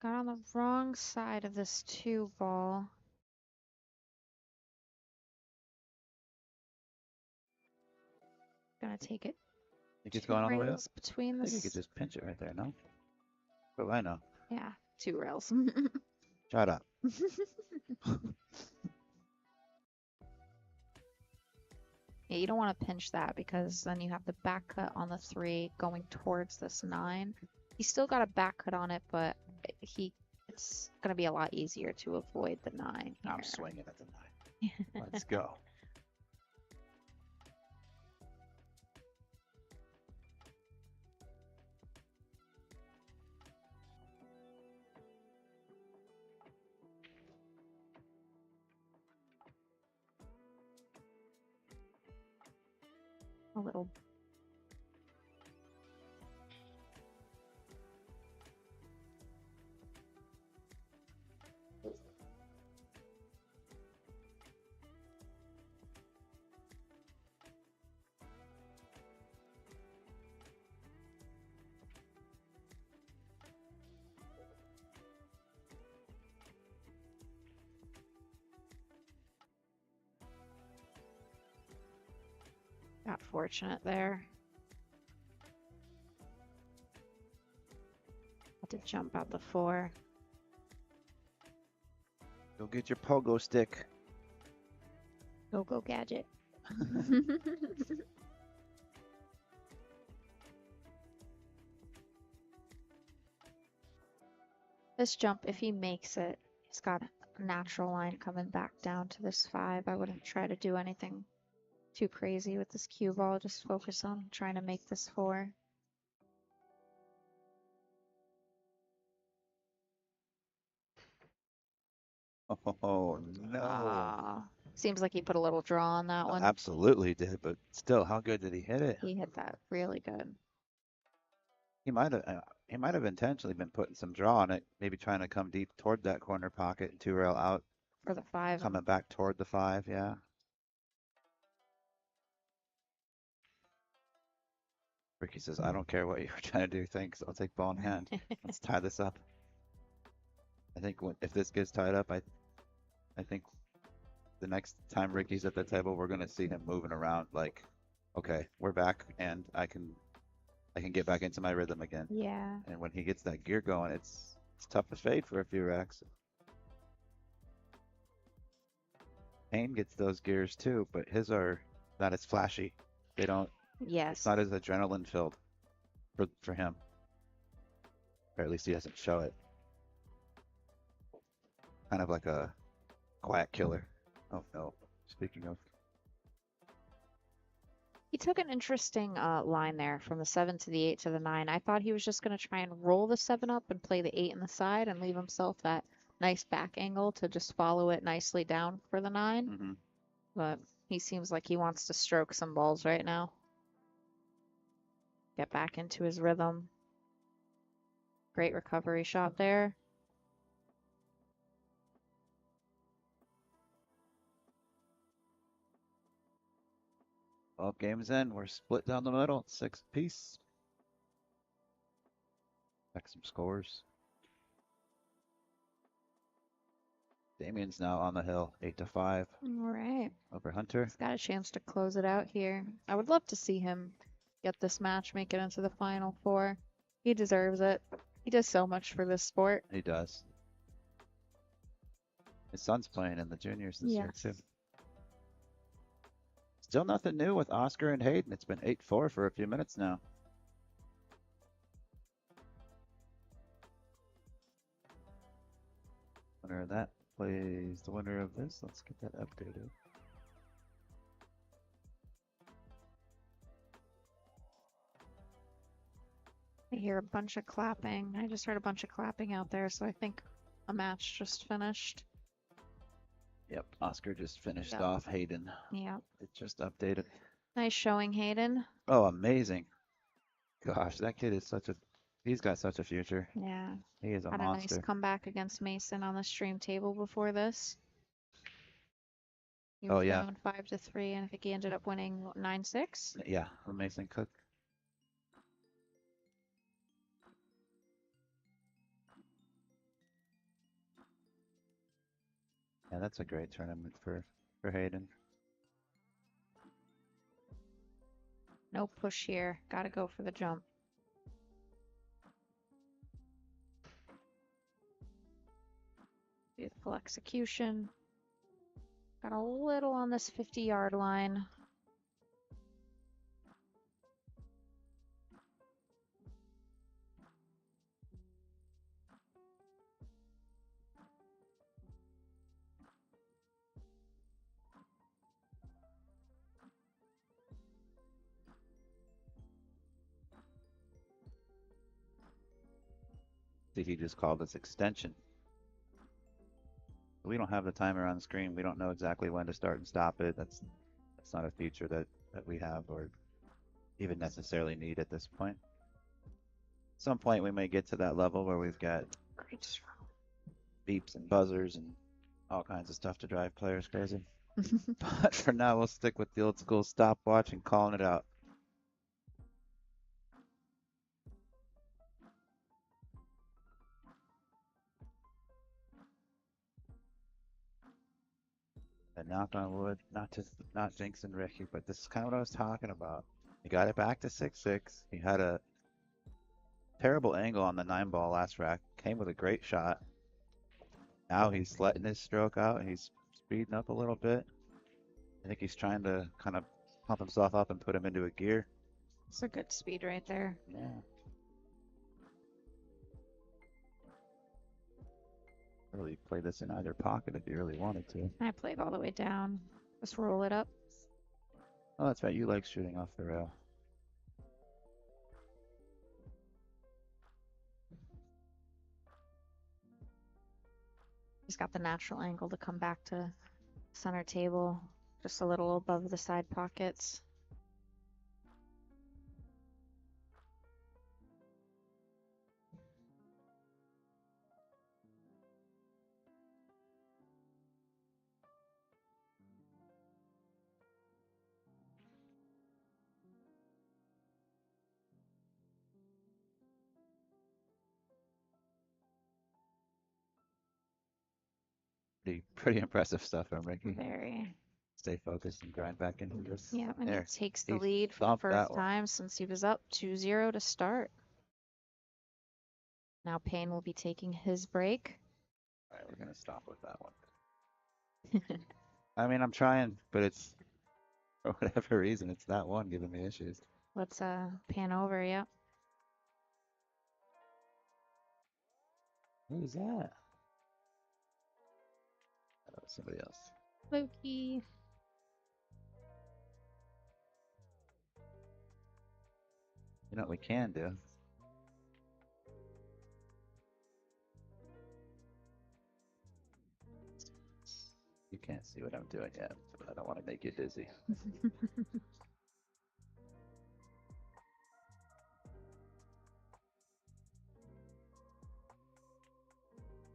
F: Got on the wrong side of this 2 ball. Gonna take it
A: Think it's
F: 2
A: going all the way up?
F: rails between
A: I think you
F: this.
A: could just pinch it right there, no? But I know.
F: Yeah, 2 rails.
A: Shut up.
F: Yeah, you don't want to pinch that because then you have the back cut on the 3 going towards this 9. He's still got a back cut on it, but it's gonna be a lot easier to avoid the 9 here.
A: I'm swinging at the 9. Let's go.
F: A little. Got fortunate there. Had to jump out the 4.
A: Go get your pogo stick.
F: Go gadget. This jump, if he makes it, he's got a natural line coming back down to this 5. I wouldn't try to do anything too crazy with this cue ball. Just focus on trying to make this 4.
A: Oh, no.
F: Ah, seems like he put a little draw on that one.
A: Absolutely did, but still, how good did he hit it?
F: He hit that really good.
A: He might have intentionally been putting some draw on it, maybe trying to come deep toward that corner pocket and 2 rail out,
F: For the 5.
A: coming back toward the 5, yeah. Ricky says, I don't care what you were trying to do, thanks, I'll take ball in hand. Let's tie this up. I think if this gets tied up, I think the next time Ricky's at the table, we're gonna see him moving around like, okay, we're back and I can get back into my rhythm again.
F: Yeah.
A: And when he gets that gear going, it's tough to fade for a few racks. Payne gets those gears too, but his are not as flashy. They don't.
F: Yes.
A: It's not as adrenaline filled for him, or at least he doesn't show it. Kind of like a quiet killer. Oh no. Speaking of.
F: He took an interesting line there from the 7 to the 8 to the 9. I thought he was just going to try and roll the 7 up and play the 8 in the side and leave himself that nice back angle to just follow it nicely down for the 9.
A: Mm-hmm.
F: But he seems like he wants to stroke some balls right now. Get back into his rhythm. Great recovery shot there.
A: Well, game's in. We're split down the middle. 6 apiece. Check some scores. Damian's now on the hill, 8-5
F: All right.
A: over Hunter.
F: He's got a chance to close it out here. I would love to see him get this match, make it into the final 4. He deserves it. He does so much for this sport.
A: He does. His son's playing in the juniors this year too. Still nothing new with Oscar and Hayden. It's been 8-4 for a few minutes now. Winner of that plays the winner of this. Let's get that updated.
F: I hear a bunch of clapping. I just heard a bunch of clapping out there, so I think a match just finished.
A: Yep, Oscar just finished
F: Yep.
A: off Hayden.
F: Yeah.
A: It just updated.
F: Nice showing, Hayden.
A: Oh, amazing. Gosh, that kid is he's got such a future.
F: Yeah.
A: He is a
F: Had a nice
A: monster.
F: comeback against Mason on the stream table before this. He
A: Oh,
F: was
A: yeah.
F: down 5-3, and I think he ended up winning what, 9-6.
A: Yeah, amazing Cook. Yeah, that's a great tournament for Hayden.
F: No push here. Gotta go for the jump. Beautiful execution. Got a little on this 50-yard line.
A: See, he just called this extension. We don't have the timer on the screen. We don't know exactly when to start and stop it. That's not a feature that we have or even necessarily need at this point. At some point we may get to that level where we've got
F: Great.
A: beeps and buzzers and all kinds of stuff to drive players crazy. But for now, we'll stick with the old school stopwatch and calling it out. And knock on wood, not jinxing Ricky, but this is kind of what I was talking about. He got it back to 6-6. He had a terrible angle on the 9-ball last rack. Came with a great shot. Now he's letting his stroke out. He's speeding up a little bit. I think he's trying to kind of pump himself up and put him into a gear.
F: It's a good speed right there.
A: Yeah. Really play this in either pocket if you really wanted to.
F: I played all the way down. Just roll it up.
A: Oh, that's right. You like shooting off the rail.
F: He's got the natural angle to come back to center table, just a little above the side pockets.
A: Pretty impressive stuff from Ricky.
F: Very.
A: Stay focused and grind back into this.
F: Yeah, and
A: There.
F: he takes the
A: He
F: lead for the
A: thumped that
F: first
A: one.
F: time since he was up 2-0 to start. Now Payne will be taking his break.
A: All right, we're gonna stop with that one. I mean, I'm trying, but it's for whatever reason, it's that one giving me issues.
F: Let's pan over, yep.
A: Who's that? That was somebody else.
F: Loki.
A: You know what we can do? You can't see what I'm doing yet, but I don't want to make you dizzy.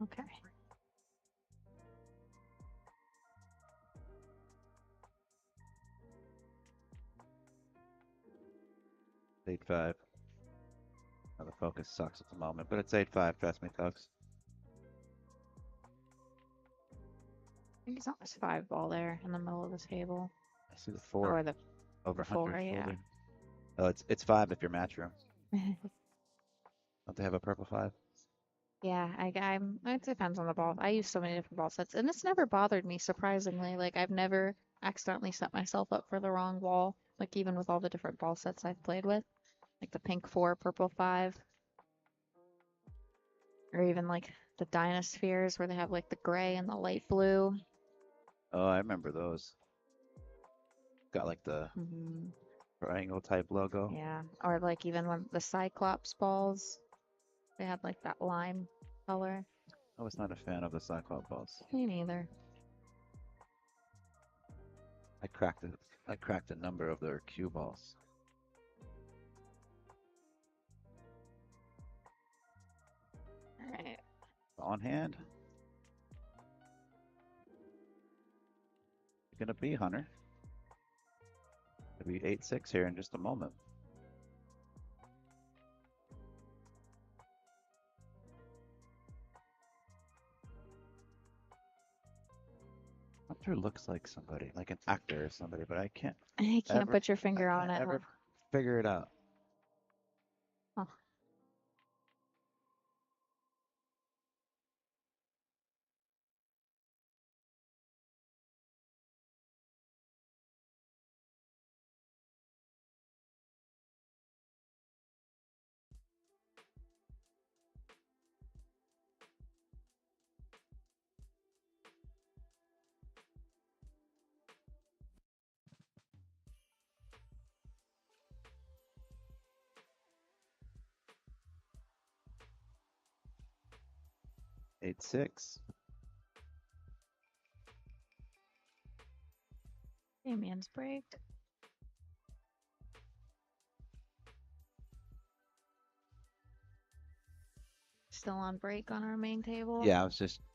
F: Okay.
A: It's 8-5. Now the focus sucks at the moment, but it's 8-5. Trust me, folks.
F: I think he's on his 5-ball there in the middle of the table.
A: I see the 4
F: Or the
A: over
F: 4,
A: Hunter's
F: yeah.
A: shoulder. Oh, it's 5 if you're match room. Don't they have a purple 5?
F: Yeah, it depends on the ball. I use so many different ball sets, and it's never bothered me, surprisingly. Like, I've never accidentally set myself up for the wrong ball, like, even with all the different ball sets I've played with. Like the pink 4, purple 5. Or even, like, the Dynaspheres, where they have, like, the gray and the light blue.
A: Oh, I remember those. Got like the triangle type logo.
F: Yeah, or, like, even when the Cyclops balls, they had, like, that lime color.
A: I was not a fan of the Cyclops balls.
F: Me neither.
A: I cracked a number of their cue balls.
F: All right.
A: On hand. Gonna be Hunter. It'll be 8-6 here in just a moment. Hunter looks like somebody, like an actor or somebody, but I can't
F: You can't
A: ever,
F: put your finger on it.
A: ever figure it out.
F: Huh.
A: Huh. 8-6.
F: Damian's break. Still on break on our main table.
A: Yeah,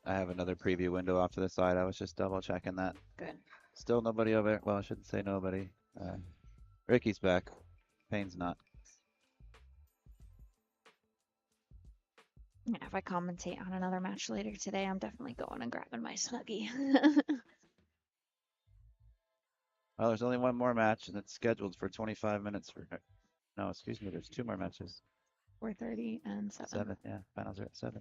A: I have another preview window off to the side. I was just double checking that.
F: Good.
A: Still nobody over there. Well, I shouldn't say nobody. Ricky's back. Payne's not.
F: Yeah, if I commentate on another match later today, I'm definitely going and grabbing my Snuggie.
A: Well, there's only one more match, and it's scheduled for 25 minutes. No, excuse me. There's two more matches.
F: 4:30 and 7.
A: 7, yeah. Finals are at 7.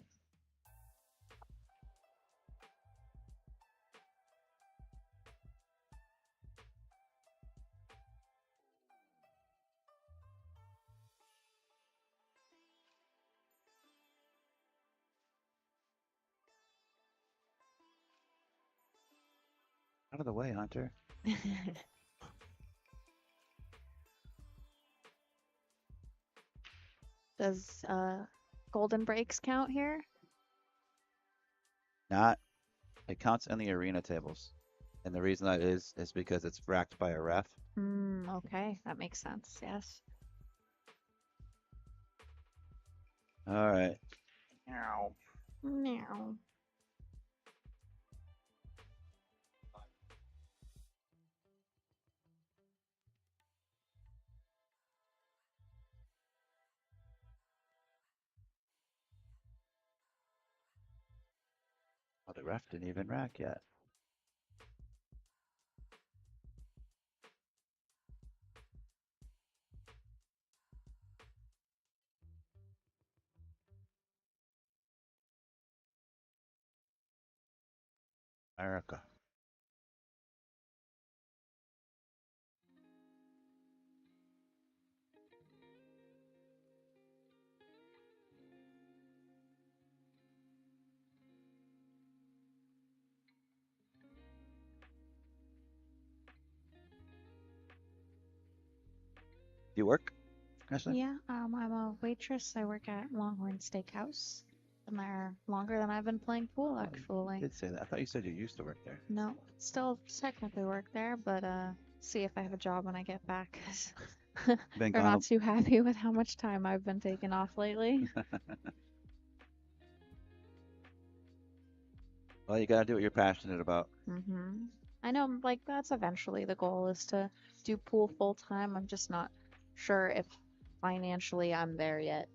A: Out of the way, Hunter.
F: Does golden breaks count here?
A: Not. It counts in the arena tables. And the reason that is because it's racked by a ref.
F: Okay, that makes sense. Yes.
A: All right.
F: Meow. Meow.
A: Well, the ref didn't even rack yet. America. You work, Ashley?
F: Yeah, I'm a waitress. I work at Longhorn Steakhouse. Been there longer than I've been playing pool,
A: Oh,
F: actually.
A: you did say that. I thought you said you used to work there.
F: No, still technically work there, but see if I have a job when I get back. 'Cause
A: Been
F: they're
A: gone.
F: not too happy with how much time I've been taking off lately.
A: Well, you gotta do what you're passionate about.
F: I know, like, that's eventually the goal is to do pool full time. I'm just not sure if financially I'm there yet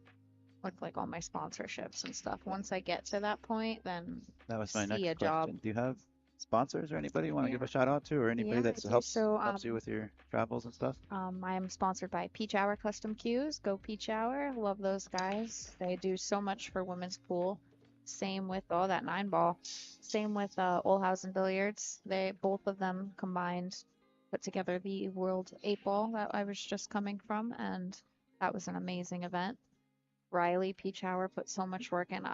F: with like all my sponsorships and stuff. Once I get to that point, then
A: That was my
F: see a
A: next
F: job.
A: question. Do you have sponsors or anybody you want to give
F: Yeah.
A: a shout out to, or anybody
F: Yeah,
A: that
F: I do.
A: helps
F: So,
A: you with your travels and stuff?
F: I am sponsored by Peach Hour Custom Cues. Go Peach Hour. Love those guys. They do so much for women's pool. Same with that 9 ball. Same with Olhausen Billiards. They both of them combined put together the World 8 ball that I was just coming from, and that was an amazing event. Riley Peach Hour put so much work in.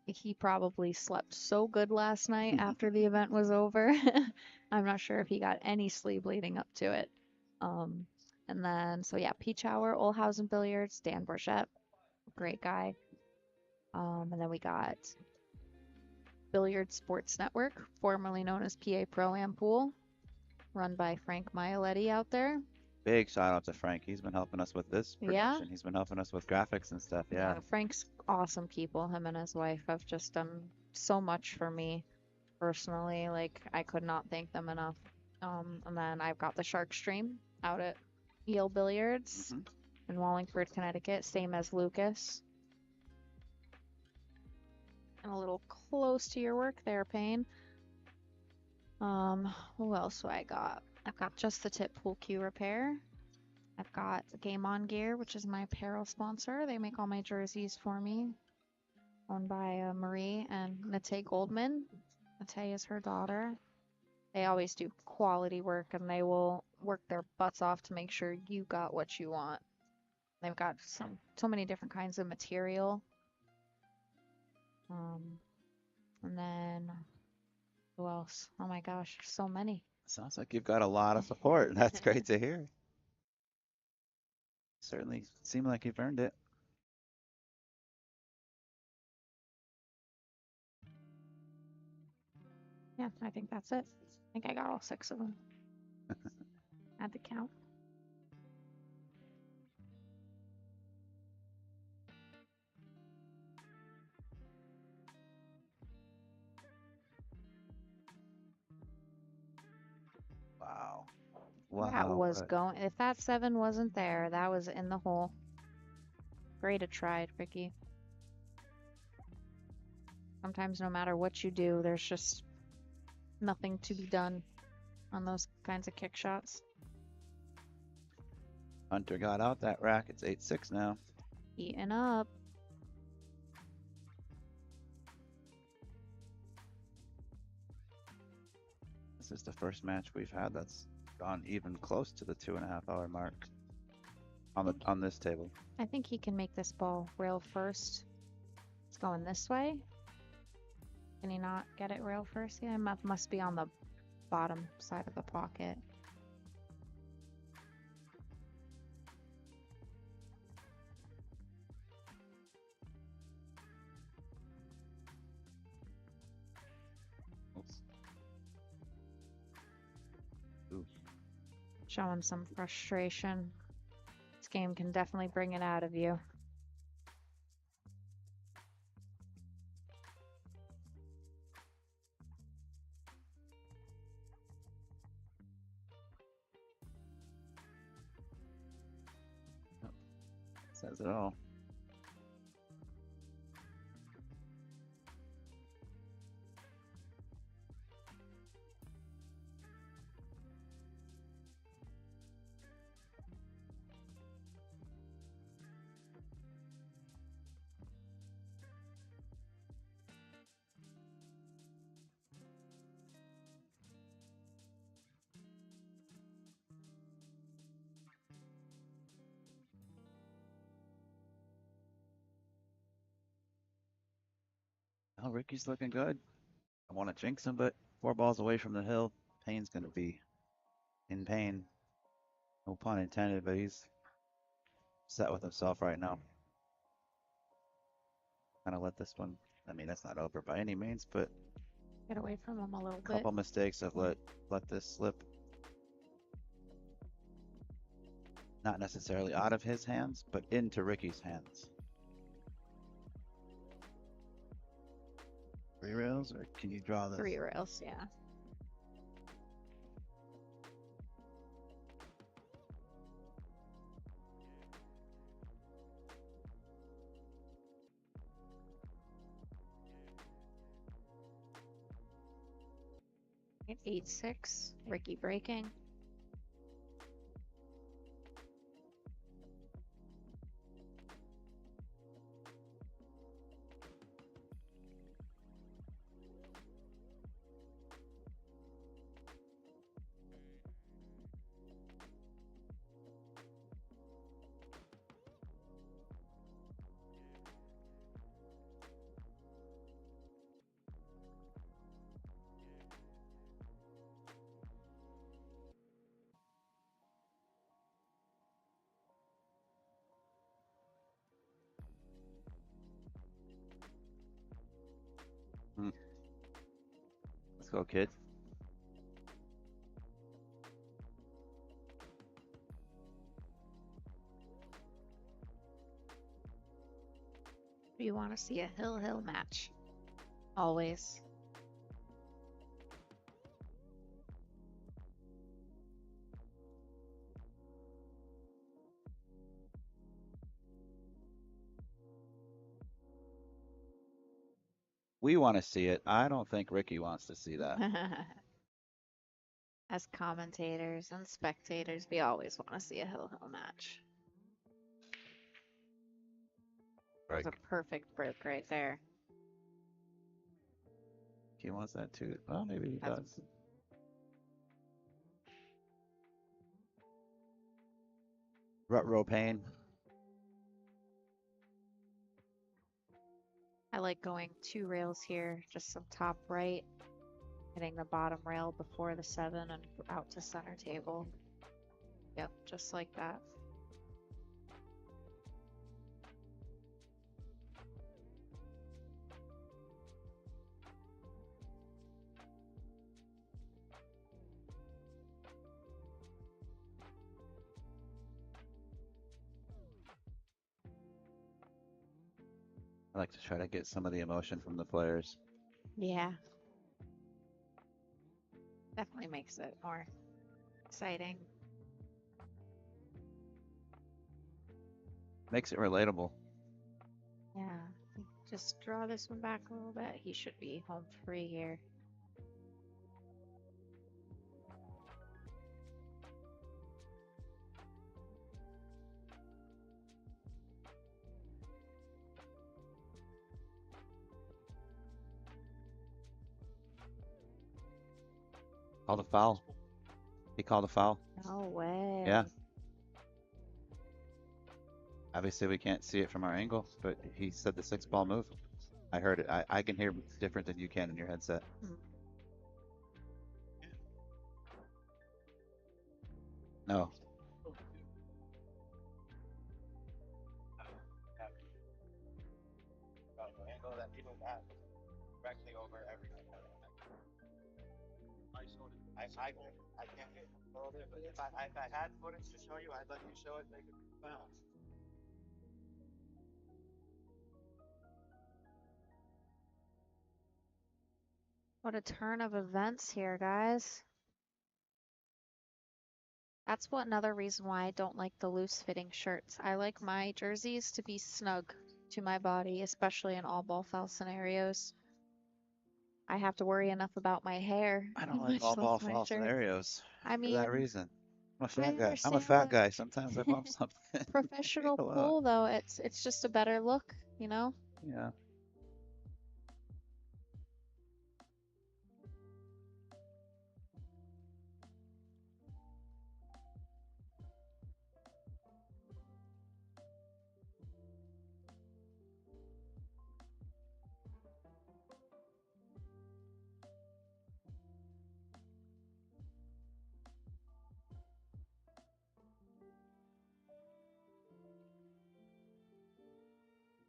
F: He probably slept so good last night after the event was over. I'm not sure if he got any sleep leading up to it. And then, so yeah, Peach Hour, Olhausen Billiards, Dan Borchette, great guy. And then we got Billiard Sports Network, formerly known as PA Pro Am Pool. run by Frank Mieletti out there.
A: Big shout out to Frank. He's been helping us with this
F: Yeah.
A: production. He's been helping us with graphics and stuff. Yeah.
F: Frank's awesome people. Him and his wife have just done so much for me personally. Like, I could not thank them enough. And then I've got the Shark Stream out at Yale Billiards
A: Mhm.
F: in Wallingford, Connecticut, same as Lucas. And a little close to your work there, Payne. Who else do I got? I've got Just the Tip Pool Cue Repair. I've got Game On Gear, which is my apparel sponsor. They make all my jerseys for me. Owned by Marie and Nate Goldman. Nate is her daughter. They always do quality work and they will work their butts off to make sure you got what you want. They've got so many different kinds of material. And then who else? Oh my gosh, there's so many.
A: Sounds like you've got a lot of support. That's great to hear. Certainly seem like you've earned it.
F: Yeah, I think that's it. I think I got all 6 of them. Had to count.
A: Wow.
F: That
A: Wow.
F: was
A: what-
F: going. If that 7 wasn't there, that was in the hole. Great have tried, Ricky. Sometimes no matter what you do, there's just nothing to be done on those kinds of kick shots.
A: Hunter got out that rack. It's 8-6 now.
F: Eating up.
A: This is the first match we've had that's gone even close to the 2.5-hour mark on this table.
F: I think he can make this ball rail first. It's going this way. Can he not get it rail first? Yeah, it must be on the bottom side of the pocket.
A: Oops. Ooh.
F: Showing some frustration. This game can definitely bring it out of you.
A: Says it all. Oh, Ricky's looking good. I want to jinx him, but 4 balls away from the hill. Payne's going to be in pain. No pun intended, but he's set with himself right now. Kind of let this one. I mean, that's not over by any means, but
F: Get away from him a little
A: a
F: bit.
A: couple mistakes have let this slip. Not necessarily out of his hands, but into Ricky's hands. 3 rails, or can you draw this?
F: 3 rails, yeah. At 8-6, Ricky breaking.
A: Let's go, kid.
F: You want to see a hill match. Always.
A: We want to see it. I don't think Ricky wants to see that.
F: As commentators and spectators, we always want to see a hill match. That's a perfect break right there.
A: He wants that too. Well, maybe he does. Rut row Payne.
F: I like going 2 rails here, just some top right, hitting the bottom rail before the 7 and out to center table. Yep, just like that.
A: I like to try to get some of the emotion from the players.
F: Yeah. Definitely makes it more exciting.
A: Makes it relatable.
F: Yeah. Just draw this one back a little bit. He should be home free here.
A: Called a foul. He called a foul.
F: No way.
A: Yeah. Obviously, we can't see it from our angle, but he said the 6-ball move. I heard it. I can hear different than you can in your headset. No. Angle that people got directly over everything. I can't get further, but if I had footage to show you, I'd let you show it. Make it bounce.
F: What a turn of events here, guys. That's another reason why I don't like the loose fitting shirts. I like my jerseys to be snug to my body, especially in all ball foul scenarios. I have to worry enough about my hair.
A: I don't like all ball foul scenarios
F: I
A: for that
F: mean,
A: reason. I'm a fat
F: I
A: guy. I'm a
F: understand
A: fat
F: that.
A: guy. Sometimes I bump something.
F: Professional
A: A lot.
F: pool though, it's just a better look, you know?
A: Yeah.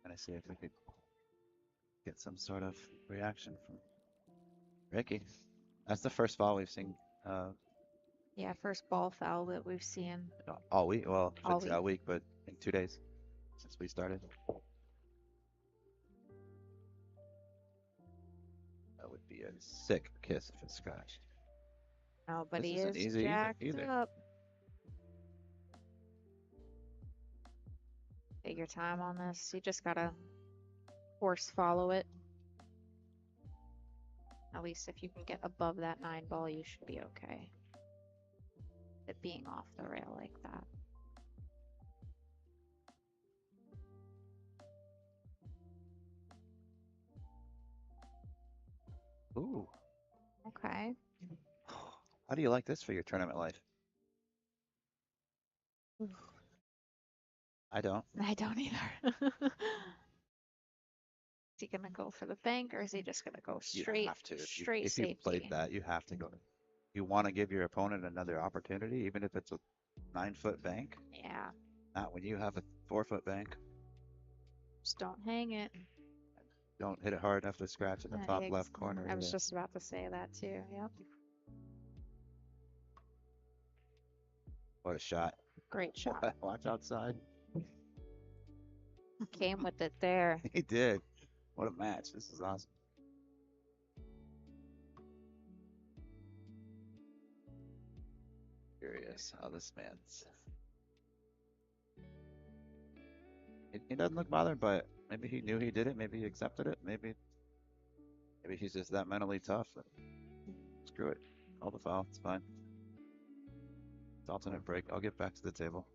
A: Gonna see if we could get some sort of reaction from Ricky. That's the first foul we've seen
F: Yeah, first ball foul that we've seen
A: all week. Well,
F: all
A: it's a week, but in 2 days since we started. That would be a sick kiss if it's scratched.
F: Oh, but
A: This
F: he
A: isn't
F: is
A: easy
F: jacked
A: either.
F: up. Take your time on this. You just gotta force follow it. At least if you can get above that 9 ball, you should be okay. It being off the rail like that.
A: Ooh.
F: Okay.
A: How do you like this for your tournament life? I don't.
F: I don't either. Is he gonna go for the bank or is he just gonna go straight?
A: You have to.
F: Straight
A: If you
F: safety.
A: played that, you have to go. You want to give your opponent another opportunity, even if it's a 9-foot bank.
F: Yeah.
A: Not when you have a 4-foot bank.
F: Just don't hang it.
A: Don't hit it hard enough to scratch in the top left corner.
F: I was
A: either.
F: just about to say that too. Yep.
A: What a shot.
F: Great shot.
A: Watch outside.
F: Came with it there.
A: He did. What a match. This is awesome. Curious how this man's. He doesn't look bothered by it. Maybe he knew he did it. Maybe he accepted it. Maybe he's just that mentally tough. Screw it. Call the foul. It's fine. It's alternate break. I'll get back to the table.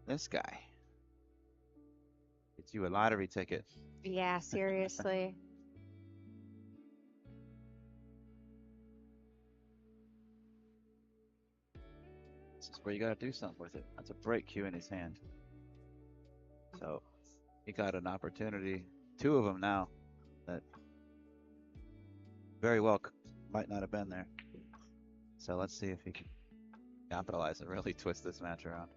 A: This guy. Gets you a lottery ticket.
F: Yeah, seriously.
A: This is where you gotta do something with it. That's a break cue in his hand. So he got an opportunity, two of them now, that very well might not have been there. So let's see if he can capitalize and really twist this match around.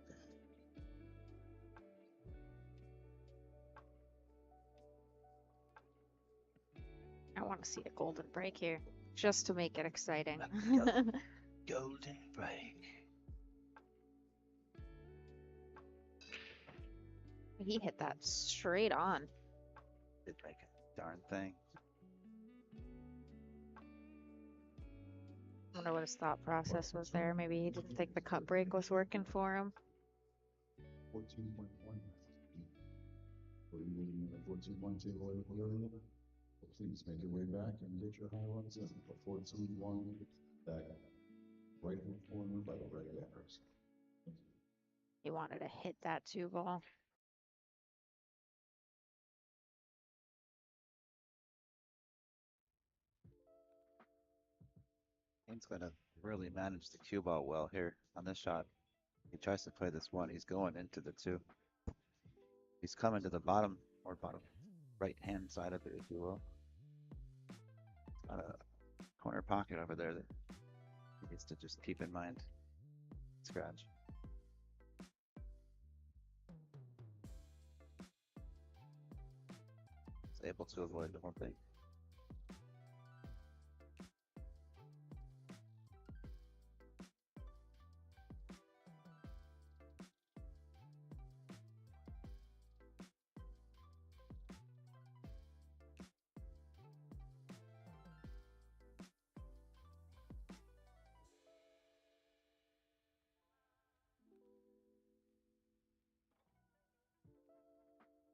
F: I want to see a golden break here, just to make it exciting.
A: Golden break.
F: He hit that straight on.
A: Did make a darn thing.
F: I wonder what his thought process was there. Maybe he didn't think the cut break was working for him.
B: 14.1. For you moving in the 14.1 table in the area, please make your way back and get your highlights in for 14.1 back right in the corner by the red arrows.
F: He wanted to hit that 2-ball.
A: He's gonna really manage the cue ball well here on this shot. He tries to play this one. He's going into the 2. He's coming to the bottom right hand side of it, if you will. Got a corner pocket over there that he needs to just keep in mind. Scratch. He's able to avoid the whole thing.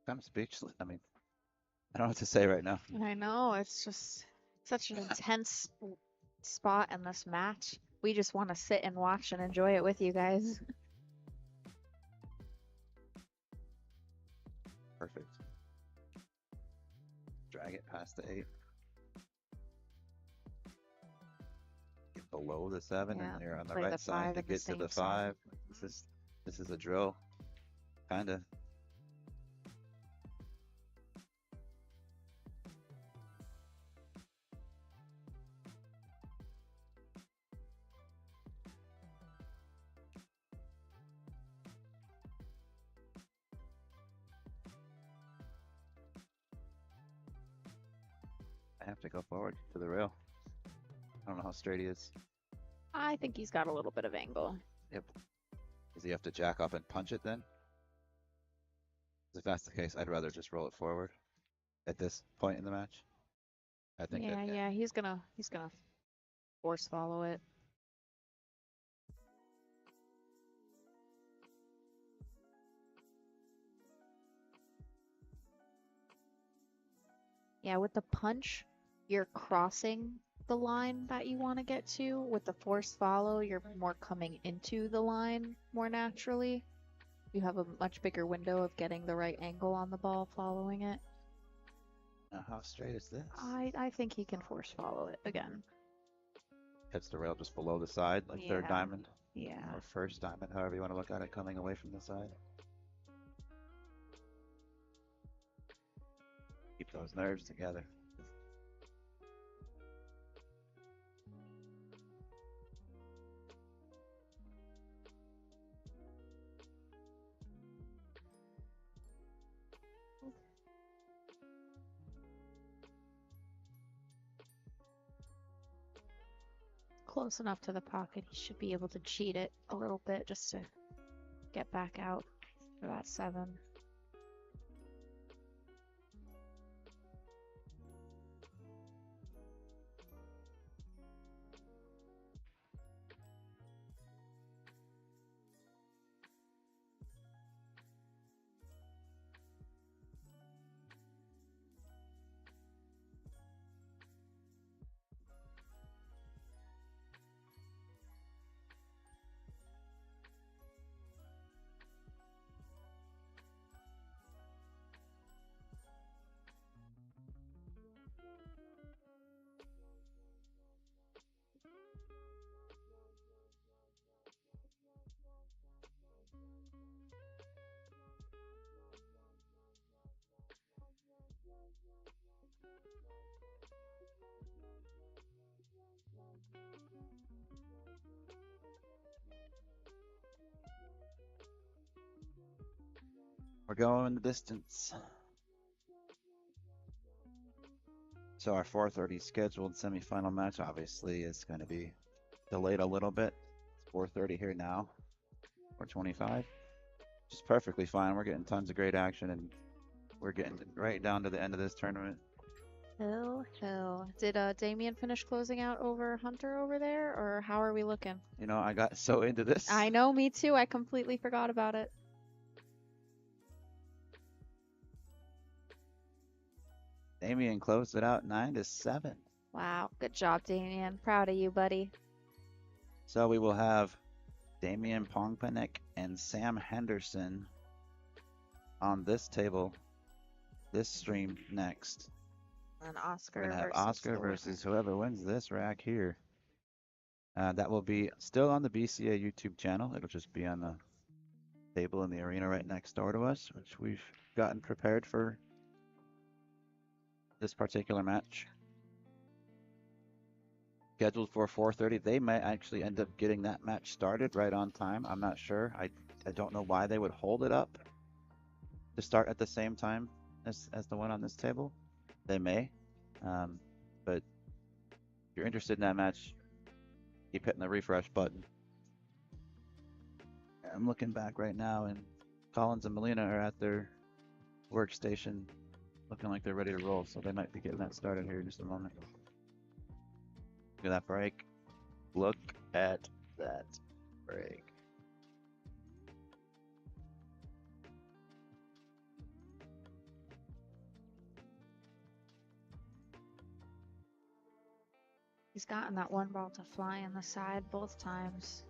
A: I'm speechless. I mean, I don't know what to say right now.
F: I know, it's just such an intense spot in this match. We just want to sit and watch and enjoy it with you guys.
A: Perfect. Drag it past the 8. Get below the 7,
F: Yeah,
A: and you're on the
F: play the
A: right side
F: 5
A: to
F: at the
A: get to
F: same
A: the
F: side.
A: 5. This is a drill, kinda. I have to go forward to the rail. I don't know how straight he is.
F: I think he's got a little bit of angle.
A: Yep. Does he have to jack up and punch it then? 'Cause if that's the case, I'd rather just roll it forward at this point in the match. I think
F: Yeah,
A: that,
F: yeah, he's gonna force follow it. Yeah, with the punch, you're crossing the line that you want to get to. With the force follow, you're more coming into the line more naturally. You have a much bigger window of getting the right angle on the ball following it.
A: now how straight is this?
F: I think he can force follow it again.
A: Hits the rail just below the side, like third
F: Yeah.
A: diamond
F: Yeah.
A: or first diamond, however you want to look at it, coming away from the side. Keep those nerves together.
F: close enough to the pocket, he should be able to cheat it a little bit just to get back out for that 7.
A: We're going the distance. So our 4:30 scheduled semifinal match obviously is going to be delayed a little bit. It's 4:30 here now, 4:25, which is perfectly fine. We're getting tons of great action, and we're getting right down to the end of this tournament.
F: Hill. Did Damian finish closing out over Hunter over there, or how are we looking?
A: You know, I got so into this.
F: I know, me too. I completely forgot about it.
A: Damian closed it out 9-7.
F: Wow, good job, Damian. Proud of you, buddy.
A: So we will have Damian Pongpanik and Sam Henderson on this table, this stream next.
F: And Oscar
A: We're gonna have
F: versus
A: Oscar
F: the winner.
A: versus whoever wins this rack here. That will be still on the BCA YouTube channel. It'll just be on the table in the arena right next door to us, which we've gotten prepared for this particular match. Scheduled for 4:30. They may actually end up getting that match started right on time. I'm not sure. I don't know why they would hold it up to start at the same time as the one on this table. They may. But if you're interested in that match, keep hitting the refresh button. I'm looking back right now, and Collins and Molina are at their workstation looking like they're ready to roll, so they might be getting that started here in just a moment. Look at that break. Look at that break.
F: He's gotten that one ball to fly in the side both times.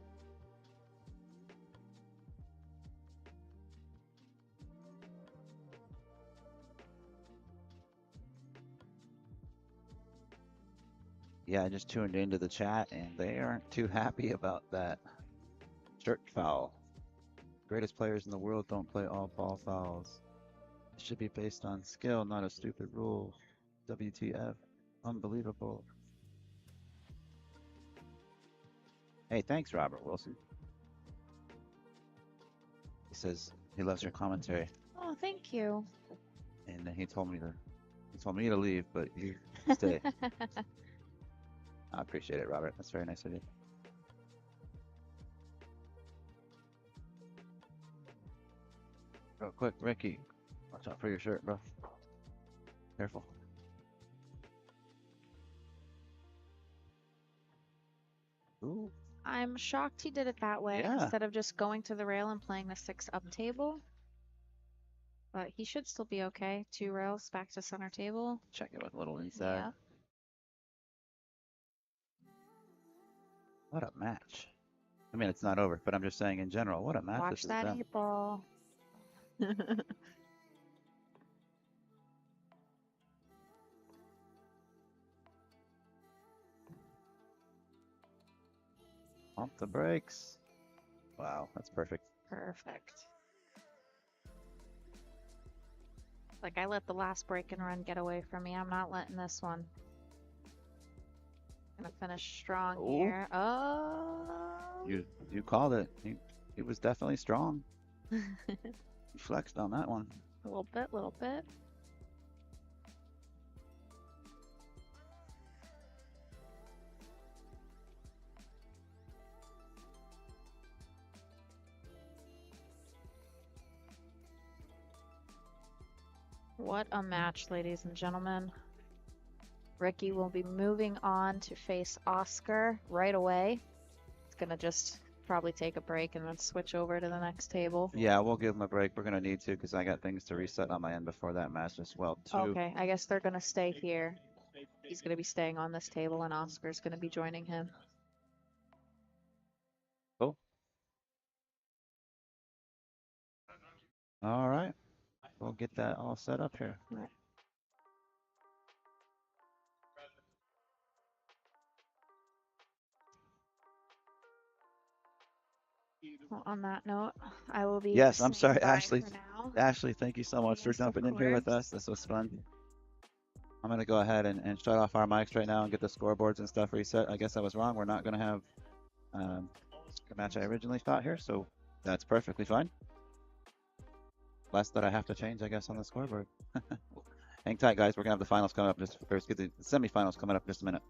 A: Yeah, I just tuned into the chat, and they aren't too happy about that shirt foul. Greatest players in the world don't play all ball fouls. It should be based on skill, not a stupid rule. WTF. Unbelievable. Hey, thanks, Robert Wilson. He says he loves your commentary,
F: Oh, thank you.
A: and he told me to leave, but you stay. I appreciate it, Robert. That's very nice of you. Real quick, Ricky, watch out for your shirt, bro. Careful. Ooh.
F: I'm shocked he did it that way
A: Yeah.
F: instead of just going to the rail and playing the 6 up table. But he should still be okay. 2 rails back to center table.
A: Check it with a little inside.
F: Yeah.
A: What a match. I mean, it's not over, but I'm just saying in general, what a match
F: Watch
A: this has
F: that
A: been.
F: 8 ball.
A: Pump the brakes. Wow, that's perfect.
F: Perfect. Like, I let the last break and run get away from me. I'm not letting this one. Gonna finish strong
A: Ooh.
F: here. Oh.
A: You called it. He was definitely strong. He flexed on that one.
F: A little bit, little bit. What a match, ladies and gentlemen. Ricky will be moving on to face Oscar right away. It's gonna just probably take a break and then switch over to the next table.
A: Yeah, we'll give him a break. We're gonna need to because I got things to reset on my end before that match as well too.
F: Okay, I guess they're gonna stay here. He's gonna be staying on this table and Oscar's gonna be joining him.
A: Cool. All right. We'll get that all set up here.
F: Right. Well, on that note, I will be
A: Yes, I'm
F: saying
A: sorry,
F: bye
A: Ashley.
F: for now.
A: Ashley, thank you so much for
F: Yes, of
A: jumping in here with
F: course.
A: us. This was fun. I'm gonna go ahead and shut off our mics right now and get the scoreboards and stuff reset. I guess I was wrong. We're not gonna have the match I originally thought here, so that's perfectly fine. Less that I have to change, I guess, on the scoreboard. Hang tight, guys. We're gonna have the finals coming up or excuse me, the semifinals coming up in just a minute.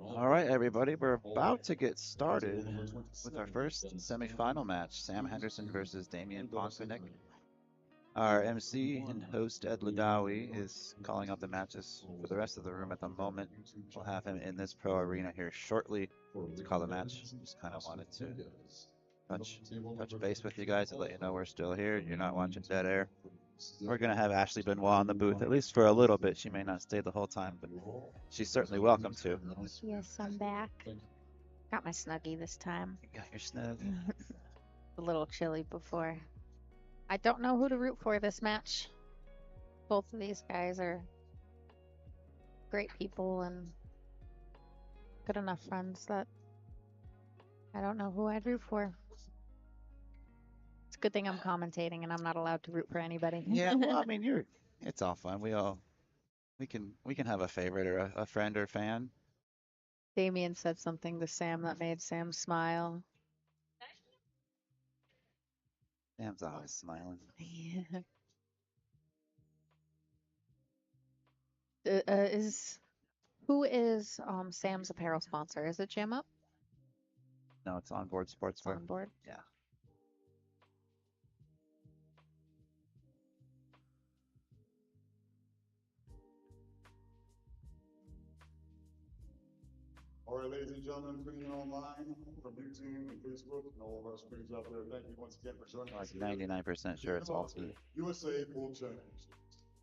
A: All right, everybody, we're about to get started with our first semifinal match, Sam Henderson versus Damian Pongpanik. Our MC and host Ed Ladawi is calling up the matches for the rest of the room at the moment. We'll have him in this pro arena here shortly to call the match. Just kind of wanted to touch base with you guys to let you know we're still here. You're not watching dead air. We're gonna have Ashley Benoit in the booth at least for a little bit. She may not stay the whole time, but she's certainly welcome to.
F: Yes, I'm back. Got my Snuggie this time.
A: You got your snug.
F: A little chilly before. I don't know who to root for this match. Both of these guys are great people and good enough friends that I don't know who I'd root for. It's a good thing I'm commentating and I'm not allowed to root for anybody.
A: Yeah, well, I mean, it's all fun. We can have a favorite or a friend or fan.
F: Damian said something to Sam that made Sam smile.
A: Sam's always smiling.
F: Yeah. Who is Sam's apparel sponsor? Is it Jam Up?
A: No, it's Onboard
F: It's
A: Sportswear.
F: on board.
A: Yeah.
B: All right, ladies and gentlemen, tuning in online from YouTube and Facebook and all of our screens out there. Thank you once again for joining us.
A: Like 99% sure it's all team.
B: USA Pool Championships.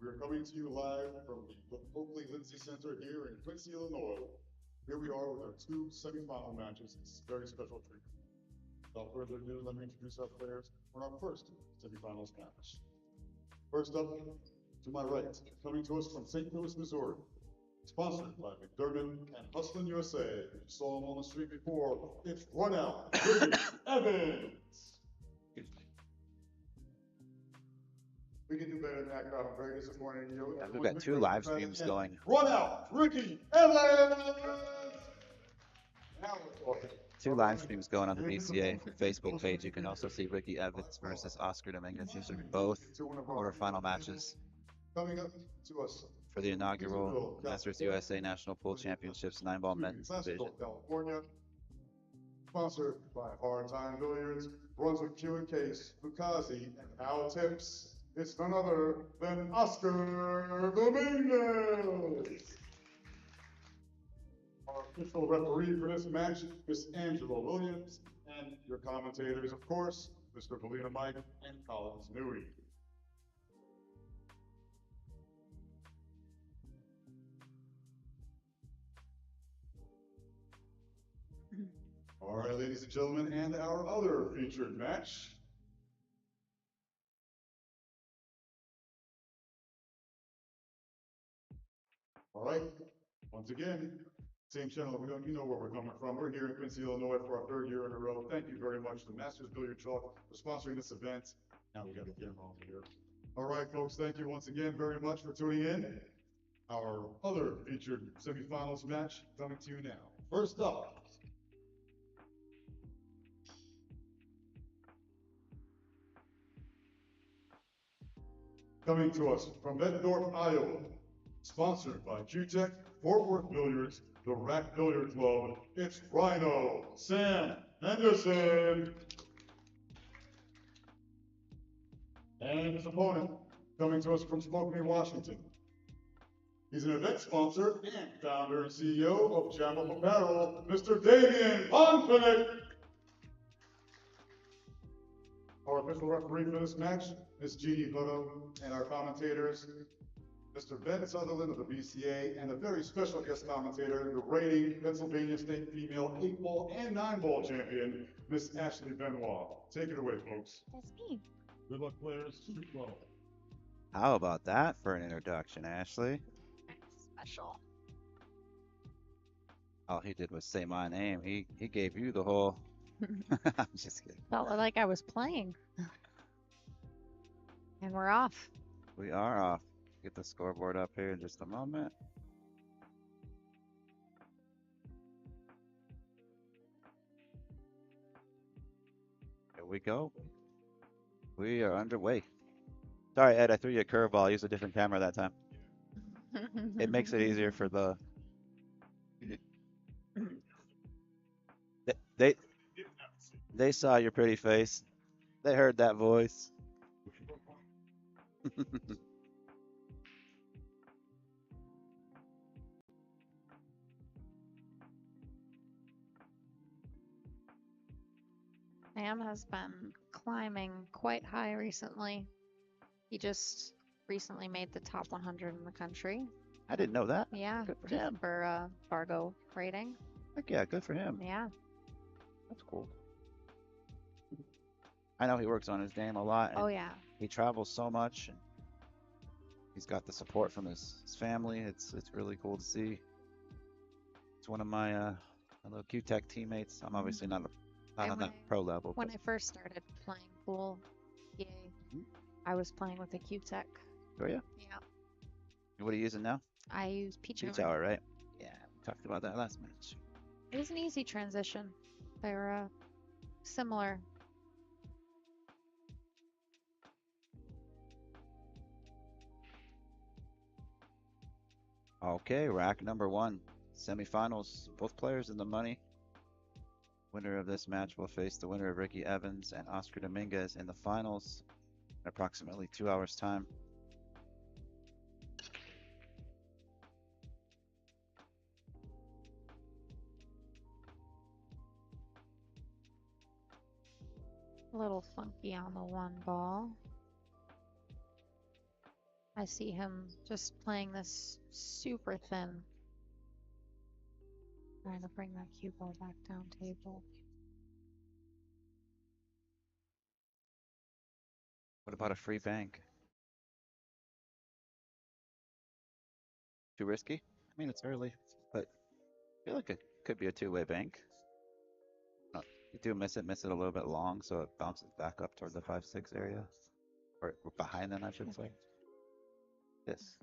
B: We are coming to you live from the Oakley Lindsay Center here in Quincy, Illinois. Here we are with our two semifinal matches. It's a very special treat. Without further ado, let me introduce our players for our first semifinals match. First up, to my right, coming to us from St. Louis, Missouri. Sponsored by McDermott and Hustlin' USA. You saw him on the street before. It's Run Out, Evans. We can do better than that, crowd. I'm very disappointed in you.
A: Yeah, we've got two live streams going.
B: Run Out, Ricky Evans. Now we're talking.
A: Two live streams going on the BCA Facebook page. You can also see Ricky Evans versus Oscar Dominguez. These are both quarterfinal matches
B: Coming up to us.
A: for the inaugural Masters USA National Pool Championships 9-ball men's division.
B: California. Sponsored by Hard Time Billiards, Brunswick Q and Case, Lucasi, and Al Tips. It's none other than Oscar Dominguez. Our official referee for this match, Miss Angela Williams, and your commentators, of course, Mr. Belina Mike and Collins Newey. All right, ladies and gentlemen, and our other featured match. All right, once again, same channel, you know where we're coming from. We're here in Quincy, Illinois for our third year in a row. Thank you very much to Masters Billiard Chalk for sponsoring this event. Now we got the camera on here. All right, folks, thank you once again very much for tuning in. Our other featured semifinals match coming to you now. First up, coming to us from Bettendorf, Iowa, sponsored by Q-Tech, Fort Worth Billiards, the Rack Billiard Club, it's Rhino Sam Henderson. And his opponent, coming to us from Spokane, Washington. He's an event sponsor and founder and CEO of Jam Up Apparel, Mr. Damian Pongpanik. Our official referee for this match, Ms. Jeannie Hutto, and our commentators, Mr. Ben Sutherland of the BCA, and a very special guest commentator, the reigning Pennsylvania State female 8-ball and 9-ball champion, Miss Ashley Benoit. Take it away, folks.
F: That's me.
B: Good luck, players. Shoot well.
A: How about that for an introduction, Ashley?
F: Special.
A: All he did was say my name. He gave you the whole. I'm just kidding.
F: Felt like I was playing. And we're off.
A: We are off. Get the scoreboard up here in just a moment. Here we go. We are underway. Sorry, Ed, I threw you a curveball. I used a different camera that time. It makes it easier for the they they saw your pretty face. They heard that voice.
F: Sam has been climbing quite high recently. He just recently made the top 100 in the country.
A: I didn't know that.
F: Yeah,
A: Good for
F: just
A: him.
F: for Fargo rating.
A: Heck yeah, good for him.
F: Yeah.
A: That's cool. I know he works on his game a lot,
F: Oh
A: and
F: yeah.
A: he travels so much, and he's got the support from his family. It's really cool to see. It's one of my little Q-Tech teammates. I'm obviously not
F: And
A: on that pro level,
F: when
A: but
F: I first started playing pool, yay,
A: Mhm.
F: I was playing with a Q-Tech.
A: oh yeah.
F: Yeah.
A: What are you using now?
F: I use Peach
A: Peach
F: Hour.
A: Hour, right? Yeah, we talked about that last match.
F: It was an easy transition. They're similar.
A: Okay, rack number 1, semifinals. Both players in the money. Winner of this match will face the winner of Ricky Evans and Oscar Dominguez in the finals in approximately 2 hours' time.
F: A little funky on the one ball. I see him just playing this super thin. Trying to bring that cue ball back down table.
A: What about a free bank? Too risky? I mean, it's early, but I feel like it could be a two-way bank. You do miss it a little bit long, so it bounces back up toward the 5-6 area. Or behind them, I should say. This.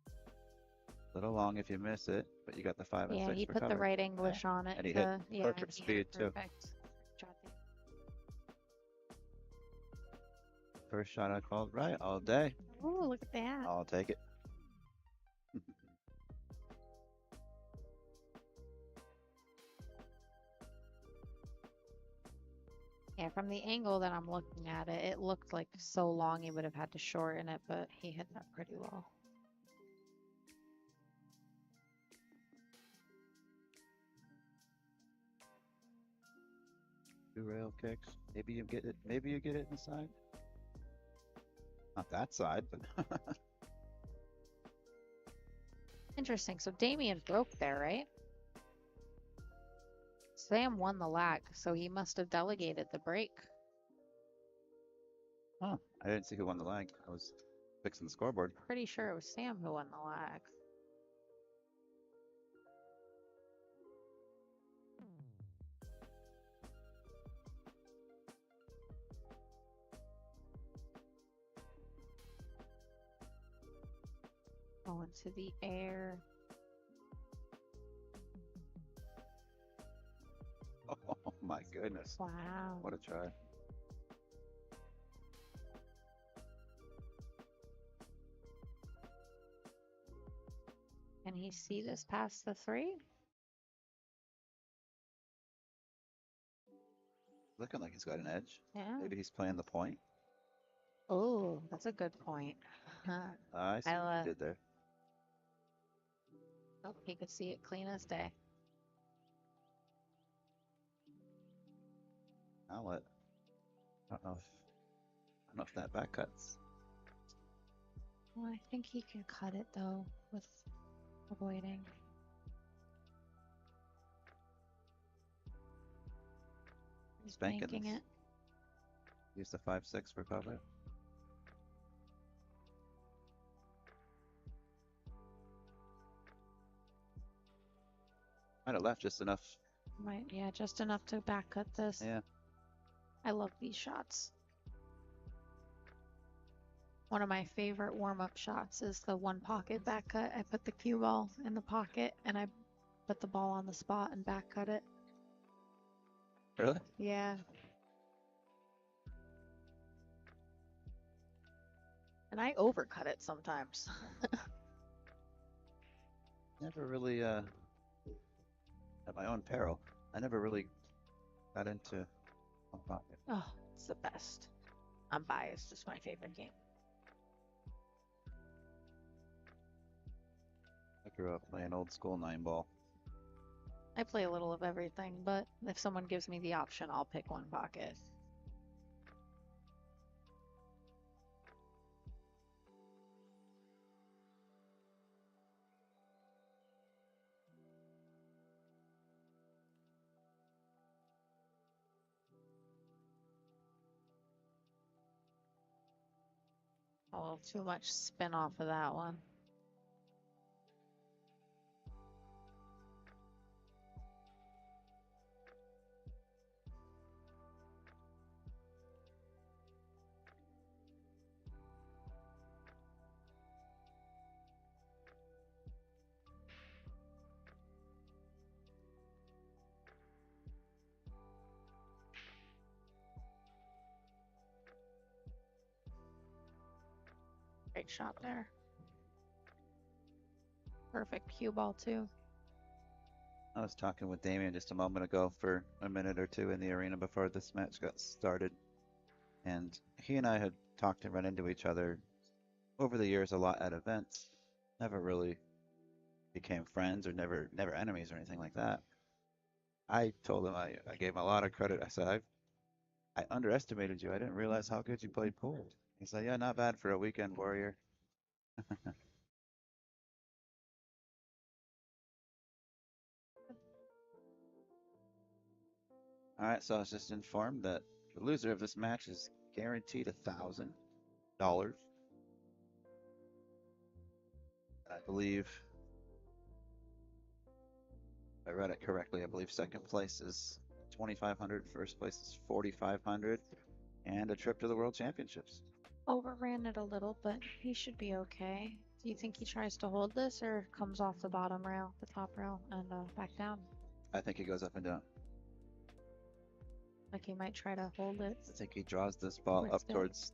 A: A little long if you miss it, but you got the 5 and
F: Yeah,
A: 6
F: he
A: for
F: put the
A: cover.
F: right English on it.
A: And he hit
F: Yeah,
A: perfect
F: and he hit
A: speed, too.
F: perfect. Job.
A: First shot I called right all day.
F: Oh, look at that.
A: I'll take it.
F: Yeah, from the angle that I'm looking at it, it looked like so long he would have had to shorten it, but he hit that pretty well.
A: Two rail kicks. Maybe you get it. Maybe you get it inside. Not that side, but
F: Interesting. So Damian broke there, right? Sam won the lag, so he must have delegated the break.
A: huh. I didn't see who won the lag. I was fixing the scoreboard.
F: Pretty sure it was Sam who won the lag. Going to the air.
A: Oh my goodness.
F: Wow.
A: What a try.
F: Can he see this past the 3?
A: Looking like he's got an edge.
F: Yeah.
A: Maybe he's playing the point.
F: Oh, that's a good point.
A: I see what he did there.
F: Oh, he could see it clean as day.
A: Now what? I don't know if that back cuts.
F: Well, I think he can cut it though with avoiding.
A: He's banking
F: Banking
A: this.
F: it.
A: Use the 5-6 for cover. Might have left just enough.
F: Yeah, just enough to back cut this.
A: Yeah.
F: I love these shots. One of my favorite warm-up shots is the one pocket back cut. I put the cue ball in the pocket and I put the ball on the spot and back cut it.
A: Really?
F: Yeah. And I overcut it sometimes.
A: never really, at my own peril, I never really got into Pongpanik.
F: Oh, it's the best. I'm biased. It's my favorite game.
A: I grew up playing old school 9-ball.
F: I play a little of everything, but if someone gives me the option, I'll pick one pocket. Oh, too much spin off of that one. Great shot there. Perfect cue ball too.
A: I was talking with Damian just a moment ago for a minute or two in the arena before this match got started. And he and I had talked and run into each other over the years a lot at events. Never really became friends or never enemies or anything like that. I told him I gave him a lot of credit. I said I underestimated you. I didn't realize how good you played pool. He said, yeah, not bad for a weekend warrior. All right, so I was just informed that the loser of this match is guaranteed $1,000. I believe if I read it correctly. I believe second place is 2,500, first place is 4,500, and a trip to the World Championships.
F: Overran it a little, but he should be okay. Do you think he tries to hold this or comes off the bottom rail, the top rail, and back down?
A: I think he goes up and down.
F: Like he might try to hold it.
A: I think he draws this ball
F: Where's
A: up
F: that?
A: towards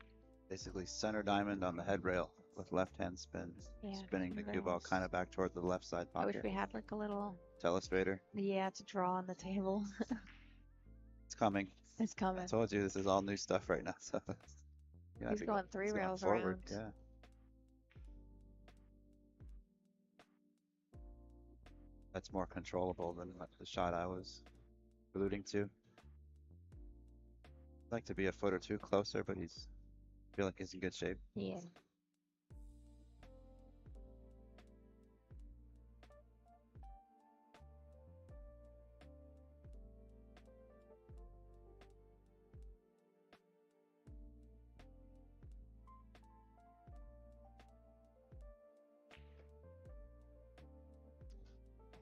A: basically center diamond on the head rail with left hand spin,
F: Yeah,
A: spinning the cue ball
F: rails.
A: kind of back toward the left side
F: I wish
A: pocket.
F: we had like a little,
A: Telestrator,
F: yeah, to draw on the table.
A: it's coming.
F: It's coming.
A: I told you this is all new stuff right now, so yeah,
F: He's going three
A: he's going
F: rails
A: forward.
F: around.
A: Yeah, that's more controllable than the shot I was alluding to. I'd like to be a foot or two closer, but I feel like he's in good shape.
F: Yeah.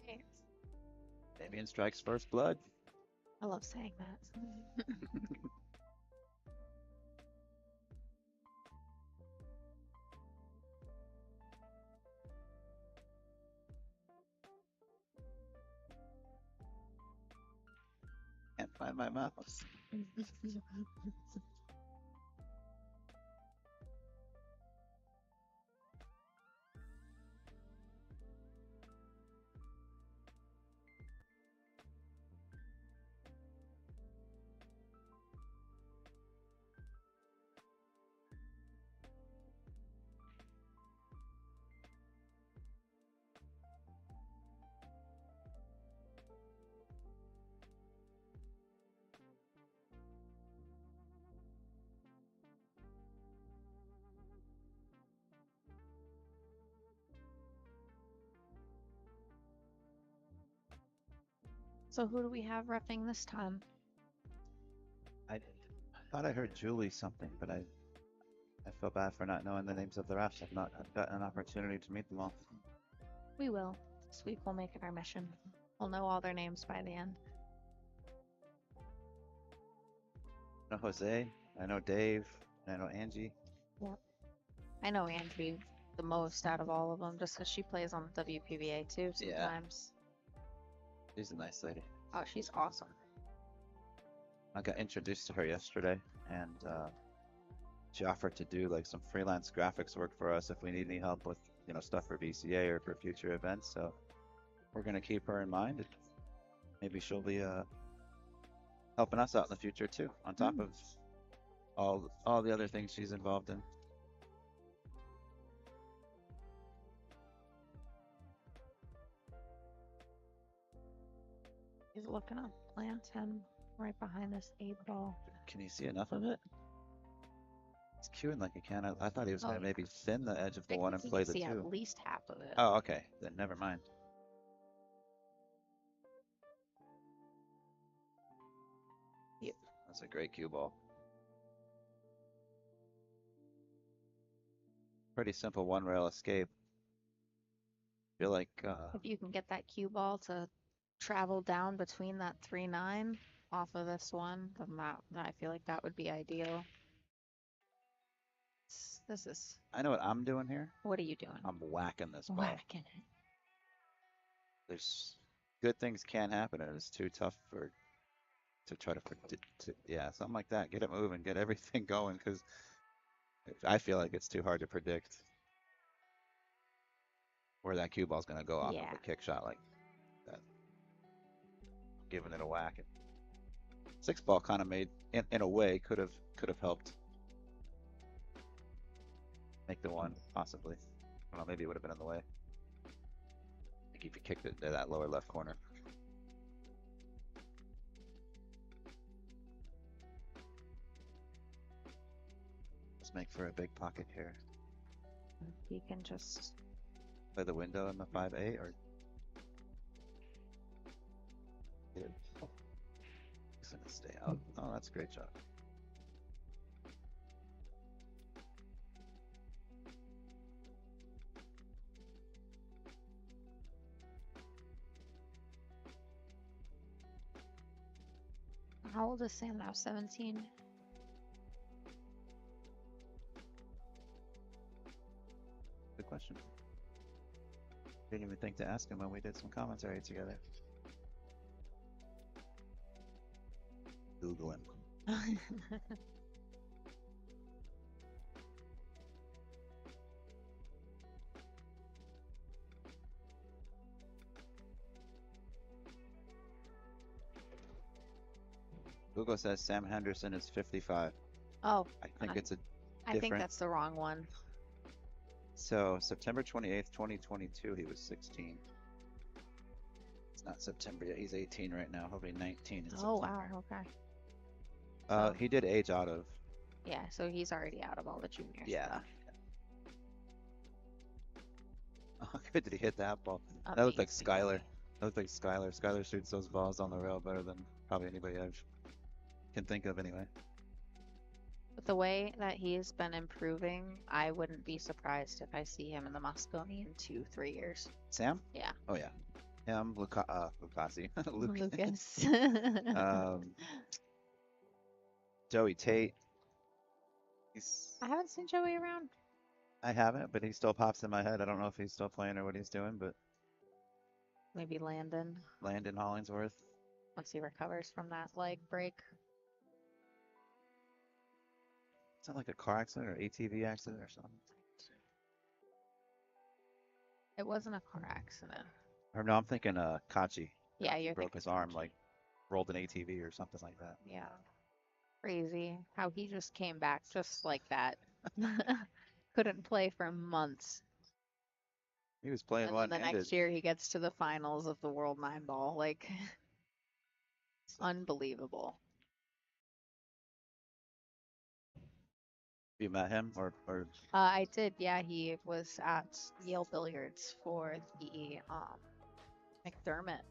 F: Okay.
A: Damian strikes first blood.
F: I love saying that.
A: Can't find my mouse.
F: So who do we have repping this time?
A: I thought I heard Julie something, but I feel bad for not knowing the names of the refs. I've not gotten an opportunity to meet them all.
F: We will. This week we'll make it our mission. We'll know all their names by the end.
A: I know Jose, I know Dave, and I know Angie.
F: I know Angie the most out of all of them just because she plays on the WPBA too
A: Yeah.
F: sometimes.
A: She's a nice lady.
F: Oh, she's awesome.
A: I got introduced to her yesterday, and she offered to do like some freelance graphics work for us if we need any help with stuff for VCA or for future events. So we're gonna keep her in mind. Maybe she'll be helping us out in the future too, on top of all the other things she's involved in.
F: He's looking up plant 10 right behind this 8 ball.
A: Can you see enough of it? It's queuing like he can. I thought he was
F: Oh,
A: gonna
F: yeah.
A: maybe thin the edge of the
F: I
A: one
F: think
A: and
F: you
A: play
F: can
A: the
F: see
A: two.
F: at least half of it.
A: Oh, okay. Then never mind.
F: Yep.
A: That's a great cue ball. Pretty simple one rail escape. Feel like
F: If you can get that cue ball to travel down between that 3-9 off of this one, then I feel like that would be ideal. This is,
A: I know what I'm doing here.
F: what are you doing?
A: I'm whacking this ball.
F: Whacking it.
A: There's good things can happen, and it's too tough to try to predict. Yeah, something like that. Get it moving, get everything going, because I feel like it's too hard to predict where that cue ball's gonna go off
F: Yeah.
A: of a kick shot like that. Giving it a whack. 6 ball kind of made, in a way, could have helped make the one possibly. I don't know, maybe it would have been in the way. I think if you kicked it to that lower left corner. Let's make for a big pocket here.
F: He can just,
A: Play the window in the 5-8 or. He's gonna stay out. Oh, that's a great shot.
F: how old is Sam now? 17?
A: Good question. Didn't even think to ask him when we did some commentary together. Google him. Google says Sam Henderson is 55.
F: Oh,
A: I think it's a
F: I think
A: different-
F: that's the wrong one.
A: So September 28th, 2022, he was 16. It's not September yet. He's 18 right now. He'll be 19 in
F: Oh,
A: September.
F: wow, okay.
A: He did age out of.
F: Yeah, so he's already out of all the junior
A: Yeah.
F: stuff.
A: How good did he hit that ball? That looked like
F: Amazing.
A: Skylar. That looked like Skylar. Skylar shoots those balls on the rail better than probably anybody I can think of anyway.
F: With the way that he's been improving, I wouldn't be surprised if I see him in the Moscone in 2-3 years.
A: Sam?
F: Yeah.
A: Oh yeah. Him, Lucasi.
F: Lucas.
A: Joey Tate.
F: I haven't seen Joey around.
A: I haven't, but he still pops in my head. I don't know if he's still playing or what he's doing, but
F: Maybe Landon,
A: Landon Hollingsworth.
F: once he recovers from that leg break.
A: It's not like a car accident or ATV accident or something.
F: It wasn't a car accident.
A: Or no, I'm thinking Kachi.
F: Yeah,
A: He
F: you're
A: broke
F: thinking
A: his arm,
F: Kachi.
A: like rolled an ATV or something like that.
F: Yeah. Crazy how he just came back just like that. Couldn't play for months.
A: He was playing
F: And then the
A: one-handed.
F: next year he gets to the finals of the World 9-ball. Like, unbelievable.
A: You met him or
F: I did, yeah. He was at Yale Billiards for the McDermott.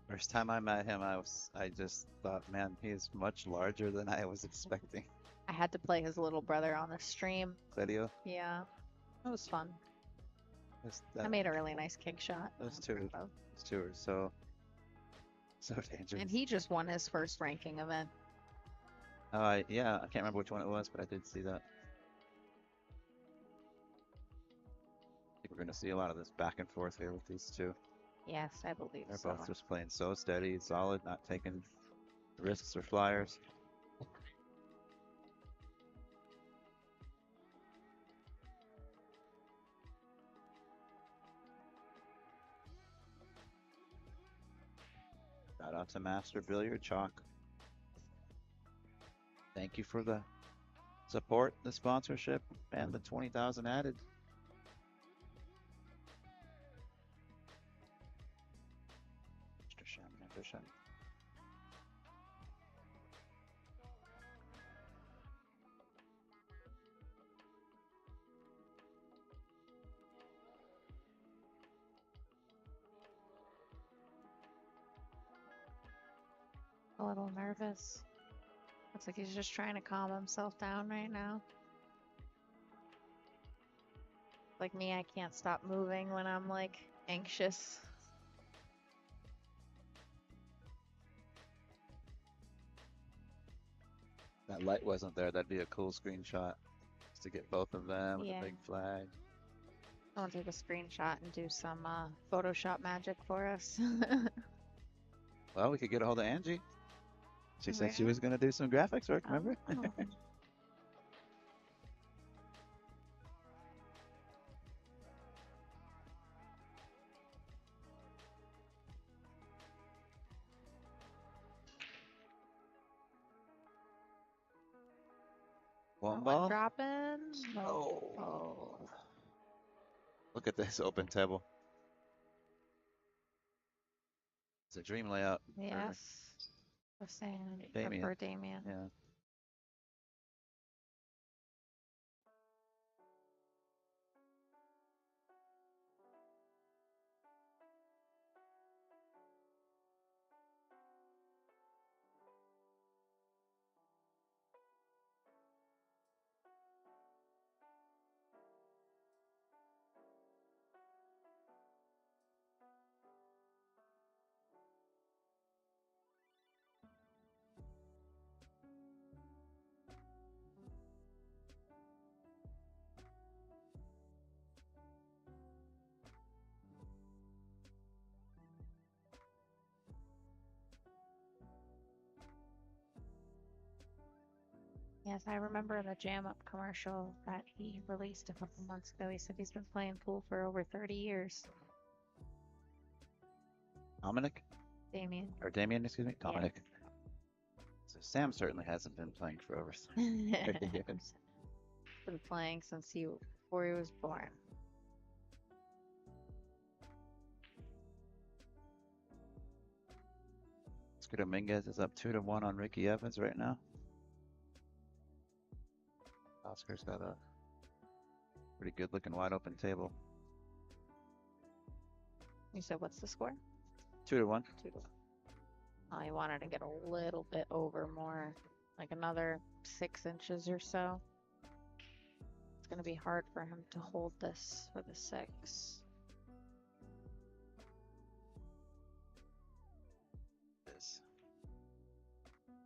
A: first time I met him, I just thought, man, he is much larger than I was expecting.
F: I had to play his little brother on the stream.
A: Claudio,
F: Yeah, it was fun. I
A: that,
F: made a really nice kick shot.
A: those
F: I'm
A: two,
F: proud of.
A: those two are so dangerous.
F: And he just won his first ranking event.
A: Yeah, I can't remember which one it was, but I did see that. I think we're gonna see a lot of this back and forth here with these two.
F: Yes, I believe
A: They're
F: so.
A: both just playing so steady, solid, not taking risks or flyers. Shout out to Master Billiard Chalk. Thank you for the support, the sponsorship, and the 20,000 added. Henderson.
F: A little nervous. Looks like he's just trying to calm himself down right now. Like me, I can't stop moving when I'm like anxious.
A: That light wasn't there. That'd be a cool screenshot. Just to get both of them with
F: Yeah.
A: a big flag.
F: I want to take a screenshot and do some Photoshop magic for us.
A: Well, we could get a hold of Angie. She said she
F: Yeah.
A: was going to do some graphics work, remember?
F: Oh.
A: One
F: That
A: ball.
F: dropping.
A: Oh.
F: Oh.
A: Look at this open table. It's a dream layout. for-
F: Yes. I was saying
A: Damian.
F: for Damian.
A: Yeah.
F: Yes, I remember in the Jam Up commercial that he released a couple months ago. He said he's been playing pool for over 30 years.
A: Dominic?
F: Damian.
A: Or Damian, excuse me?
F: Yeah.
A: Dominic. So Sam certainly hasn't been playing for over 30 years.
F: Been playing since before he was born.
A: Dominguez is up 2-1 on Ricky Evans right now. Oscar's got a pretty good looking wide open table.
F: You said what's the score?
A: 2-1.
F: 2-1. Oh, he wanted to get a little bit over more, like another 6 inches or so. It's gonna be hard for him to hold this for the 6.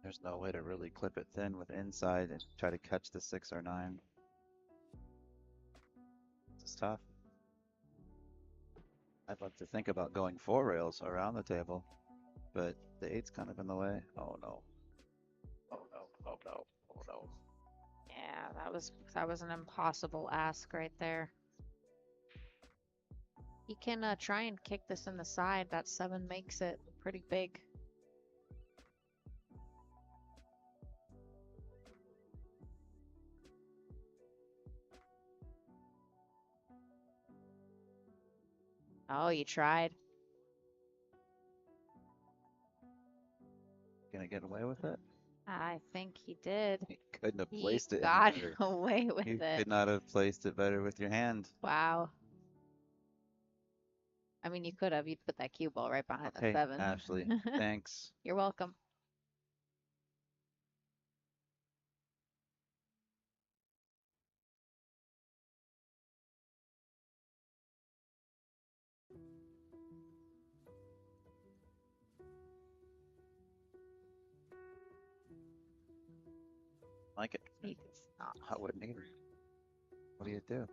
A: There's no way to really clip it thin with inside and try to catch the 6 or 9. It's tough. I'd love to think about going 4 rails around the table, but the 8's kind of in the way. Oh no. Oh no. Oh no. Oh no.
F: Yeah, that was an impossible ask right there. He can try and kick this in the side. That 7 makes it pretty big. Oh, you tried.
A: Gonna get away with it?
F: I think he did.
A: He couldn't have
F: He
A: placed it any
F: got
A: better.
F: away with
A: You
F: it.
A: could not have placed it better with your hand.
F: Wow. I mean, you could have. You'd put that cue ball right behind the
A: Okay,
F: 7.
A: Ashley, thanks.
F: You're welcome.
A: Like it.
F: He does not.
A: I wouldn't either. What do you do?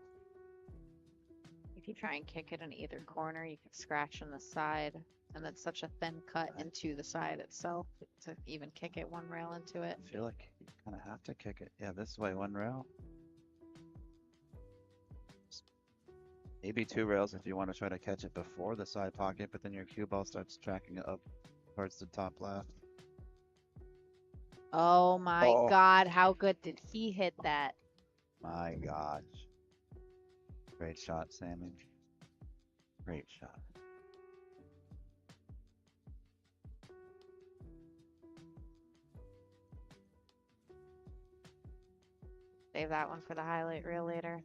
F: If you try and kick it in either corner, you can scratch on the side, and that's such a thin cut into the side itself to even kick it 1 rail into it.
A: I feel like you kind of have to kick it. Yeah, this way, 1 rail. Maybe 2 rails if you want to try to catch it before the side pocket, but then your cue ball starts tracking it up towards the top left.
F: Oh my
A: Oh.
F: God, how good did he hit that?
A: My gosh. Great shot, Sammy. Great shot.
F: Save that one for the highlight reel later.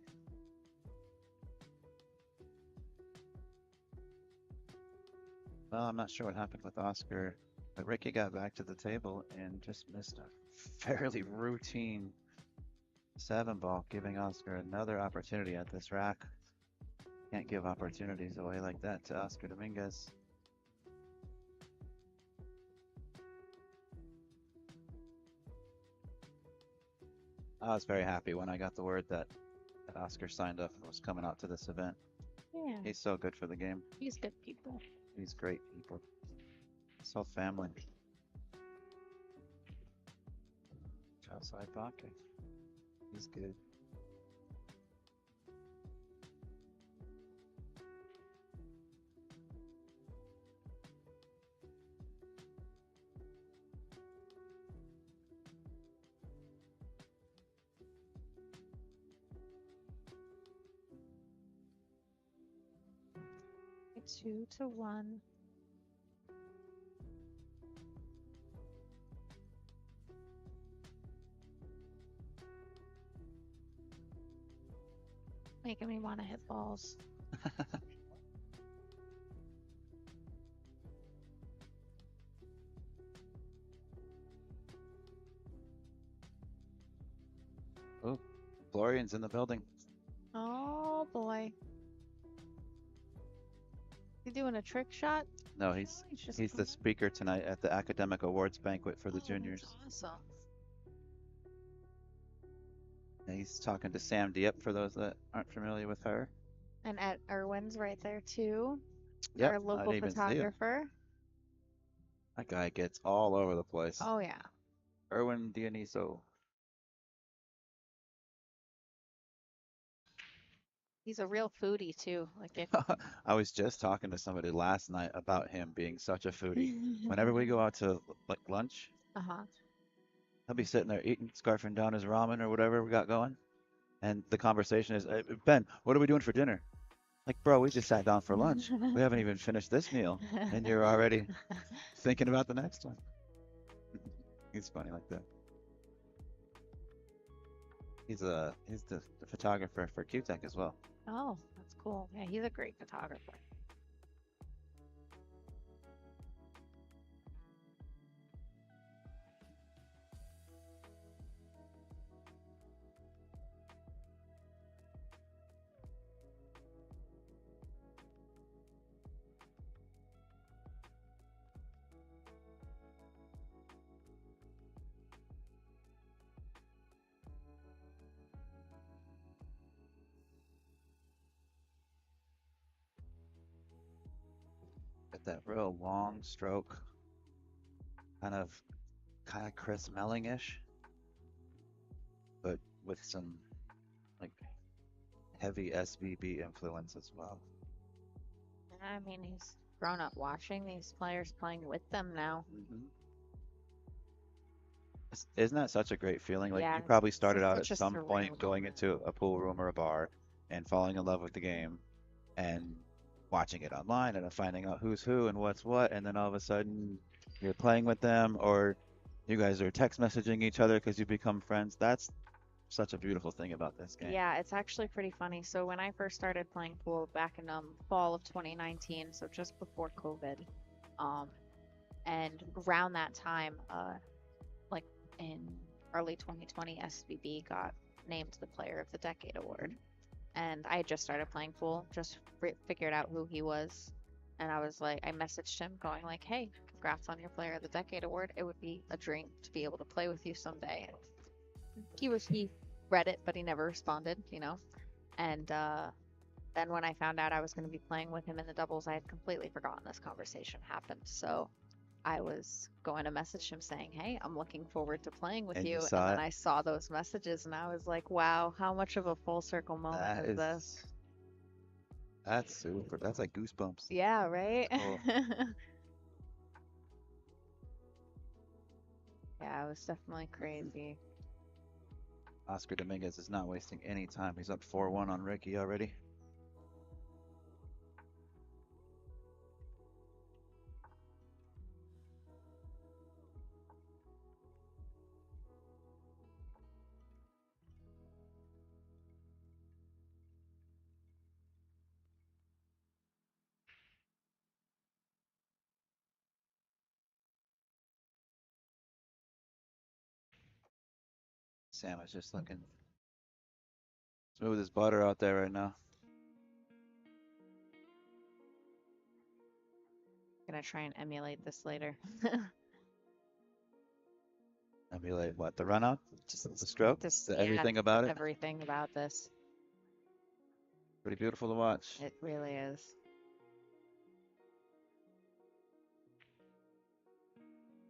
A: Well, I'm not sure what happened with Oscar, but Ricky got back to the table and just missed a fairly routine 7 ball, giving Oscar another opportunity at this rack. Can't give opportunities away like that to Oscar Dominguez. I was very happy when I got the word that Oscar signed up and was coming out to this event.
F: Yeah,
A: He's so good for the game.
F: he's good people.
A: He's great people. So family. Outside pocket. He's good.
F: Okay, 2-1. Making me want to hit balls.
A: Oh, Florian's in the building.
F: Oh boy. He doing a trick shot?
A: No,
F: No,
A: he's
F: just
A: the
F: coming.
A: speaker tonight at the academic awards banquet for the
F: Oh,
A: juniors.
F: that's awesome.
A: And he's talking to Sam Diep for those that aren't familiar with her.
F: And Ed Irwin's right there too.
A: Yep,
F: Our
A: I
F: local
A: didn't even see him.
F: photographer.
A: That guy gets all over the place.
F: Oh yeah.
A: Erwin Dioniso.
F: He's a real foodie too. Like if
A: I was just talking to somebody last night about him being such a foodie. Whenever we go out to like lunch,
F: Uh-huh.
A: he'll be sitting there eating, scarfing down his ramen or whatever we got going. And the conversation is, Ben, what are we doing for dinner? Like, bro, we just sat down for lunch. We haven't even finished this meal. And you're already thinking about the next one. He's funny like that. He's the photographer for QTech as well.
F: Oh, that's cool. Yeah, he's a great photographer.
A: Got that real long stroke, kind of Chris Melling-ish, but with some like heavy SVB influence as well.
F: I mean, he's grown up watching these players playing with them now.
A: Isn't that such a great feeling? Like
F: Yeah,
A: you probably
F: it's
A: started out at
F: such a
A: some
F: surreal
A: point going
F: moment.
A: into a pool room or a bar and falling in love with the game and watching it online and then finding out who's who and what's what, and then all of a sudden you're playing with them or you guys are text messaging each other because you become friends. That's such a beautiful thing about this game.
F: Yeah, it's actually pretty funny. So when I first started playing pool back in fall of 2019, so just before COVID, um, and around that time, like in early 2020, SVB got named the Player of the Decade award, and I had just started playing pool, just figured out who he was, and I was like, I messaged him going like, "Hey, congrats on your Player of the Decade award. It would be a dream to be able to play with you someday." He read it, but he never responded, you know. And then when I found out I was going to be playing with him in the doubles, I had completely forgotten this conversation happened. So I was going to message him saying, "Hey, I'm looking forward to playing with
A: And you
F: you."
A: saw
F: And then
A: it.
F: I saw those messages and I was like, wow, how much of a full circle moment
A: That
F: is
A: is
F: this?
A: that's super. That's like goosebumps.
F: Yeah, right?
A: Cool.
F: Yeah, it was definitely crazy.
A: Oscar Dominguez is not wasting any time. He's up 4-1 on Ricky already. Sam is just looking smooth as butter out there right now.
F: Gonna try and emulate this later.
A: Emulate what? The run out?
F: Just
A: The stroke?
F: Just
A: The
F: yeah,
A: everything about it?
F: everything about this.
A: Pretty beautiful to watch.
F: It really is.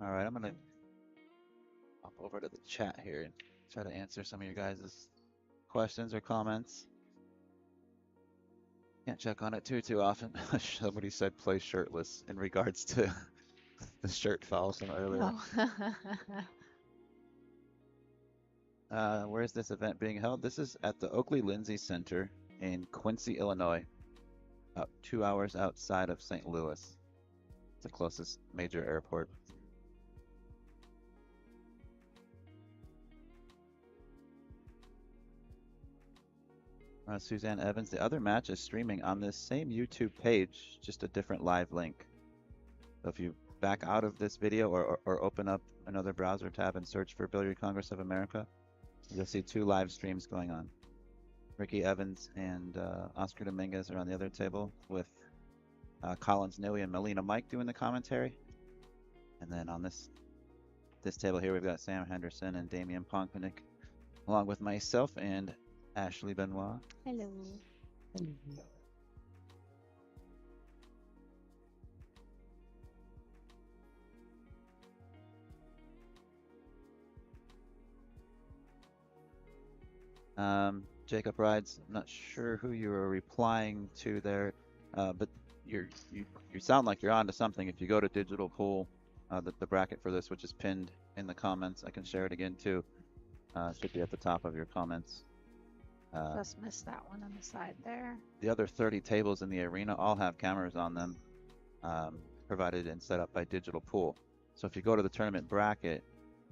A: All right, I'm gonna hop over to the chat here and try to answer some of your guys' questions or comments. Can't check on it too often. Somebody said play shirtless in regards to the shirt foul from earlier. Where's this event being held? This is at the Oakley Lindsay Center in Quincy, Illinois, about 2 hours outside of St. Louis. It's the closest major airport. Suzanne Evans, the other match is streaming on this same YouTube page, just a different live link. So if you back out of this video or open up another browser tab and search for Billiard Congress of America, you'll see 2 live streams going on. Ricky Evans and Oscar Dominguez are on the other table with Collins Newey and Melina Mike doing the commentary. And then on this table here, we've got Sam Henderson and Damian Pongpanik, along with myself and Ashley Benoit.
F: Hello.
A: Jacob Rides, I'm not sure who you were replying to there, but you sound like you're onto something. If you go to Digital Pool, the bracket for this, which is pinned in the comments, I can share it again too. Should be at the top of your comments.
F: Just missed that one on the side there.
A: The other 30 tables in the arena all have cameras on them, provided and set up by Digital Pool. So if you go to the tournament bracket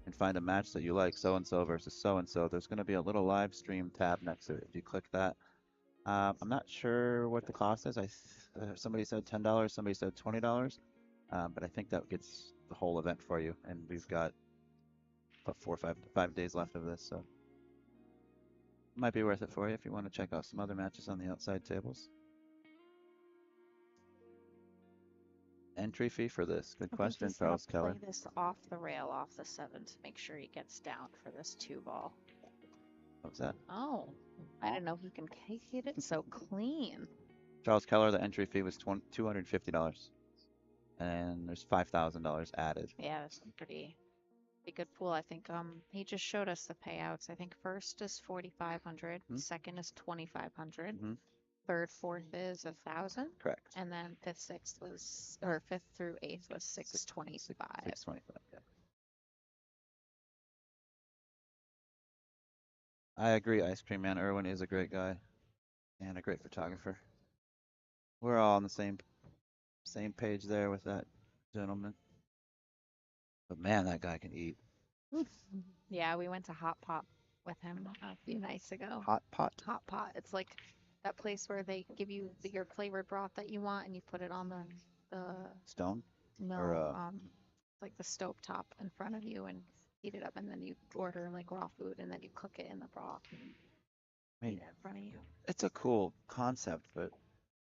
A: and find a match that you like, so-and-so versus so-and-so, there's going to be a little live stream tab next to it. If you click that, I'm not sure what the cost is. Somebody said $10, somebody said $20, but I think that gets the whole event for you. And we've got about 4 or 5 days left of this, so might be worth it for you if you want to check out some other matches on the outside tables. Entry fee for this? Good question,
F: He's gonna
A: Charles Keller.
F: play this off the rail, off the 7 to make sure he gets down for this 2-ball.
A: What was that?
F: Oh, I didn't know he can hit it so clean.
A: Charles Keller, the entry fee was $250, and there's $5,000 added.
F: Yeah, that's a pretty good pool. I think he just showed us the payouts. I think first is 4,500, second is 2,500, third, fourth is 1,000.
A: Correct.
F: And then fifth, sixth was, or 5th through 8th was 625.
A: 625. Yeah. I agree, Ice Cream Man. Irwin is a great guy and a great photographer. We're all on the same page there with that gentleman. But man, that guy can eat.
F: Yeah, we went to Hot Pot with him a few nights ago.
A: Hot Pot?
F: Hot Pot. It's like that place where they give you your flavored broth that you want and you put it on the
A: Stone?
F: no,
A: Or,
F: like the stove top in front of you and heat it up, and then you order like raw food and then you cook it in the broth and
A: I mean,
F: eat it in front of you.
A: it's a cool concept, but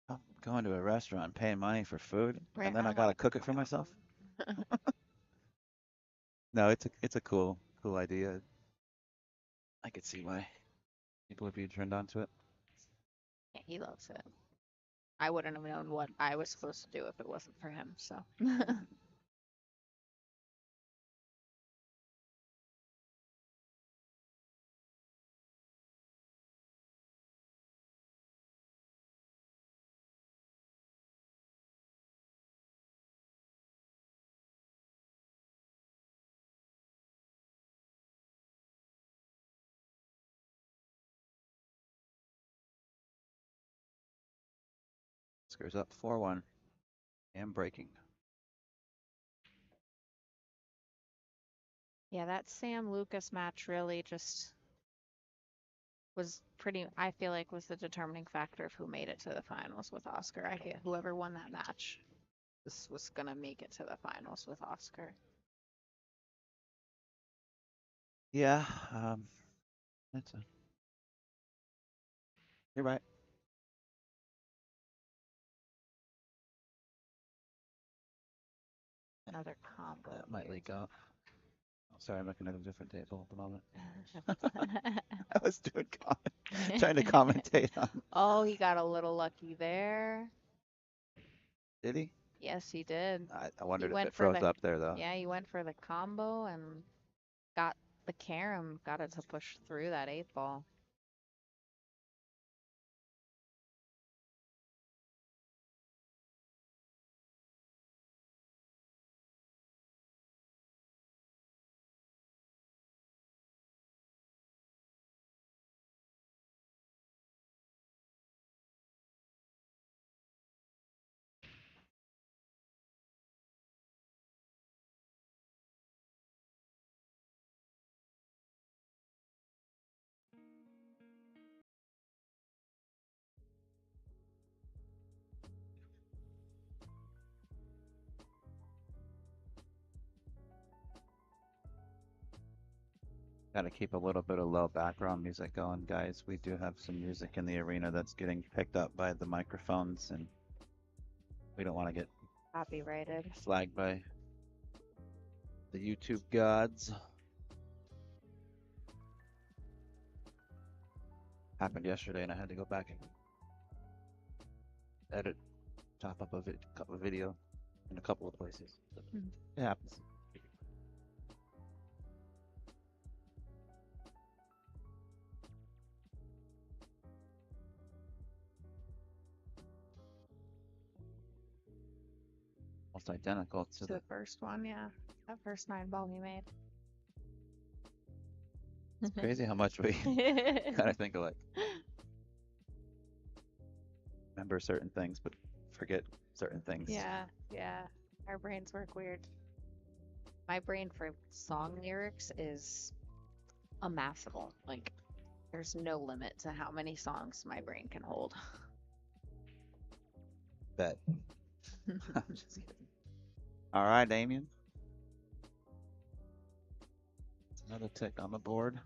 A: I'm going to a restaurant, paying money for food,
F: Right,
A: and then
F: I
A: I gotta
F: wanna
A: cook it for myself. No, it's a cool idea. I could see why people would be turned on to it.
F: Yeah, he loves it. I wouldn't have known what I was supposed to do if it wasn't for him, so.
A: Oscar's up 4-1 and breaking.
F: Yeah, that Sam Lucas match really just was pretty, I feel like was the determining factor of who made it to the finals with Oscar. I get whoever won that match was gonna make it to the finals with Oscar.
A: Yeah, that's a. You're right.
F: Another combo.
A: That might leak out. Oh, sorry, I'm looking at a different table at the moment.
F: weird.
A: I was doing trying to commentate on.
F: Oh, he got a little lucky there.
A: Did he?
F: Yes, he did.
A: I wondered if
F: went
A: it
F: for
A: froze
F: the-
A: up there though.
F: Yeah, he went for the combo and got the carom, got it to push through that 8 ball.
A: Got to keep a little bit of low background music going, guys. We do have some music in the arena that's getting picked up by the microphones, and we don't want to get
F: Copyrighted.
A: flagged by the YouTube gods. Happened yesterday, and I had to go back and edit, chop up a video in a couple of places.
F: Mhm.
A: It happens. Almost identical to
F: To the first one, yeah. That first 9 ball he made.
A: It's crazy how much we kind of think alike. Remember certain things, but forget certain things.
F: Yeah, yeah. Our brains work weird. My brain for song lyrics is unmaskable. Like, there's no limit to how many songs my brain can hold.
A: Bet. I'm just kidding. All right, Damian. Another tick on the board.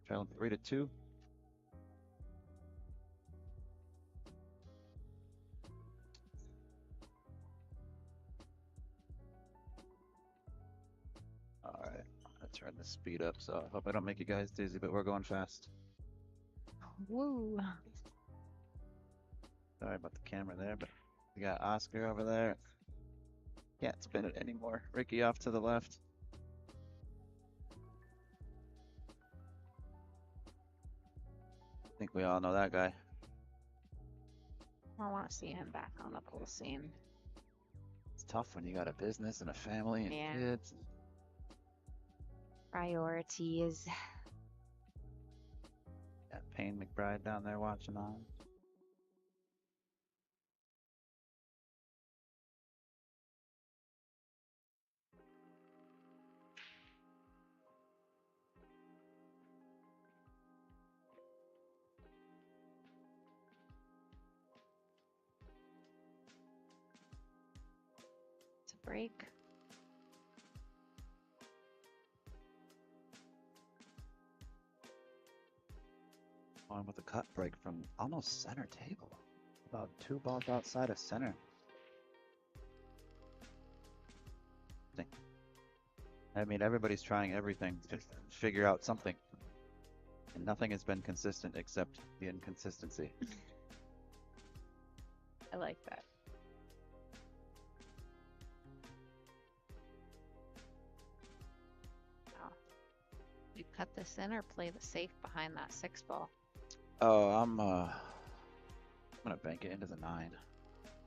A: Trailing 3-2. All right, I turned the speed up, so I hope I don't make you guys dizzy, but we're going fast.
F: Woo.
A: Sorry about the camera there, but we got Oscar over there. Can't spin it anymore. Ricky off to the left. I think we all know that guy.
F: I want to see him back on the pool scene.
A: It's tough when you got a business and a family and
F: Yeah.
A: kids.
F: Priorities.
A: Got Payne McBride down there watching on.
F: To break.
A: On with a cut break from almost center table. About 2 balls outside of center. I mean, everybody's trying everything to figure out something. And nothing has been consistent except the inconsistency.
F: I like that. Oh. You cut this in or play the safe behind that 6 ball?
A: Oh, I'm gonna bank it into the 9.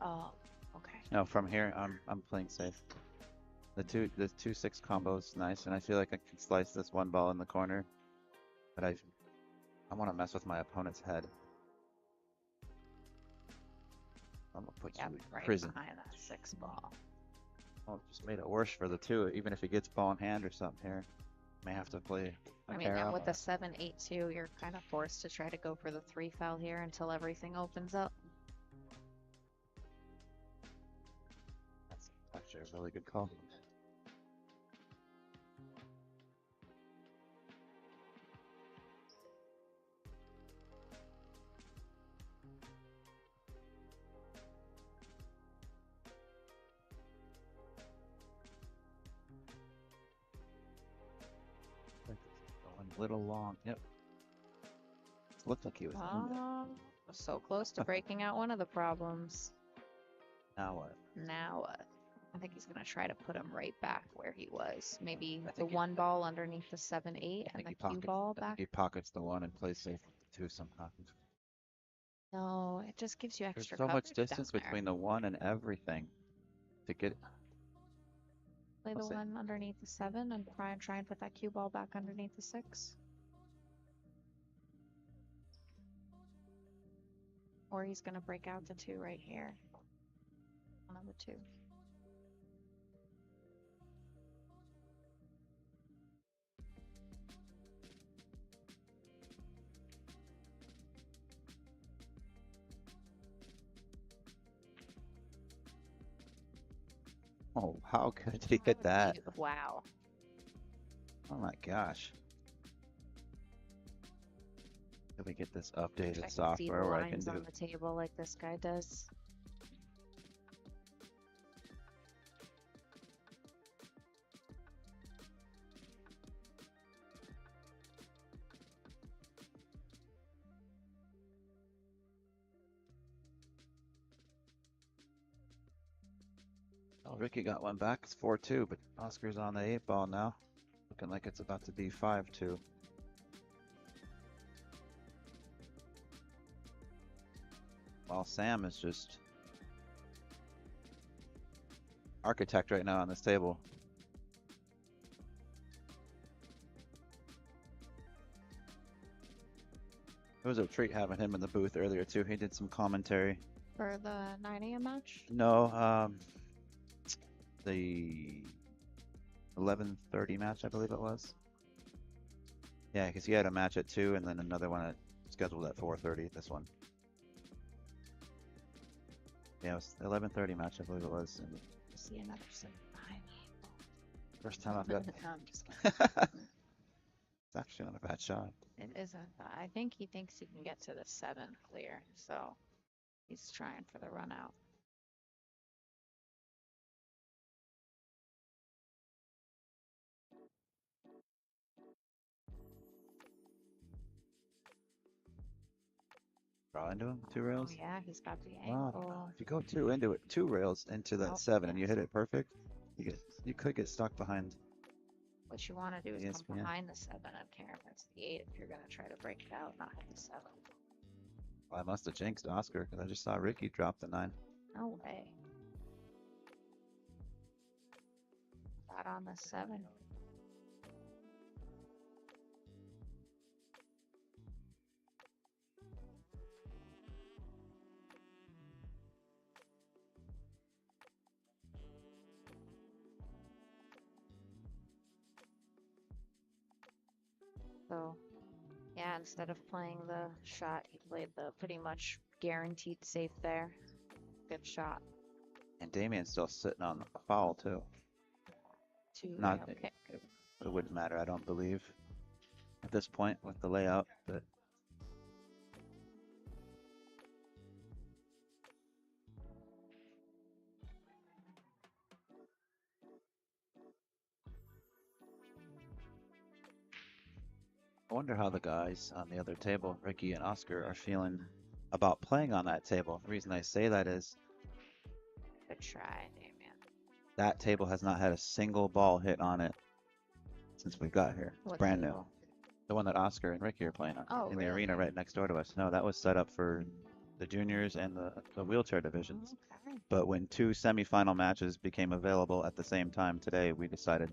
F: Oh, okay.
A: No, from here I'm playing safe. The 2-6 combo is nice, and I feel like I can slice this 1 ball in the corner. But I want to mess with my opponent's head. I'm gonna put
F: Yeah,
A: you in
F: right
A: prison.
F: behind that 6 ball.
A: Oh, just made it worse for the 2. Even if he gets ball in hand or something here, may have to play a
F: I mean,
A: pair
F: and
A: out.
F: with the 7-8-2, you're kind of forced to try to go for the 3 foul here until everything opens up.
A: That's actually a really good call. Going a little long. Yep. Looked like he was in there.
F: So close to breaking out one of the problems.
A: Now what?
F: Now what? I think he's going to try to put him right back where he was. Maybe
A: I
F: the
A: think
F: 1 ball underneath the 7-8
A: I
F: and
A: think
F: the cue ball
A: I
F: back.
A: think he pockets the 1 and plays safe with the 2 somehow.
F: No, it just gives you
A: There's
F: extra
A: so much
F: coverage down
A: distance
F: there.
A: between the 1 and everything to get.
F: Play the
A: I'll say-
F: 1 underneath the 7 and try and put that cue ball back underneath the 6. Or he's going to break out the 2 right here. One of the 2.
A: Oh, how good did he hit that?
F: Wow.
A: Oh my gosh. Did we get this updated
F: I can see the
A: software where I can
F: lines
A: do
F: on the table like this guy does.
A: Oh, Ricky got one back. It's 4-2, but Oscar's on the 8 ball now. Looking like it's about to be 5-2. While Sam is just architect right now on this table. It was a treat having him in the booth earlier too. He did some commentary.
F: For the 9 a.m. match?
A: No, the 11:30 match, I believe it was. Yeah, because he had a match at 2 and then another one scheduled at 4:30. This one. Yeah, it was the 11:30 match, I believe it was. And
F: See another 7-9.
A: first time I've got.
F: No, I'm just kidding.
A: It's actually not a bad shot.
F: It isn't. I think he thinks he can get to the 7 clear, so he's trying for the run out.
A: Draw into him, 2
F: Oh
A: rails.
F: yeah, he's got the
A: Wow.
F: angle.
A: If you go 2 into it, 2 rails into that
F: Oh,
A: 7, and you
F: yes.
A: hit it perfect, you could get stuck behind.
F: What you want to do is
A: Yes,
F: come
A: yeah.
F: behind the 7 and carry against the 8 if you're going to try to break it out, not hit the 7.
A: Well, I must have jinxed Oscar because I just saw Ricky drop the 9.
F: No way. Got on the 7. So, yeah, instead of playing the shot, he played the pretty much guaranteed safe there. Good shot.
A: And Damian's still sitting on a foul too.
F: 2
A: Not
F: rail kick.
A: it wouldn't matter, I don't believe, at this point with the layout. But I wonder how the guys on the other table, Ricky and Oscar, are feeling about playing on that table. The reason I say that is
F: Good try, Damian.
A: that table has not had a single ball hit on it since we got here. It's
F: What
A: brand new.
F: table?
A: The one that Oscar and Ricky are playing on
F: Oh,
A: in the
F: really?
A: arena right next door to us. No, that was set up for the juniors and the wheelchair divisions.
F: Okay.
A: But when 2 semifinal matches became available at the same time today, we decided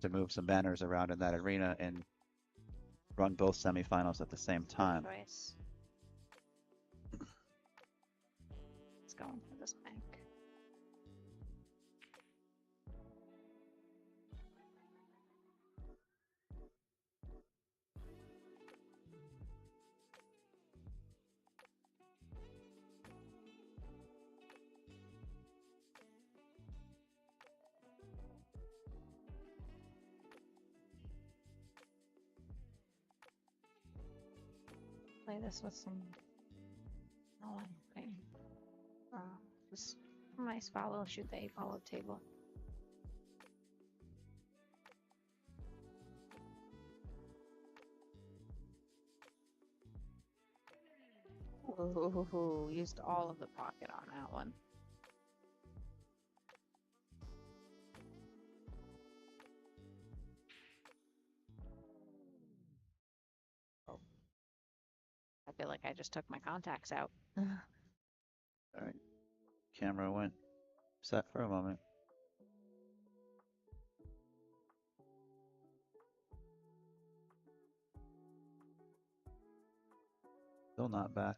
A: to move some banners around in that arena and run both semifinals at the same time.
F: Good choice. going for this bank. Play this with some. Oh, okay. This nice follow. Shoot the 8 follow table. Ooh, used all of the pocket on that one. I feel like I just took my contacts out.
A: All right. Camera went set for a moment. Still not back.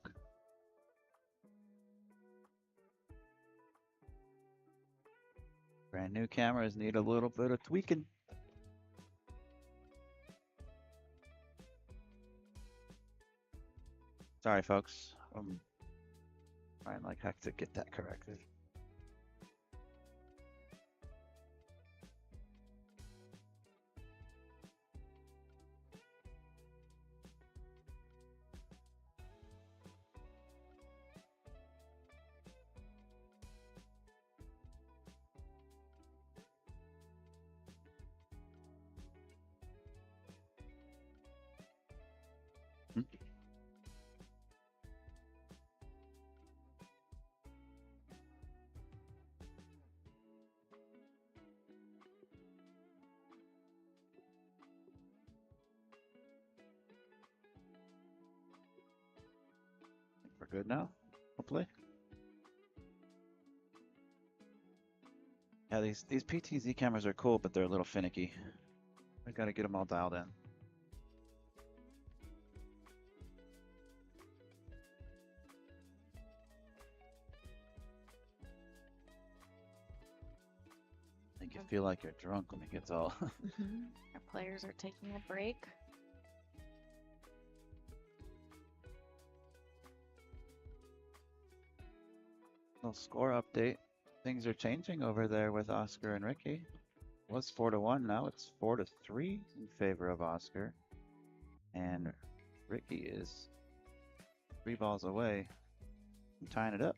A: Brand new cameras need a little bit of tweaking. Sorry, folks. I'm trying like heck to get that corrected. We're good now, hopefully. Yeah, these PTZ cameras are cool, but they're a little finicky. I gotta get them all dialed in. Make you feel like you're drunk when it gets all.
F: Our players are taking a break.
A: Little score update. Things are changing over there with Oscar and Ricky. It was 4-1, now it's 4-3 in favor of Oscar. And Ricky is 3 balls away from tying it up.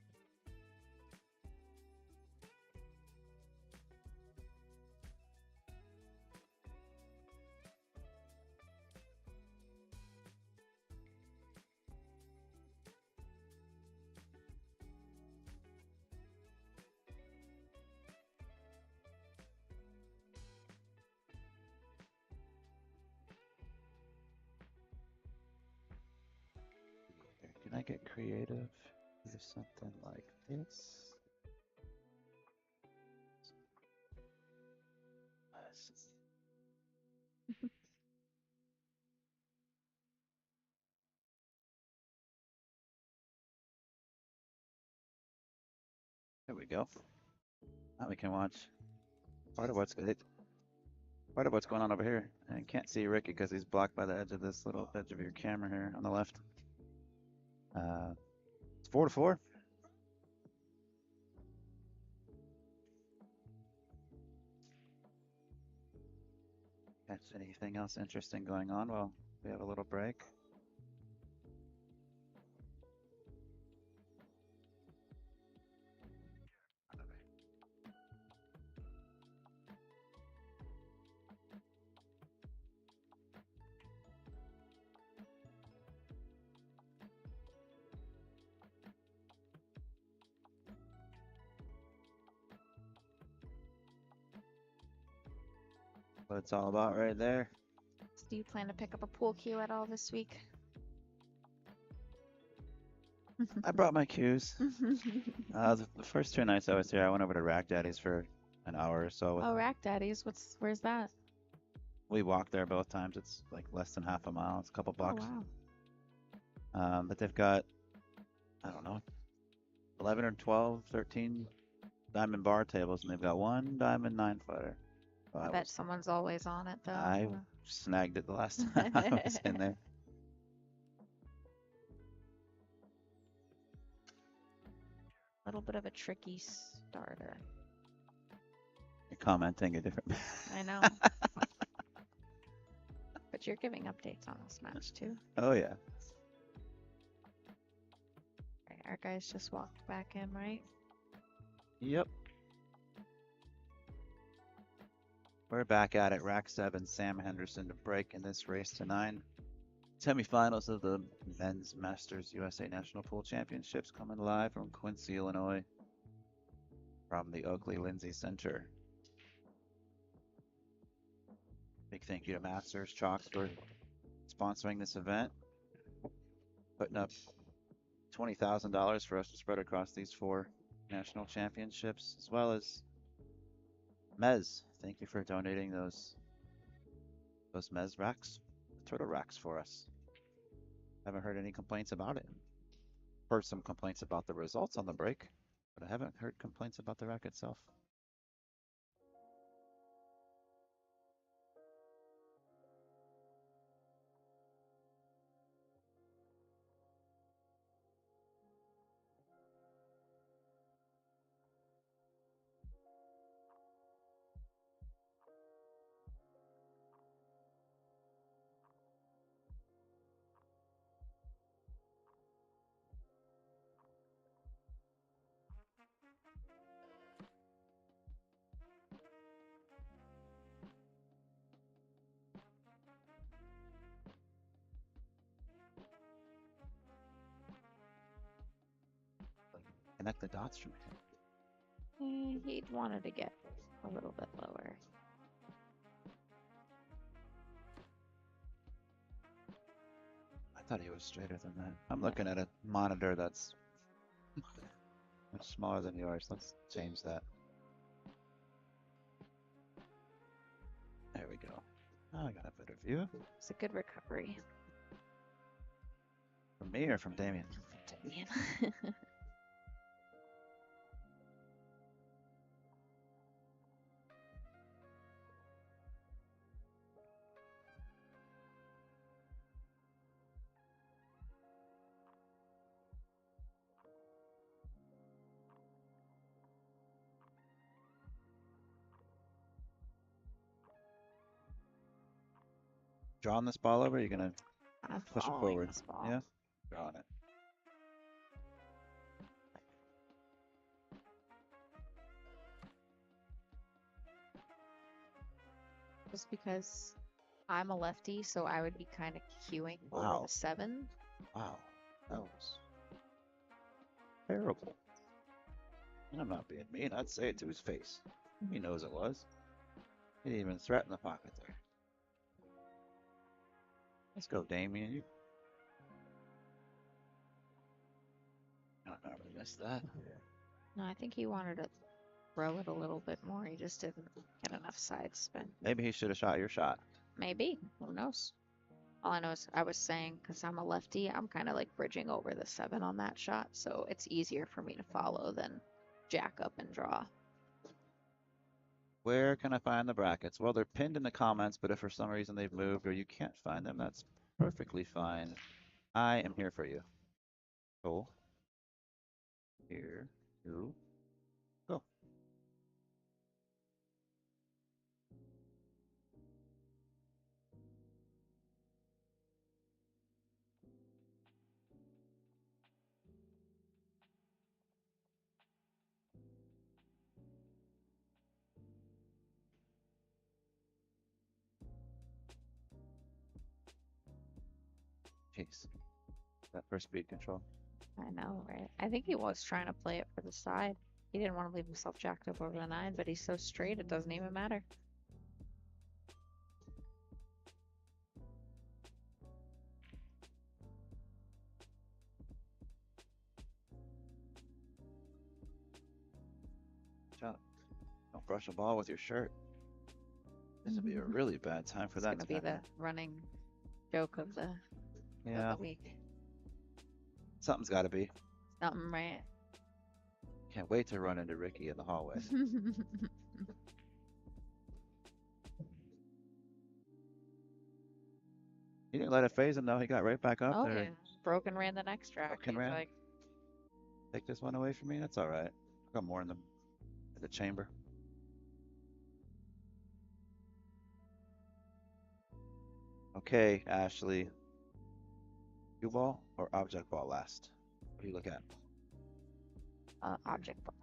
A: Can I get creative? Is there something like this? There we go. Now we can watch part of what's good. Part of what's going on over here. I can't see Ricky because he's blocked by the edge of this little edge of your camera here on the left. It's 4-4. Catch anything else interesting going on? Well, we have a little break. What it's all about right there.
F: So do you plan to pick up a pool cue at all this week?
A: I brought my cues. The first 2 nights I was here, I went over to Rack Daddy's for an hour or so.
F: Oh, Rack Daddy's. Where's that?
A: We walked there both times. It's like less than half a mile. It's a couple
F: Oh,
A: bucks.
F: wow.
A: But they've got, I don't know, 11 or 12, 13 diamond bar tables, and they've got one diamond 9-footer. So
F: I bet someone's always on it though.
A: I snagged it the last time I was in there.
F: Little bit of a tricky starter.
A: You're commenting a different.
F: I know. But you're giving updates on this match too.
A: Oh yeah.
F: Right, our guys just walked back in, right?
A: Yep. We're back at it. Rack 7, Sam Henderson to break in this race to 9. Semifinals of the Men's Masters USA National Pool Championships coming live from Quincy, Illinois, from the Oakley Lindsay Center. Big thank you to Masters Chalk for sponsoring this event, putting up $20,000 for us to spread across these 4 national championships, as well as Mez. Thank you for donating those Mez racks, turtle racks for us. Haven't heard any complaints about it. Heard some complaints about the results on the break, but I haven't heard complaints about the rack itself. Connect the dots from here.
F: He'd wanted to get a little bit lower.
A: I thought he was straighter than that. I'm looking at a monitor that's much smaller than yours. Let's change that. There we go. Now I got a better view.
F: It's a good recovery.
A: From me or from Damian?
F: Damian.
A: Drawing this ball over, you're gonna
F: I'm
A: push it
F: following
A: forward.
F: this ball.
A: Yeah? Drawing it.
F: Just because I'm a lefty, so I would be kind of queuing over
A: Wow.
F: the 7.
A: Wow. That was terrible. And I'm not being mean. I'd say it to his face. He knows it was. He didn't even threaten the pocket there. Let's go, Damian. You. I don't know. I missed that.
F: No, I think he wanted to throw it a little bit more. He just didn't get enough side spin.
A: Maybe he should have shot your shot.
F: Maybe. Who knows? All I know is I was saying, because I'm a lefty, I'm kind of like bridging over the 7 on that shot, so it's easier for me to follow than jack up and draw.
A: Where can I find the brackets? Well, they're pinned in the comments, but if for some reason they've moved or you can't find them, that's perfectly fine. I am here for you. Cool. Here you go. Jeez. That for speed control.
F: I know, right? I think he was trying to play it for the side. He didn't want to leave himself jacked up over the 9, but he's so straight it doesn't even matter.
A: Shot. Don't brush a ball with your shirt. This would be a really bad time for
F: It's
A: that
F: gonna
A: to
F: be
A: happen.
F: the running joke of the
A: Yeah,
F: week.
A: something's got to be.
F: Something, right?
A: Can't wait to run into Ricky in the hallway. He didn't let it phase him though. He got right back up
F: Oh
A: there.
F: yeah. Broken ran the next track.
A: Broken
F: He's
A: ran?
F: like,
A: Take this one away from me. That's all right. I got more in the chamber. Okay, Ashley. Cue ball or object ball last? What do you look at?
F: object ball.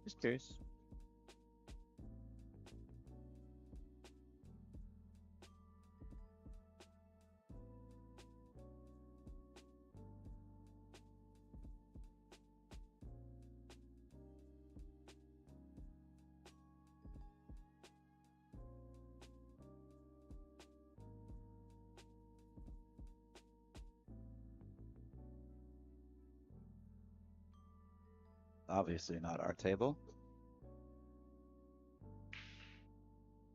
A: Just curious. Obviously not our table.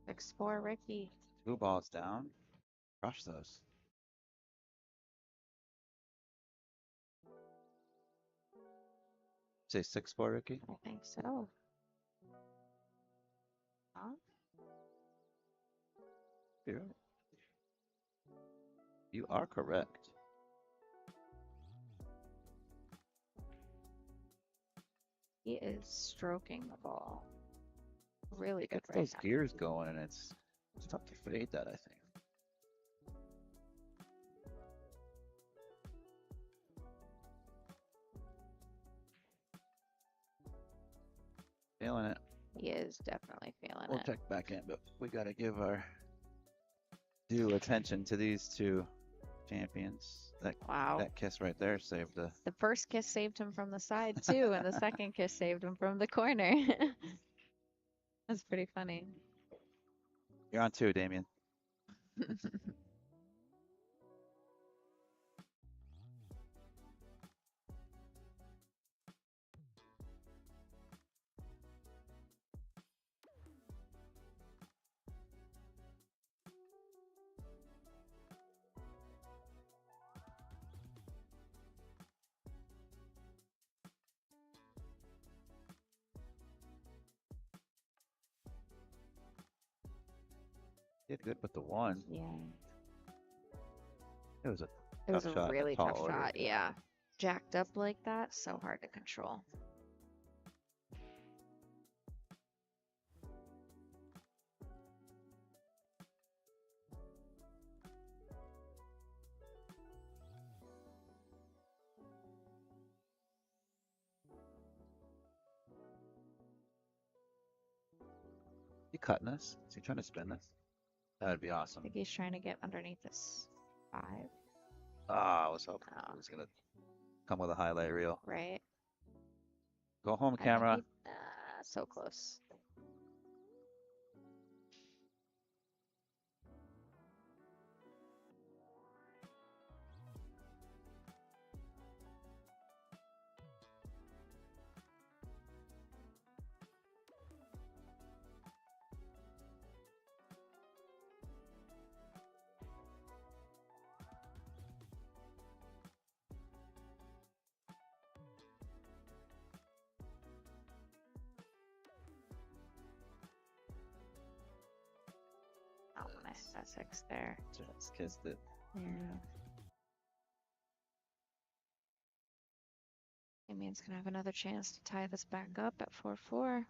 F: 6-4 Ricky.
A: 2 balls down. Crush those. Say 6-4, Ricky.
F: I think so. Huh?
A: You're right. You are correct.
F: He is stroking the ball. Really good
A: Gets
F: right
A: those
F: now.
A: gears going, and it's tough to fade that, I think. Feeling it.
F: He is definitely feeling
A: We'll
F: it.
A: check back in, but we got to give our due attention to these two champions.
F: Wow.
A: That kiss right there saved the.
F: The first kiss saved him from the side too, and the second kiss saved him from the corner. That's pretty funny.
A: You're on 2, Damian. Did good with the 1.
F: Yeah.
A: It was a
F: It was
A: tough
F: a
A: shot,
F: really
A: tall
F: tough
A: order.
F: shot. Yeah. Jacked up like that, so hard to control.
A: He cutting this? Is he trying to spin this? That'd be
F: I
A: awesome.
F: think he's trying to get underneath this 5.
A: Ah, I was hoping
F: Oh.
A: he was gonna come with a highlight reel.
F: Right?
A: Go home,
F: I think
A: camera.
F: so close. Oh, nice. That's 6 there.
A: Just kissed it.
F: Yeah. Damian's gonna have another chance to tie this back up at 4-4.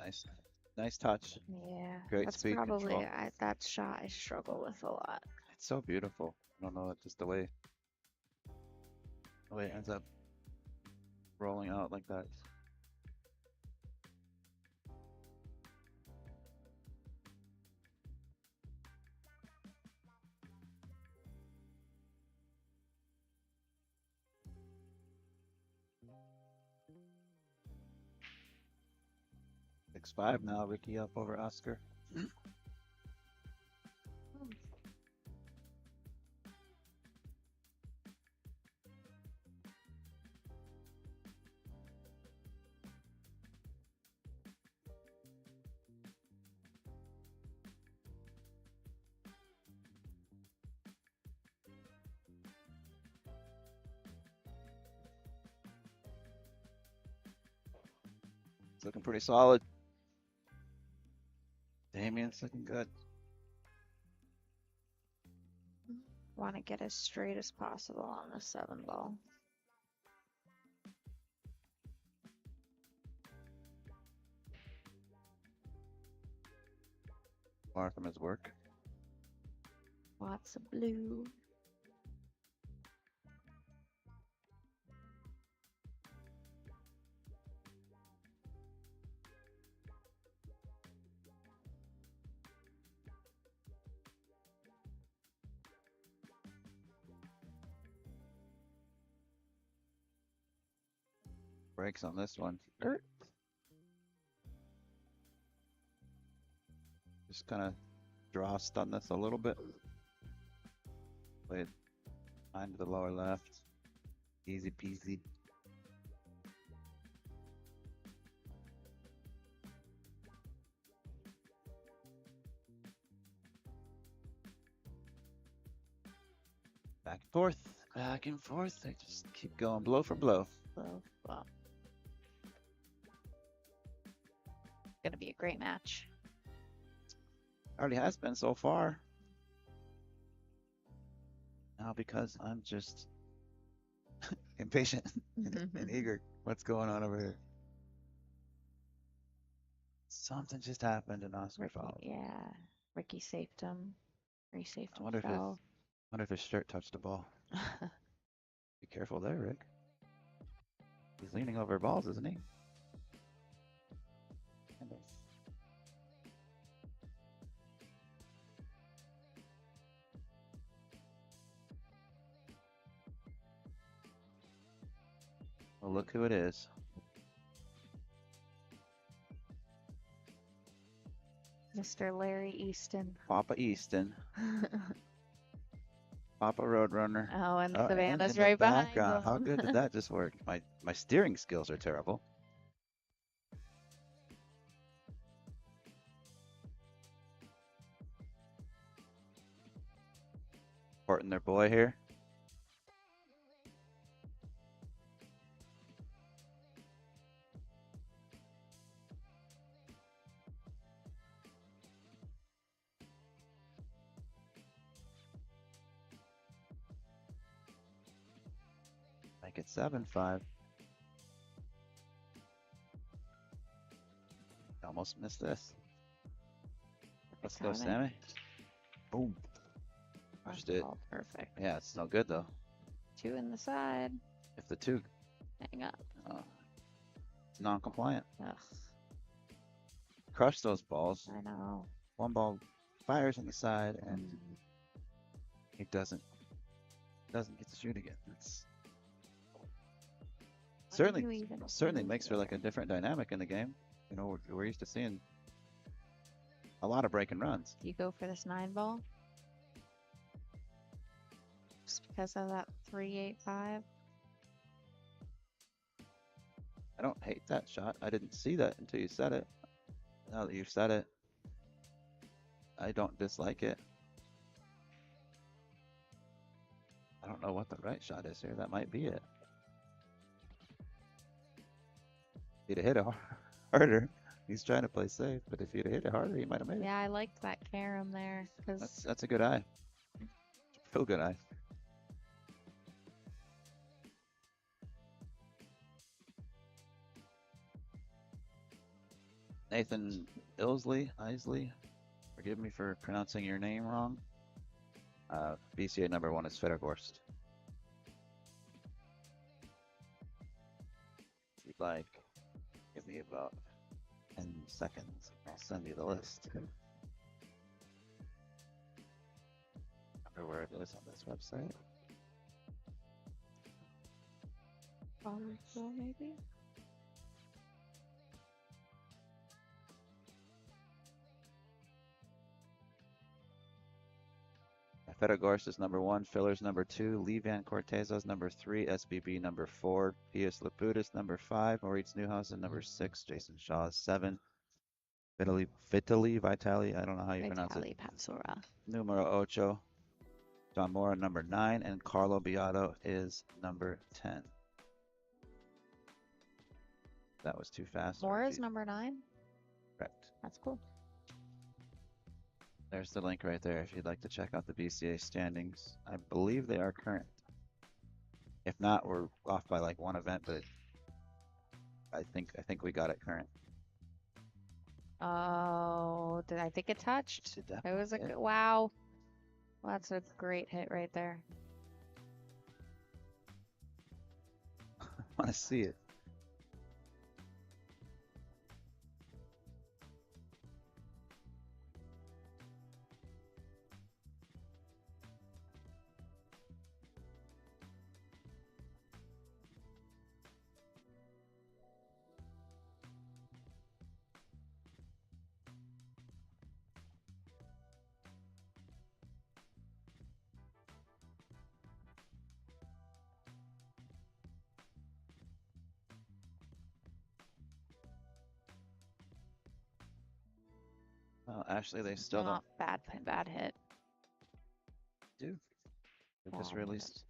A: Nice, nice touch.
F: Yeah,
A: Great
F: that's
A: speed
F: probably
A: control.
F: that shot I struggle with a lot.
A: It's so beautiful. I don't know, just the way it ends up rolling out like that. Six five now. Ricky up over Oscar. It's looking pretty solid. Damian's looking good.
F: Want to get as straight as possible on the 7 ball.
A: Far from his work.
F: Lots of blue.
A: Breaks on this one. Just kind of draw stun this a little bit. Play it behind to the lower left. Easy peasy. Back and forth, back and forth. They just keep going blow for blow.
F: Blow, blow. Gonna be a great match.
A: Already has been so far. Now because I'm just impatient and eager. What's going on over here? Something just happened and Oscar fouled.
F: Yeah, Ricky saved him. He saved
A: I wonder
F: himself.
A: if his shirt touched the ball. Be careful there, Rick. He's leaning over balls, isn't he? Well, look who it is.
F: Mr. Larry Easton.
A: Papa Easton. Papa Roadrunner.
F: Oh, and
A: Oh,
F: Savannah's
A: in the
F: right behind
A: background. How
F: him.
A: good did that just work? My steering skills are terrible. Supporting their boy here. Make it 7-5. Almost missed this. Let's go,
F: Timing.
A: Sammy. Boom. Pushed it.
F: Oh, perfect.
A: Yeah, it's no good though.
F: 2 in the side.
A: If the two,
F: Hang up.
A: it's non-compliant.
F: Ugh,
A: Crush those balls.
F: I know.
A: One ball fires on the side and he doesn't get to shoot again. It's
F: How do you even
A: certainly
F: shoot
A: makes for like a different dynamic in the game. You know, we're used to seeing a lot of break and runs.
F: Do you go for this 9 ball? Just because of that 3-8-5?
A: I don't hate that shot. I didn't see that until you said it. Now that you've said it, I don't dislike it. I don't know what the right shot is here. That might be it. If he'd have hit it harder, he's trying to play safe, but if he'd have hit it harder, he might have made it.
F: Yeah, I liked that carom there.
A: That's a good eye. Real good eye. Nathan Isley. Forgive me for pronouncing your name wrong. BCA number 1 is Fettergorst. If you'd like, give me about 10 seconds. I'll send you the list. Remember where it is on this website?
F: So maybe.
A: Fettergorst is number 1, Filler's number 2, Lee Van Cortez's number 3, SBB number 4, Pius Laputis number 5, Moritz Newhausen number 6, Jason Shaw is 7, Vitali, I don't know how you pronounce it.
F: Vitali Patsura.
A: Numero 8, John Mora number 9, and Carlo Beato is number 10. That was too fast.
F: Mora's number 9?
A: Correct.
F: That's cool.
A: There's the link right there if you'd like to check out the BCA standings. I believe they are current. If not, we're off by like one event, but I think we got it current.
F: Oh, did I think it touched?
A: It
F: It was a
A: definitely
F: good, wow. Well, that's a great hit right there.
A: I want to see it. Well, actually, they still don't
F: Not bad hit.
A: do. They just
F: Oh,
A: released.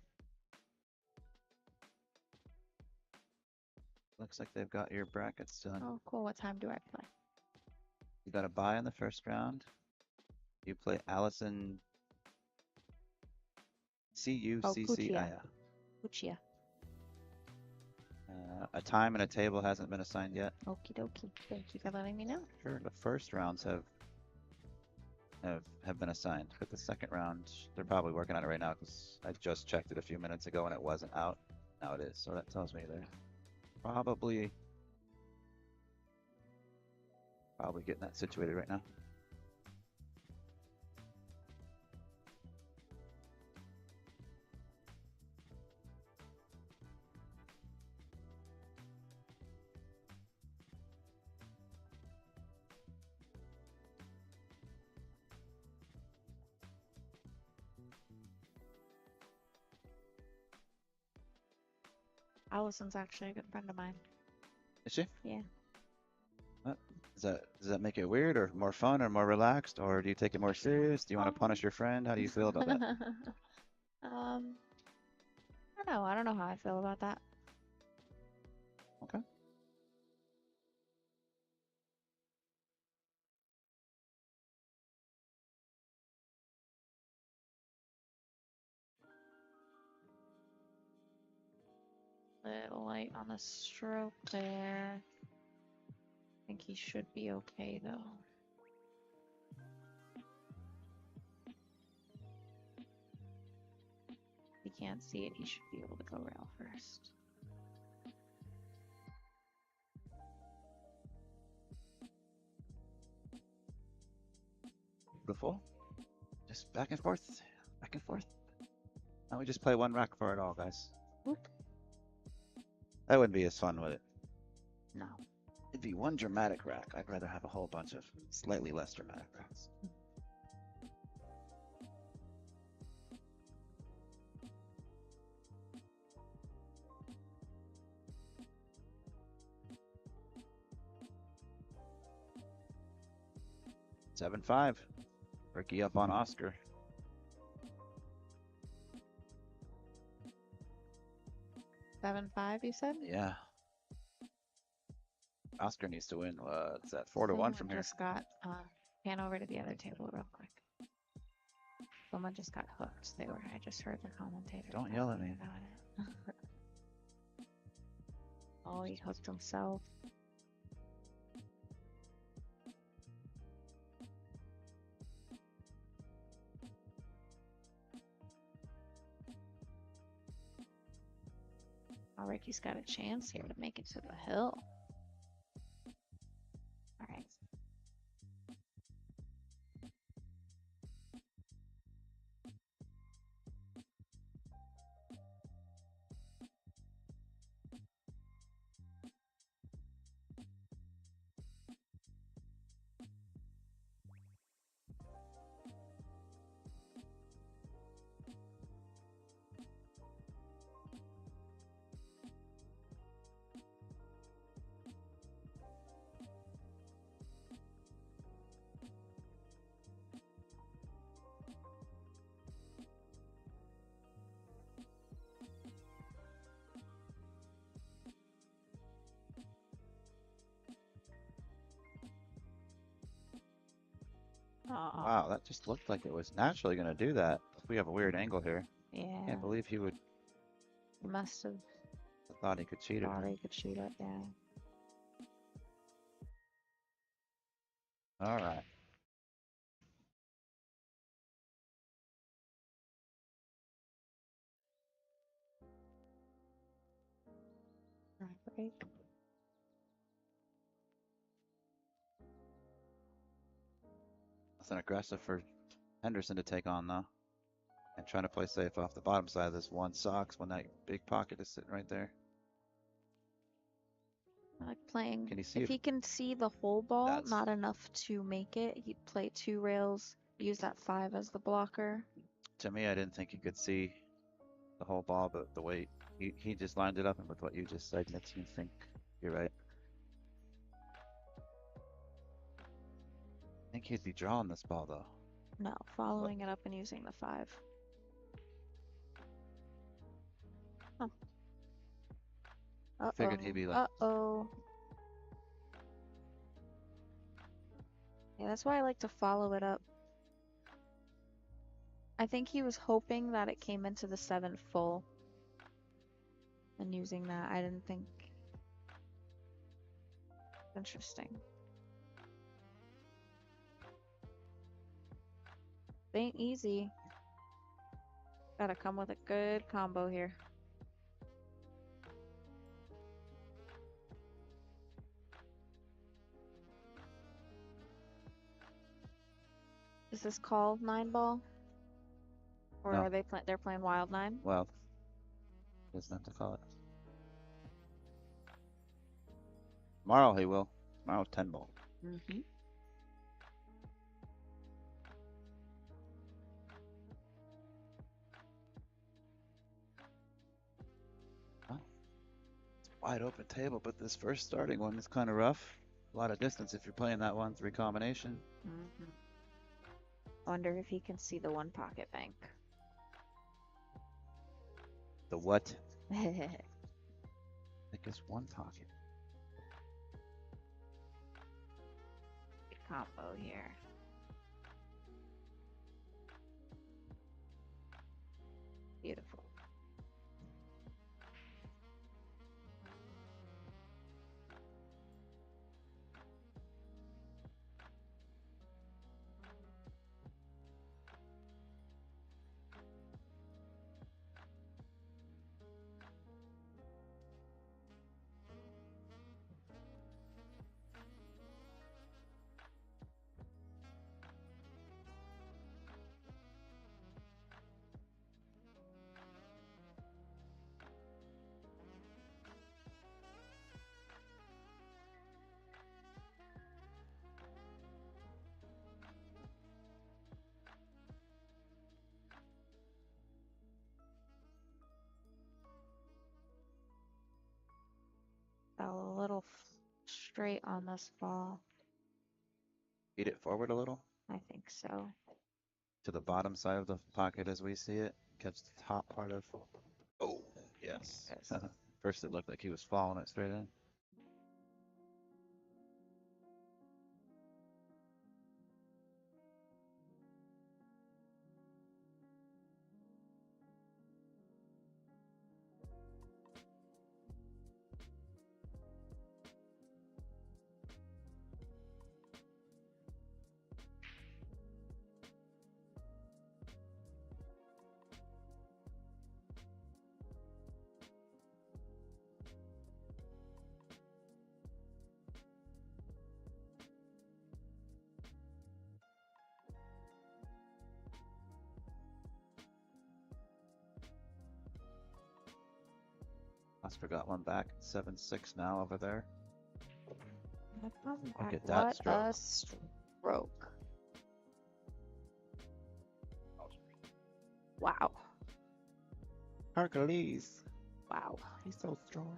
A: Looks like they've got your brackets done.
F: Oh, cool. What time do I play?
A: You got a bye in the first round. You play Allison Cuccia.
F: Lucia.
A: A time and a table hasn't been assigned yet.
F: Okie dokie. Thank you for letting me know.
A: Sure, the first rounds have been assigned, but the second round they're probably working on it right now because I just checked it a few minutes ago and it wasn't out. Now it is, so that tells me they're probably getting that situated right now.
F: Allison's actually a good friend of mine.
A: Is she?
F: Yeah.
A: What? Does that make it weird or more fun or more relaxed, or do you take it more serious? Do you want to punish your friend? How do you feel about that?
F: I don't know. I don't know how I feel about that.
A: Okay.
F: Little light on the stroke there. I think he should be okay though. If he can't see it, he should be able to go rail first.
A: Beautiful. Just back and forth, back and forth. Now we just play one rack for it all, guys.
F: Whoop.
A: That wouldn't be as fun, would it?
F: No.
A: It'd be one dramatic rack. I'd rather have a whole bunch of slightly less dramatic racks. Seven five. Ricky up on Oscar.
F: Seven five, you said?
A: Yeah. Oscar needs to win. It's at 4-1 from here.
F: Just got pan over to the other table real quick. Someone just got hooked. I just heard the commentator.
A: Don't yell at me.
F: About it. Oh, he hooked himself. Oh, Ricky's got a chance here to make it to the hill. All right. Aw,
A: Wow, that just looked like it was naturally going to do that. We have a weird angle here.
F: yeah.
A: Can't believe he would
F: He must have
A: thought he could cheat it.
F: thought he could shoot it. Yeah.
A: All right.
F: Right.
A: Nothing aggressive for Henderson to take on, though. And trying to play safe off the bottom side of this one socks when that big pocket is sitting right there.
F: I like playing.
A: Can you see
F: If
A: if
F: he can see the whole ball,
A: that's-
F: not enough to make it, he'd play 2 rails, use that 5 as the blocker.
A: To me, I didn't think he could see the whole ball, but the way he just lined it up, and with what you just said makes me think you're right. I think he'd be drawing this ball, though.
F: No, following it up and using the 5. Huh. Uh-oh.
A: Figured he'd be like-
F: Uh-oh. Yeah, that's why I like to follow it up. I think he was hoping that it came into the 7 full. And using that, I didn't think. Interesting. It ain't easy. Gotta come with a good combo here. Is this called 9 ball? Or
A: No.
F: are they're playing wild 9?
A: Well, doesn't have to call it. Tomorrow he will. Tomorrow's 10 ball.
F: Mm-hmm.
A: Wide open table, but this first starting one is kind of rough. A lot of distance if you're playing that 1-3 combination.
F: Mm-hmm. Wonder if he can see the 1 pocket bank.
A: The what?
F: Good
A: I think it's 1 pocket.
F: combo here. Beautiful. Fell a little straight on this ball.
A: Feed it forward a little
F: I think so.
A: to the bottom side of the pocket as we see it. Catch the top part of. Oh, yes.
F: Yes.
A: First it looked like he was following it straight in. Oscar got one back. 7-6 now over there.
F: Look
A: at that
F: what
A: stroke.
F: a stroke. Wow.
A: Hercules.
F: Wow.
A: He's so strong.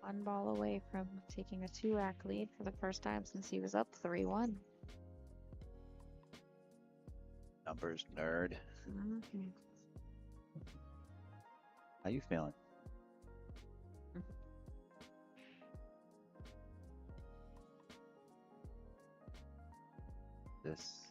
F: One ball away from taking a 2-rack lead for the first time since he was up 3-1.
A: Numbers nerd.
F: Mhm.
A: How you feeling? This.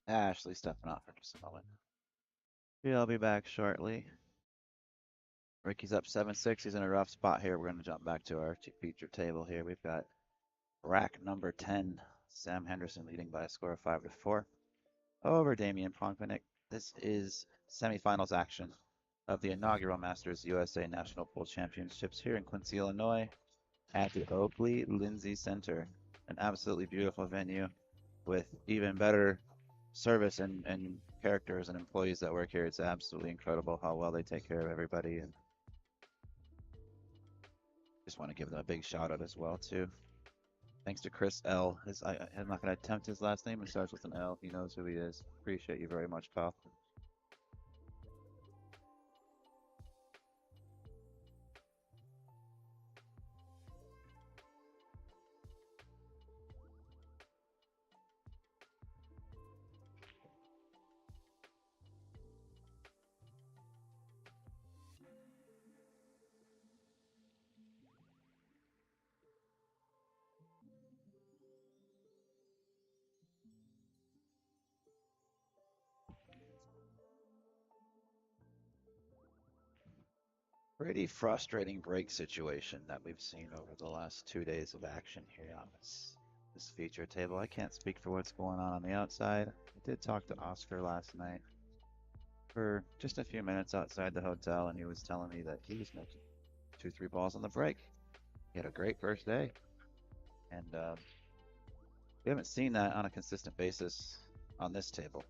A: Ashley stepping off for just a moment. Yeah, I'll be back shortly. Ricky's up 7-6. He's in a rough spot here. We're going to jump back to our feature table here. We've got rack number 10, Sam Henderson leading by a score of 5-4 over Damian Pongpanik. This is semifinals action of the inaugural Masters USA National Pool Championships here in Quincy, Illinois at the Oakley Lindsay Center. An absolutely beautiful venue with even better service and characters and employees that work here. It's absolutely incredible how well they take care of everybody, and just want to give them a big shout out as well too. Thanks to Chris L. I'm not going to attempt his last name. It starts with an L. He knows who he is. Appreciate you very much, pal. Pretty frustrating break situation that we've seen over the last 2 days of action here on this feature table. I can't speak for what's going on the outside. I did talk to Oscar last night for just a few minutes outside the hotel, and he was telling me that he was making 2-3 balls on the break. He had a great first day, and we haven't seen that on a consistent basis on this table.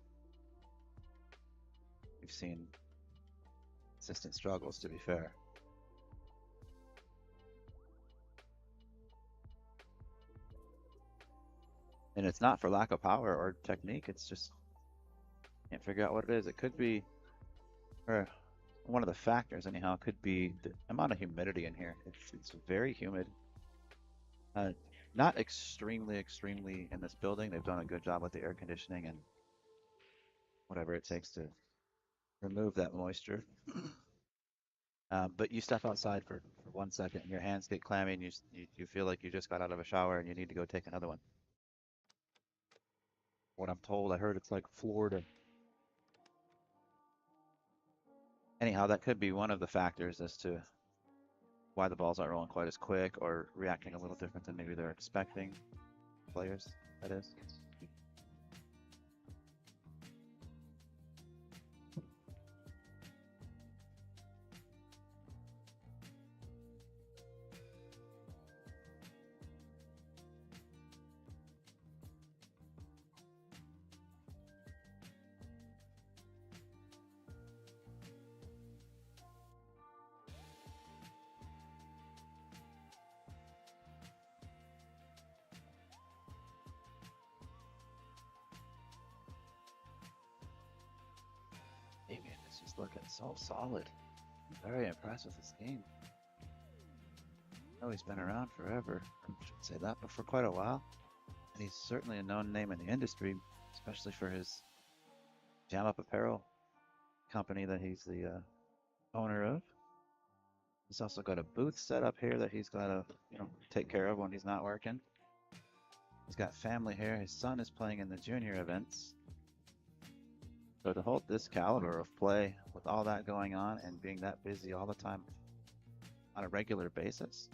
A: We've seen consistent struggles, to be fair. And it's not for lack of power or technique, it's just can't figure out what it is. It could be, or one of the factors anyhow, could be the amount of humidity in here. It's very humid. Not extremely in this building. They've done a good job with the air conditioning and whatever it takes to remove that moisture. But you step outside for 1 second and your hands get clammy and you feel like you just got out of a shower and you need to go take another one. What I'm told, I heard it's like Florida. Anyhow, that could be one of the factors as to why the balls aren't rolling quite as quick or reacting a little different than maybe they're expecting. Players, that is. He's just looking so solid. I'm very impressed with this game. I know he's been around forever. I should say that, but for quite a while. And he's certainly a known name in the industry, especially for his Jam Up Apparel company that he's the owner of. He's also got a booth set up here that he's got to, take care of when he's not working. He's got family here. His son is playing in the junior events. So to hold this caliber of play with all that going on and being that busy all the time on a regular basis,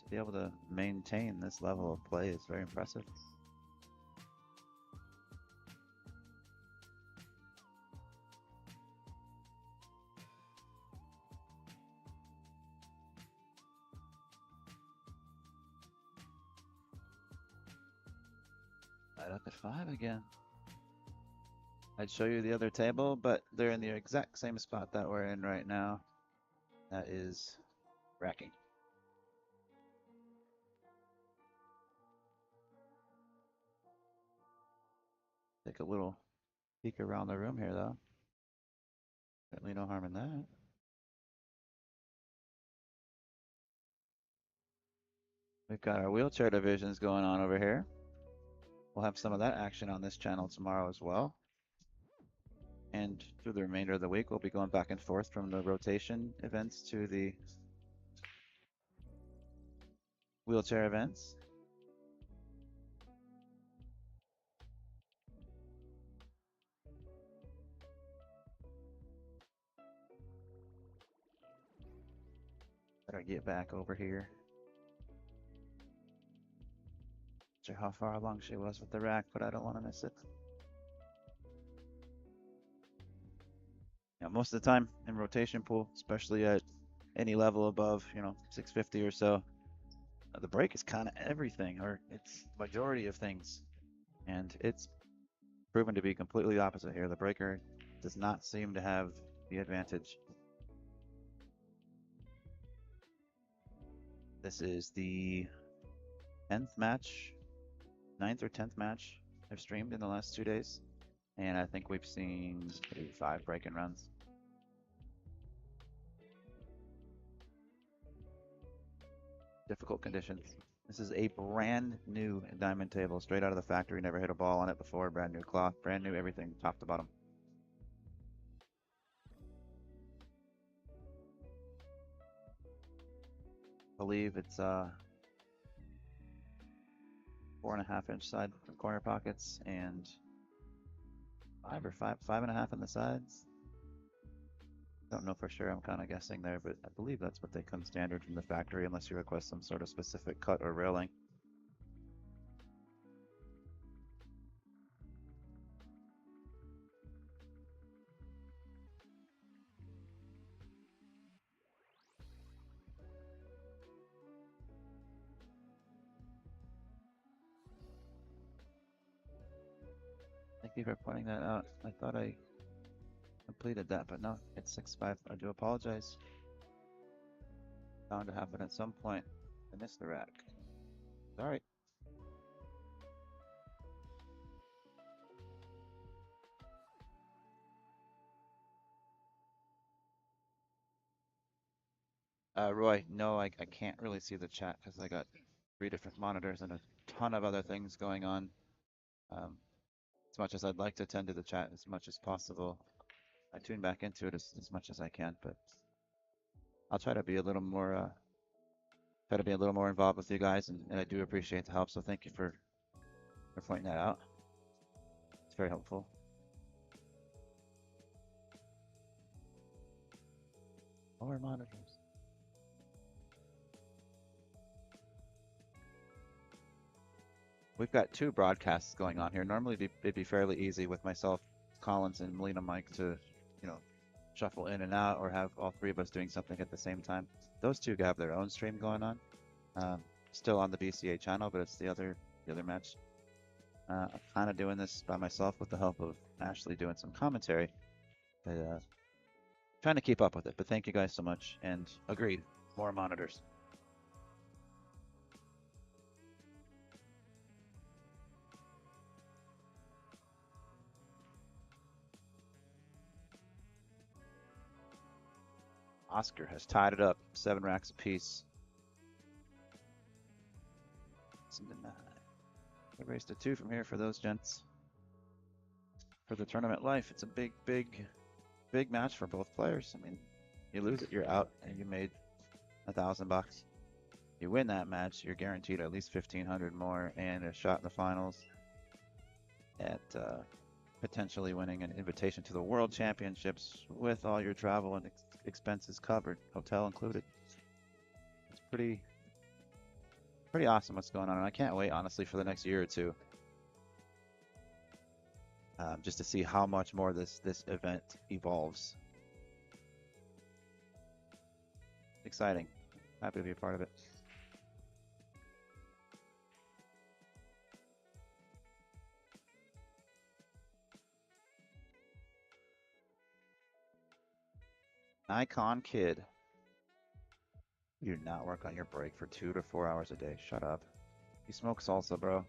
A: to be able to maintain this level of play is very impressive. Right up at 5 again. I'd show you the other table, but they're in the exact same spot that we're in right now. That is racking. Take a little peek around the room here, though. Certainly no harm in that. We've got our wheelchair divisions going on over here. We'll have some of that action on this channel tomorrow as well. And through the remainder of the week, we'll be going back and forth from the rotation events to the wheelchair events. Better get back over here. Not sure how far along she was with the rack, but I don't want to miss it. Most of the time in rotation pool, especially at any level above, 650 or so, the break is kind of everything, or it's majority of things. And it's proven to be completely opposite here. The breaker does not seem to have the advantage. This is the 10th match, 9th or 10th match I've streamed in the last 2 days. And I think we've seen maybe 5 break-in runs. Difficult conditions. This is a brand new diamond table, straight out of the factory. Never hit a ball on it before. Brand new cloth, brand new everything, top to bottom. I believe it's 4.5-inch side corner pockets and 5.5 on the sides. Don't know for sure, I'm kind of guessing there, but I believe that's what they come standard from the factory unless you request some sort of specific cut or railing. Thank you for pointing that out. I thought I completed that, but no, it's 6.5. I do apologize. Bound to happen at some point. I missed the rack. Sorry. Roy, no, I can't really see the chat because I got 3 different monitors and a ton of other things going on. As much as I'd like to attend to the chat as much as possible, I tune back into it as much as I can, but I'll try to be a little more involved with you guys, and I do appreciate the help. So thank you for pointing that out. It's very helpful. More monitors. We've got 2 broadcasts going on here. Normally it'd be fairly easy with myself, Collins, and Melina Mike to, shuffle in and out or have all 3 of us doing something at the same time. Those 2 have their own stream going on. Still on the BCA channel, but it's the other match. I'm kind of doing this by myself with the help of Ashley doing some commentary. But, trying to keep up with it. But thank you guys so much. And agreed, more monitors. Oscar has tied it up, 7 racks apiece. We raised to 2 from here for those gents. For the tournament life, it's a big, big, big match for both players. I mean, you lose it, you're out, and you made $1,000. You win that match, you're guaranteed at least 1,500 more and a shot in the finals at potentially winning an invitation to the World Championships with all your travel and expenses covered, hotel included. It's pretty awesome what's going on, and I can't wait, honestly, for the next year or two, just to see how much more this event evolves. Exciting. Happy to be a part of it. Icon Kid. You do not work on your break for 2 to 4 hours a day. Shut up. You smoke salsa, bro.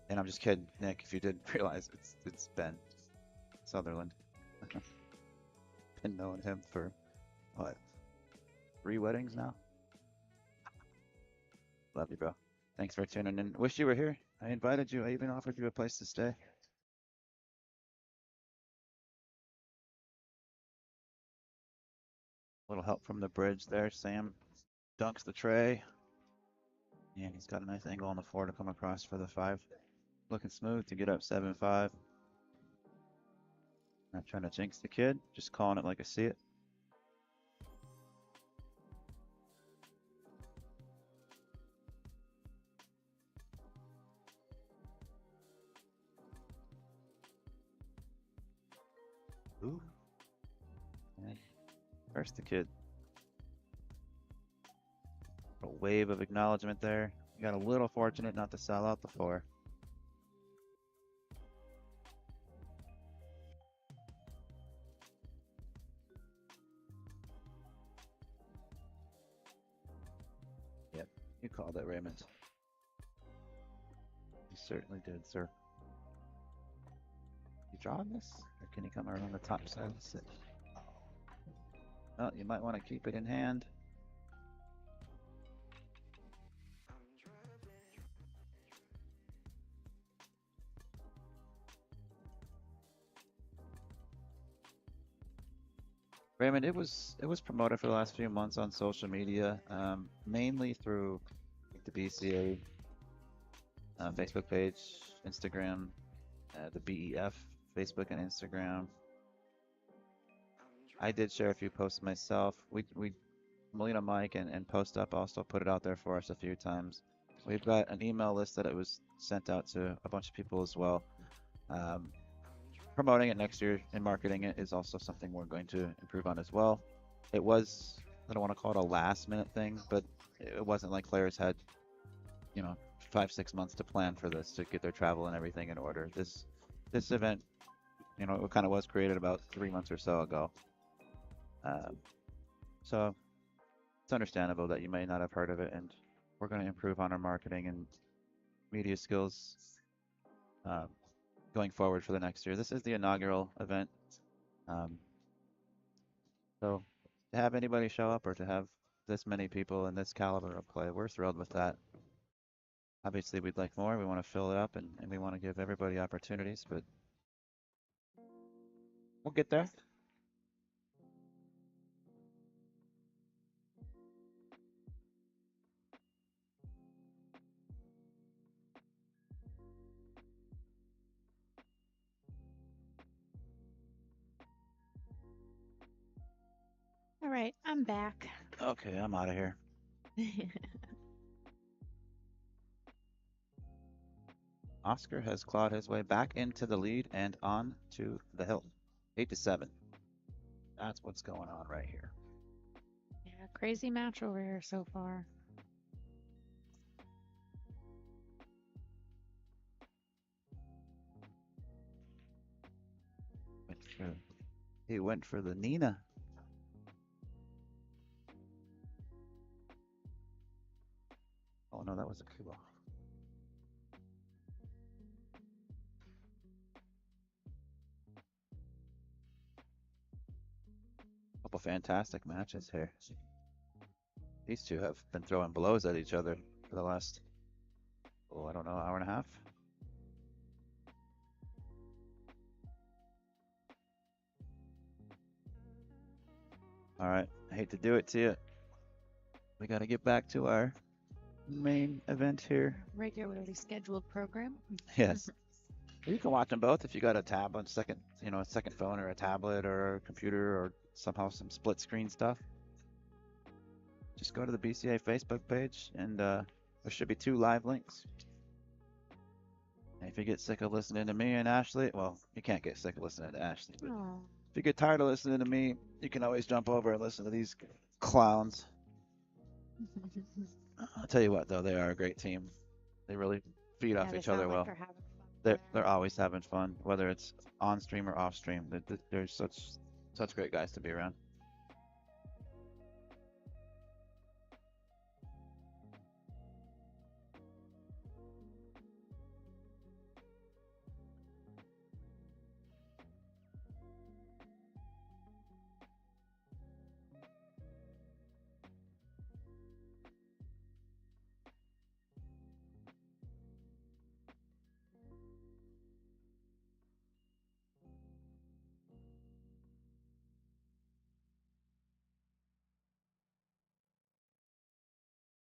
A: And I'm just kidding, Nick, if you didn't realize, it's Ben Sutherland. Been knowing him for, what, 3 weddings now? Love you, bro. Thanks for tuning in. Wish you were here. I invited you. I even offered you a place to stay. Little help from the bridge there. Sam dunks the tray. And he's got a nice angle on the 4 to come across for the 5. Looking smooth to get up 7-5. Not trying to jinx the kid, just calling it like I see it. Ooh. And first the kid. A wave of acknowledgement there. You got a little fortunate not to sell out the 4. Yep, you called it, Raymond. You certainly did, sir. You drawing this? Or can you come around the top side and sit? Oh, you might want to keep it in hand. Raymond, it was promoted for the last few months on social media, mainly through the BCA Facebook page, Instagram, the BEF Facebook and Instagram. I did share a few posts myself. Melina Mike and Post Up also put it out there for us a few times. We've got an email list that it was sent out to a bunch of people as well. Promoting it next year and marketing it is also something we're going to improve on as well. It was, I don't want to call it a last minute thing, but it wasn't like players had, 5-6 months to plan for this, to get their travel and everything in order. This event, it kind of was created about 3 months or so ago. So it's understandable that you may not have heard of it, and we're going to improve on our marketing and media skills going forward for the next year. This is the inaugural event. So to have anybody show up or to have this many people in this caliber of play, we're thrilled with that. Obviously, we'd like more. We want to fill it up, and we want to give everybody opportunities, but we'll get there.
F: All right, I'm back.
A: Okay, I'm out of here. Oscar has clawed his way back into the lead and on to the hill. 8-7. That's what's going on right here.
F: Yeah, crazy match over here so far.
A: He went for the Nina. Oh no, that was a Kubo. Couple fantastic matches here. These two have been throwing blows at each other for the last, oh, I don't know, hour and a half. All right, I hate to do it to you. We got to get back to our main event here.
F: Regularly scheduled program.
A: Yes. You can watch them both if you got a tab on second, a second phone or a tablet or a computer or somehow some split screen stuff. Just go to the BCA Facebook page and there should be 2 live links. And if you get sick of listening to me and Ashley, well, you can't get sick of listening to Ashley, but
F: Oh.
A: if you get tired of listening to me, you can always jump over and listen to these clowns. I'll tell you what, though, they are a great team. They really feed
F: Yeah,
A: off
F: they
A: each other
F: sound like
A: well.
F: they're having fun.
A: They're always having fun, whether it's on stream or off stream. They're such great guys to be around.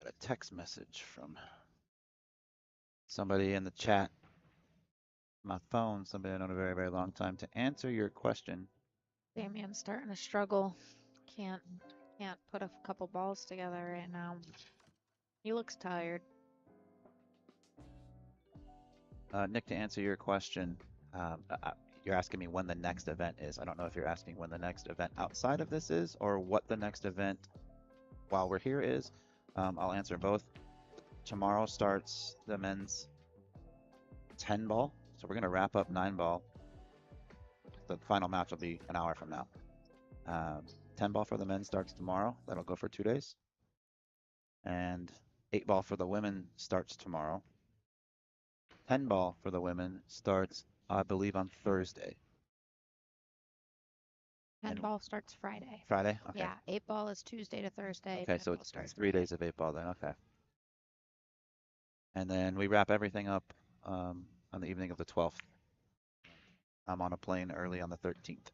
A: Got a text message from somebody in the chat. My phone, somebody I known a very, very long time. To answer your question,
F: Damian's starting to struggle. Can't put a couple balls together right now. He looks tired.
A: Nick, to answer your question, you're asking me when the next event is. I don't know if you're asking when the next event outside of this is or what the next event while we're here is. I'll answer both. Tomorrow starts the men's 10 ball. So we're going to wrap up 9 ball. The final match will be an hour from now. 10 ball for the men starts tomorrow. That'll go for 2 days. And 8 ball for the women starts tomorrow. 10 ball for the women starts, I believe, on Thursday.
F: 10 ball starts Friday.
A: Friday? Okay.
F: Yeah, 8 ball is Tuesday to Thursday.
A: Okay,
F: 10
A: so
F: ball
A: it's
F: starts
A: 3
F: Friday.
A: days of 8 ball then. Okay. And then we wrap everything up on the evening of the 12th. I'm on a plane early on the 13th.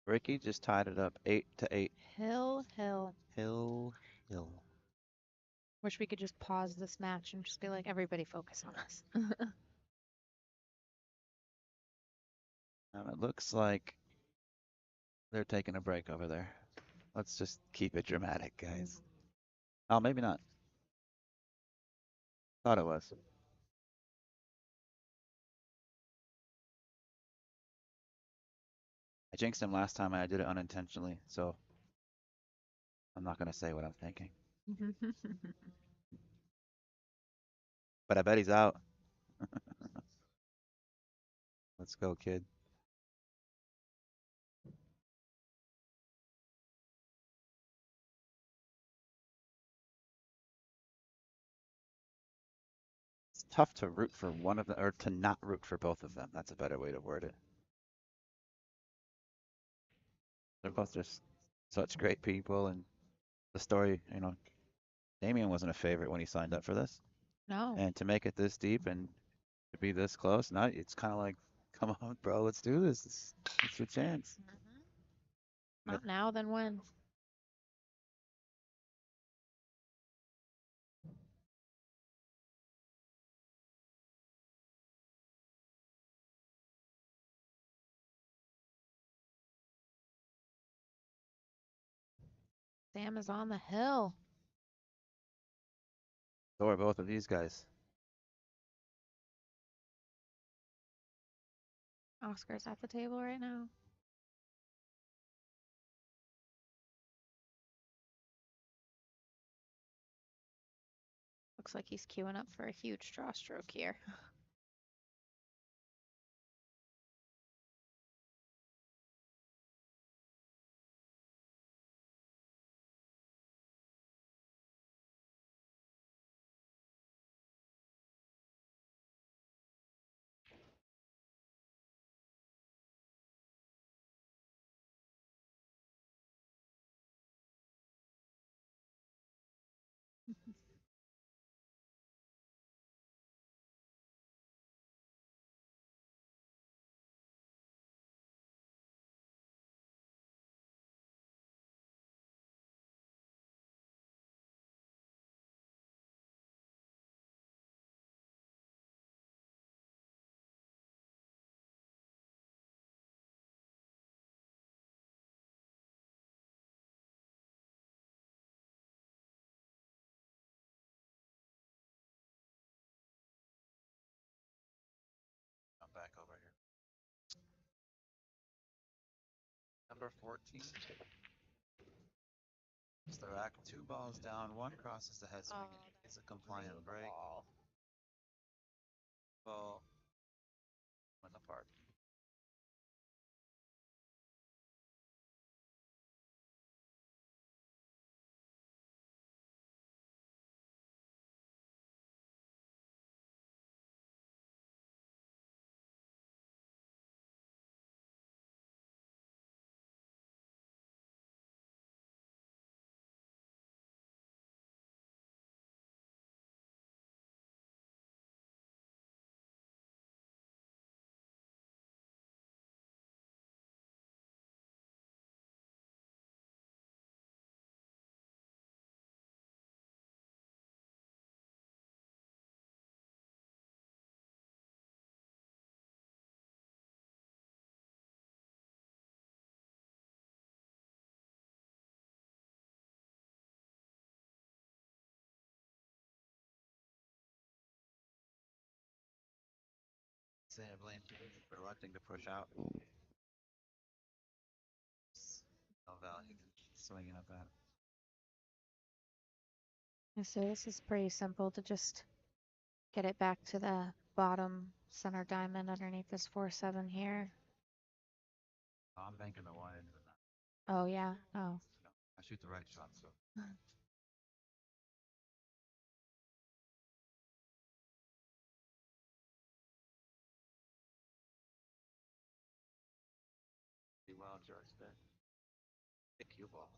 A: Ricky just tied it up 8-8.
F: Hill.
A: Hill.
F: Wish we could just pause this match and just be like, everybody focus on this.
A: It looks like they're taking a break over there. Let's just keep it dramatic, guys. Oh, maybe not. Thought it was. I jinxed him last time and I did it unintentionally, so I'm not going to say what I'm thinking. But I bet he's out. Let's go, kid. It's tough to root for one of them, or to not root for both of them. That's a better way to word it. They're both just such great people, and the story, Damian wasn't a favorite when he signed up for this.
F: No.
A: And to make it this deep and to be this close, now it's kind of like, come on, bro, let's do this. It's your chance.
F: Not now, then when? Sam is on the hill.
A: So are both of these guys.
F: Oscar's at the table right now. Looks like he's queuing up for a huge draw stroke here.
A: number 14. It's the rack, 2 balls down, 1 crosses the head swing. It's a compliant break. Ball in the park. Sam Blaine reluctant to push out. No value swinging up at it.
F: So this is pretty simple to just get it back to the bottom center diamond underneath this 4-7 here.
A: I'm banking the 1 into the 9.
F: Oh yeah. Oh.
A: I shoot the right shot, so. Be well judged there. Big cue ball.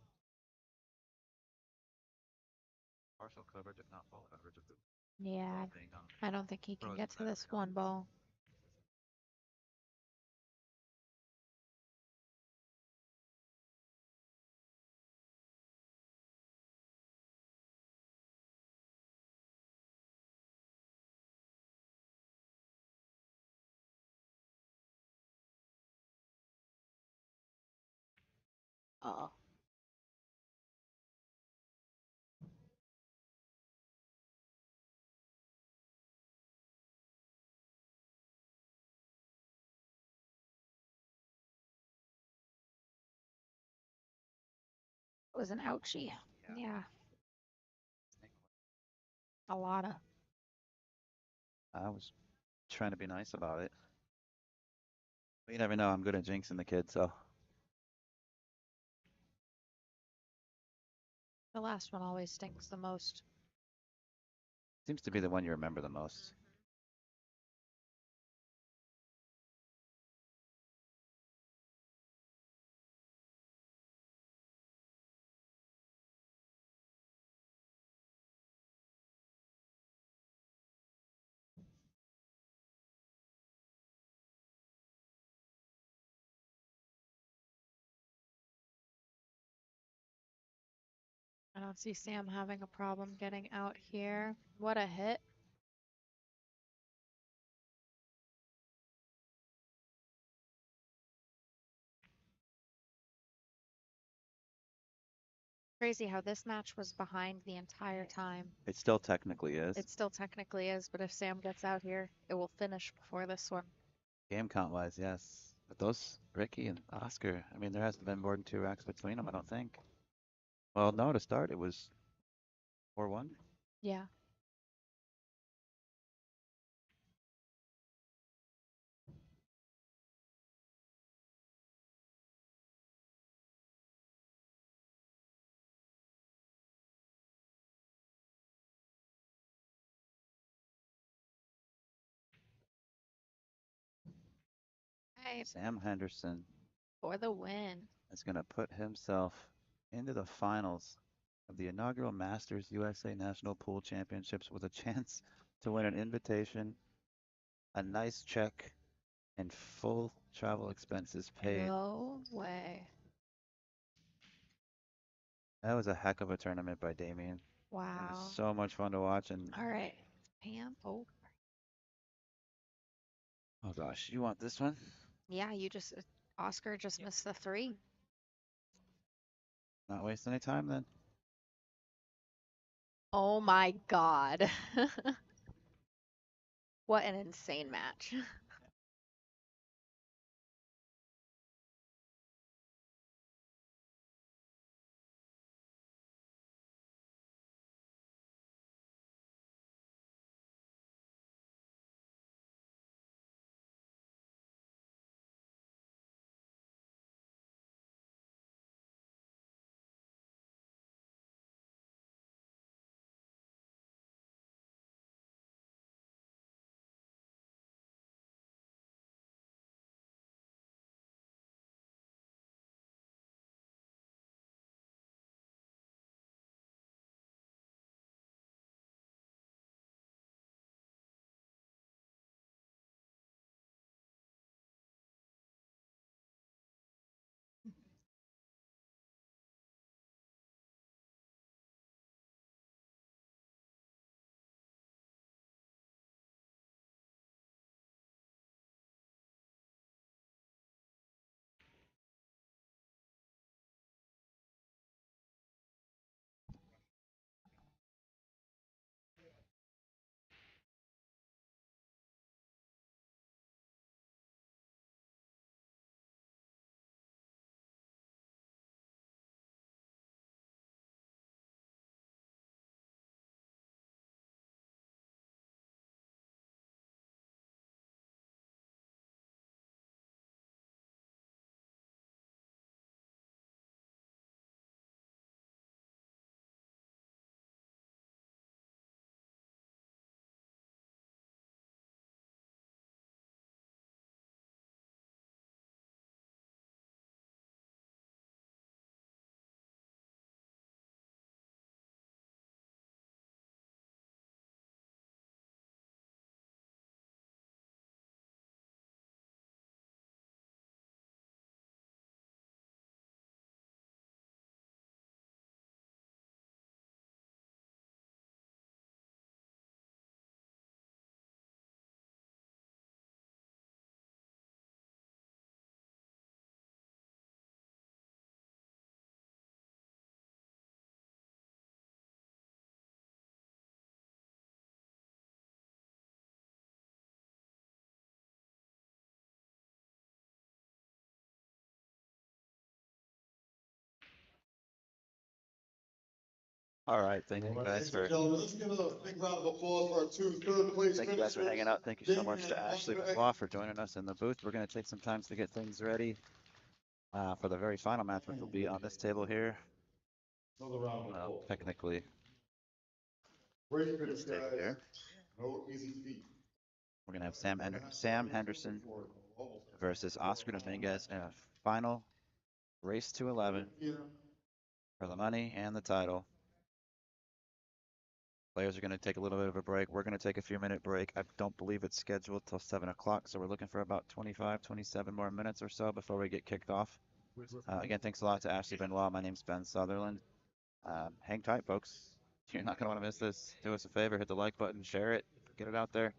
A: Partial coverage, if not full coverage of the
F: Yeah.
A: ball being on.
F: I don't think he can
A: Throws
F: get
A: it
F: to
A: better
F: this
A: than
F: one ball. Oh. It was an ouchie. Yeah. A lot of.
A: I was trying to be nice about it. But you never know. I'm good at jinxing the kid, so.
F: The last one always stinks the most.
A: Seems to be the one you remember the most.
F: I don't see Sam having a problem getting out here. What a hit. Crazy how this match was behind the entire time.
A: It still technically is.
F: It still technically is, but if Sam gets out here, it will finish before this one.
A: Game count wise, yes. But those, Ricky and Oscar, I mean, there hasn't been more than 2 racks between them, I don't think. Well, no, to start, it was 4-1.
F: Yeah. Hey,
A: Sam Henderson
F: for the win.
A: is going to put himself into the finals of the inaugural Masters USA National Pool Championships with a chance to win an invitation, a nice check, and full travel expenses paid.
F: No way.
A: That was a heck of a tournament by Damian. It
F: Wow.
A: was so much fun to watch. And
F: All right. Pam. Oh.
A: oh gosh, you want this one?
F: Yeah, you just, Oscar just missed the 3.
A: Not waste any time then.
F: Oh my God. What an insane match.
A: All right, thank you guys
B: Ladies
A: for
B: and gentlemen, let's give a big round of applause for our two third-place
A: thank you guys for hanging out. Thank you so much to
B: Damian and
A: Ashley
B: McBride.
A: McLaugh for joining us in the booth. We're going to take some time to get things ready for the very final match, which will be on this table here.
B: Another round of applause.
A: Technically,
B: Great
A: this
B: finish,
A: table
B: guys.
A: here.
B: No easy feat.
A: We're going to have Sam Henderson versus Oscar Dominguez in a final race to 11 for the money and the title. Players are going to take a little bit of a break. We're going to take a few minute break. I don't believe it's scheduled till 7 o'clock, so we're looking for about 25, 27 more minutes or so before we get kicked off. Again, thanks a lot to Ashley Benoit. My name's Ben Sutherland. Hang tight, folks. You're not going to want to miss this. Do us a favor, hit the like button, share it, get it out there.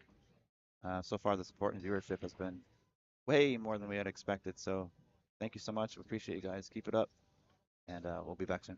A: So far, the support and viewership has been way more than we had expected, so thank you so much. We appreciate you guys. Keep it up, and we'll be back soon.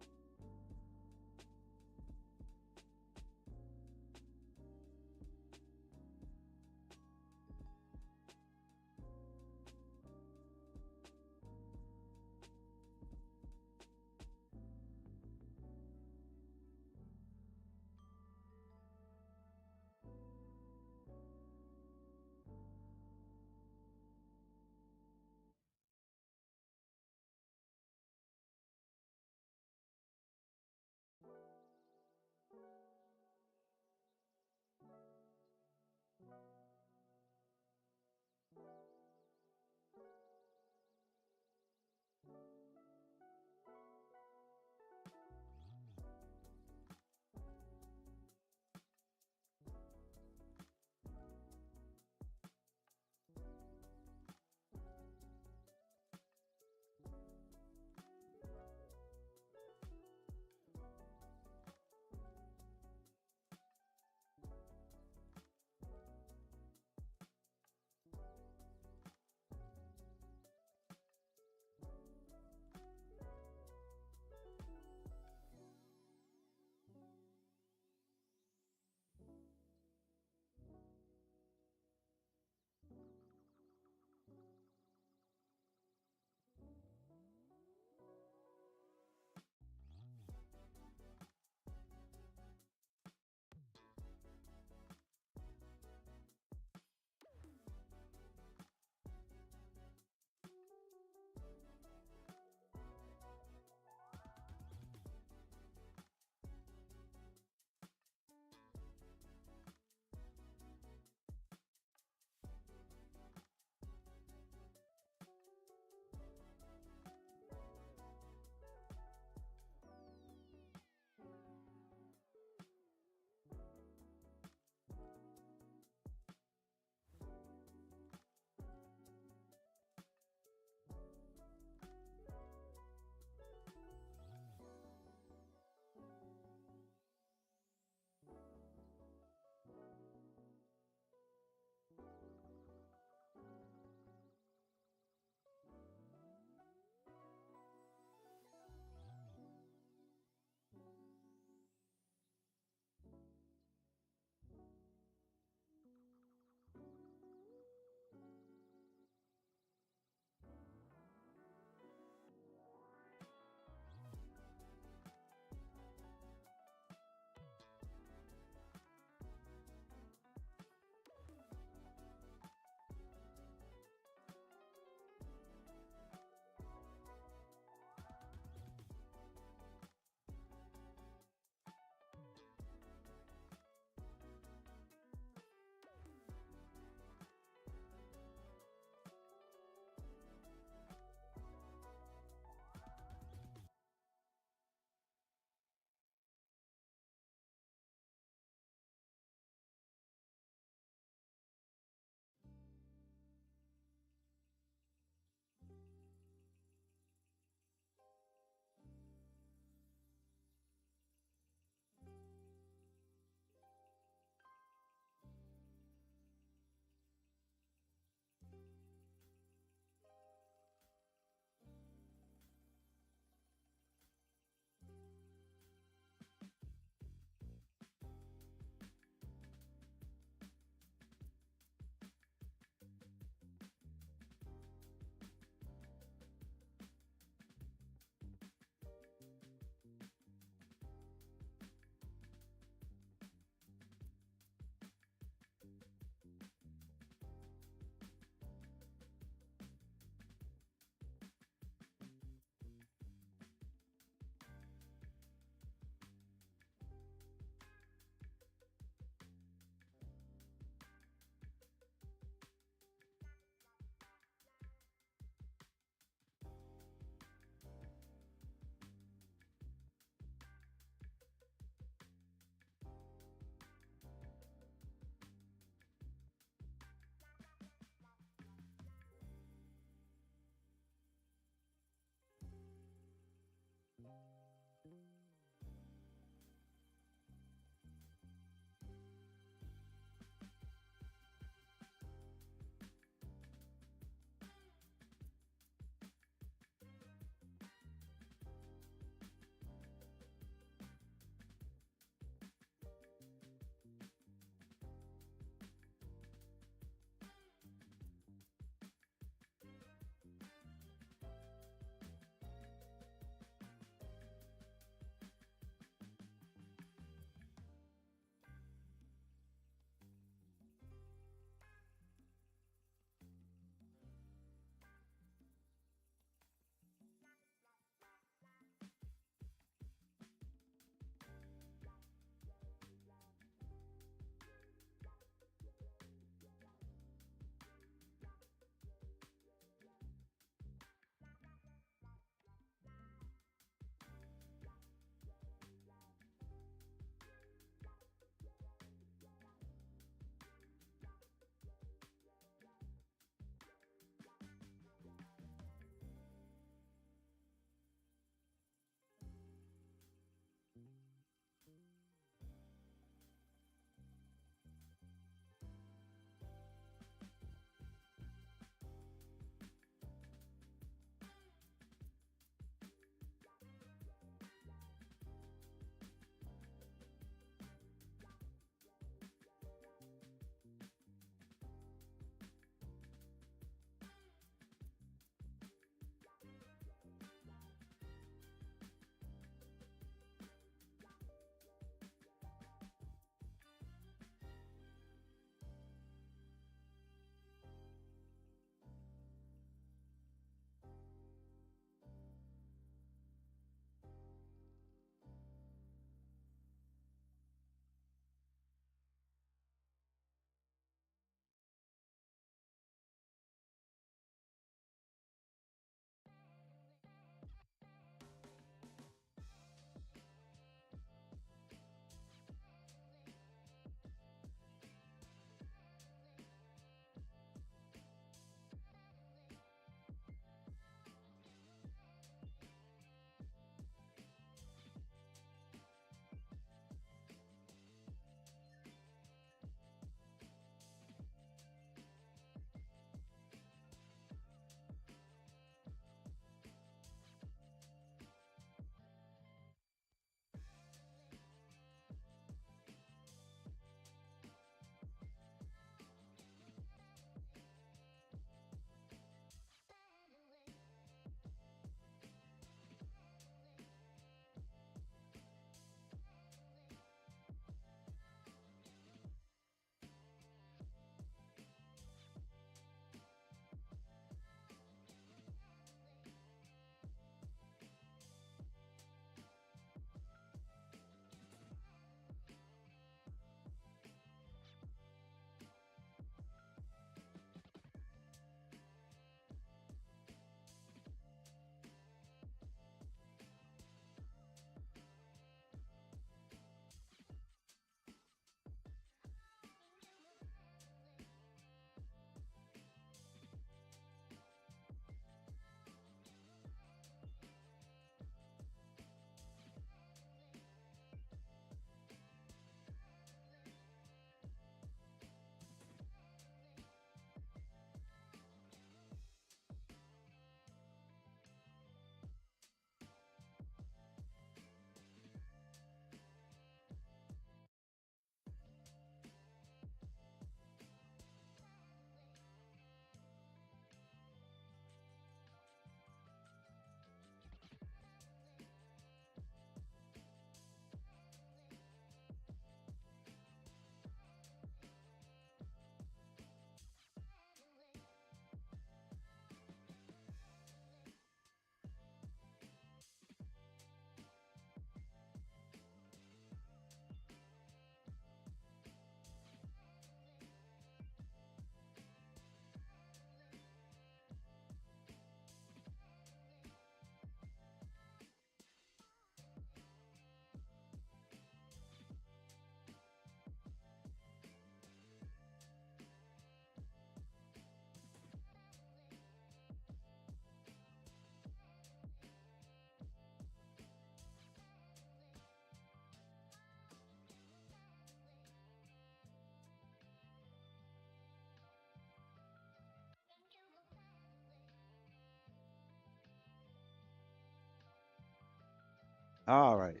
A: All right.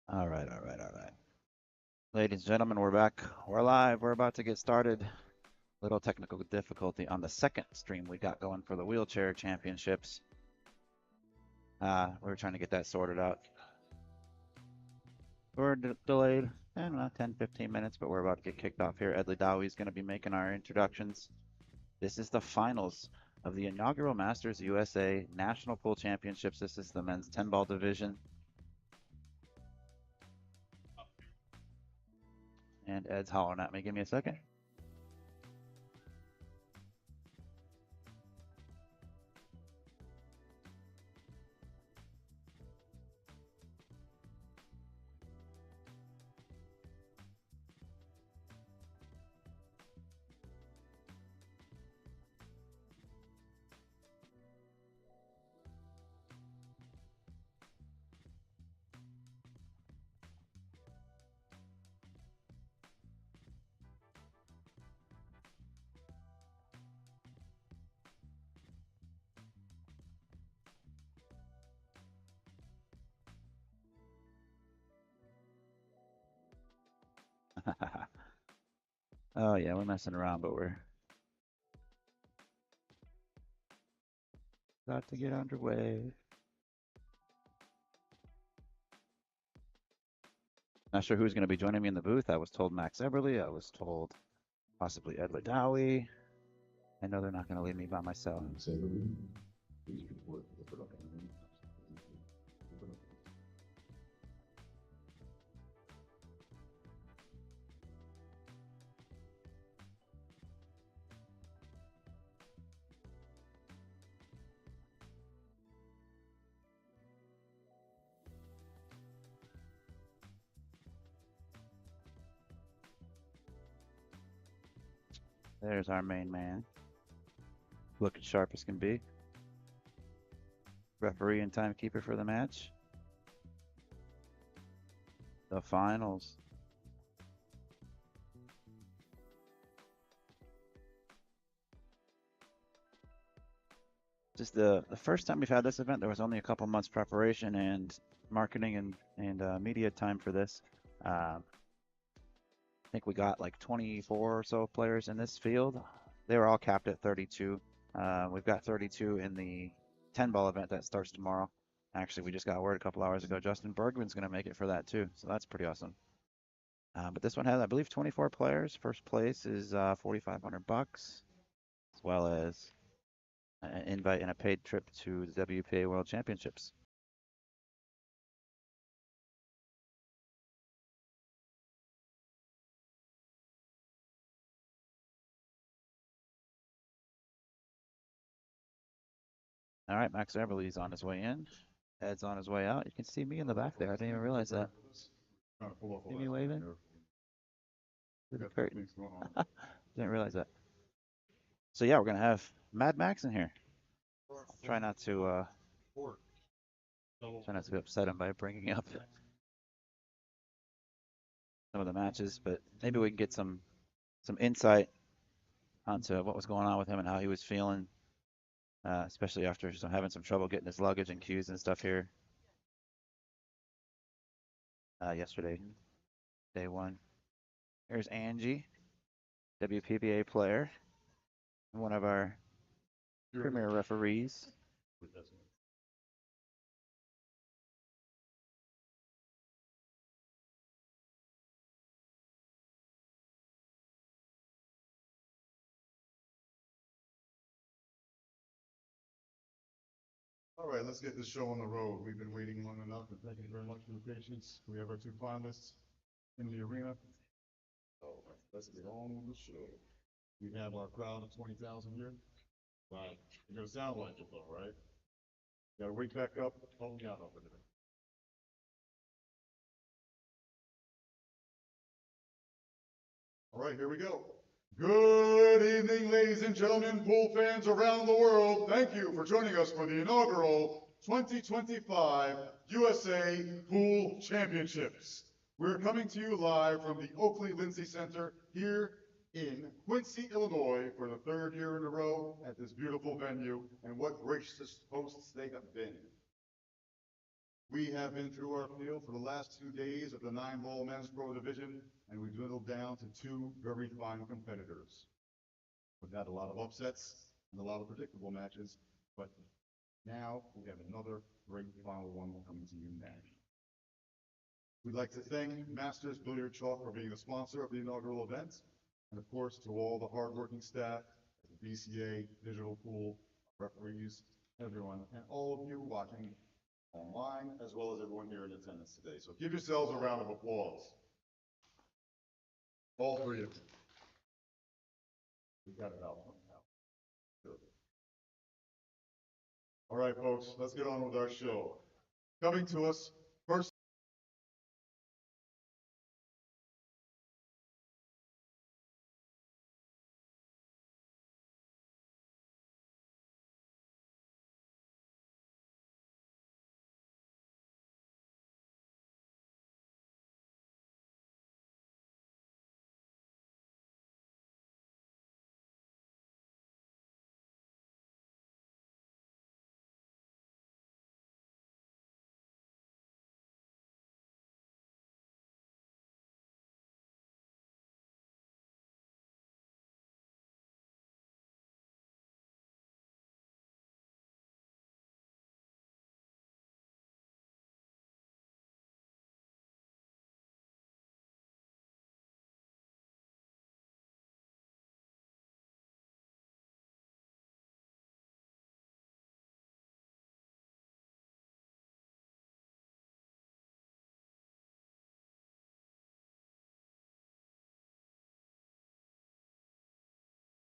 A: All right, all right, all right. Ladies and gentlemen, we're back. We're live. We're about to get started. Little technical difficulty on the second stream we got going for the wheelchair championships. We were trying to get that sorted out. We're delayed, I don't know, 10, 15 minutes, but we're about to get kicked off here. Edley Dowie is going to be making our introductions. This is the finals of the inaugural Masters USA National Pool Championships. This is the men's 10-ball division. And Ed's hollering at me. Give me a second. Oh yeah, we're messing around, but we're about to get underway. Not sure who's going to be joining me in the booth. I was told Max Eberle. I was told possibly Edley Dowie. I know they're not going to leave me by myself. There's our main man. Looking sharp as can be. Referee and timekeeper for the match. The finals. Just the first time we've had this event, there was only a couple months preparation and marketing and media time for this. I think we got like 24 or so players in this field. They were all capped at 32. We've got 32 in the 10-ball event that starts tomorrow. Actually, we just got word a couple hours ago. Justin Bergman's going to make it for that too, so that's pretty awesome. But this one has, I believe, 24 players. First place is $4,500, as well as an invite and a paid trip to the WPA World Championships. All right, Max Eberle's on his way in. Ed's on his way out. You can see me in the back there. I didn't even realize that. See me waving? Didn't realize that. So yeah, we're gonna have Mad Max in here. Try not to upset him by bringing up some of the matches, but maybe we can get some insight onto what was going on with him and how he was feeling, especially after having some trouble getting his luggage and cues and stuff here yesterday, day one. Here's Angie, WPBA player, one of our premier referees.
B: All right, let's get this show on the road. We've been waiting long enough, and thank you very much for your patience. We have our two finalists in the arena. So let's get on with the show. We have our crowd of 20,000 here. But you're gonna sound like it though, right? You gotta wake back up, hold me out over there. All right, here we go. Good evening, ladies and gentlemen, pool fans around the world. Thank you for joining us for the inaugural 2025 USA Pool Championships. We're coming to you live from the Oakley Lindsay Center here in Quincy, Illinois, for the third year in a row at this beautiful venue, and what gracious hosts they have been. We have been through our field for the last 2 days of the 9-ball men's pro division, and we've dwindled down to 2 very fine competitors. We've had a lot of upsets and a lot of predictable matches, but now we have another great final one coming to you now. We'd like to thank Masters Billiard Chalk for being the sponsor of the inaugural event, and of course to all the hardworking staff at the BCA, Digital Pool, referees, everyone, and all of you watching online, as well as everyone here in attendance today. So give yourselves a round of applause. All three of you. We got it out now. Good. All right, folks, let's get on with our show. Coming to us first.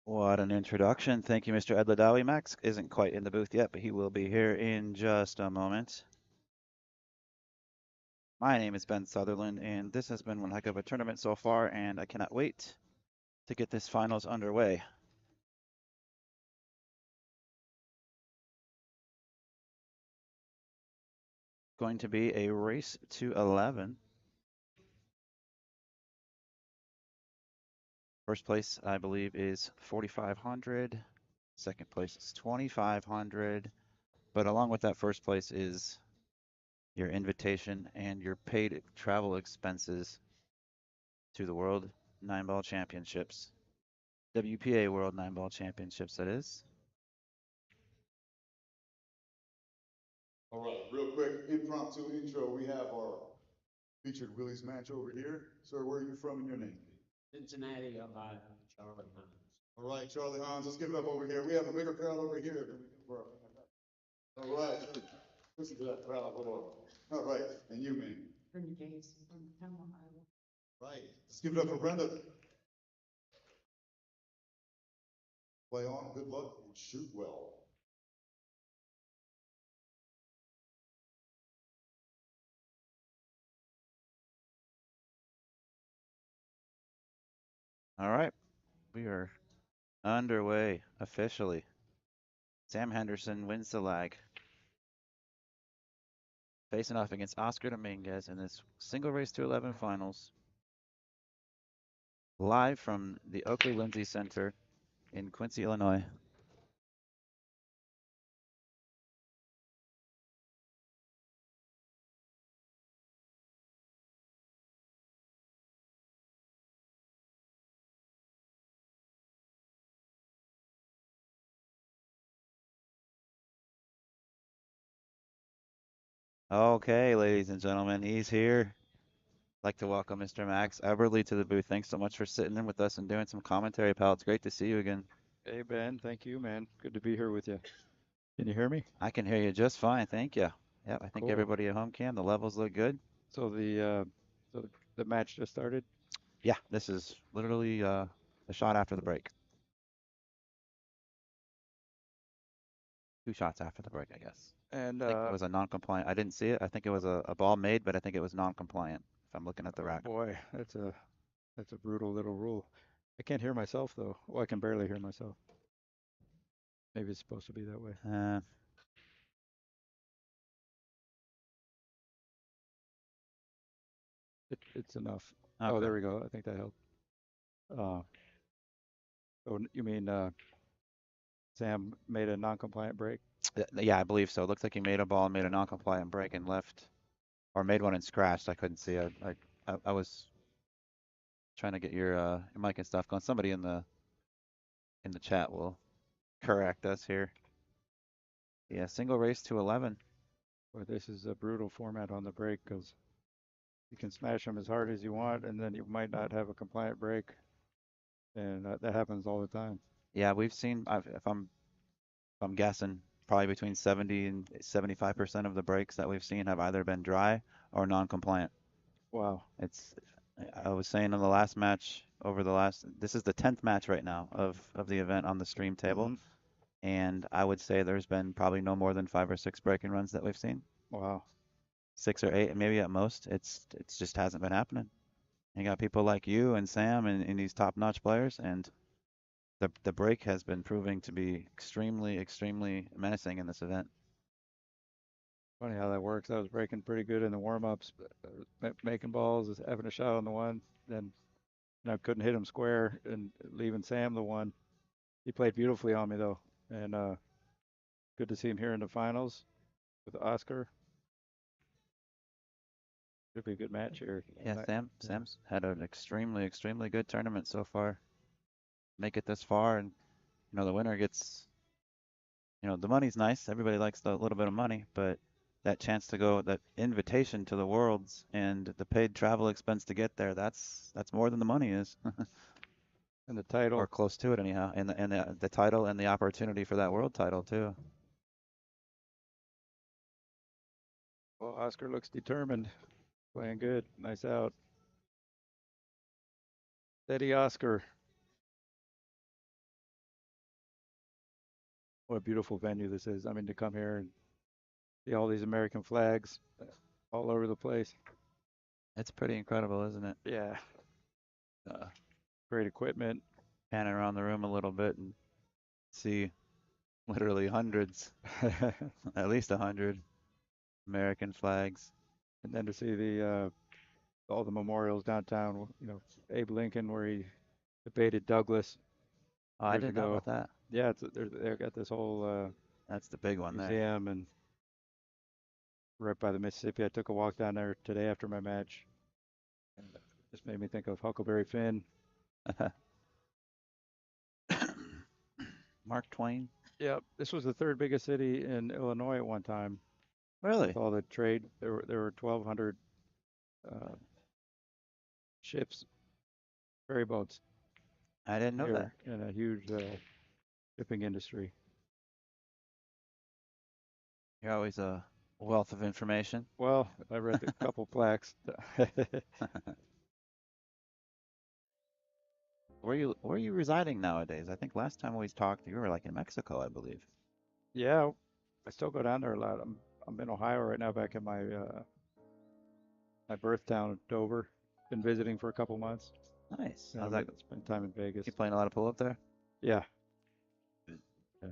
A: What an introduction. Thank you, Mr. Edladawi. Max isn't quite in the booth yet, but he will be here in just a moment. My name is Ben Sutherland, and this has been one heck of a tournament so far, and I cannot wait to get this finals underway. Going to be a race to 11. First place, I believe, is 4,500. Second place is 2,500. But along with that first place is your invitation and your paid travel expenses to the World 9-Ball Championships. WPA World 9-Ball Championships, that is.
B: All right, real quick, impromptu intro. We have our featured Willie's match over here. Sir, where are you from and your name?
G: Cincinnati, Ohio, Charlie Hunt.
B: All right, Charlie Hans, let's give it up over here. We have a bigger crowd over here than we do for our. All right, listen to that crowd. All right, and you, man.
G: Brenda Gates from Helena, Iowa.
B: Right, let's give it up for Brenda. Play on, good luck, and shoot well.
A: All right, we are underway officially. Sam Henderson wins the lag. Facing off against Oscar Dominguez in this single race to 11 finals. Live from the Oakley Lindsay Center in Quincy, Illinois. Okay, ladies and gentlemen, he's here. I'd like to welcome Mr. Max Eberle to the booth. Thanks so much for sitting in with us and doing some commentary, pal. It's great to see you again.
C: Hey, Ben. Thank you, man. Good to be here with you. Can you hear me?
A: I can hear you just fine, thank you. Yep, I think
C: Cool.
A: everybody at home can. The levels look good.
C: So the match just started?
A: Yeah, this is literally the shot after the break. 2 shots after the break, I guess.
C: And
A: I think it was a non-compliant. I didn't see it. I think it was a ball made, but I think it was non-compliant. If I'm looking at the rack.
C: boy, that's a brutal little rule. I can't hear myself though. Well, I can barely hear myself. Maybe it's supposed to be that way. It's enough.
A: Okay.
C: Oh, there we go. I think that helped. So you mean Sam made a non-compliant break?
A: Yeah, I believe so. It looks like he made a ball and made a non-compliant break and left, or made one and scratched. I couldn't see it. I was trying to get your mic and stuff going. Somebody in the chat will correct us here. Yeah, single race to 11.
H: Boy, this is a brutal format on the break because you can smash them as hard as you want, and then you might not have a compliant break, and that happens all the time.
A: Yeah, we've seen. If I'm guessing, probably between 70 and 75% of the breaks that we've seen have either been dry or non-compliant.
H: Wow.
A: It's. I was saying in the last match over the last. This is the 10th match right now of the event on the stream table,
H: Mhm.
A: and I would say there's been probably no more than 5 or 6 breaking runs that we've seen.
H: Wow.
A: 6 or 8, maybe at most. It's just hasn't been happening. You got people like you and Sam and these top-notch players, and the break has been proving to be extremely menacing in this event.
H: Funny how that works. I was breaking pretty good in the warm-ups, making balls, having a shot on the one, then couldn't hit him square and leaving Sam the one. He played beautifully on me though, and good to see him here in the finals with Oscar. Should be a good match here.
A: Yeah, Sam's had an extremely good tournament so far. Make it this far, and the winner gets, the money's nice. Everybody likes the little bit of money, but that chance to go, that invitation to the Worlds and the paid travel expense to get there, that's more than the money is,
H: And the title.
A: or close to it anyhow. And the title and the opportunity for that world title too.
H: Well, Oscar looks determined, playing good. Nice out. Steady Oscar. What a beautiful venue this is. I mean, to come here and see all these American flags all over the place.
A: It's pretty incredible, isn't it?
H: Yeah. Great equipment.
A: Pan around the room a little bit and see literally hundreds, at least 100 American flags.
H: And then to see the all the memorials downtown, Abe Lincoln where he debated Douglas
A: Oh, I
H: years
A: didn't know
H: ago.
A: about that.
H: Yeah, they've got this whole
A: That's the big one there.
H: museum and right by the Mississippi. I took a walk down there today after my match. And it just made me think of Huckleberry Finn.
A: Mark Twain.
H: Yep, this was the third biggest city in Illinois at one time.
A: Really?
H: With all the trade, there were 1,200 uh, ships, ferry boats
A: I didn't know that.
H: here, and a huge shipping industry.
A: You're always a wealth of information.
H: Well, I read a couple plaques.
A: Where are you residing nowadays? I think last time we talked, you were like in Mexico, I believe.
H: Yeah, I still go down there a lot. I'm in Ohio right now, back in my my birth town, Dover. Been visiting for a couple months.
A: Nice.
H: And
A: How's
H: I'm
A: that?
H: gonna spend time in Vegas.
A: You playing a lot of pool up there?
H: Yeah. Yeah.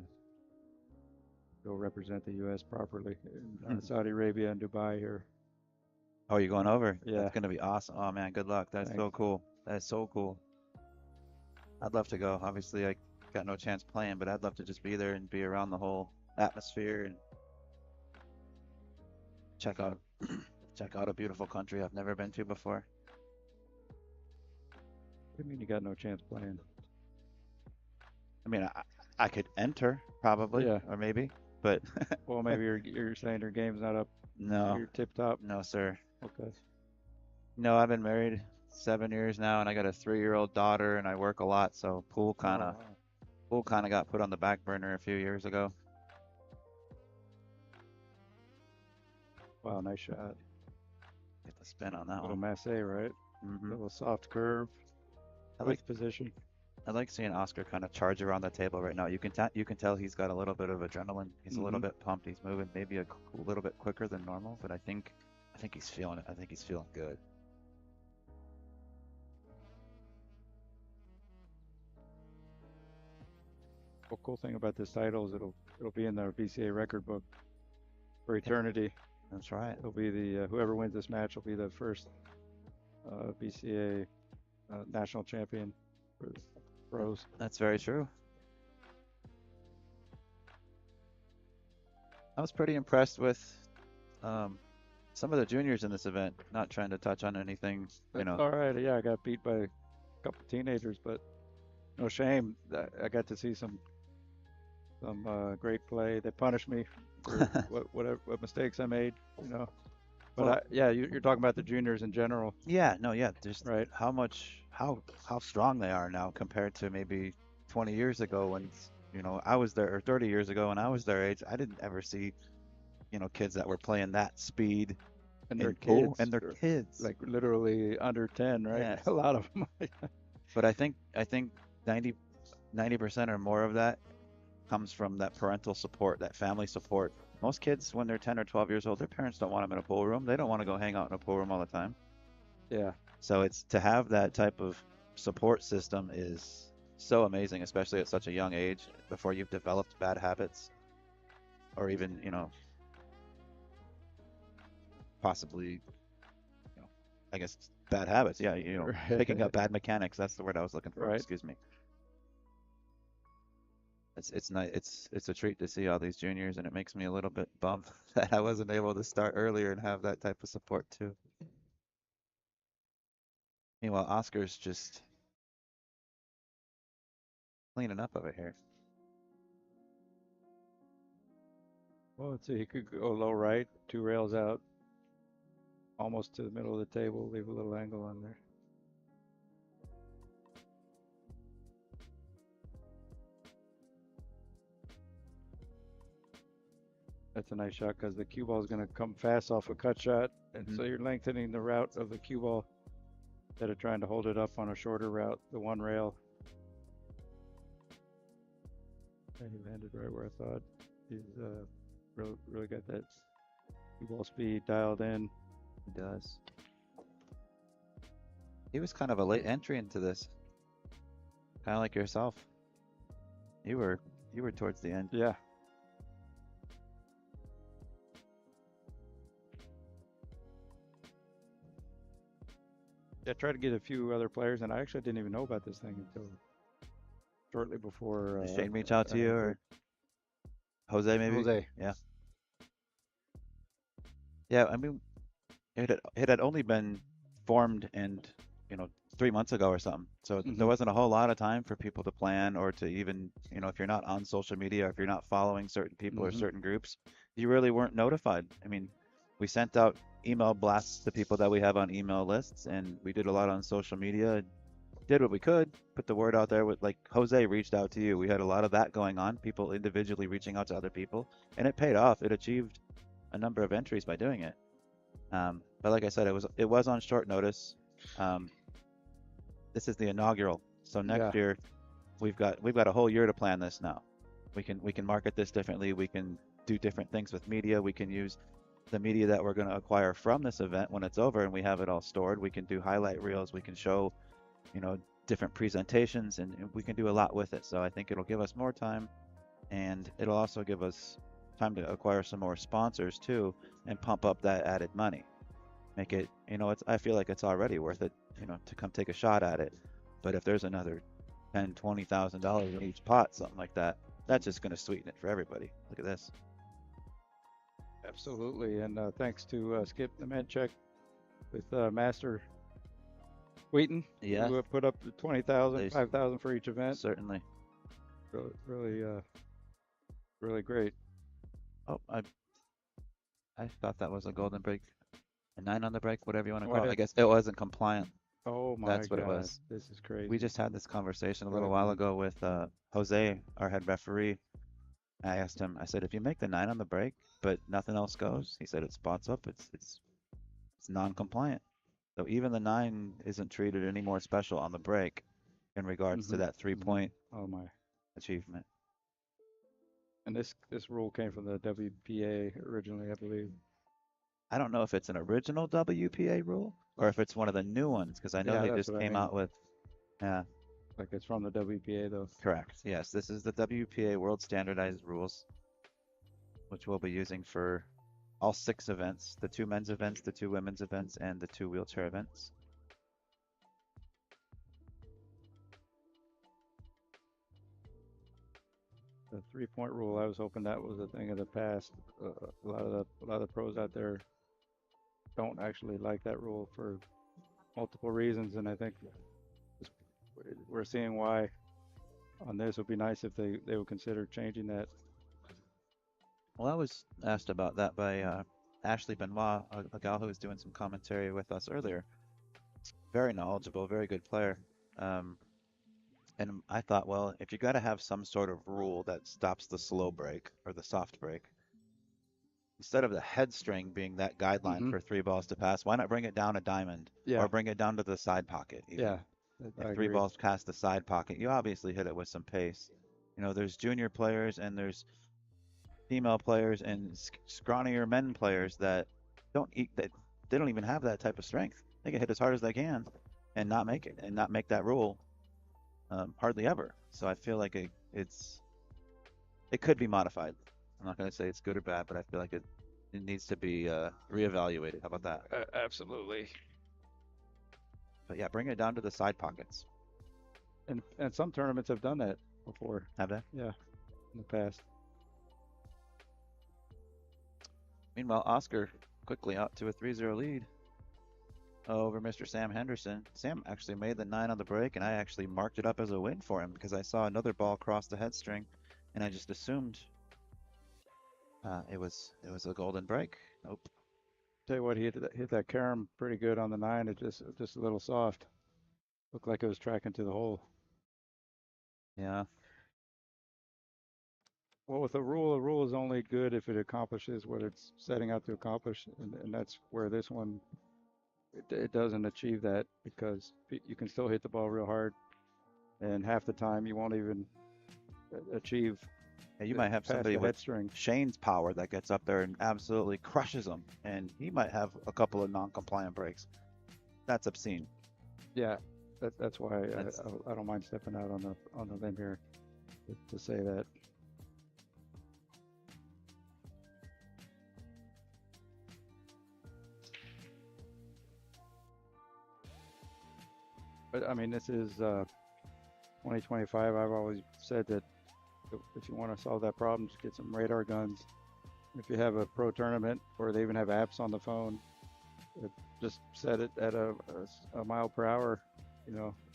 H: Go represent the U.S. properly in Saudi Arabia and Dubai here.
A: Oh, you're going over?
H: Yeah.
A: That's gonna be awesome. Oh man, good luck. That's so
H: Thanks.
A: cool. That is so cool. I'd love to go. Obviously, I got no chance playing, but I'd love to just be there and be around the whole atmosphere and check out check out a beautiful country I've never been to before.
H: What do you mean you got no chance playing?
A: I mean, I could enter probably,
H: Yeah.
A: or maybe, but
H: Well, maybe you're saying your game's not up.
A: no,
H: You're tip top.
A: no, sir.
H: Okay.
A: No, I've been married 7 years now, and I got a 3-year-old daughter, and I work a lot, so pool kind of got put on the back burner a few years ago.
H: Wow, nice shot.
A: Get the spin on that
H: Little
A: one.
H: masse, right?
A: Hmm
H: Little soft curve.
A: I
H: Nice
A: like
H: position.
A: I like seeing Oscar kind of charge around the table right now. You can tell he's got a little bit of adrenaline. He's a little bit pumped. He's moving maybe a little bit quicker than normal, but I think he's feeling it. I think he's feeling good.
H: Well, cool thing about this title is it'll be in the BCA record book for eternity.
A: That's right.
H: It'll be the whoever wins this match will be the first BCA national champion for the pros.
A: That's very true. I was pretty impressed with um, some of the juniors in this event. Not trying to touch on anything, you
H: That's
A: know.
H: all right. Yeah, I got beat by a couple teenagers, but no shame. I got to see some great play. They punished me for what mistakes I made, you know. But
A: Well,
H: yeah, you're talking about the juniors in general,
A: yeah, no, yeah, just
H: right?
A: how strong they are now compared to maybe 20 years ago when, I was there, or 30 years ago when I was their age. I didn't ever see, kids that were playing that speed
H: And their
A: in pool, and
H: kids,
A: they're
H: are
A: kids.
H: like literally under 10, right?
A: Yes.
H: A lot of them.
A: But I think 90% or more of that comes from that parental support, that family support. Most kids, when they're 10 or 12 years old, their parents don't want them in a pool room. They don't want to go hang out in a pool room all the time.
H: Yeah,
A: So it's to have that type of support system is so amazing, especially at such a young age, before you've developed bad habits, or even, possibly, I guess bad habits. Yeah, picking up bad mechanics. That's the word I was looking for.
H: right.
A: Excuse me. It's nice. It's a treat to see all these juniors, and it makes me a little bit bummed that I wasn't able to start earlier and have that type of support too. Meanwhile, Oscar's just cleaning up over here.
H: Well, let's see. He could go low right, two rails out, almost to the middle of the table. Leave a little angle on there. That's a nice shot because the cue ball is going to come fast off a cut shot, and so you're lengthening the route of the cue ball instead of trying to hold it up on a shorter route, the one rail. And he landed right where I thought. He's really got that cue ball speed dialed in.
A: He does. He was kind of a late entry into this, kind of like yourself. You were towards the end.
H: Yeah. I tried to get a few other players, and I actually didn't even know about this thing until shortly before.
A: Did Shane reach out to you, or Jose maybe?
H: Jose.
A: Yeah. Yeah, I mean, it had only been formed and 3 months ago or something. So there wasn't a whole lot of time for people to plan, or to even, if you're not on social media, or if you're not following certain people or certain groups, you really weren't notified. I mean, we sent out email blasts to people that we have on email lists, and we did a lot on social media, did what we could, put the word out there. With, like, Jose reached out to you. We had a lot of that going on, people individually reaching out to other people, and it paid off. It achieved a number of entries by doing it. But like I said, it was on short notice. This is the inaugural, so next year we've got a whole year to plan this now. We can market this differently. We can do different things with media. We can use the media that we're going to acquire from this event when it's over and we have it all stored. We can do highlight reels. We can show, different presentations, and we can do a lot with it. So I think it'll give us more time, and it'll also give us time to acquire some more sponsors too, and pump up that added money. Make it, I feel like it's already worth it, to come take a shot at it. But if there's another $10,000-$20,000 in each pot, something like that, that's just going to sweeten it for everybody. Look at this.
H: Absolutely, and thanks to Skip the Man Check with Master Wheaton,
A: Yeah.
H: who put up the 20,000, 5,000 for each event.
A: Certainly.
H: Really great.
A: Oh, I thought that was a golden break, a 9 on the break, whatever you want to call it. I guess it wasn't compliant.
H: Oh my
A: That's what it
H: God,
A: was.
H: this is crazy.
A: We just had this conversation a little while ago with Jose, our head referee. I asked him, I said, if you make the 9 on the break, but nothing else goes, he said it spots up. It's non-compliant. So even the 9 isn't treated any more special on the break in regards to that 3-point
H: Oh my.
A: achievement.
H: And this rule came from the WPA originally, I believe.
A: I don't know if it's an original WPA rule or if it's one of the new ones, because I know they just came out with. Yeah.
H: Like it's from the WPA though.
A: Correct. Yes, this is the WPA World Standardized Rules, which we'll be using for all 6 events: the 2 men's events, the 2 women's events, and the 2 wheelchair events.
H: the 3-point rule. I was hoping that was a thing of the past. A lot of the pros out there don't actually like that rule for multiple reasons, and I think just- we're seeing why on this. It would be nice if they would consider changing that.
A: Well, I was asked about that by Ashley Benoit, a gal who was doing some commentary with us earlier. Very knowledgeable, very good player. Um, and I thought, well, if you got to have some sort of rule that stops the slow break or the soft break, instead of the head string being that guideline
H: Hmm.
A: for 3 balls to pass, why not bring it down a diamond
H: Yeah,
A: or bring it down to the side pocket even?
H: yeah, I
A: If three
H: agree.
A: balls past the side pocket, you obviously hit it with some pace. You know, there's junior players and there's female players and scrawnier men players that don't eat that they don't even have that type of strength. They can hit as hard as they can and not make it and not make that rule hardly ever. So I feel like it could be modified. I'm not going to say it's good or bad, but I feel like it needs to be reevaluated. How about that?
H: Absolutely.
A: But yeah, bring it down to the side pockets.
H: And some tournaments have done that before.
A: Have they?
H: Yeah, in the past.
A: Meanwhile, Oscar quickly out to a 3-0 lead over Mr. Sam Henderson. Sam actually made the 9 on the break, and I actually marked it up as a win for him because I saw another ball cross the head string, and I just assumed it was a golden break. Nope.
H: Tell you what, he hit that carom pretty good on the 9. It just a little soft. Looked like it was tracking to the hole.
A: Yeah.
H: Well, with a rule is only good if it accomplishes what it's setting out to accomplish, and that's where this one it doesn't achieve that because you can still hit the ball real hard, and half the time you won't even achieve
A: Yeah, you might have
H: past
A: somebody
H: the head
A: with
H: string.
A: Shane's power that gets up there and absolutely crushes them, and he might have a couple of non-compliant breaks. That's obscene.
H: Yeah, that's why
A: That's-
H: I don't mind stepping out on the limb here to say that. But I mean, this is 2025. I've always said that if you want to solve that problem, just get some radar guns. If you have a pro tournament or they even have apps on the phone, just set it at a mile per hour,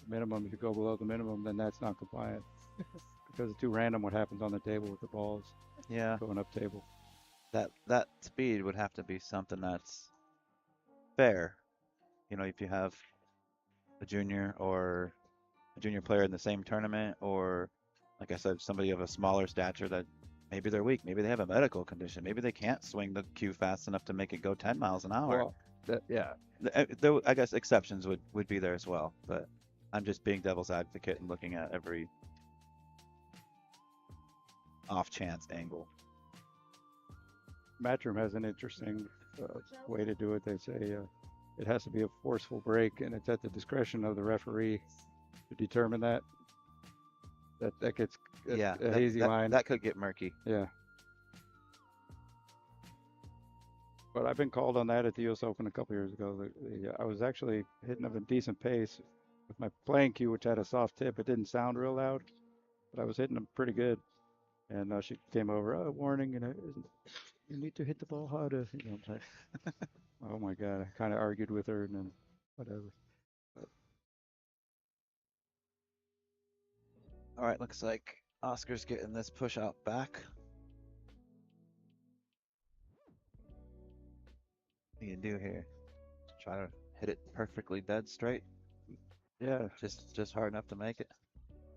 H: minimum. If you go below the minimum, then that's not compliant because it's too random what happens on the table with the balls
A: Yeah,
H: going up table.
A: that speed would have to be something that's fair. You know, if you have a junior player in the same tournament, or like I said, somebody of a smaller stature that maybe they're weak, maybe they have a medical condition, maybe they can't swing the cue fast enough to make it go 10 miles an hour.
H: Well, yeah,
A: I guess exceptions would be there as well, but I'm just being devil's advocate and looking at every off chance angle.
H: Matchroom has an interesting way to do it. They say it has to be a forceful break, and it's at the discretion of the referee to determine that. That gets
A: Yeah,
H: a hazy line.
A: that could get murky.
H: Yeah. But I've been called on that at the U.S. Open a couple years ago. I was actually hitting up a decent pace with my playing cue, which had a soft tip. It didn't sound real loud, but I was hitting them pretty good. And she came over, oh, warning, you need to hit the ball harder. I'm like, oh my God. I kind of argued with her and then whatever.
A: All right, looks like Oscar's getting this push out back. What do you do here? Try to hit it perfectly dead straight,
H: Yeah,
A: just hard enough to make it.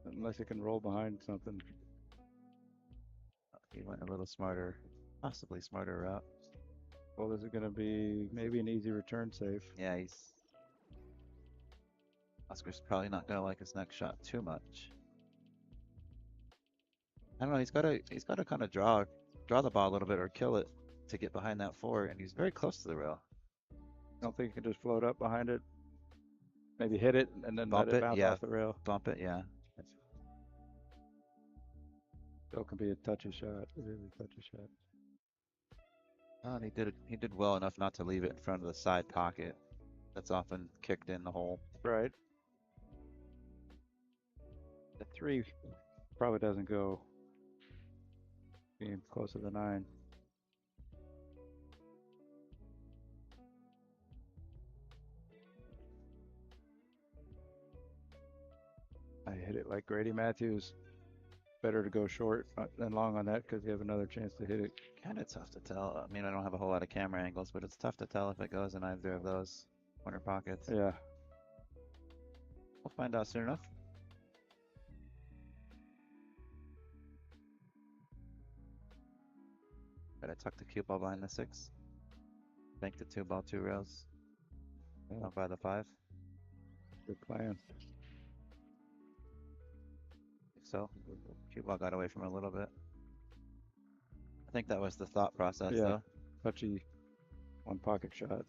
H: unless it can roll behind something.
A: He went a little smarter, possibly smarter route.
H: Well, this is going to be maybe an easy return save.
A: Yeah, Oscar's probably not gonna like his next shot too much. I don't know. He's got to kind of draw the ball a little bit or kill it to get behind that 4, and he's very close to the rail.
H: Don't think you can just float up behind it. Maybe hit it and then
A: Bump
H: let it
A: it,
H: bounce
A: yeah.
H: off the rail.
A: Bump it, yeah.
H: Still can be a touchy shot. Really touchy shot.
A: Oh, and he did well enough not to leave it in front of the side pocket. That's often kicked in the hole.
H: Right. The 3 probably doesn't go. being close to the 9. I hit it like Grady Matthews. Better to go short than long on that because you have another chance to hit it.
A: Kind of tough to tell. I mean, I don't have a whole lot of camera angles, but it's tough to tell if it goes in either of those corner pockets.
H: Yeah.
A: We'll find out soon enough. But I tucked the cue ball behind the 6. Bank the 2 ball, 2 rails.
H: Yeah.
A: Out by the 5.
H: Good plan.
A: So cue ball got away from it a little bit. I think that was the thought process,
H: Yeah.
A: though.
H: Touchy one pocket shot.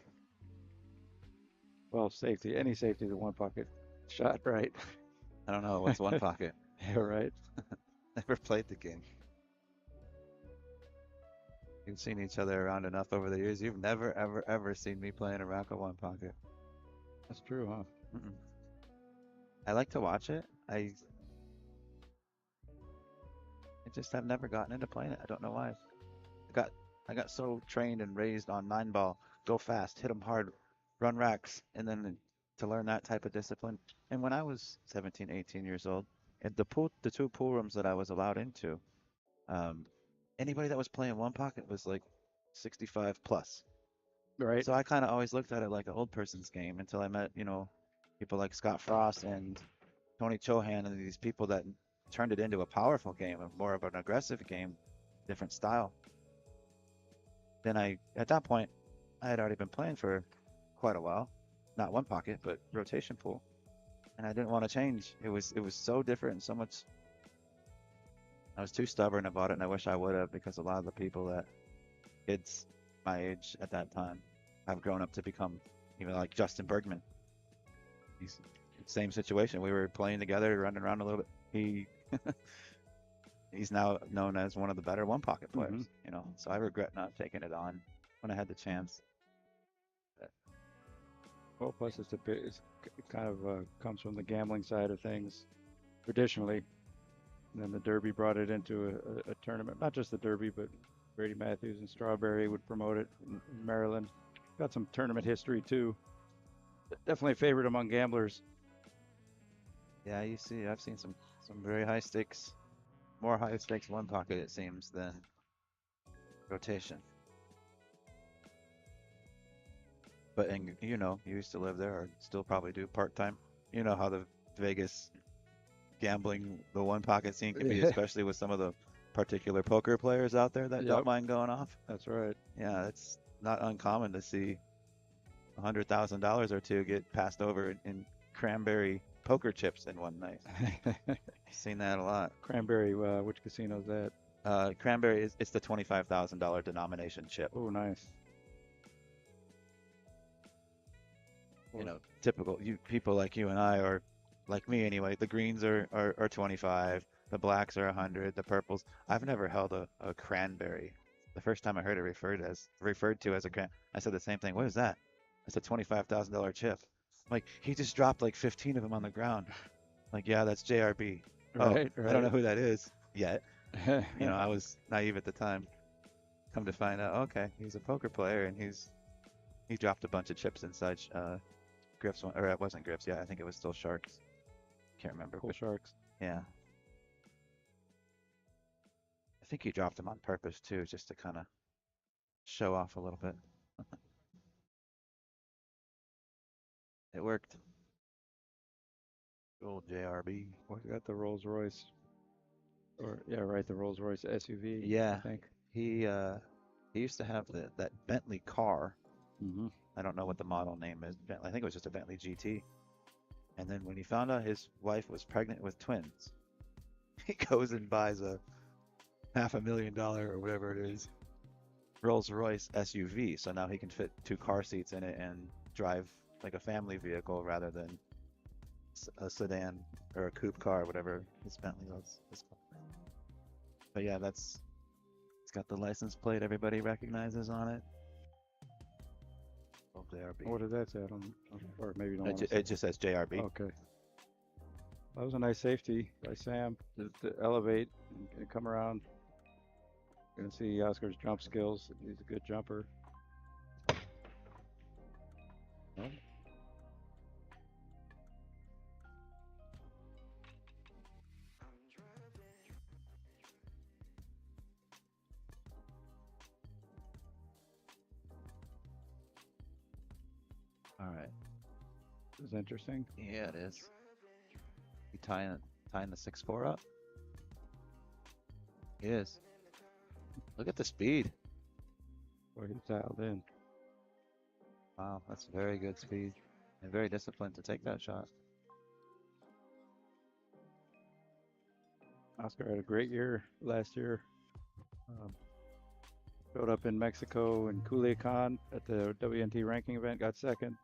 H: Well, safety. Any safety is a one pocket shot, right?
A: I don't know what's one pocket.
H: Yeah, right.
A: Never played the game. You've seen each other around enough over the years. You've never, ever, ever seen me playing a rack of one pocket.
H: That's true, huh?
A: Mm-mm. I like to watch it. I just have never gotten into playing it. I don't know why. I got so trained and raised on 9-ball, go fast, hit them hard, run racks, and then to learn that type of discipline. And when I was 17, 18 years old, at the 2 pool rooms that I was allowed into, anybody that was playing one pocket was like 65 plus.
H: Right.
A: So I kind of always looked at it like an old person's game until I met, people like Scott Frost and Tony Chohan and these people that turned it into a powerful game, more of an aggressive game, different style. Then at that point, I had already been playing for quite a while, not one pocket, but rotation pool, and I didn't want to change. It was so different and so much. I was too stubborn about it, and I wish I would have, because a lot of the people that kids my age at that time have grown up to become, even like Justin Bergman. He's same situation. We were playing together, running around a little bit. He's now known as one of the better one pocket players, So I regret not taking it on when I had the chance.
H: Well, plus it kind of comes from the gambling side of things traditionally. And then the Derby brought it into a tournament. Not just the Derby, but Brady Matthews and Strawberry would promote it in Maryland. Got some tournament history too. Definitely a favorite among gamblers.
A: Yeah, I've seen some very high stakes, more high stakes one pocket it seems than rotation. But you used to live there, or still probably do part-time. You know how the Vegas gambling, the one pocket scene can be, especially with some of the particular poker players out there that don't mind going off.
H: That's right.
A: Yeah, it's not uncommon to see $100,000 or two get passed over in cranberry poker chips in one night. I've seen that a lot.
H: Cranberry, which casino is that?
A: Cranberry it's the $25,000 denomination chip.
H: Oh, nice.
A: Typical people like you and I, or like me anyway. The greens are 25, the blacks are 100, the purples. I've never held a cranberry. The first time I heard it referred to as a cran, I said the same thing. What is that? It's a $25,000 chip. Like, he just dropped like 15 of them on the ground. Like, yeah, that's JRB.
H: Right.
A: I don't know who that is yet. I was naive at the time. Come to find out, okay, he's a poker player, and he dropped a bunch of chips inside Griff's one, or it wasn't Griff's. Yeah, I think it was still Sharks. Can't remember.
H: Cool Sharks.
A: Yeah. I think he dropped them on purpose too, just to kind of show off a little bit. It worked. Old JRB.
H: Well, you got the Rolls Royce, the Rolls Royce SUV.
A: Yeah,
H: I think
A: he used to have that Bentley car.
H: Mm-hmm.
A: I don't know what the model name is. I think it was just a Bentley GT. And then when he found out his wife was pregnant with twins, he goes and buys a $500,000 or whatever it is Rolls Royce SUV. So now he can fit 2 car seats in it and drive like a family vehicle rather than a sedan or a coupe car, whatever his Bentley was. But yeah, it's got the license plate everybody recognizes on it. Oh, JRB.
H: What does that say? Or maybe you don't want to say.
A: It just says JRB.
H: Okay. That was a nice safety by Sam to elevate and come around. Gonna see Oscar's jump skills. He's a good jumper.
A: All right.
H: This is interesting.
A: Yeah, it is. He tying the 6-4 up. He is. Look at the speed.
H: Boy, he's dialed in.
A: Wow, that's very good speed and very disciplined to take that shot.
H: Oscar had a great year last year. Showed up in Mexico in Culiacan at the WNT ranking event, got second.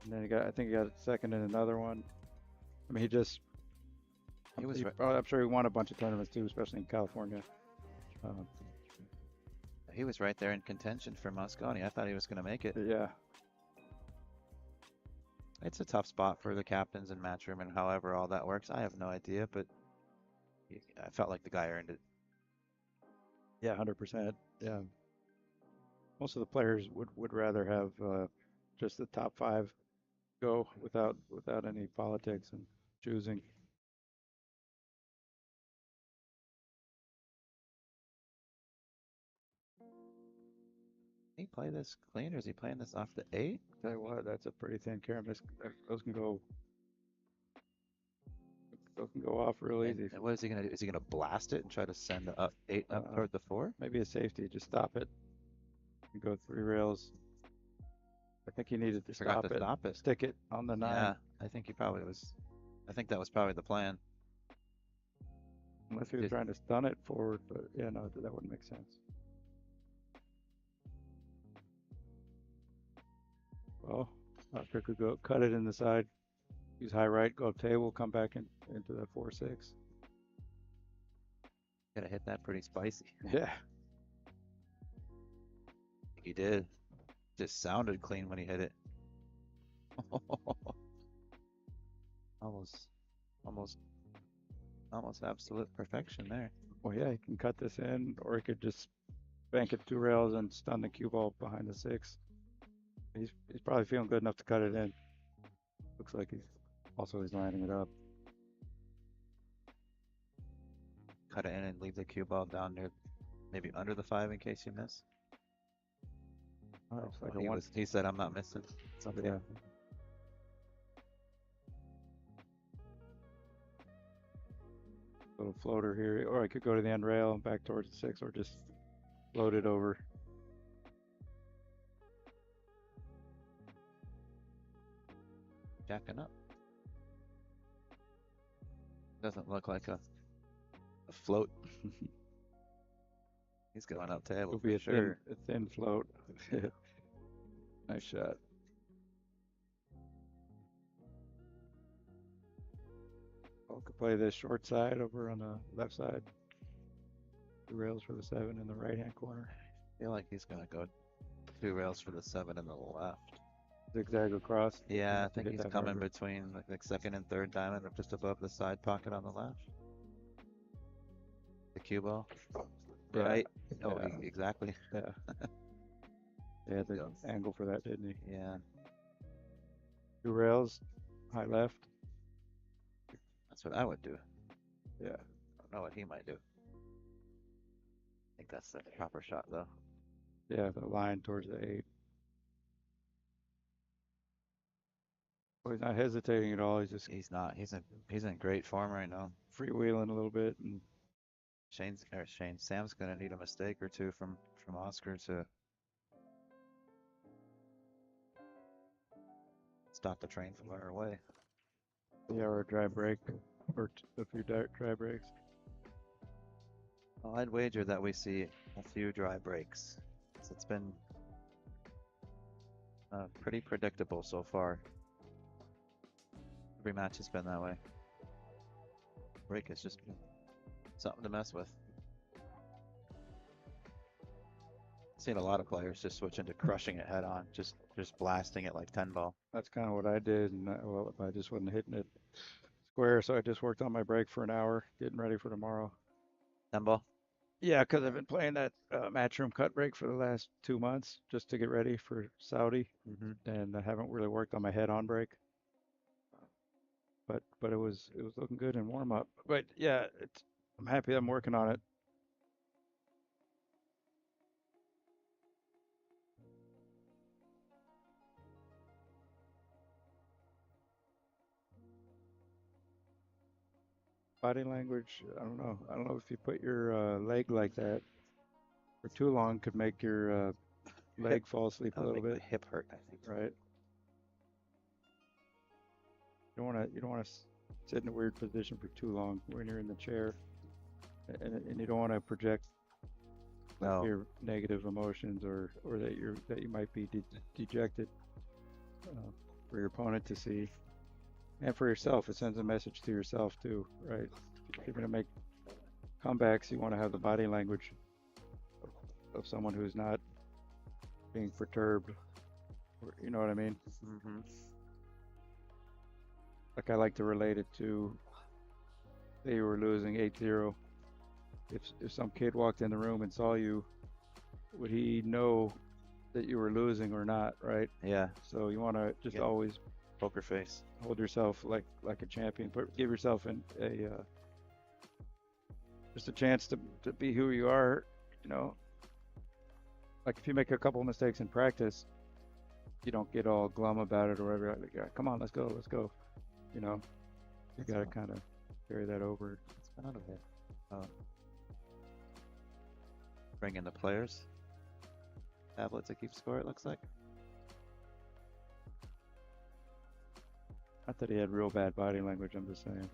H: And then I think he got second in another one. I mean, I'm sure he won a bunch of tournaments too, especially in California.
A: He was right there in contention for Mosconi. I thought he was going to make it.
H: Yeah.
A: It's a tough spot for the captains and matchroom, and however all that works, I have no idea, but I felt like the guy earned it.
H: Yeah, 100%. Yeah. Most of the players would rather have just the top 5 go without any politics and choosing.
A: He play this clean, or is he playing this off the 8?
H: Tell you what, that's a pretty thin carom. Those can go off real easy.
A: And what is he gonna do? Is he gonna blast it and try to send the 8 up toward the 4?
H: Maybe a safety. Just stop it. You go 3 rails. I think he needed to
A: Forgot to
H: stop
A: stop it.
H: Stick it on the 9.
A: Yeah, I think he probably was. I think that was probably the plan.
H: Unless he was trying to stun it forward, but yeah, no, that wouldn't make sense. Well, Oscar could go cut it in the side, use high right, go up table, come back into the 4-6.
A: Gotta hit that pretty spicy.
H: Yeah.
A: He did. Just sounded clean when he hit it. Almost absolute perfection there.
H: Well, yeah, he can cut this in, or he could just bank it 2 rails and stun the cue ball behind the 6. He's probably feeling good enough to cut it in. Looks like he's lining it up.
A: Cut it in and leave the cue ball down near, maybe under the 5 in case you miss.
H: It's like
A: He said, "I'm not missing." It's okay.
H: Yeah. Little floater here, or I could go to the end rail and back towards the 6, or just float it over.
A: Jacking up. Doesn't look like a float. He's going up table.
H: It'll be
A: for
H: a thin float. Nice shot. I could play this short side over on the left side. The rails for the 7 in the right-hand corner.
A: I feel like he's gonna go 2 rails for the 7 in the left.
H: Zigzag across.
A: Yeah, I think
H: get
A: he's
H: that
A: coming
H: harbor.
A: between like 2nd and 3rd diamond, or just above the side pocket on the left. The cue ball.
H: Yeah.
A: Right. Oh,
H: Yeah.
A: Exactly.
H: Yeah. Yeah, the angle for that, didn't he?
A: Yeah,
H: 2 rails, high left.
A: that's what I would do.
H: Yeah.
A: I don't know what he might do. I think that's the proper shot though.
H: Yeah, the line towards the 8. Well, he's not hesitating at all. He's just
A: He's not. He's in great form right now.
H: freewheeling a little bit. And
A: Sam's gonna need a mistake or 2 from Oscar to stop the train from our way.
H: yeah, or a dry break, or a few dry breaks.
A: Well, I'd wager that we see a few dry breaks. It's been pretty predictable so far. Every match has been that way. Break has just been something to mess with. Seen a lot of players just switch into crushing it head on, just blasting it like 10 ball.
H: That's kind of what I did, and I just wasn't hitting it square, so I just worked on my break for an hour, getting ready for tomorrow.
A: 10 ball.
H: Yeah, because I've been playing that Matchroom cut break for the last 2 months just to get ready for Saudi,
A: Mm-hmm.
H: and I haven't really worked on my head on break. But it was looking good in warm up. But yeah, I'm happy I'm working on it. Body language, I don't know. I don't know if you put your leg like that for too long could make your
A: Hip.
H: leg fall asleep a
A: That'll
H: little
A: make my
H: bit,
A: hip hurt, I think.
H: right? You don't want to sit in a weird position for too long when you're in the chair, and you don't want to project like
A: No.
H: your negative emotions or that you might be dejected for your opponent to see, and for yourself. It sends a message to yourself too, right? If you're gonna make comebacks, you want to have the body language of someone who's not being perturbed. You know what I mean?
A: Mm-hmm.
H: Like I like to relate it to, say you were losing 8-0. If some kid walked in the room and saw you, would he know that you were losing or not, right?
A: Yeah.
H: So you want to just
A: Yeah.
H: always
A: Poker face.
H: hold yourself like a champion, but give yourself just a chance to be who you are, you know. Like if you make a couple mistakes in practice, you don't get all glum about it or whatever. Like, "Yeah, come on, let's go. You know, you got to kind of carry that over.
A: It's been out of it. Bring in the players. Tablet to keep score, it looks like.
H: Not that he had real bad body language. I'm just saying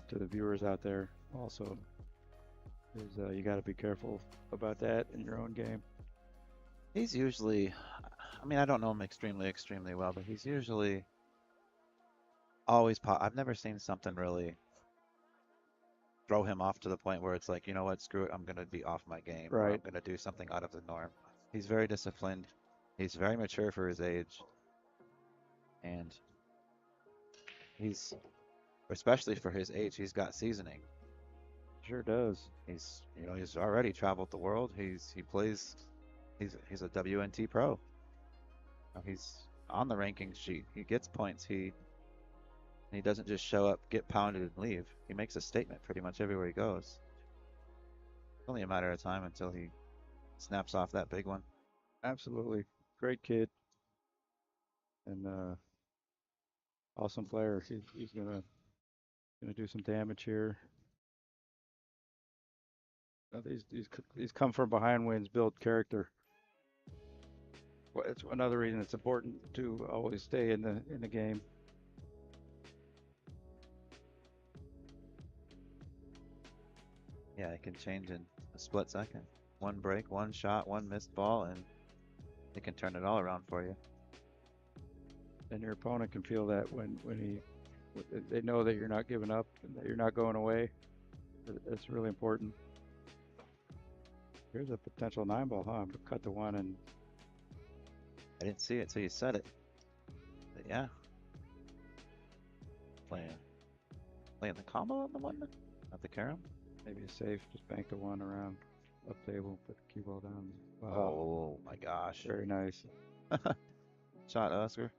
H: to the viewers out there also is you got to be careful about that in your own game.
A: He's usually, I mean, I don't know him extremely well, but he's usually always I've never seen something really throw him off to the point where it's like, you know what, screw it, I'm gonna be off my game, or I'm
H: Right.
A: gonna do something out of the norm. He's very disciplined. He's very mature for his age, and he's, especially for his age, he's got seasoning.
H: Sure does.
A: He's already traveled the world. He plays. He's a WNT pro. He's on the ranking sheet. He gets points. He doesn't just show up, get pounded, and leave. He makes a statement pretty much everywhere he goes. It's only a matter of time until he snaps off that big one.
H: Absolutely. Great kid and awesome player. He's gonna do some damage here. These come from behind wins, build character. Well, it's another reason it's important to always stay in the game.
A: Yeah, it can change in a split second. One break, one shot, one missed ball, and it can turn it all around for you.
H: And your opponent can feel that when they know that you're not giving up and that you're not going away. It's really important. Here's a potential 9-ball, huh? I'm gonna cut the one and
A: I didn't see it till you said it. But yeah. Playing the combo on the one, not the carom.
H: maybe a safe. Just bank the one around up table, put the cue ball down. Wow,
A: Oh my gosh.
H: very nice.
A: Shot, Oscar.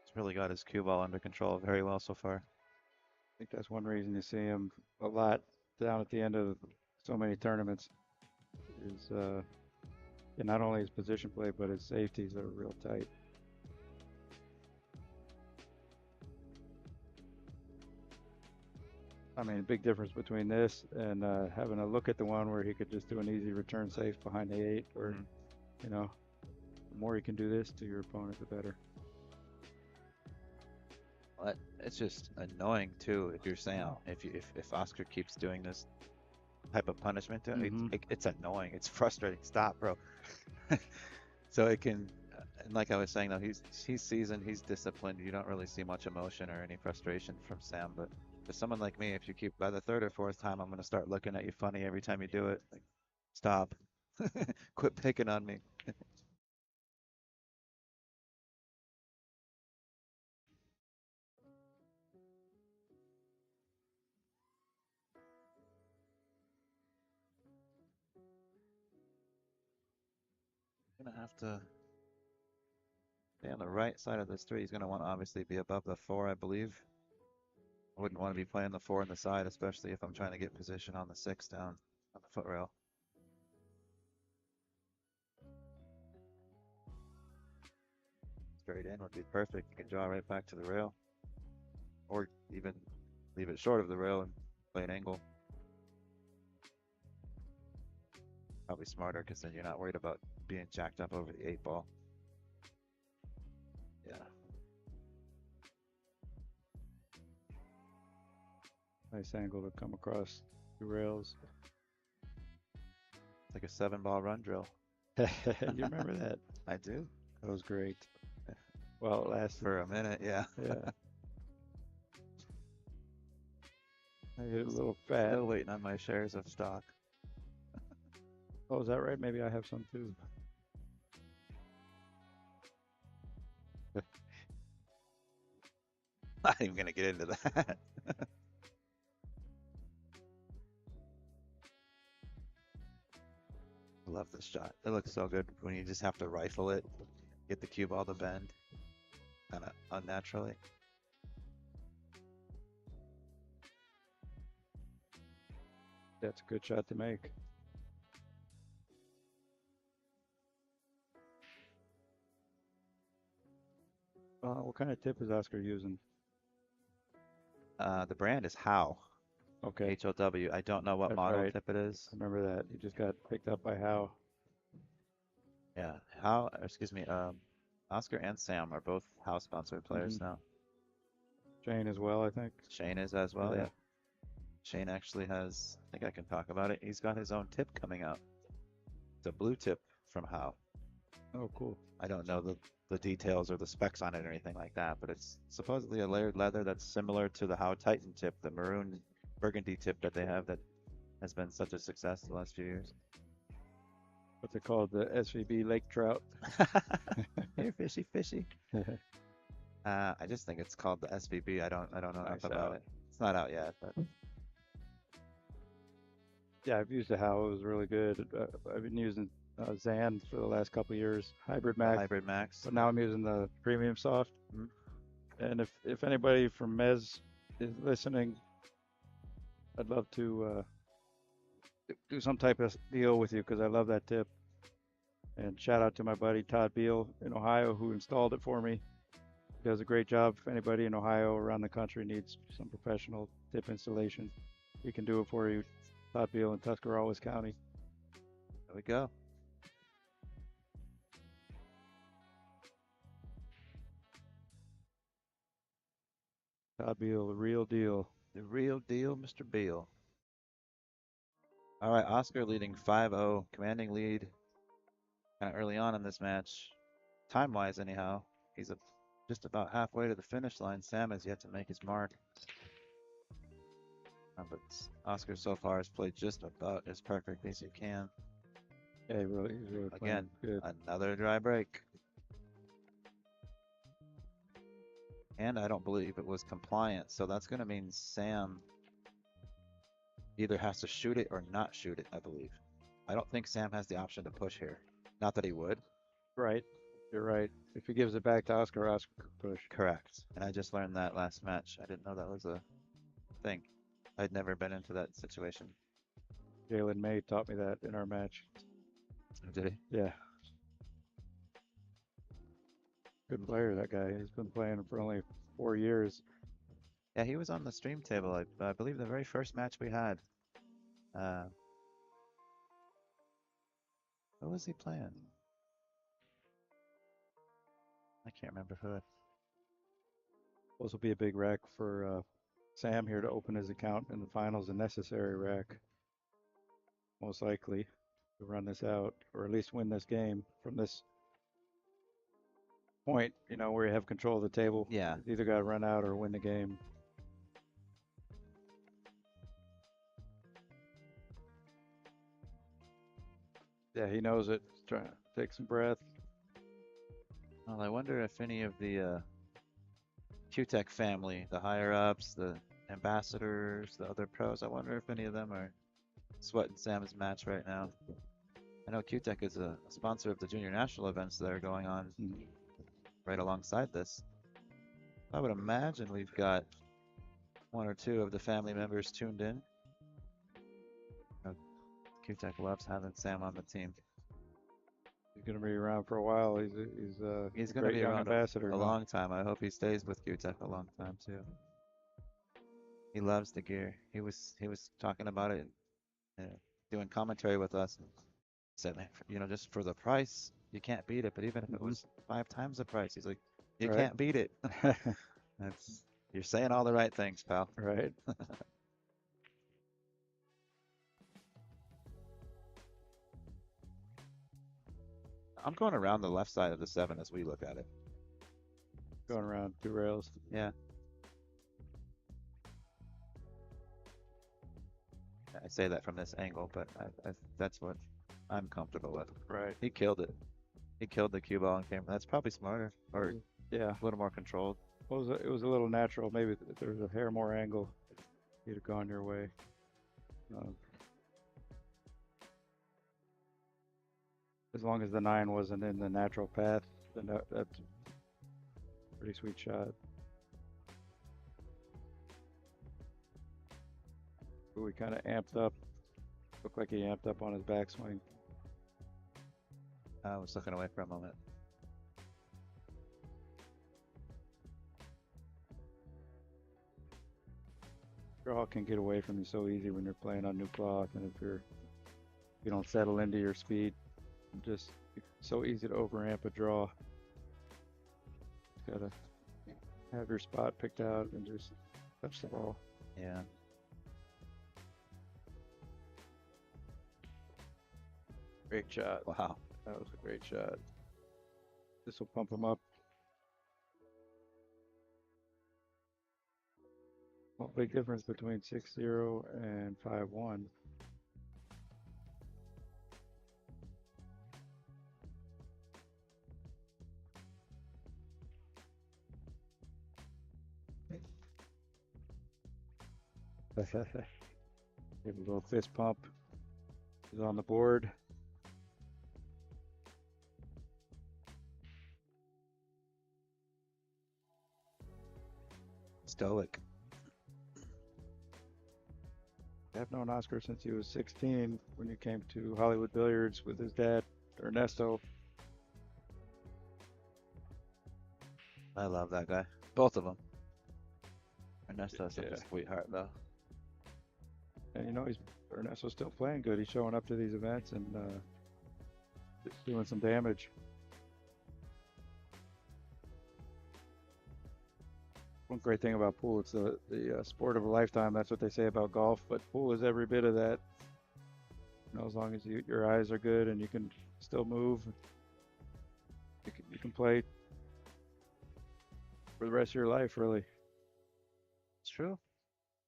A: He's really got his cue ball under control very well so far.
H: I think that's one reason you see him a lot down at the end of so many tournaments. Is yeah, not only his position play, but his safeties are real tight. I mean, big difference between this and having a look at the one where he could just do an easy return safe behind the 8, or
A: Mhm.
H: you know, the more you can do this to your opponent, the better.
A: But it's just annoying too if you're Sam. If Oscar keeps doing this type of punishment to him,
H: Mhm.
A: it's annoying. It's frustrating. Stop, bro. So it can, and like I was saying though, he's seasoned, he's disciplined. You don't really see much emotion or any frustration from Sam. But for someone like me, if you keep by the third or fourth time, I'm gonna start looking at you funny every time you do it. Like, stop. Quit picking on me. have to stay on the right side of this 3. He's going to want to obviously be above the 4, I believe. I wouldn't want to be playing the 4 on the side, especially if I'm trying to get position on the 6 down on the foot rail. Straight in would be perfect. You can draw right back to the rail. Or even leave it short of the rail and play an angle. Probably smarter because then you're not worried about being jacked up over the 8 ball. Yeah.
H: Nice angle to come across the rails.
A: It's like a 7 ball run drill.
H: You remember that?
A: I do.
H: That was great. Well, it lasted.
A: For a minute, yeah.
H: Yeah. I hit a little fat.
A: Still waiting on my shares of stock.
H: Oh, is that right? Maybe I have some too.
A: Not even gonna get into that. Love this shot. It looks so good when you just have to rifle it, get the cue ball to bend, kind of unnaturally.
H: That's a good shot to make. What kind of tip is Oscar using?
A: The brand is How.
H: Okay,
A: H-O-W. I don't know what
H: That's
A: model
H: right.
A: tip it is.
H: I remember that. He just got picked up by Howe.
A: Yeah, How, excuse me, Oscar and Sam are both How sponsored players now.
H: Shane as well, I think.
A: Shane is as well,
H: Yeah.
A: yeah. Shane actually has, I think I can talk about it. He's got his own tip coming out. It's a blue tip from How.
H: Oh, cool.
A: I don't know the details or the specs on it or anything like that, but it's supposedly a layered leather that's similar to the How Titan tip, the maroon burgundy tip that they have that has been such a success the last few years.
H: What's it called? The SVB lake trout.
A: Here, fishy, fishy. I just think it's called the SVB. I don't know enough
H: Nice
A: about
H: out.
A: it. It's not out yet, but
H: Yeah, I've used the Howe. It was really good. I've been using Zan for the last couple of years, Hybrid Max.
A: Hybrid Max.
H: But now I'm using the Premium Soft.
A: Mhm.
H: And if anybody from Mez is listening, I'd love to do some type of deal with you because I love that tip. And shout out to my buddy Todd Beal in Ohio who installed it for me. He does a great job. If anybody in Ohio or around the country needs some professional tip installation, he can do it for you. Todd Beal in Tuscarawas County.
A: There we go.
H: Todd Beal, the real deal.
A: The real deal, Mr. Beal. All right, Oscar leading 5-0, commanding lead kind of early on in this match. Time-wise, anyhow, he's just about halfway to the finish line. Sam has yet to make his mark. But Oscar so far has played just about as perfect as he can.
H: Yeah, he's really playing
A: Again,
H: good.
A: another dry break. And I don't believe it was compliant, so that's going to mean Sam either has to shoot it or not shoot it, I believe. I don't think Sam has the option to push here. Not that he would.
H: Right. You're right. If he gives it back to Oscar, Oscar could push.
A: Correct. And I just learned that last match. I didn't know that was a thing. I'd never been into that situation.
H: Jalen May taught me that in our match.
A: Did he?
H: Yeah. Good player, that guy. He's been playing for only 4 years.
A: Yeah, he was on the stream table. I believe the very first match we had. What was he playing? I can't remember who.
H: This will be a big rack for Sam here to open his account in the finals, a necessary rack. Most likely to run this out, or at least win this game from this point, you know, where you have control of the table.
A: Yeah.
H: You either got to run out or win the game. Yeah, he knows it. He's trying to take some breath.
A: Well, I wonder if any of the QTech family, the higher ups, the ambassadors, the other pros, I wonder if any of them are sweating Sam's match right now. I know QTech is a sponsor of the junior national events that are going on
H: Mhm.
A: right alongside this. I would imagine we've got one or two of the family members tuned in. QTech loves having Sam on the team.
H: He's gonna be around for a while. He's
A: He's
H: a
A: going to
H: great
A: be
H: young
A: around
H: ambassador
A: a
H: now.
A: long time. I hope he stays with QTech a long time too. He loves the gear. He was talking about it, doing commentary with us. Said, "Man, just for the price, you can't beat it. But even if it
H: Mhm.
A: was 5 times the price, he's like, you
H: Right.
A: can't beat it." That's You're saying all the right things, pal.
H: Right.
A: I'm going around the left side of the 7 as we look at it.
H: Going around 2 rails.
A: Yeah. I say that from this angle, but that's what I'm comfortable with.
H: Right.
A: He killed it. He killed the cue ball on camera. That's probably smarter or
H: Yeah.
A: a little more controlled.
H: It was a little natural. Maybe if there was a hair more angle, he'd have gone your way. As long as the 9 wasn't in the natural path, then that's a pretty sweet shot. But we kind of amped up. Looked like he amped up on his backswing.
A: I was looking away for a moment.
H: Draw can get away from you so easy when you're playing on new cloth, and if you don't settle into your speed, just it's so easy to overamp a draw. Gotta have your spot picked out and just touch the ball.
A: Yeah.
H: Great shot.
A: Wow.
H: That was a great shot. This will pump him up. Well, big difference between 6-0 and 5-1. Give a little fist pump. He's on the board.
A: Stoic.
H: I've known Oscar since he was 16 when he came to Hollywood Billiards with his dad, Ernesto.
A: I love that guy. Both of them. Ernesto's such
H: Yeah.
A: a sweetheart, though.
H: And Ernesto's still playing good. He's showing up to these events and doing some damage. One great thing about pool, it's the sport of a lifetime. That's what they say about golf, but pool is every bit of that. As long as your eyes are good and you can still move, you can play for the rest of your life, really.
A: It's true.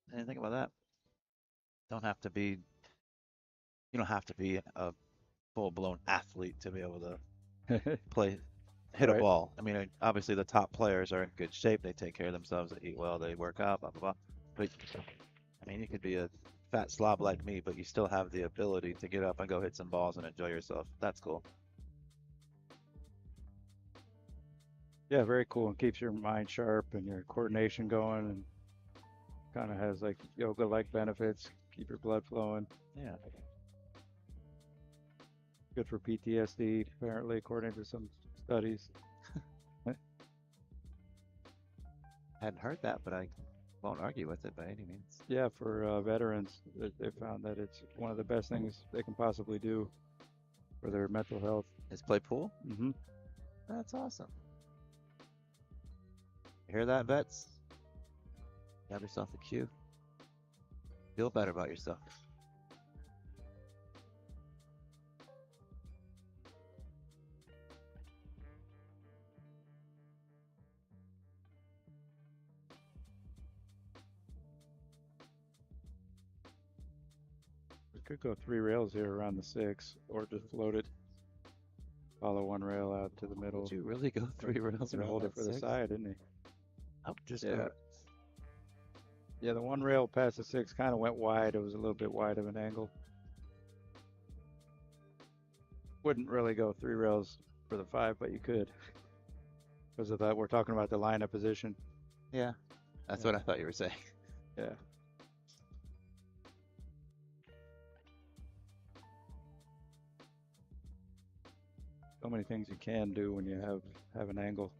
A: I didn't think about that. You don't have to be a full-blown athlete to be able to hit a
H: Right.
A: ball. I mean, obviously the top players are in good shape. They take care of themselves. They eat well. They work out. Blah blah blah. But I mean, you could be a fat slob like me, but you still have the ability to get up and go hit some balls and enjoy yourself. That's cool.
H: Yeah, very cool, and keeps your mind sharp and your coordination going, and kind of has like yoga-like benefits. Keep your blood flowing.
A: Yeah.
H: Good for PTSD, apparently, according to some studies.
A: Hadn't heard that, but I won't argue with it by any means.
H: Yeah, for veterans, they found that it's one of the best things they can possibly do for their mental health.
A: Is play pool?
H: Mm-hmm.
A: That's awesome. You hear that, vets? Have yourself a cue. Feel better about yourself.
H: We could go 3 rails here around the 6, or just float it. Follow 1 rail out to the middle.
A: Did you really go 3 rails
H: And
A: around
H: hold it
A: that
H: for the
A: 6?
H: side, didn't he?
A: Oh, just
H: Yeah. Yeah, the 1 rail past the 6 kind of went wide. It was a little bit wide of an angle. wouldn't really go 3 rails for the 5, but you could. Because of that, we're talking about the lineup position.
A: Yeah, that's
H: Yeah.
A: what I thought you were saying.
H: Yeah. So many things you can do when you have an angle.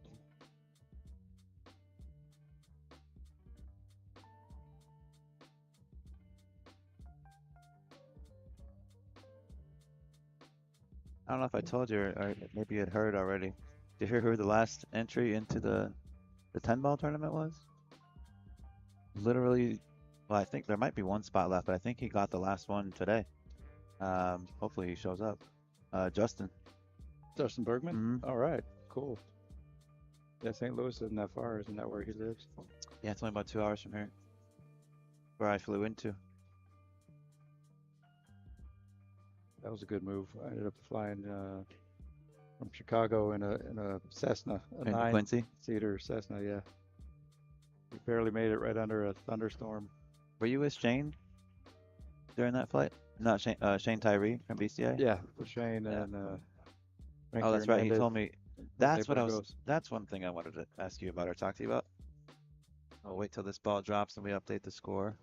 A: I don't know if I told you or maybe you had heard already. Did you hear who the last entry into the 10 ball tournament was? Literally, well, I think there might be one spot left, but I think he got the last one today. Hopefully he shows up. Justin.
H: Justin Bergman?
A: Mhm.
H: All right, cool. Yeah, St. Louis isn't that far, isn't that where he lives?
A: Yeah, it's only about 2 hours from here. Where I flew into.
H: That was a good move. I ended up flying from Chicago in a Cessna, a
A: Into
H: 9
A: Quincy.
H: seater Cessna. Yeah, we barely made it right under a thunderstorm.
A: Were you with Shane during that flight? Not Shane, Shane Tyree from BCA?
H: Yeah, with Shane
A: Yeah.
H: and
A: Oh,
H: Frankie
A: that's right. He
H: Hernandez.
A: told me.
H: Jose
A: That's what I was.
H: Burgos.
A: That's one thing I wanted to ask you about or talk to you about. I'll wait till this ball drops and we update the score.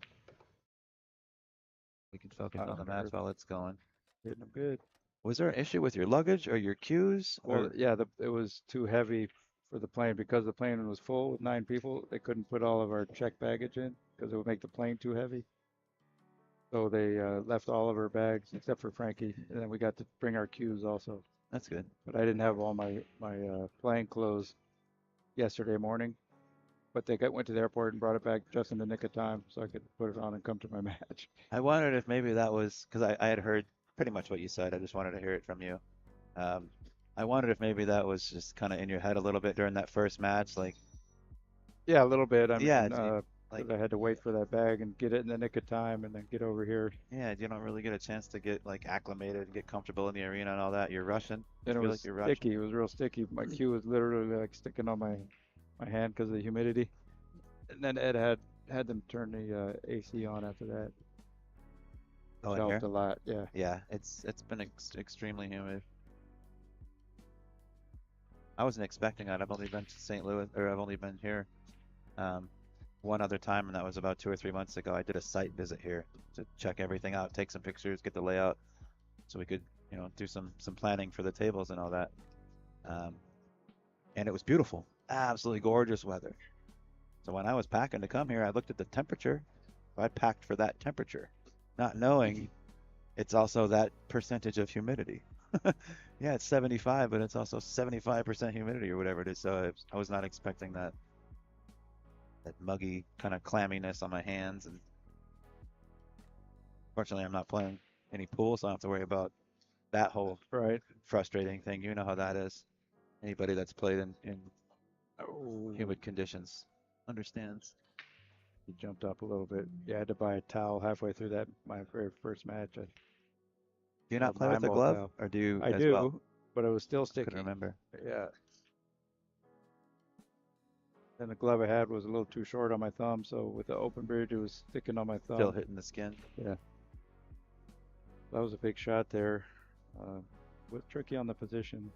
A: We can focus on the match while it's going.
H: Hitting them good.
A: Was there an issue with your luggage or your cues?
H: Well,
A: Or
H: yeah, it was too heavy for the plane because the plane was full with 9 people. They couldn't put all of our checked baggage in because it would make the plane too heavy. So they left all of our bags except for Frankie, and then we got to bring our cues also.
A: that's good.
H: But I didn't have all my plane clothes yesterday morning. But they went to the airport and brought it back just in the nick of time so I could put it on and come to my match.
A: I wondered if maybe that was because I had heard pretty much what you said. I just wanted to hear it from you. I wondered if maybe that was just kind of in your head a little bit during that first match, like
H: Yeah, a little bit. I mean,
A: yeah, like
H: 'cause I had to wait for that bag and get it in the nick of time and then get over here.
A: yeah, you don't really get a chance to get like acclimated and get comfortable in the arena and all that. You're rushing.
H: Then
A: You
H: it
A: feel
H: was
A: like you're rushing.
H: sticky. It was real sticky. My cue was literally like sticking on my hand because of the humidity. And then Ed had them turn the AC on after that.
A: Oh,
H: It
A: in here?
H: helped a lot. Yeah.
A: Yeah, it's been extremely humid. I wasn't expecting that. I've only been to St. Louis, or I've only been here one other time, and that was about 2 or 3 months ago. I did a site visit here to check everything out, take some pictures, get the layout, so we could, do some planning for the tables and all that. And it was beautiful, absolutely gorgeous weather. So when I was packing to come here, I looked at the temperature. I packed for that temperature, not knowing it's also that percentage of humidity. Yeah, it's 75, but it's also 75% humidity or whatever it is. So I was not expecting that muggy kind of clamminess on my hands. And fortunately, I'm not playing any pool, so I don't have to worry about that whole
H: Right.
A: frustrating thing. You know how that is. Anybody that's played in
H: Oh,
A: humid conditions understands.
H: he jumped up a little bit. Yeah, I had to buy a towel halfway through my very first match.
A: Do you not play with a
H: 9-ball
A: glove,
H: towel.
A: or do you
H: I
A: as
H: do,
A: well?
H: but it was still
A: Couldn't
H: sticky.
A: remember.
H: Yeah. And the glove I had was a little too short on my thumb, so with the open bridge, it was sticking on my thumb.
A: Still hitting the skin.
H: Yeah. That was a big shot there. Was tricky on the position.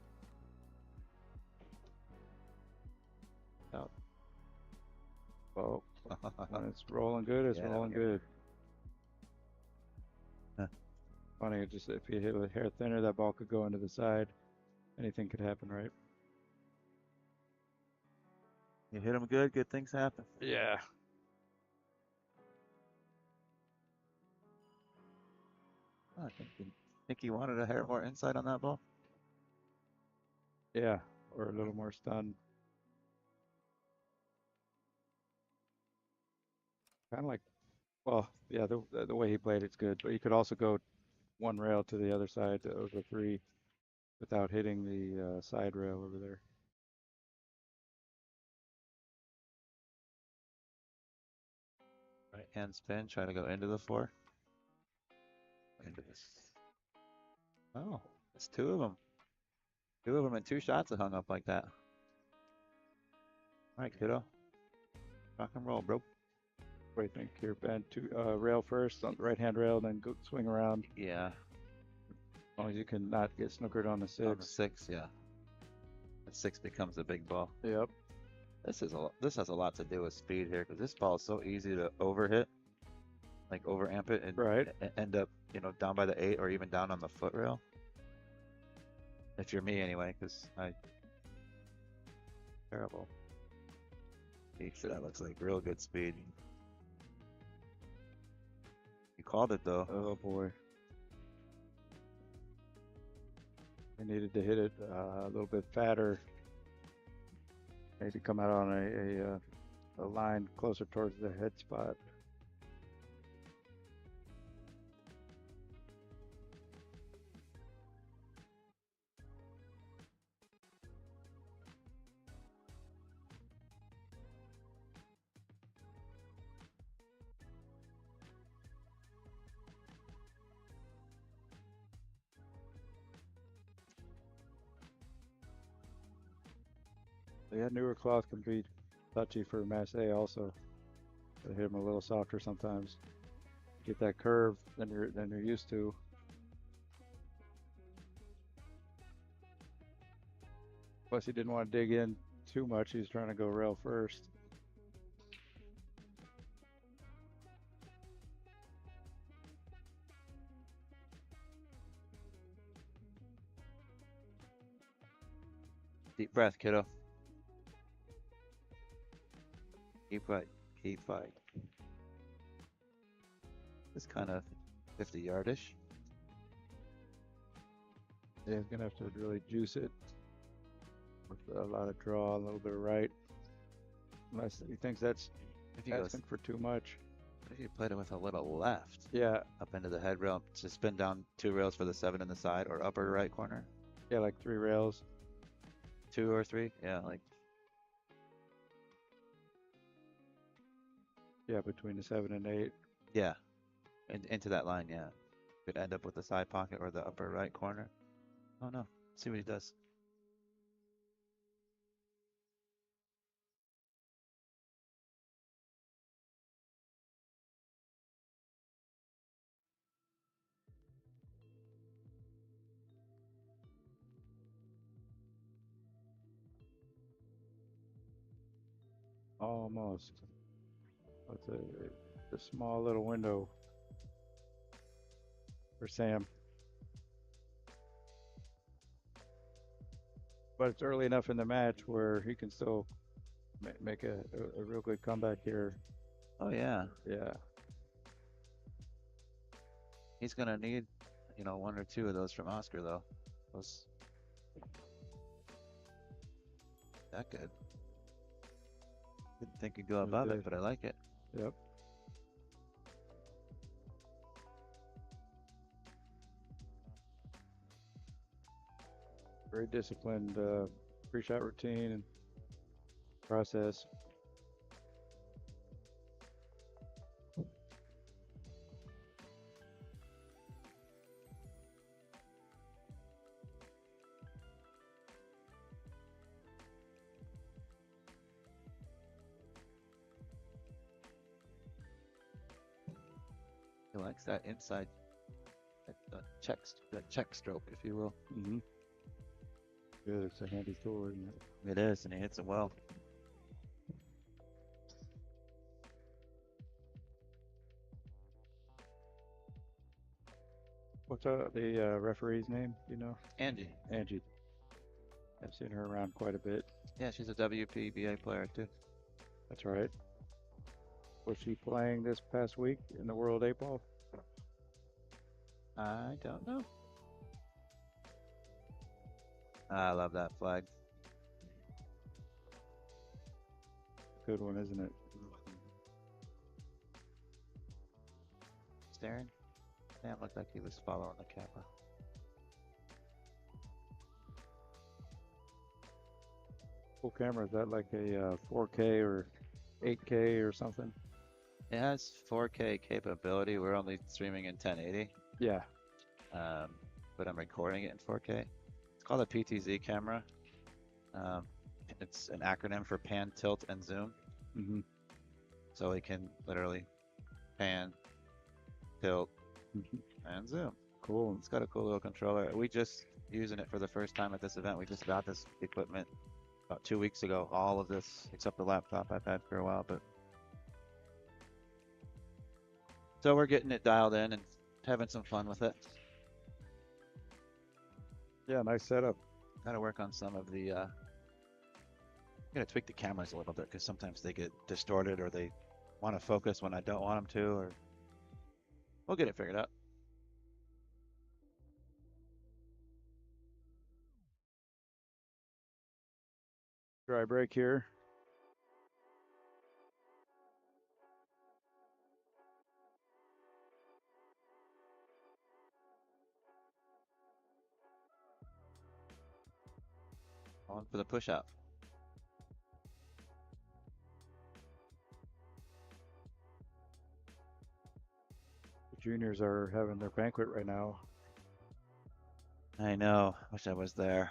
H: Out. Well, when it's rolling good, it's
A: Yeah,
H: rolling
A: yeah.
H: good.
A: Huh.
H: Funny, it just if you hit it a hair thinner, that ball could go into the side. Anything could happen, right?
A: You hit them good, good things happen.
H: Yeah.
A: Oh, I think you wanted a hair more insight on that ball.
H: Yeah. Or a little more stun. Kind of like, well, yeah, the way he played it's good, but he could also go one rail to the other side of the 3 without hitting the side rail over there.
A: Right hand spin, try to go into the 4. Into this. Oh, it's 2 of them. 2 of them and 2 shots that hung up like that. All right, kiddo. Rock and roll, bro.
H: What do you think here, Ben? Rail first on the right hand rail, then go swing around.
A: Yeah.
H: As long as you can not get snookered on the
A: On the
H: 6.
A: 6, yeah. The 6 becomes a big ball.
H: Yep.
A: This has a lot to do with speed here because this ball is so easy to overhit, like over amp it and
H: Right.
A: end up, down by the 8 or even down on the foot rail. If you're me anyway, because terrible. Eesh, that looks like real good speed. You called it though.
H: Oh boy. I needed to hit it a little bit fatter. Maybe come out on a line closer towards the head spot. Yeah, newer cloth can be touchy for Mass A also. They hit them a little softer sometimes. Get that curve than you're used to. Plus, he didn't want to dig in too much. He's trying to go rail first.
A: Deep breath, kiddo. Keep fight. Keep fight. It's kind of 50-yardish.
H: Yeah, he's gonna have to really juice it with a lot of draw, a little bit of right. Unless he thinks that's
A: If you go,
H: asking for too much.
A: if you played it with a little left,
H: Yeah,
A: up into the head rail, to spin down 2 rails for the 7 in the side or upper right corner,
H: yeah, like 3 rails.
A: 2 or 3, yeah, like
H: Yeah, between the 7 and 8.
A: yeah, into that line, yeah. Could end up with the side pocket or the upper right corner. Oh no, see what he does.
H: Almost. That's a small little window for Sam. But it's early enough in the match where he can still make a real good comeback here.
A: Oh yeah,
H: Yeah.
A: he's gonna need, 1 or 2 of those from Oscar though. Those that good. Didn't think he'd go
H: It was
A: above
H: good.
A: it, but I like it.
H: Yep. Very disciplined pre-shot routine and process.
A: He likes that inside, that check stroke, if you will.
H: Mm-hmm. Good. It's a handy tool, isn't it?
A: It is, and he hits it well.
H: What's the referee's name? You know?
A: Angie.
H: Angie. I've seen her around quite a bit.
A: Yeah, she's a WPBA player too.
H: That's right. Was she playing this past week in the World 8 Ball?
A: I don't know. I love that flag.
H: Good one, isn't it?
A: Staring. Sam looked like he was following the camera.
H: Full camera, is that like a 4K or 8K or something?
A: It has 4K capability. We're only streaming in 1080,
H: Yeah.
A: but I'm recording it in 4K. It's called a PTZ camera. It's an acronym for pan, tilt, and zoom.
H: Mm-hmm.
A: So we can literally pan, tilt,
H: Mm-hmm.
A: and zoom.
H: cool.
A: It's got a cool little controller. We just using it for the first time at this event. We just got this equipment about 2 weeks ago. All of this, except the laptop I've had for a while, but so we're getting it dialed in and having some fun with it.
H: Yeah, nice setup.
A: Got to work on some of the. Gotta tweak the cameras a little bit because sometimes they get distorted or they want to focus when I don't want them to, or we'll get it figured out.
H: Dry break here.
A: On for the push out.
H: The juniors are having their banquet right now.
A: I know. Wish I was there.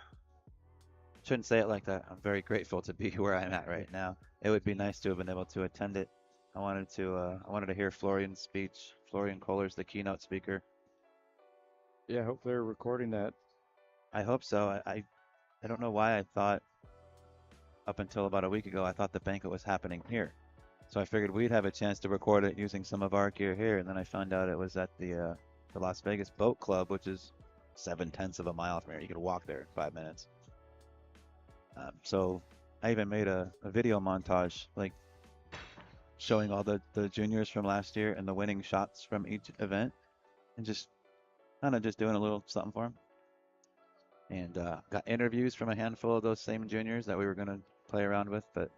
A: Shouldn't say it like that. I'm very grateful to be where I'm at right now. It would be nice to have been able to attend it. I wanted to hear Florian's speech. Florian Kohler's the keynote speaker.
H: Yeah, hope they're recording that.
A: I hope so. I don't know why I thought up until about a week ago I thought the banquet was happening here. So I figured we'd have a chance to record it using some of our gear here, and then I found out it was at the Las Vegas Boat Club, which is 7/10 of a mile from here. You could walk there in 5 minutes. So I even made a video montage, like showing all the juniors from last year and the winning shots from each event, and just kind of just doing a little something for them. And got interviews from a handful of those same juniors that we were gonna play around with, but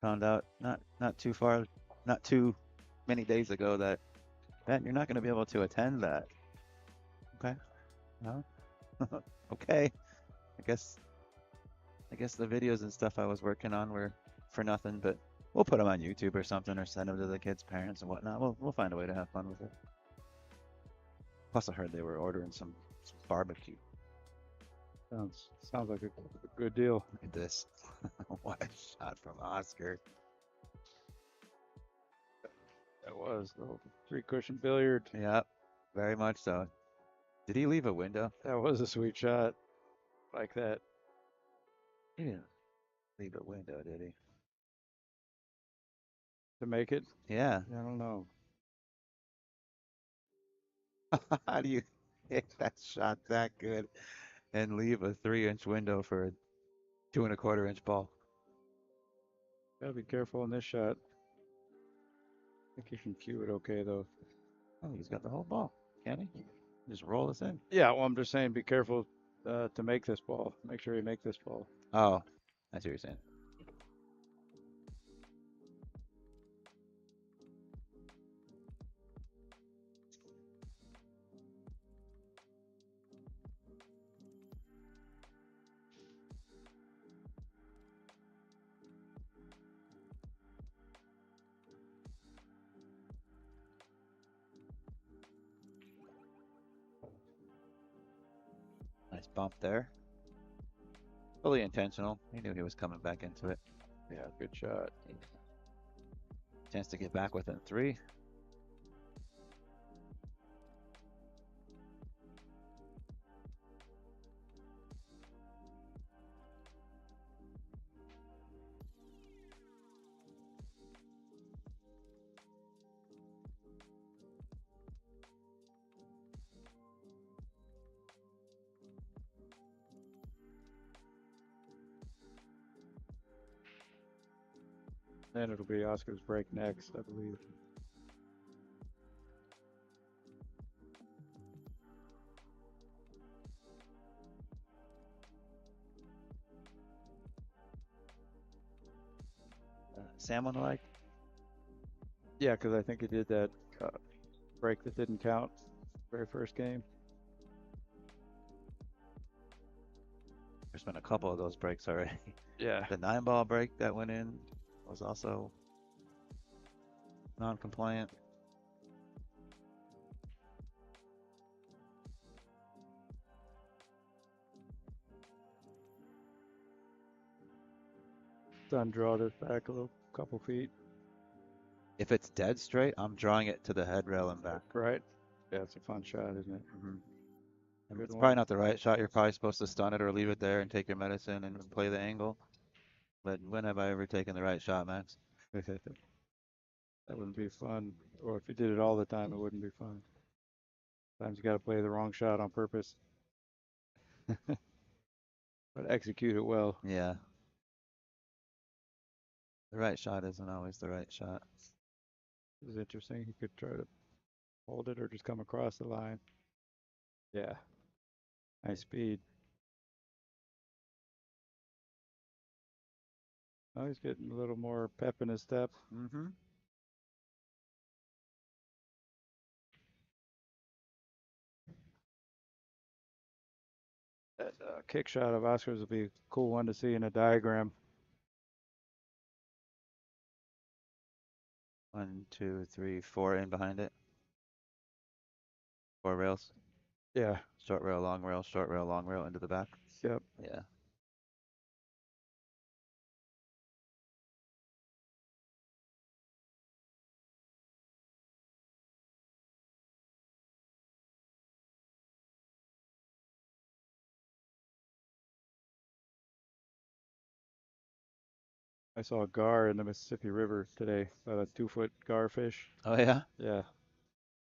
A: found out not too many days ago that Ben, you're not gonna be able to attend that. Okay. No. Okay. I guess the videos and stuff I was working on were for nothing, but we'll put them on YouTube or something, or send them to the kids' parents and whatnot. We'll find a way to have fun with it. Plus, I heard they were ordering some barbecue.
H: Sounds like a good deal.
A: Look at this. What a shot from Oscar.
H: That was the 3-cushion billiard.
A: Yep, very much so. Did he leave a window?
H: That was a sweet shot. Like that.
A: He didn't leave a window, did he?
H: To make it?
A: Yeah.
H: I don't know.
A: How do you hit that shot that good and leave a 3-inch window for a 2 1/4-inch ball?
H: Gotta be careful in this shot. I think he can cue it okay though.
A: Oh, he's got the whole ball, can't he? Just roll this in.
H: Yeah, well, I'm just saying be careful to make this ball. Make sure you make this ball.
A: Oh, I see what you're saying. Nice bump there. Fully intentional. He knew he was coming back into it.
H: Yeah, good shot.
A: Chance to get back within 3.
H: Then it'll be Oscar's break next, I believe.
A: Sam on the leg?
H: Yeah, because I think he did that break that didn't count very first game.
A: There's been a couple of those breaks already.
H: Yeah.
A: The 9-ball break that went in was also non-compliant.
H: Done, draw this back a little, couple feet.
A: If it's dead straight, I'm drawing it to the head rail and back.
H: Right. Yeah, it's a fun shot, isn't it?
A: Mm-hmm.
H: Good
A: It's
H: one.
A: probably not the right shot. You're probably supposed to stun it or leave it there and take your medicine and play the angle. But when have I ever taken the right shot, Max?
H: That wouldn't be fun. Or if you did it all the time, it wouldn't be fun. Sometimes you got to play the wrong shot on purpose, but execute it well.
A: Yeah. The right shot isn't always the right shot.
H: This is interesting. You could try to hold it or just come across the line. Yeah. Nice speed. Oh, he's getting a little more pep in his step.
A: Mm-hmm.
H: That kick shot of Oscar's would be a cool one to see in a diagram.
A: 1, 2, 3, 4 in behind it. 4 rails.
H: Yeah.
A: Short rail, long rail, short rail, long rail into the back.
H: Yep.
A: Yeah.
H: I saw a gar in the Mississippi River today, about a 2-foot garfish.
A: Oh yeah.
H: Yeah.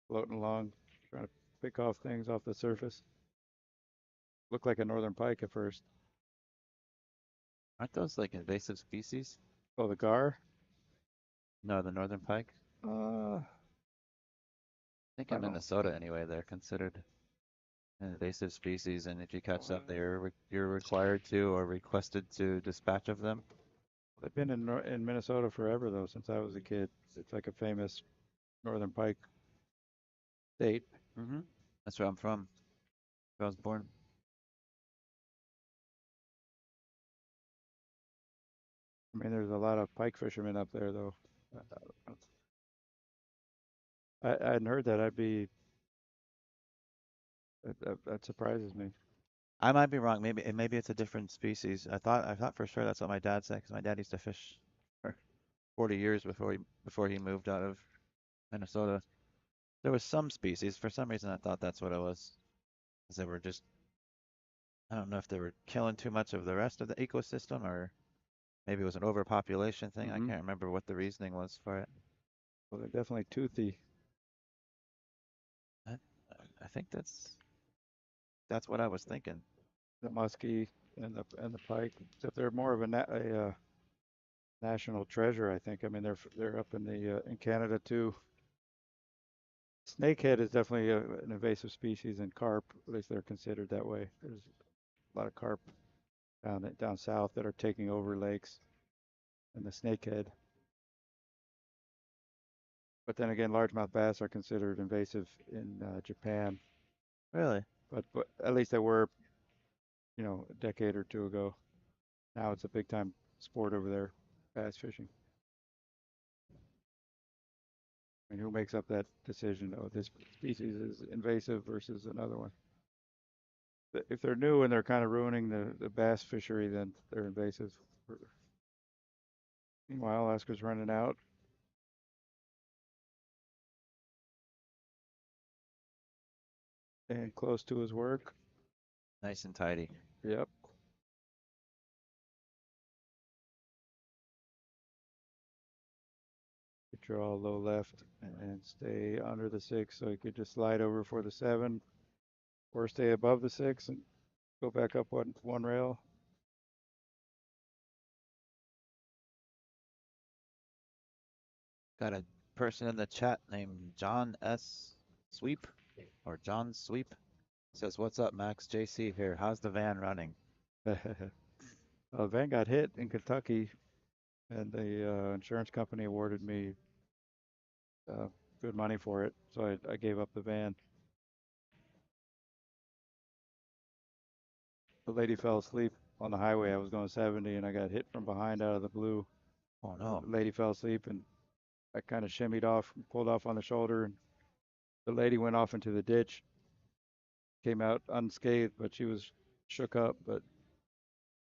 H: Floating along, trying to pick off things off the surface. Looked like a northern pike at first.
A: Aren't those like invasive species?
H: Oh, the gar?
A: No, the northern pike.
H: I
A: I think in
H: don't know.
A: Minnesota anyway, they're considered an invasive species, and if you catch them, you're required to or requested to dispatch of them.
H: They've been in Minnesota forever though, since I was a kid. It's like a famous northern pike state.
A: Mm-hmm. That's where I'm from. Where I was born.
H: I mean, there's a lot of pike fishermen up there though. I hadn't heard that. That surprises me.
A: I might be wrong. Maybe it's a different species. I thought for sure that's what my dad said, because my dad used to fish for 40 years before he moved out of Minnesota. There was some species. For some reason, I thought that's what it was. Because they were just, I don't know if they were killing too much of the rest of the ecosystem, or maybe it was an overpopulation thing. I
H: Mm-hmm.
A: can't remember what the reasoning was for it.
H: Well, they're definitely toothy.
A: I, I think that's what I was thinking.
H: The muskie and the pike. Except they're more of a national treasure, I think. I mean, they're up in the in Canada too. Snakehead is definitely an invasive species, and carp, at least they're considered that way. There's a lot of carp down south that are taking over lakes, and the snakehead. But then again, largemouth bass are considered invasive in Japan.
A: Really?
H: But at least they were, a decade or two ago. Now it's a big time sport over there, bass fishing. I mean, who makes up that decision? Oh, this species is invasive versus another one. If they're new and they're kind of ruining the bass fishery, then they're invasive. Meanwhile, Oscar's running out. And close to his work.
A: Nice and tidy.
H: Yep. Draw low left and stay under the 6, so you could just slide over for the 7, or stay above the 6 and go back up one rail.
A: Got a person in the chat named John S. Sweep, or John Sweep. Says, "What's up, Max? JC here. How's the van running?"
H: Van got hit in Kentucky, and the insurance company awarded me good money for it, so I gave up the van. The lady fell asleep on the highway. I was going 70, and I got hit from behind out of the blue.
A: Oh no.
H: The lady fell asleep, and I kind of shimmied off, pulled off on the shoulder, and the lady went off into the ditch. Came out unscathed, but she was shook up, but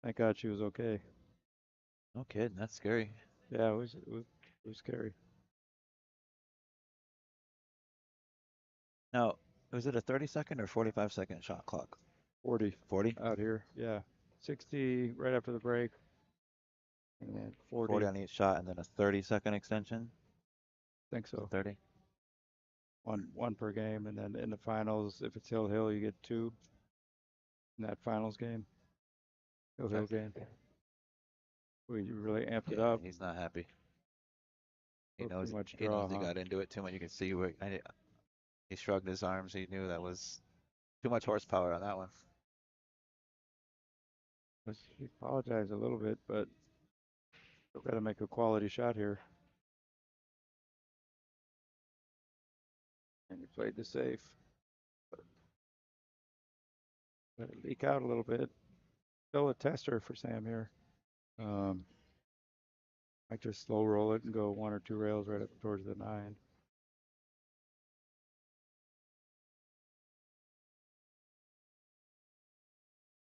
H: thank God she was okay.
A: No kidding. That's scary.
H: Yeah, it was scary.
A: Now, Was it a 30-second or 45-second shot clock?
H: 40
A: 40?
H: out here. Yeah. 60 right after the break. And then
A: 40
H: 40.
A: on each shot, and then a 30-second extension.
H: Think
A: So
H: so.
A: 30.
H: One per game. And then in the finals, if it's Hill, you get 2 in that finals game. Hill game. We really amped it
A: Yeah,
H: up.
A: he's not happy. He
H: Little
A: knows
H: too much
A: he knows
H: draw,
A: he
H: huh?
A: got into it too much. You can see where he shrugged his arms. He knew that was too much horsepower on that one.
H: He apologized a little bit, but still got to make a quality shot here. And he played the safe. Let it leak out a little bit. Still a tester for Sam here. Might just slow roll it and go 1 or 2 rails right up towards the 9.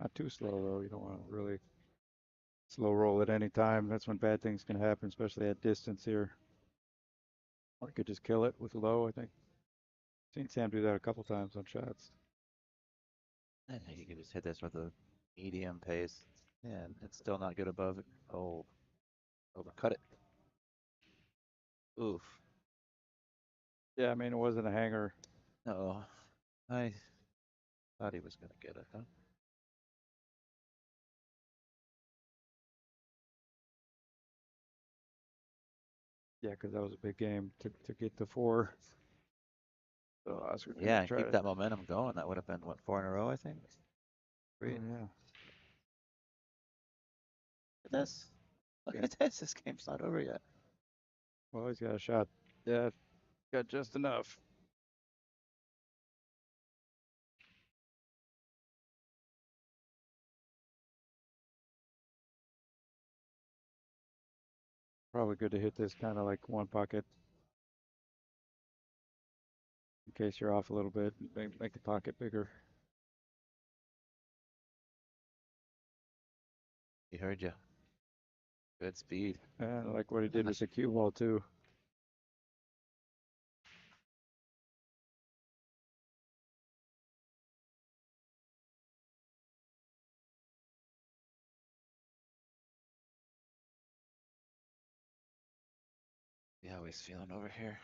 H: Not too slow though. You don't want to really slow roll at any time. That's when bad things can happen, especially at distance here. Or you could just kill it with low, I think. Seen Sam do that a couple times on shots.
A: I think you can just hit this with a medium pace. Yeah, it's still not good above it. Oh, overcut it. Oof.
H: Yeah, I mean, it wasn't a hanger.
A: No, I thought he was gonna get it, huh?
H: Yeah, because that was a big game to get the 4. So Oscar
A: Yeah,
H: gonna
A: and
H: try
A: keep
H: to.
A: that momentum going. That would have been what, 4 in a row, I think.
H: Oh,
A: Great.
H: yeah.
A: Look at this. Look at this. This game's not over yet.
H: Well, he's got a shot. Yeah, got just enough. Probably good to hit this kind of like one pocket in case you're off a little bit. Make the pocket bigger.
A: He heard you. Good speed.
H: And I like what he did with the cue ball too.
A: See how he's feeling over here.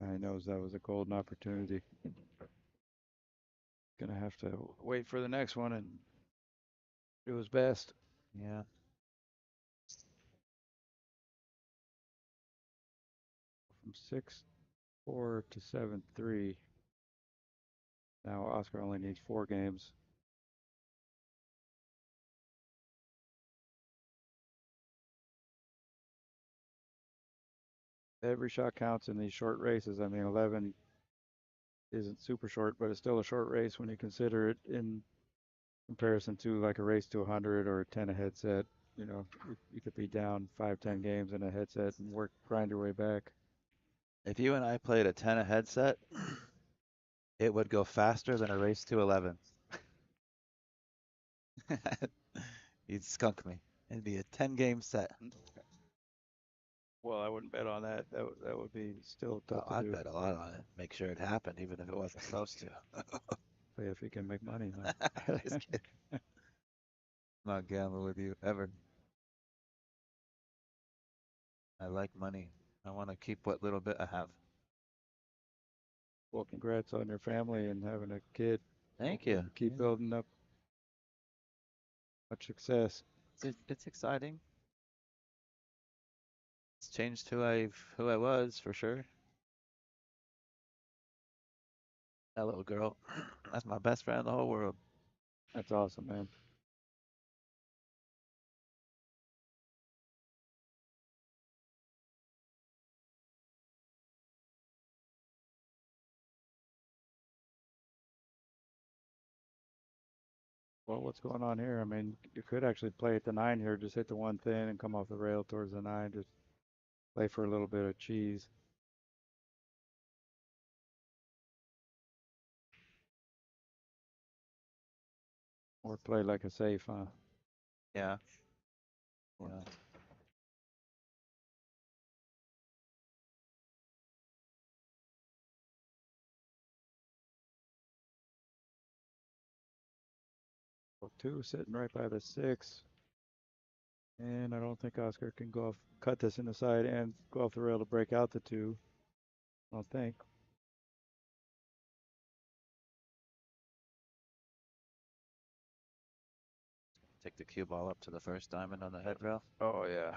H: He knows that was a golden opportunity. Gonna have to wait for the next one and do his best.
A: Yeah.
H: From 6-4 to 7-3. Now Oscar only needs 4 games. Every shot counts in these short races. I mean, 11 isn't super short, but it's still a short race when you consider it in comparison to like a race to 100 or a 10 a headset. You know, you could be down 5, 10 games in a headset and grind your way back.
A: If you and I played a 10 a headset, it would go faster than a race to 11. You'd skunk me. It'd be a 10-game set.
H: Well, I wouldn't bet on that. That would be still tough to
A: I'd
H: do.
A: bet a lot on it. Make sure it happened, even if it wasn't supposed to.
H: Play if you can make money. Huh?
A: Just kidding. Not gambling with you ever. I like money. I want to keep what little bit I have.
H: Well, congrats on your family and having a kid.
A: Thank you.
H: Keep building up much success.
A: It's exciting. It's changed who I was for sure. That little girl, that's my best friend in the whole world.
H: That's awesome, man. Well, what's going on here? I mean, you could actually play at the 9 here, just hit the one thin and come off the rail towards the 9, just play for a little bit of cheese. Or play like a safe, huh?
A: Yeah. Yeah.
H: 2 sitting right by the 6. And I don't think Oscar can go off, cut this in the side and go off the rail to break out the 2. I don't think.
A: Take the cue ball up to the first diamond on the head rail.
H: Oh, yeah.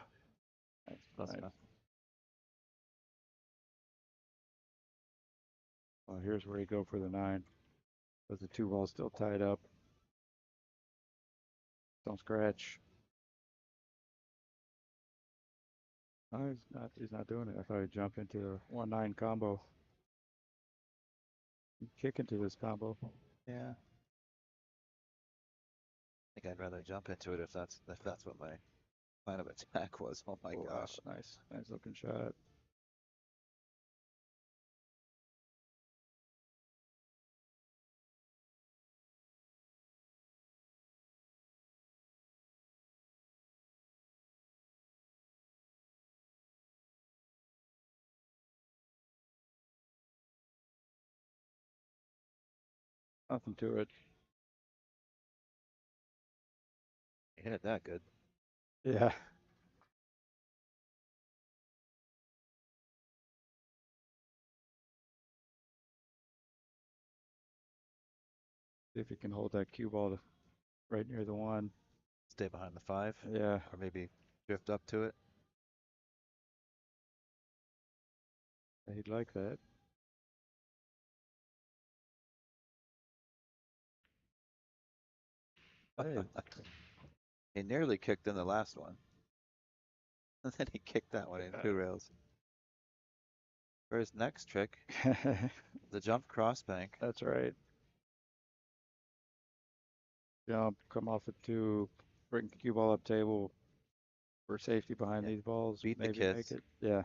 A: Nice, close
H: Nice.
A: enough.
H: Well, here's where you go for the 9. But the 2 ball's still tied up. Don't scratch. No, he's not doing it. I thought he'd jump into a 1-9 combo. He'd kick into this combo.
A: Yeah. I think I'd rather jump into it if that's what my plan of attack was. Oh my
H: Oh, wow,
A: gosh.
H: nice looking shot. Nothing to it.
A: You hit it that good.
H: Yeah. See if you can hold that cue ball right near the 1.
A: Stay behind the 5.
H: Yeah.
A: Or maybe drift up to it.
H: He'd like that. Hey.
A: He nearly kicked in the last one. And then he kicked that one in 2 rails. For his next trick, the jump cross bank.
H: That's right. Jump, come off it 2, bring the cue ball up table for safety behind
A: Yeah.
H: these balls.
A: Beat the
H: Maybe
A: kids.
H: make it. Yeah.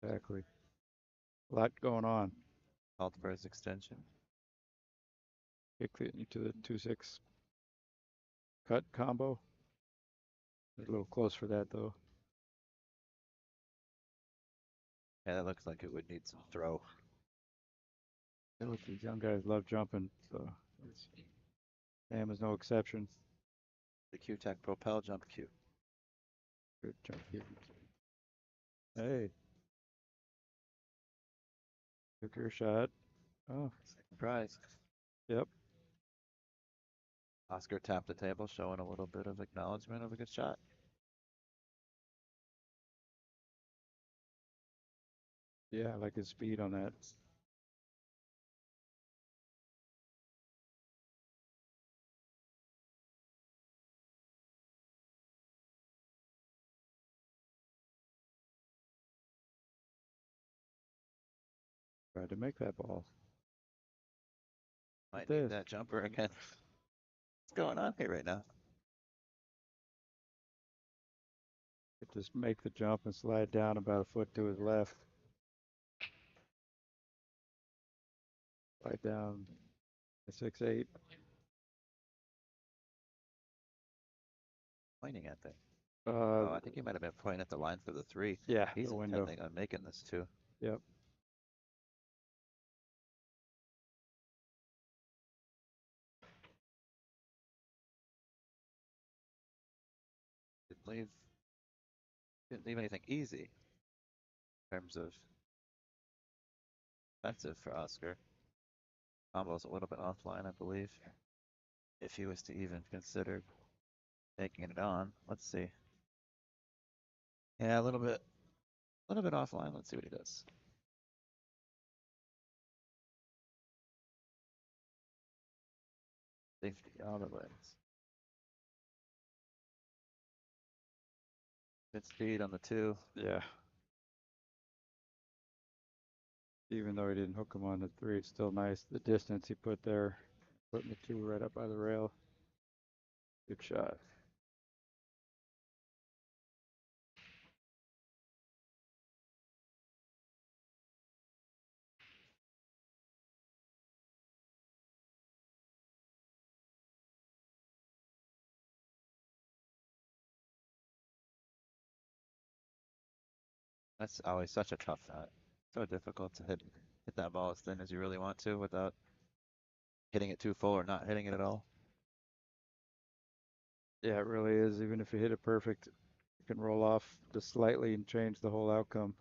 H: Exactly. A lot going on.
A: Called for his extension.
H: Kick it into the 2-6 cut combo. A little close for that though.
A: Yeah, that looks like it would need some throw.
H: These young guys love jumping, so Sam is no exception.
A: The Q-Tech Propel jump cue.
H: Good jump here. Hey. Took your shot. Oh,
A: Surprise.
H: yep.
A: Oscar tapped the table, showing a little bit of acknowledgement of a good shot.
H: Yeah, I like his speed on that. Tried to make that ball.
A: Might
H: This.
A: need that jumper again. What's going on here right now?
H: Just make the jump and slide down about a foot to his left. Slide down a 6-8.
A: Pointing at that.
H: Uh,
A: Oh, I think he might have been pointing at the line for the 3.
H: yeah,
A: He's
H: the window.
A: intending on making this too.
H: Yep.
A: Didn't leave anything easy in terms of offensive for Oscar. Combo's a little bit offline, I believe. If he was to even consider taking it on, let's see. Yeah, a little bit offline. Let's see what he does. Safety all the ways. Good speed on the 2.
H: Yeah. Even though he didn't hook him on the 3, it's still nice. The distance he put there, putting the 2 right up by the rail. Good shot.
A: That's always such a tough shot. So difficult to hit that ball as thin as you really want to without hitting it too full or not hitting it at all.
H: Yeah, it really is. Even if you hit it perfect, it can roll off just slightly and change the whole outcome.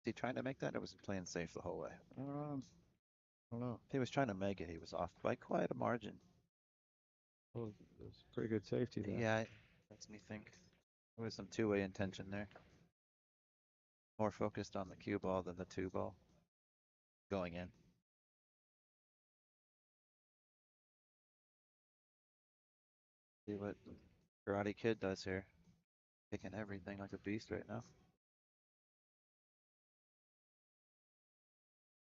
A: Is he trying to make that, or was he playing safe the whole way?
H: I don't know.
A: If he was trying to make it, he was off by quite a margin.
H: Well, it was pretty good safety there.
A: Yeah, makes me think there was some two-way intention there. More focused on the cue ball than the two ball going in. See what Karate Kid does here. Kicking everything like a beast right now.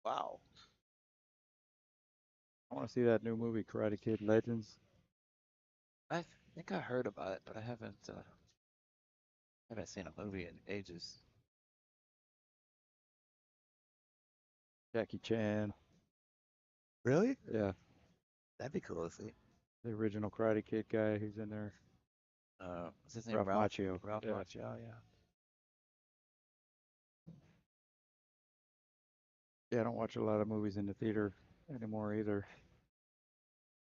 A: Wow.
H: I want to see that new movie, Karate Kid Legends.
A: I think I heard about it, but I haven't seen a movie in ages.
H: Jackie Chan.
A: Really?
H: Yeah,
A: That'd be cool to see.
H: the original Karate Kid guy. He's in there.
A: What's his name?
H: Ralph Macchio.
A: Ralph
H: Yeah.
A: Macchio, yeah.
H: Yeah, I don't watch a lot of movies in the theater anymore either.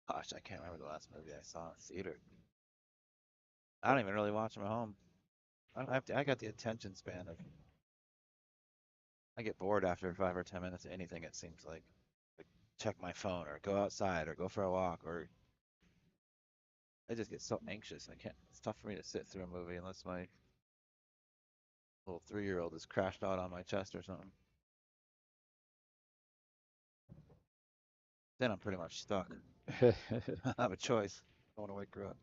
A: Gosh, I can't remember the last movie I saw in theater. I don't even really watch them at home. I got the attention span of. I get bored after 5 or 10 minutes of anything. It seems like check my phone or go outside or go for a walk or I just get so anxious. I can't. It's tough for me to sit through a movie unless my little 3-year-old is crashed out on my chest or something. Then I'm pretty much stuck. I don't have a choice. I want to wake her up.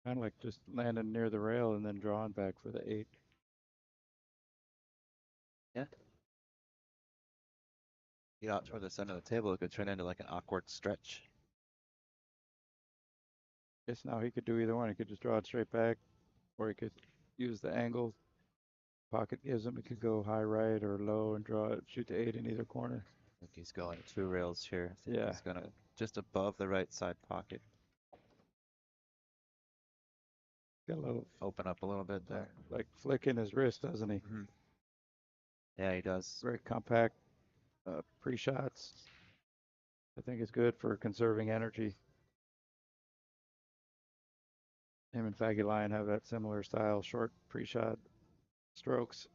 H: Kind of like just landing near the rail and then drawing back for the 8.
A: Yeah. Get out toward the center of the table. It could turn into like an awkward stretch.
H: Guess now he could do either one. He could just draw it straight back, or he could use the angle pocket gives him. He could go high right or low and draw it, shoot the 8 in either corner.
A: I think he's going 2 rails here. I think
H: Yeah.
A: he's gonna just above the right side pocket.
H: Got a little
A: Open up a little bit there.
H: like flicking his wrist, doesn't he?
A: Mhm. Yeah, he does.
H: Very compact pre-shots. I think it's good for conserving energy. Him and Faggy Lion have that similar style, short pre-shot strokes,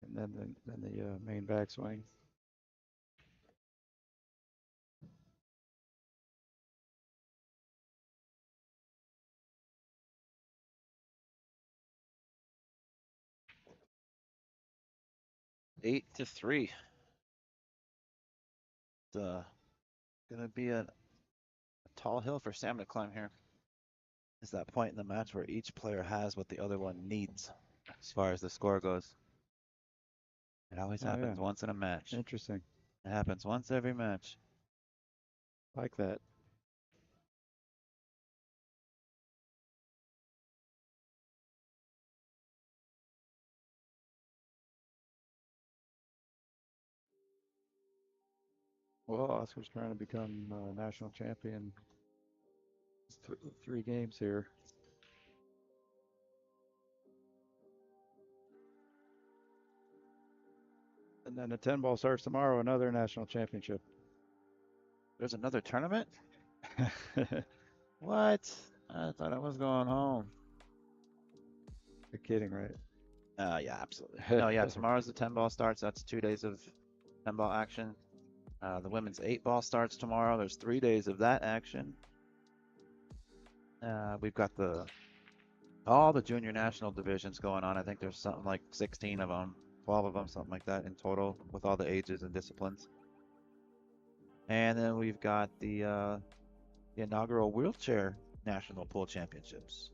H: and then the main backswing.
A: 8-3. It's gonna be a tall hill for Sam to climb here. It's that point in the match where each player has what the other one needs as far as the score goes. It always
H: Oh,
A: happens
H: yeah.
A: once in a match.
H: Interesting.
A: It happens once every match.
H: Like that. Well, Oscar's trying to become national champion. 3 games here. And then the 10 ball starts tomorrow, another national championship.
A: There's another tournament? What? I thought I was going home.
H: You're kidding, right?
A: Yeah, absolutely. No, yeah, tomorrow's the 10 ball starts. That's 2 days of 10 ball action. The women's 8 ball starts tomorrow. There's 3 days of that action. We've got all the junior national divisions going on. I think there's something like 16 of them, 12 of them, something like that in total with all the ages and disciplines. And then we've got the the inaugural wheelchair national pool championships.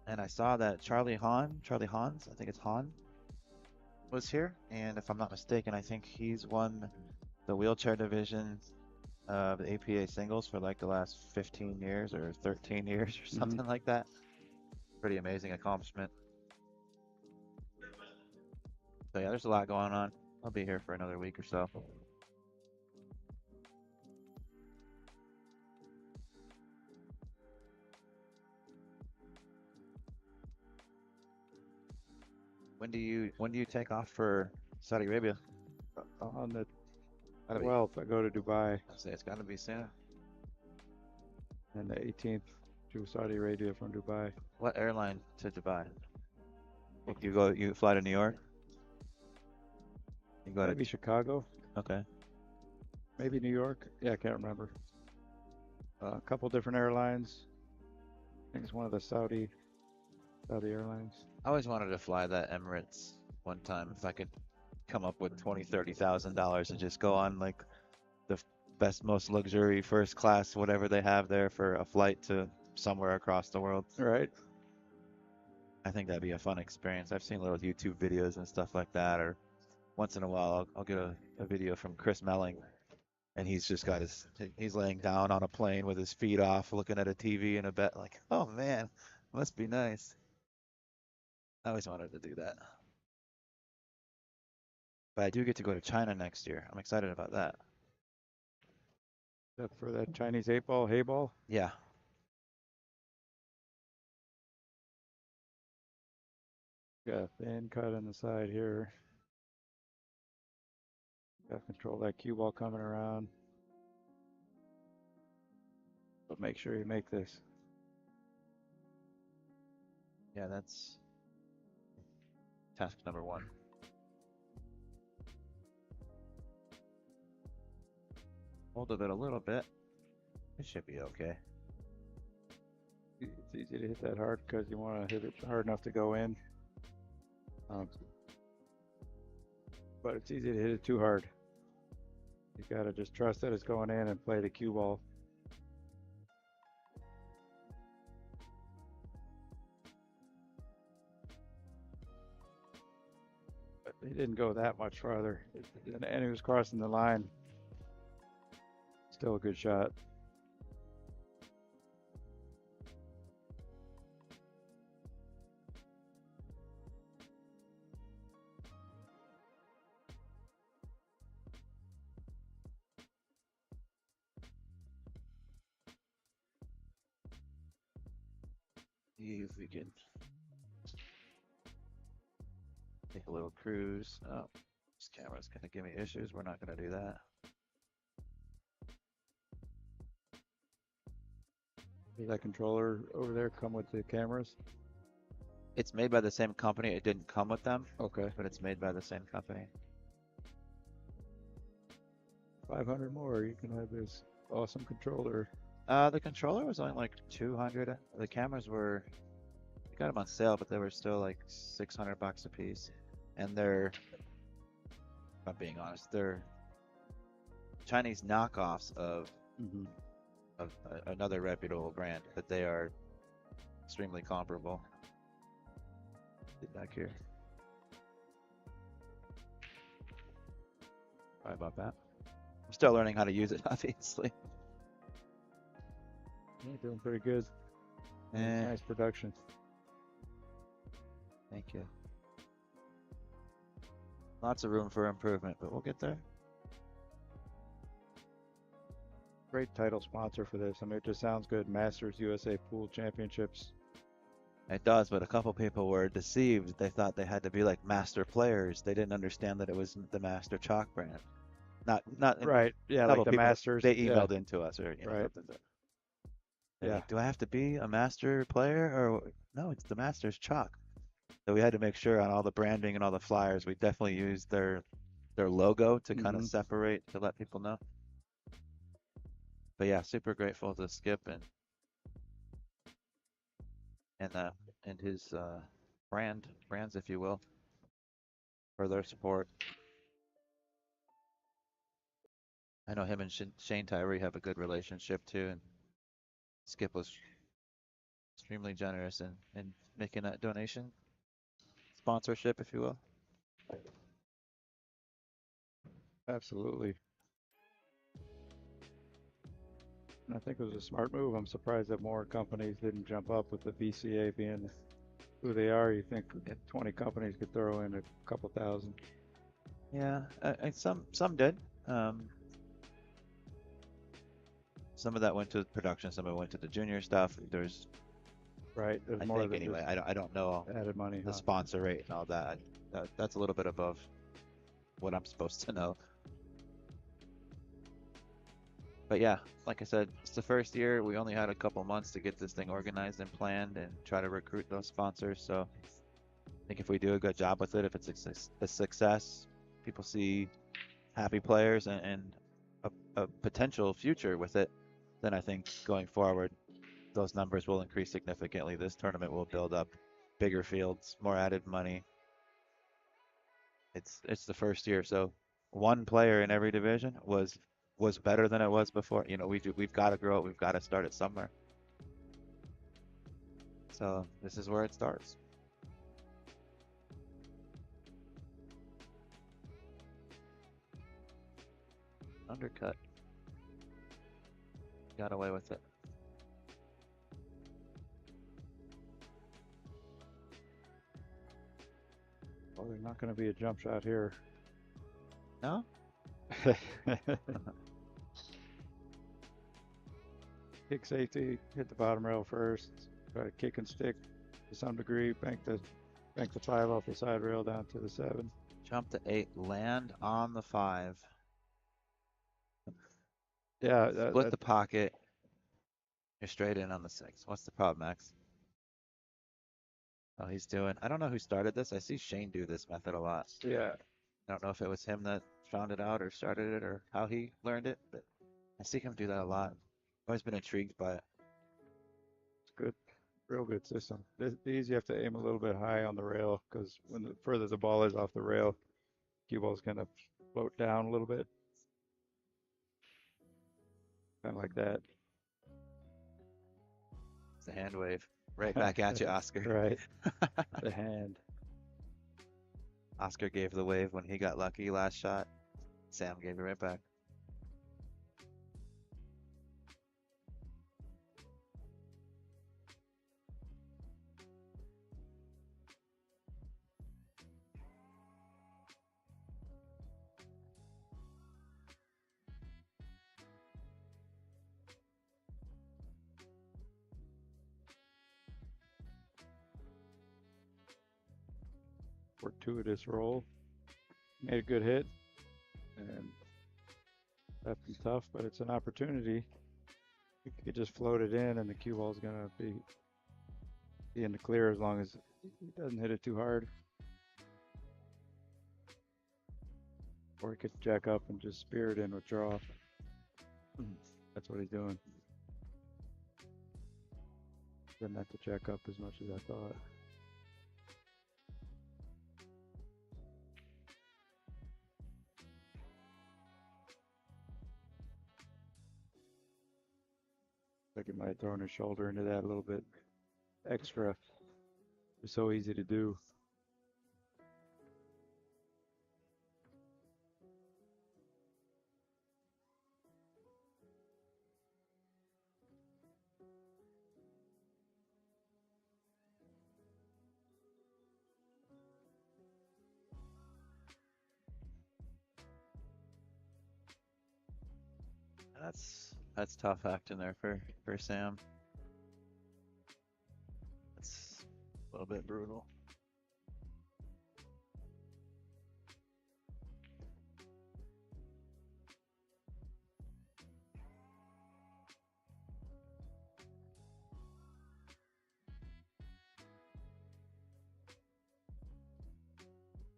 A: And I saw that Charlie Hans, I think it's Han, was here. And if I'm not mistaken, I think he's won the wheelchair division of the APA singles for like the last 15 years or 13 years or something like that. Pretty amazing accomplishment. So yeah, there's a lot going on. I'll be here for another week or so. When do you take off for Saudi Arabia?
H: On the
A: Gotta be,
H: 12th, I go to Dubai,
A: I'd say it's gotta be soon.
H: and the 18th to Saudi Arabia from Dubai.
A: What airline to Dubai? You fly to New York? You go to
H: Maybe Chicago,
A: okay.
H: maybe New York. Yeah, I can't remember. A couple different airlines. I think it's one of the Saudi airlines.
A: I always wanted to fly that Emirates one time if I could come up with $20,000-$30,000 and just go on like the best, most luxury first class, whatever they have there for a flight to somewhere across the world.
H: Right.
A: I think that'd be a fun experience. I've seen little YouTube videos and stuff like that, or once in a while I'll get a video from Chris Melling, and he's just got he's laying down on a plane with his feet off, looking at a TV in a bed, like, oh man, must be nice. I always wanted to do that. But I do get to go to China next year. I'm excited about that.
H: Except for that Chinese 8-ball, hay ball.
A: Yeah.
H: Got a thin cut on the side here. Got to control that cue ball coming around. But make sure you make this.
A: Yeah, that's task number 1. Hold of it a little bit. It should be okay.
H: It's easy to hit that hard because you want to hit it hard enough to go in. But it's easy to hit it too hard. You gotta just trust that it's going in and play the cue ball. But he didn't go that much farther, and he was crossing the line. Still a good shot.
A: See if we can take a little cruise. Oh, this camera's gonna give me issues. We're not gonna do that.
H: Does that controller over there come with the cameras?
A: It's made by the same company. It didn't come with them,
H: Okay.
A: but it's made by the same company.
H: 500 more, you can have this awesome controller.
A: The controller was only like 200. The cameras were, we got them on sale, but they were still like $600 a piece. And they're, if I'm being honest, they're Chinese knockoffs of another reputable brand, but they are extremely comparable. Get back here. Sorry about that. I'm still learning how to use it, obviously.
H: Yeah, doing pretty good.
A: Eh,
H: Nice production.
A: thank you. Lots of room for improvement, but we'll get there.
H: Great title sponsor for this. I mean, it just sounds good. Masters USA Pool Championships.
A: It does, but a couple people were deceived. They thought they had to be like master players. They didn't understand that it was the Master Chalk brand. Not
H: Right. Yeah,
A: couple
H: like the
A: people,
H: Masters.
A: They
H: yeah.
A: emailed into us or
H: Right.
A: something. They're
H: Yeah.
A: like, do I have to be a master player or no? It's the Masters Chalk. So we had to make sure on all the branding and all the flyers, we definitely used their logo to kind of separate to let people know. But yeah, super grateful to Skip and his brands, if you will, for their support. I know him and Shane Tyree have a good relationship too, and Skip was extremely generous in making that donation, sponsorship, if you will.
H: Absolutely. And I think it was a smart move. I'm surprised that more companies didn't jump up with the VCA being who they are. You think 20 companies could throw in a couple thousand.
A: Yeah, some did. Um, some of that went to production, some of it went to the junior stuff. There's,
H: Right, there's
A: I
H: more
A: think
H: than
A: anyway,
H: just
A: I don't know
H: added money,
A: the
H: huh?
A: sponsor rate and all that. That's a little bit above what I'm supposed to know. But yeah, like I said, it's the first year. We only had a couple months to get this thing organized and planned and try to recruit those sponsors. So I think if we do a good job with it, if it's a success, people see happy players and a potential future with it, then I think going forward, those numbers will increase significantly. This tournament will build up bigger fields, more added money. It's the first year, so one player in every division was better than it was before. You know, we've got to grow it. We've got to start it somewhere. So this is where it starts. Undercut. Got away with it.
H: Well, there's not going to be a jump shot here.
A: No?
H: Kick safety, hit the bottom rail first. Try to kick and stick to some degree. Bank the 5 off the side rail down to the 7.
A: Jump to 8. Land on the 5.
H: Yeah,
A: Split the pocket. You're straight in on the 6. What's the problem, Max? Oh, he's doing. I don't know who started this. I see Shane do this method a lot.
H: yeah.
A: I don't know if it was him that found it out or started it or how he learned it, but I see him do that a lot. Always been intrigued by it.
H: It's good, real good system. These you have to aim a little bit high on the rail because when the further the ball is off the rail, cue ball's kind of float down a little bit, kind of like that.
A: It's a hand wave. Right back at you, Oscar.
H: Right, the hand.
A: Oscar gave the wave when he got lucky last shot. Sam gave it right back.
H: Fortuitous roll. Made a good hit, and that's tough, but it's an opportunity. You could just float it in, and the cue ball's gonna be in the clear as long as he doesn't hit it too hard. Or he could jack up and just spear it in with draw. That's what he's doing. Didn't have to jack up as much as I thought. Like he might have thrown his shoulder into that a little bit extra. It's so easy to do.
A: That's tough acting there for Sam. It's a little bit brutal.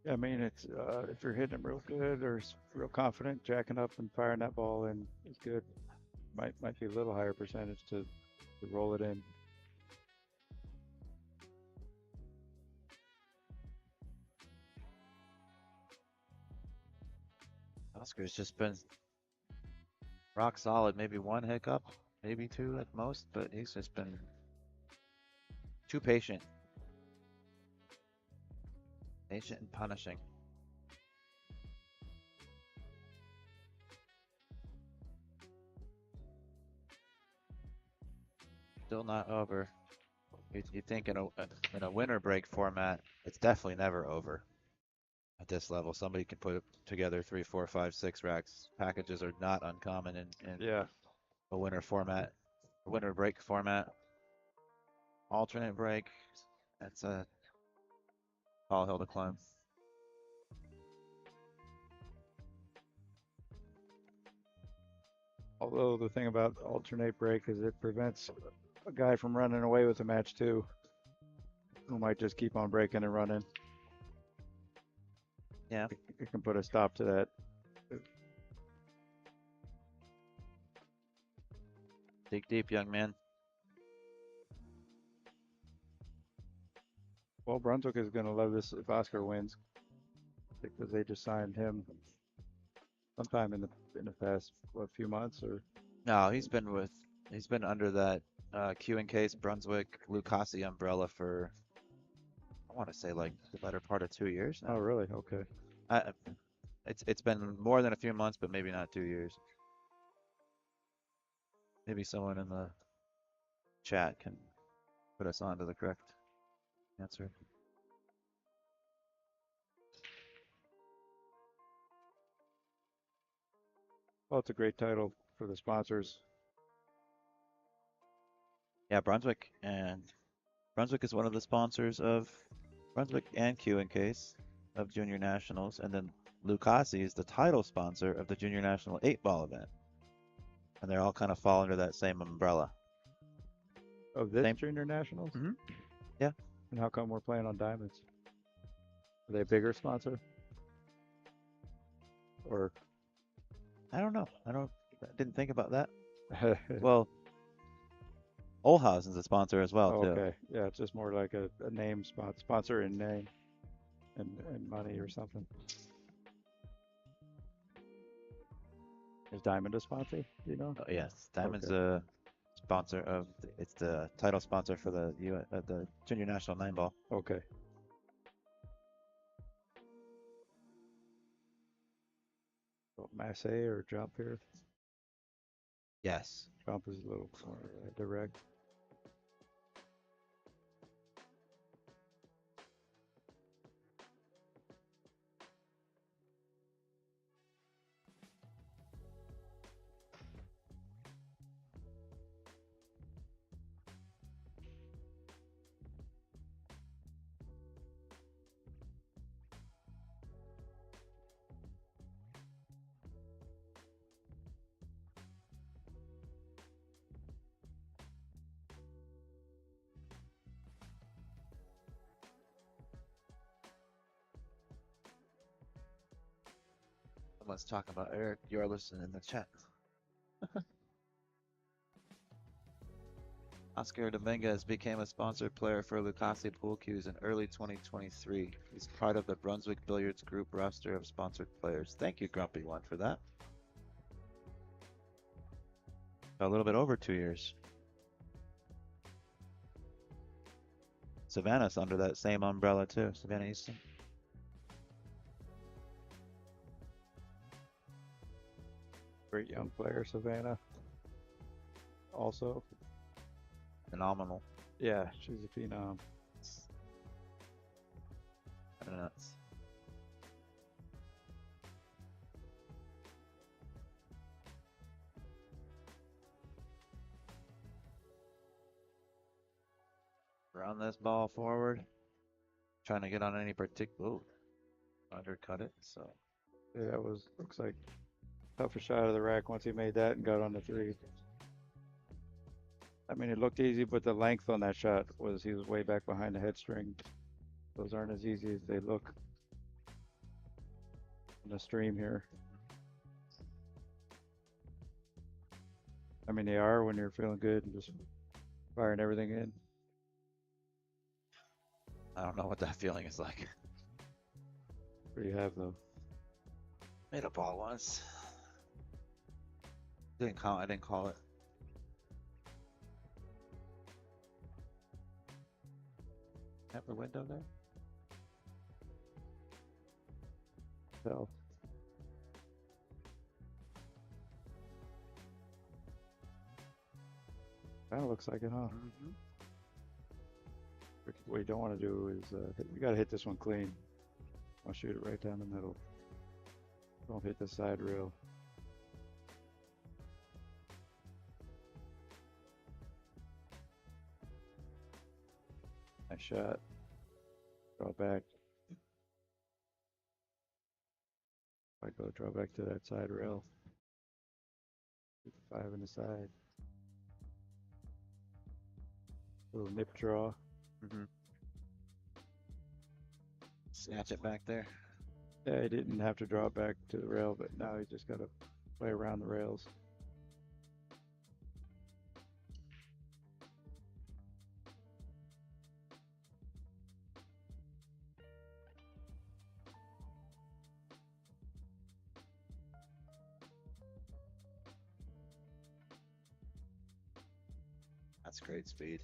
H: Yeah, I mean, it's if you're hitting him real good or real confident, jacking up and firing that ball in is good. Might be a little higher percentage to roll it in.
A: Oscar's just been rock solid. Maybe one hiccup, maybe two at most, but he's just been too patient. Patient and punishing. Still not over. You think in a winter break format, it's definitely never over at this level. Somebody can put together 3, 4, 5, 6 racks. Packages are not uncommon in
H: Yeah.
A: a winter format, winter break format. Alternate break, that's a tall hill to climb.
H: Although the thing about alternate break is it prevents a guy from running away with the match too, who might just keep on breaking and running.
A: Yeah.
H: It can put a stop to that.
A: Dig deep, young man.
H: Well, Brunswick is going to love this if Oscar wins because they just signed him sometime in the past few months or.
A: No, he's been under that Q and Case Brunswick Lucasi umbrella for I want to say like the better part of 2 years
H: Oh,
A: now.
H: really? Okay.
A: I, it's been more than a few months, but maybe not 2 years. Maybe someone in the chat can put us on to the correct answer.
H: Well, it's a great title for the sponsors.
A: Yeah, Brunswick is one of the sponsors of Brunswick and Q and Case of Junior Nationals, and then Lucasi is the title sponsor of the Junior National 8-ball event. And they all kind of fall under that same umbrella.
H: Of this
A: Same.
H: Junior Nationals?
A: Mhm. Yeah.
H: And how come we're playing on diamonds? Are they a bigger sponsor? Or
A: I don't know. I didn't think about that. Well, Olhausen's a sponsor as well, too.
H: okay, yeah, it's just more like a name sponsor in name and money or something. Is Diamond a sponsor? Do you know?
A: Oh, yes, Diamond's
H: Okay.
A: a sponsor of. It's the title sponsor for the Junior National 9-ball.
H: Okay. So Masse or jump here?
A: Yes.
H: Jump is a little more direct.
A: Someone's talking about Eric Jorlison in the chat. Oscar Dominguez became a sponsored player for Lucasi Pool Cues in early 2023. He's part of the Brunswick Billiards Group roster of sponsored players. Thank you, Grumpy One, for that. A little bit over 2 years. Savannah's under that same umbrella too. Savannah Easton.
H: Great young player, Savannah. Also.
A: Phenomenal.
H: Yeah, she's a phenom.
A: Nuts. Round this ball forward. Trying to get on any particular. Undercut it, so.
H: Yeah, that looks like toughest shot of the rack once he made that and got on the 3. I mean, it looked easy, but the length on that shot he was way back behind the head string. Those aren't as easy as they look in the stream here. I mean, they are when you're feeling good and just firing everything in.
A: I don't know what that feeling is like.
H: What do you have, though?
A: Made a ball once. Didn't call. I didn't call it. Have the window there.
H: So kind of looks like it, huh?
A: Mm-hmm.
H: What you don't want to do is you got to hit this one clean. I'll shoot it right down the middle. Don't hit the side rail. Nice shot. Draw back. I go draw back to that side rail. Shoot the 5 in the side. Little nip draw.
A: Mm-hmm. Snatch it back there.
H: Yeah, he didn't have to draw it back to the rail, but now he just got to play around the rails.
A: That's great speed.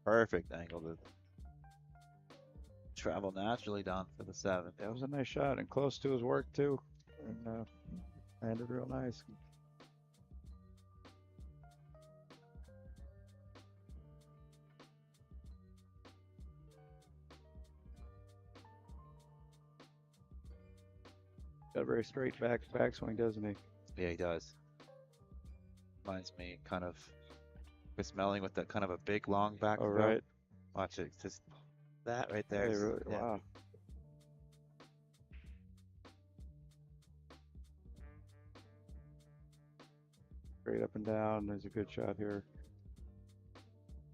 A: Perfect angle to travel naturally down for the 7.
H: That was a nice shot and close to his work too, and landed real nice. Got a very straight backswing, doesn't he?
A: Yeah, he does. Reminds me kind of Chris Melling with that kind of a big long back
H: Oh,
A: throw.
H: right.
A: Watch it. Just that right there.
H: They
A: is-
H: really,
A: yeah.
H: wow. Straight up and down. There's a good shot here.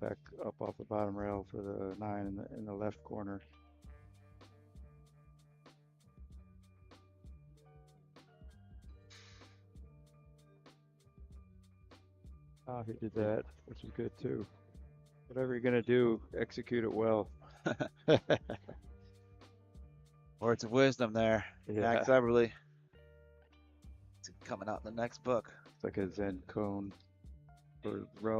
H: Back up off the bottom rail for the 9 in the left corner. Oh, he did that, which is good too. Whatever you're gonna do, execute it well.
A: Words of wisdom there.
H: Yeah.
A: Max Eberle. It's coming out in the next book.
H: It's like a Zen cone for row.